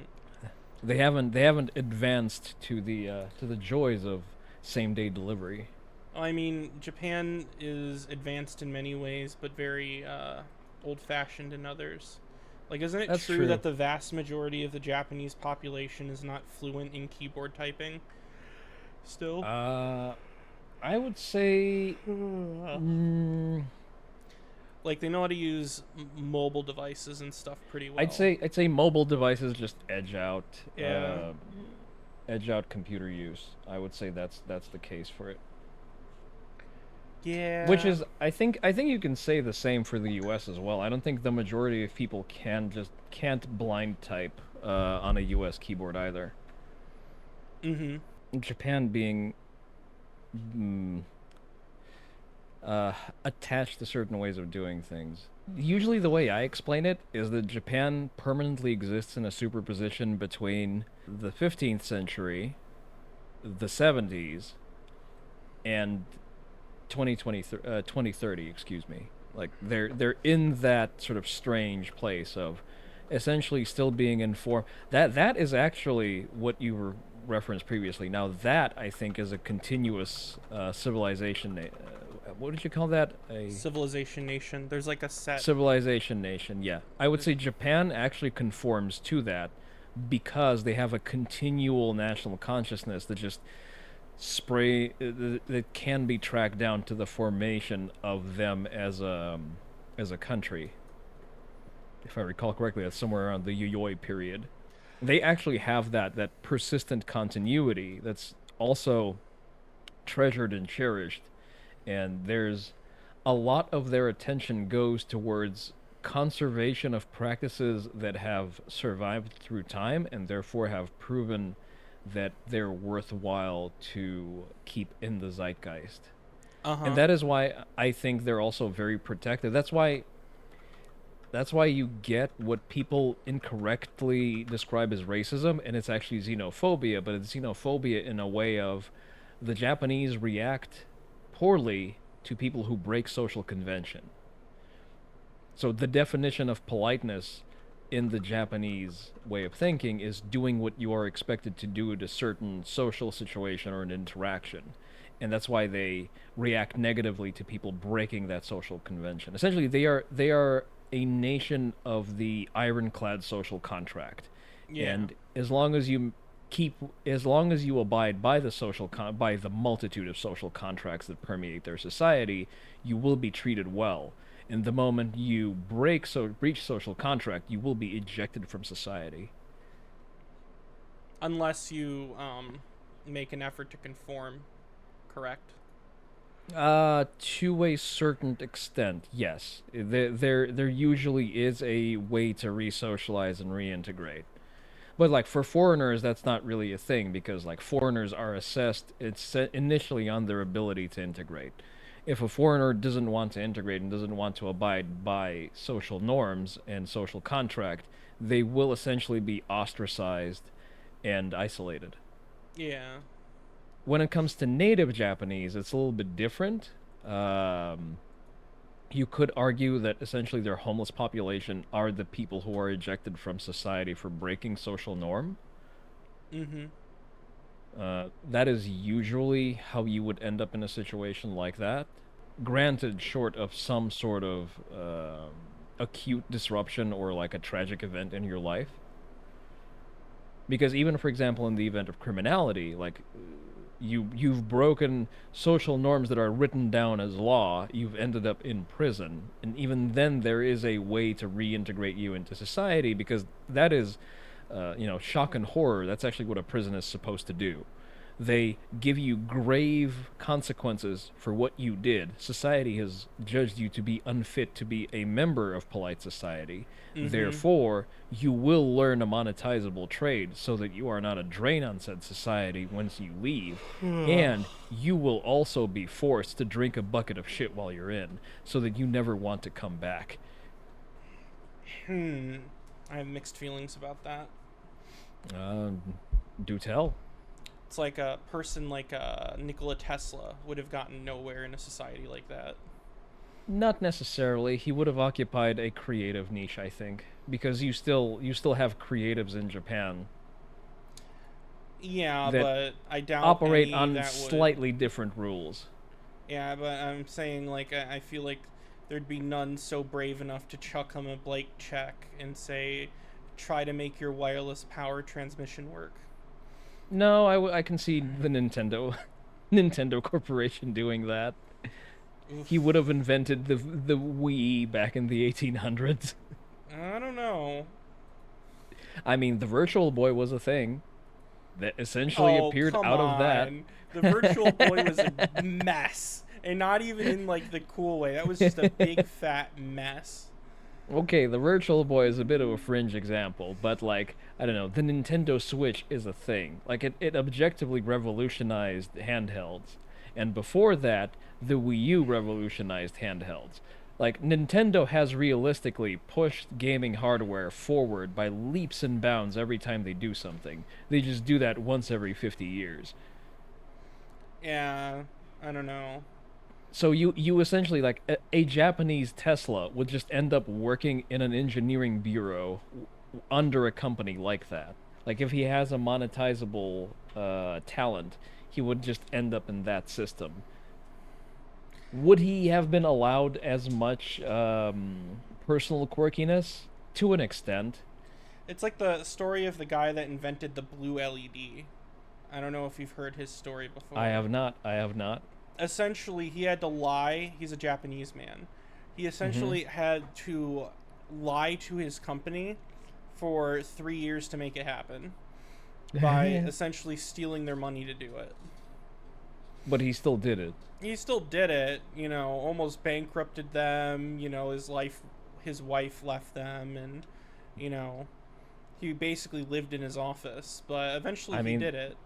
[SPEAKER 2] They haven't advanced to the joys of same day delivery.
[SPEAKER 1] I mean, Japan is advanced in many ways, but very old-fashioned in others. Like, isn't it
[SPEAKER 2] That's
[SPEAKER 1] true
[SPEAKER 2] true.
[SPEAKER 1] that the vast majority of the Japanese population is not fluent in keyboard typing? Still,
[SPEAKER 2] Uh, I would say, mm,
[SPEAKER 1] like they know how to use mobile devices and stuff pretty
[SPEAKER 2] I'd
[SPEAKER 1] well.
[SPEAKER 2] say I'd say mobile devices just
[SPEAKER 1] Yeah,
[SPEAKER 2] edge out computer use. I would say that's the case for it. Which
[SPEAKER 1] yeah.
[SPEAKER 2] is I think you can say the same for the US as well. I don't think the majority of people can't blind type on a US keyboard either.
[SPEAKER 1] Mm-hmm.
[SPEAKER 2] Japan being mm, attached to certain ways of doing things. Usually, the way I explain it is that Japan permanently exists in a superposition between the 15th century, the 70s, and 2030, excuse me. Like they're in that sort of strange place of essentially still being informed. That is actually what you were referenced previously. Now that I think is a continuous civilization. What did you call that? A
[SPEAKER 1] Civilization nation. There's like a set.
[SPEAKER 2] civilization nation. Yeah, I would
[SPEAKER 1] There's,
[SPEAKER 2] say Japan actually conforms to that because they have a continual national consciousness that just that can be tracked down to the formation of them as a country. If I recall correctly, that's somewhere around the Yuyoi period. They actually have that persistent continuity that's also treasured and cherished, and there's a lot of their attention goes towards conservation of practices that have survived through time and therefore have proven that they're worthwhile to keep in the zeitgeist.
[SPEAKER 1] uh
[SPEAKER 2] And
[SPEAKER 1] huh.
[SPEAKER 2] that is why I think they're also very protective. That's why you get what people incorrectly describe as racism, and it's actually xenophobia, but it's xenophobia in a way of the Japanese react poorly to people who break social convention. So the definition of politeness in the Japanese way of thinking is doing what you are expected to do at a certain social situation or an interaction. And that's why they react negatively to people breaking that social convention. Essentially, they are a nation of the ironclad social contract.
[SPEAKER 1] Yeah.
[SPEAKER 2] And as long as you abide by by the multitude of social contracts that permeate their society, you will be treated well. And the moment you breach social contract, you will be ejected from society.
[SPEAKER 1] Unless you make an effort to conform, correct?
[SPEAKER 2] To a certain extent, yes. There usually is a way to re-socialize and reintegrate. But like for foreigners, that's not really a thing because like foreigners are assessed it's initially on their ability to integrate. If a foreigner doesn't want to integrate and doesn't want to abide by social norms and social contract, they will essentially be ostracized and isolated.
[SPEAKER 1] Yeah.
[SPEAKER 2] When it comes to native Japanese, it's a little bit different. Um, you could argue that essentially their homeless population are the people who are ejected from society for breaking social norm.
[SPEAKER 1] Mm-hmm.
[SPEAKER 2] That is usually how you would end up in a situation like that. Granted, short of some sort of acute disruption or like a tragic event in your life. Because even, for example, in the event of criminality, like you've broken social norms that are written down as law, you've ended up in prison, and even then there is a way to reintegrate you into society because that is, shock and horror. That's actually what a prison is supposed to do. They give you grave consequences for what you did. Society has judged you to be unfit to be a member of polite society.
[SPEAKER 1] Mm-hmm.
[SPEAKER 2] Therefore, you will learn a monetizable trade so that you are not a drain on said society once you leave. And you will also be forced to drink a bucket of shit while you're in so that you never want to come back.
[SPEAKER 1] I have mixed feelings about that.
[SPEAKER 2] Uh, do tell.
[SPEAKER 1] It's like a person like Nikola Tesla would have gotten nowhere in a society like that.
[SPEAKER 2] Not necessarily. He would have occupied a creative niche, I think, because you still have creatives in Japan
[SPEAKER 1] Yeah,
[SPEAKER 2] that
[SPEAKER 1] but I doubt
[SPEAKER 2] operate
[SPEAKER 1] any
[SPEAKER 2] on
[SPEAKER 1] that would.
[SPEAKER 2] slightly different rules.
[SPEAKER 1] Yeah, but I'm saying like I feel like there'd be none so brave enough to chuck him a blank check and say, "Try to make your wireless power transmission work."
[SPEAKER 2] No, I can see the Nintendo Nintendo Corporation doing that. He would
[SPEAKER 1] Oof.
[SPEAKER 2] have invented the Wii back in the 1800s.
[SPEAKER 1] I don't know.
[SPEAKER 2] I mean, the Virtual Boy was a thing that essentially
[SPEAKER 1] Oh,
[SPEAKER 2] appeared
[SPEAKER 1] come
[SPEAKER 2] out of that.
[SPEAKER 1] on. The Virtual Boy was a mess. And not even in like the cool way. That was just a big fat mess.
[SPEAKER 2] Okay, the Virtual Boy is a bit of a fringe example, but like, I don't know, the Nintendo Switch is a thing. Like it objectively revolutionized handhelds. And before that, the Wii U revolutionized handhelds. Like Nintendo has realistically pushed gaming hardware forward by leaps and bounds every time they do something. They just do that once every 50 years.
[SPEAKER 1] Yeah, I don't know.
[SPEAKER 2] So you essentially like a Japanese Tesla would just end up working in an engineering bureau under a company like that. Like if he has a monetizable talent, he would just end up in that system. Would he have been allowed as much personal quirkiness? To an extent.
[SPEAKER 1] It's like the story of the guy that invented the blue LED. I don't know if you've heard his story
[SPEAKER 2] I
[SPEAKER 1] before.
[SPEAKER 2] have not. I have not.
[SPEAKER 1] Essentially, he had to lie. He's a Japanese man. He
[SPEAKER 2] Mm-hmm.
[SPEAKER 1] essentially had to lie to his company for 3 years to make it happen by essentially stealing their money to do it.
[SPEAKER 2] But he still did it.
[SPEAKER 1] He still did it, almost bankrupted them. His wife left them, and you know, he basically lived in his office. But eventually,
[SPEAKER 2] I
[SPEAKER 1] he
[SPEAKER 2] mean,
[SPEAKER 1] did it.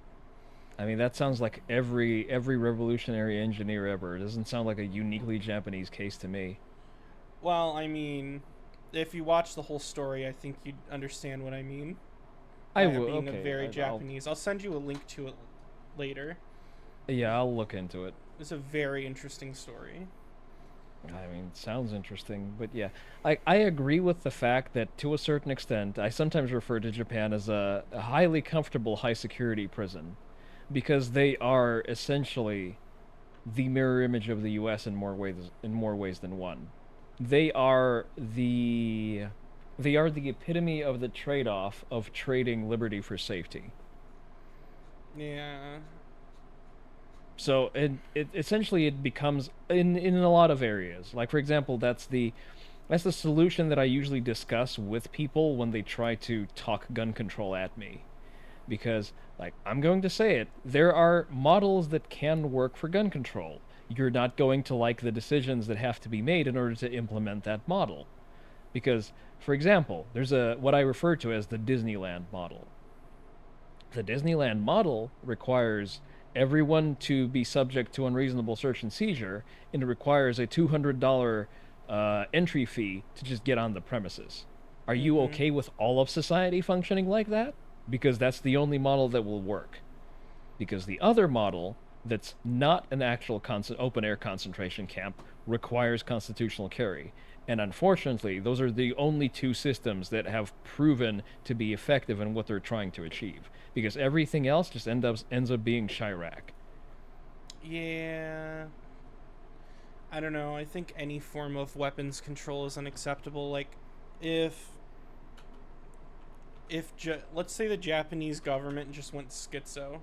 [SPEAKER 2] that sounds like every revolutionary engineer ever. It doesn't sound like a uniquely Japanese case to me.
[SPEAKER 1] Well, I mean, if you watch the whole story, I think you'd understand what I mean
[SPEAKER 2] I
[SPEAKER 1] by it
[SPEAKER 2] will.
[SPEAKER 1] being a
[SPEAKER 2] Okay,
[SPEAKER 1] very
[SPEAKER 2] I'll.
[SPEAKER 1] Japanese. I'll send you a link to it later.
[SPEAKER 2] Yeah, I'll look into it.
[SPEAKER 1] It's a very interesting story.
[SPEAKER 2] I mean, sounds interesting, but yeah, I agree with the fact that to a certain extent, I sometimes refer to Japan as a highly comfortable, high security prison, because they are essentially the mirror image of the U.S. in more ways than one. They are the epitome of the trade-off of trading liberty for safety.
[SPEAKER 1] Yeah.
[SPEAKER 2] So it essentially it becomes in a lot of areas. Like for example, that's the solution that I usually discuss with people when they try to talk gun control at me. Because like I'm going to say it, there are models that can work for gun control. You're not going to like the decisions that have to be made in order to implement that model. Because for example, there's a what I refer to as the Disneyland model. The Disneyland model requires everyone to be subject to unreasonable search and seizure, and it requires a $200 entry fee to just get on the premises. Are you
[SPEAKER 1] Mm-hmm.
[SPEAKER 2] okay with all of society functioning like that? Because that's the only model that will work. Because the other model, that's not an actual open air concentration camp, requires constitutional carry. And unfortunately, those are the only two systems that have proven to be effective in what they're trying to achieve. Because everything else just ends up being Chirac.
[SPEAKER 1] Yeah. I don't know. I think any form of weapons control is unacceptable. Like, if let's say the Japanese government just went schizo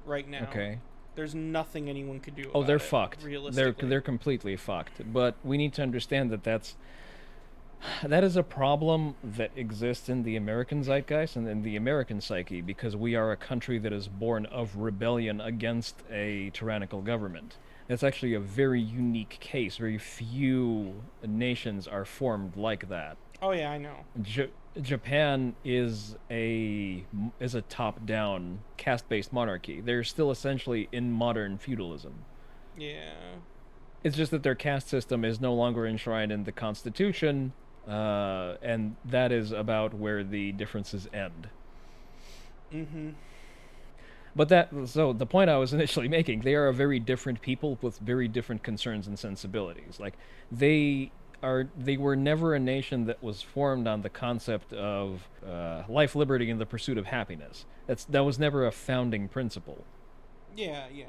[SPEAKER 1] right now,
[SPEAKER 2] Okay.
[SPEAKER 1] there's nothing anyone could do
[SPEAKER 2] Oh,
[SPEAKER 1] about
[SPEAKER 2] they're
[SPEAKER 1] it.
[SPEAKER 2] fucked.
[SPEAKER 1] Realistically,
[SPEAKER 2] They're completely fucked. But we need to understand that that is a problem that exists in the American zeitgeist and in the American psyche because we are a country that is born of rebellion against a tyrannical government. It's actually a very unique case. Very few nations are formed like that.
[SPEAKER 1] oh yeah, I know.
[SPEAKER 2] Japan is a top-down caste-based monarchy. They're still essentially in modern feudalism.
[SPEAKER 1] Yeah.
[SPEAKER 2] It's just that their caste system is no longer enshrined in the constitution, and that is about where the differences end.
[SPEAKER 1] Mm-hmm.
[SPEAKER 2] But so the point I was initially making, they are a very different people with very different concerns and sensibilities. Like they were never a nation that was formed on the concept of life, liberty, and the pursuit of happiness. That was never a founding principle.
[SPEAKER 1] Yeah, yeah.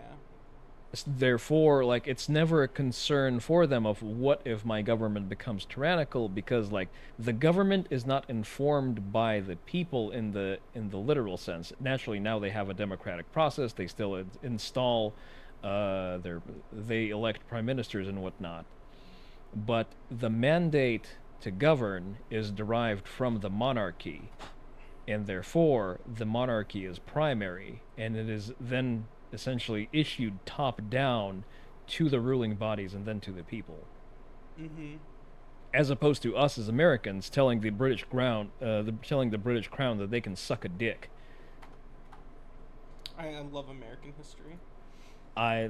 [SPEAKER 2] Therefore, like, it's never a concern for them of what if my government becomes tyrannical, because like the government is not informed by the people in the literal sense. Naturally, now they have a democratic process. They still install they elect prime ministers and whatnot, but the mandate to govern is derived from the monarchy, and therefore the monarchy is primary, and it is then essentially issued top down to the ruling bodies and then to the people.
[SPEAKER 1] Mm-hmm.
[SPEAKER 2] As opposed to us as Americans telling the British Crown, telling the British Crown that they can suck a dick.
[SPEAKER 1] I love American history.
[SPEAKER 2] I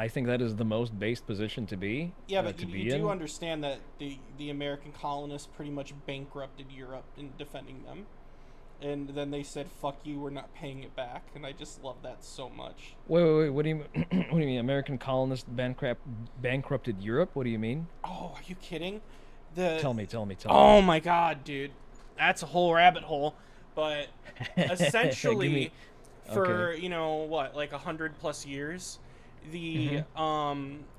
[SPEAKER 2] think that is the most based position to be.
[SPEAKER 1] Yeah, but
[SPEAKER 2] to
[SPEAKER 1] you do understand that the American colonists pretty much bankrupted Europe in defending them. And then they said, "Fuck you, we're not paying it back," and I just love that so much.
[SPEAKER 2] Wait. What do you what do you mean? American colonists bankrupted Europe? What do you mean?
[SPEAKER 1] Oh, are you kidding?
[SPEAKER 2] Tell me.
[SPEAKER 1] Oh my god, dude, that's a whole rabbit hole. But essentially, for what, like 100+ years, the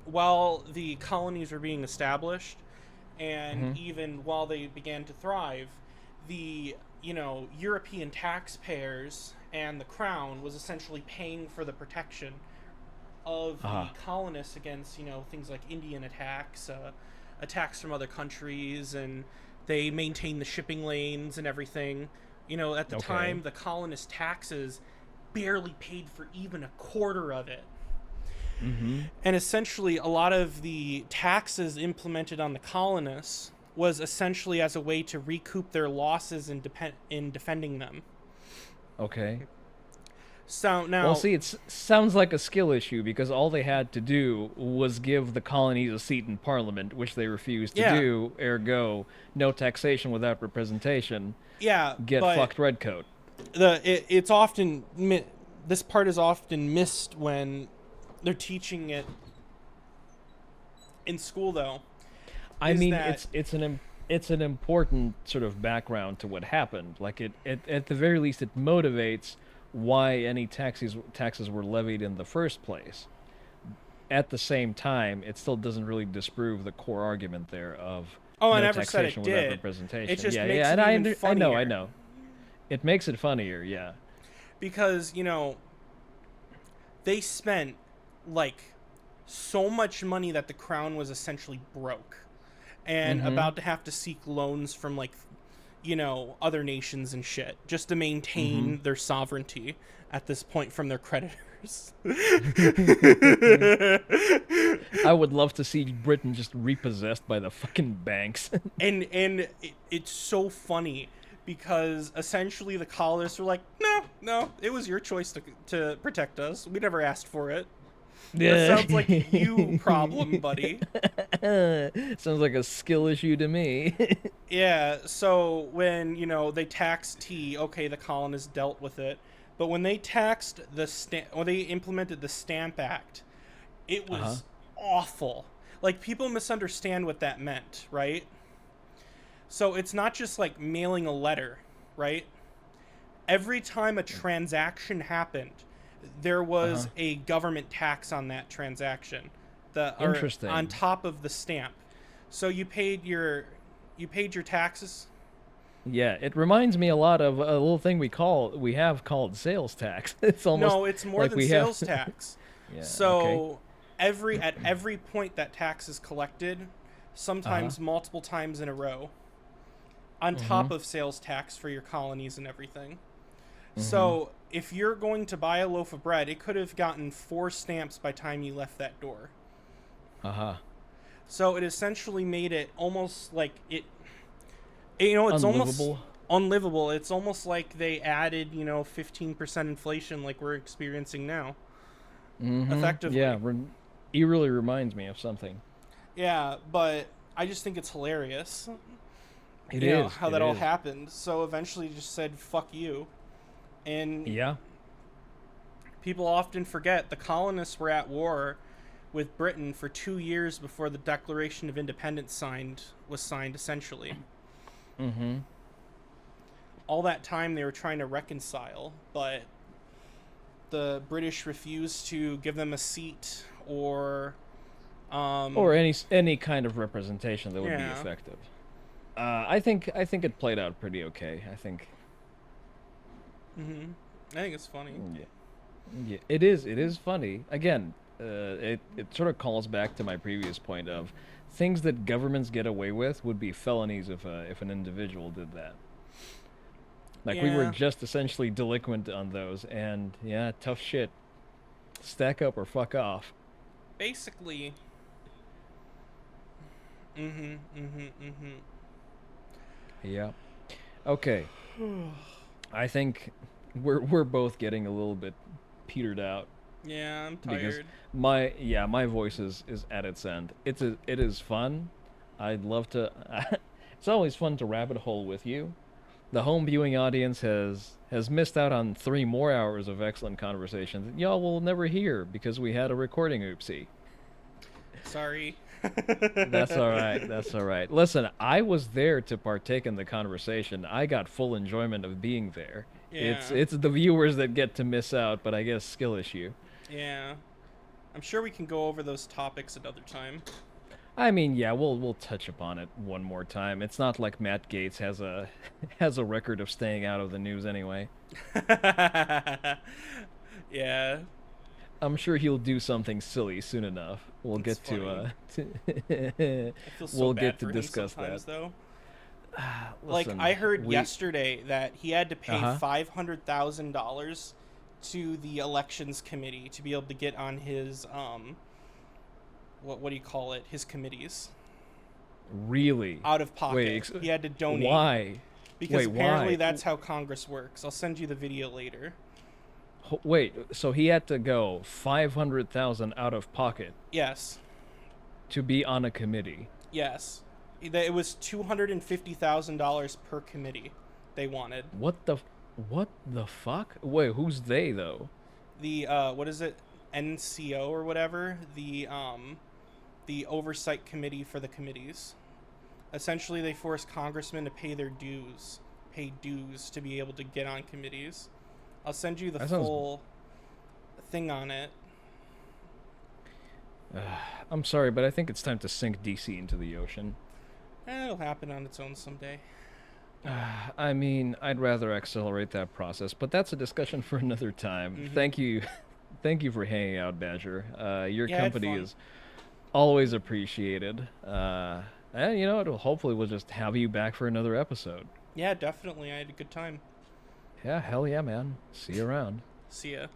[SPEAKER 1] while the colonies were being established, and even while they began to thrive, the European taxpayers and the crown was essentially paying for the protection of the colonists against, things like Indian attacks, attacks from other countries, and they maintained the shipping lanes and everything. At the time, the colonist taxes barely paid for even a quarter of it.
[SPEAKER 2] Mm-hmm.
[SPEAKER 1] And essentially, a lot of the taxes implemented on the colonists was essentially as a way to recoup their losses in defending them.
[SPEAKER 2] Okay.
[SPEAKER 1] So now,
[SPEAKER 2] well, see, it sounds like a skill issue because all they had to do was give the colonies a seat in Parliament, which they refused to do. Ergo, no taxation without representation.
[SPEAKER 1] Yeah,
[SPEAKER 2] get fucked, redcoat.
[SPEAKER 1] It's often this part is often missed when they're teaching it in school, though.
[SPEAKER 2] I mean, it's an important sort of background to what happened. Like at the very least, it motivates why any taxes were levied in the first place. At the same time, it still doesn't really disprove the core argument there of
[SPEAKER 1] I
[SPEAKER 2] no
[SPEAKER 1] never said it
[SPEAKER 2] taxation
[SPEAKER 1] did.
[SPEAKER 2] without representation.
[SPEAKER 1] It just makes
[SPEAKER 2] and
[SPEAKER 1] it even funnier.
[SPEAKER 2] I know. It makes it funnier, yeah.
[SPEAKER 1] Because they spent like so much money that the crown was essentially broke. And about to have to seek loans from like other nations and shit just to maintain their sovereignty at this point from their creditors.
[SPEAKER 2] I would love to see Britain just repossessed by the fucking banks.
[SPEAKER 1] and it's so funny because essentially the colonists were like, no, it was your choice to protect us. We never asked for it. That sounds like you problem, buddy.
[SPEAKER 2] Sounds like a skill issue to me.
[SPEAKER 1] Yeah, so when, they taxed tea, okay, the colonists dealt with it. But when they when they implemented the Stamp Act, it was awful. like people misunderstand what that meant, right? So it's not just like mailing a letter, right? Every time a transaction happened, there was a government tax on that transaction, or on
[SPEAKER 2] Interesting.
[SPEAKER 1] top of the stamp. So you paid your taxes.
[SPEAKER 2] Yeah, it reminds me a lot of a little thing we have called sales tax. It's almost
[SPEAKER 1] No, it's more
[SPEAKER 2] like
[SPEAKER 1] than
[SPEAKER 2] we have.
[SPEAKER 1] sales tax.
[SPEAKER 2] Yeah. Okay.
[SPEAKER 1] So at every point that tax is collected, sometimes multiple times in a row, on top of sales tax for your colonies and everything. So if you're going to buy a loaf of bread, it could have gotten 4 stamps by time you left that door.
[SPEAKER 2] Uh huh.
[SPEAKER 1] So it essentially made it almost like it's almost
[SPEAKER 2] Unlivable.
[SPEAKER 1] unlivable. It's almost like they added, 15% inflation like we're experiencing now. Effectively.
[SPEAKER 2] Yeah. Eerily reminds me of something.
[SPEAKER 1] Yeah, but I just think it's hilarious.
[SPEAKER 2] It
[SPEAKER 1] You know,
[SPEAKER 2] is.
[SPEAKER 1] how
[SPEAKER 2] It
[SPEAKER 1] that all
[SPEAKER 2] is.
[SPEAKER 1] happened. So eventually just said, fuck you. And
[SPEAKER 2] Yeah.
[SPEAKER 1] people often forget the colonists were at war with Britain for 2 years before the Declaration of Independence was signed, essentially. All that time they were trying to reconcile, but the British refused to give them a seat or
[SPEAKER 2] Or any kind of representation that would be
[SPEAKER 1] yeah.
[SPEAKER 2] effective. I think it played out pretty okay. I think.
[SPEAKER 1] I think it's funny.
[SPEAKER 2] Yeah. Yeah, it is. It is funny. Again, it sort of calls back to my previous point of things that governments get away with would be felonies if an individual did that. Like we were
[SPEAKER 1] Yeah.
[SPEAKER 2] just essentially delinquent on those, and yeah, tough shit. Stack up or fuck off.
[SPEAKER 1] Basically.
[SPEAKER 2] Yeah. Okay. I think we're both getting a little bit petered out
[SPEAKER 1] Yeah, I'm
[SPEAKER 2] because
[SPEAKER 1] tired.
[SPEAKER 2] my voice is at its end. It is fun. I'd love to. It's always fun to rabbit hole with you. The home viewing audience has missed out on 3 more hours of excellent conversations that y'all will never hear because we had a recording oopsie.
[SPEAKER 1] Sorry.
[SPEAKER 2] That's all right. That's all right. Listen, I was there to partake in the conversation. I got full enjoyment of being there. It's
[SPEAKER 1] Yeah.
[SPEAKER 2] it's the viewers that get to miss out, but I guess skill issue.
[SPEAKER 1] Yeah. I'm sure we can go over those topics another time.
[SPEAKER 2] I mean, yeah, we'll touch upon it one more time. It's not like Matt Gaetz has a has a record of staying out of the news anyway.
[SPEAKER 1] Yeah.
[SPEAKER 2] I'm sure he'll do something silly soon enough. We'll
[SPEAKER 1] It's
[SPEAKER 2] get to
[SPEAKER 1] I feel so
[SPEAKER 2] we'll
[SPEAKER 1] bad
[SPEAKER 2] get to
[SPEAKER 1] for him
[SPEAKER 2] discuss
[SPEAKER 1] sometimes,
[SPEAKER 2] that.
[SPEAKER 1] though. Like,
[SPEAKER 2] Listen,
[SPEAKER 1] I heard
[SPEAKER 2] we
[SPEAKER 1] yesterday that he had to pay
[SPEAKER 2] uh-huh.
[SPEAKER 1] $500,000 to the elections committee to be able to get on his what do you call it? His committees
[SPEAKER 2] Really?
[SPEAKER 1] out of pocket.
[SPEAKER 2] Wait,
[SPEAKER 1] He had to donate
[SPEAKER 2] why?
[SPEAKER 1] because
[SPEAKER 2] Wait,
[SPEAKER 1] apparently
[SPEAKER 2] why?
[SPEAKER 1] that's how Congress works. I'll send you the video later.
[SPEAKER 2] Wait, so he had to go 500,000 out of pocket
[SPEAKER 1] Yes.
[SPEAKER 2] to be on a committee.
[SPEAKER 1] Yes. It was $250,000 per committee they wanted.
[SPEAKER 2] What the fuck? Wait, who's they though?
[SPEAKER 1] The what is it? NCO or whatever, the oversight committee for the committees. Essentially, they force congressmen to pay dues to be able to get on committees. I'll send you the
[SPEAKER 2] That sounds.
[SPEAKER 1] full thing on it.
[SPEAKER 2] I'm sorry, but I think it's time to sink DC into the ocean.
[SPEAKER 1] It'll happen on its own someday.
[SPEAKER 2] I mean, I'd rather accelerate that process, but that's a discussion for another time. Thank you, thank you for hanging out, Badger. Your
[SPEAKER 1] Yeah, I had
[SPEAKER 2] company
[SPEAKER 1] fun.
[SPEAKER 2] is always appreciated. And you know, hopefully we'll just have you back for another episode.
[SPEAKER 1] Yeah, definitely. I had a good time.
[SPEAKER 2] Yeah, hell yeah, man. See you around.
[SPEAKER 1] See ya.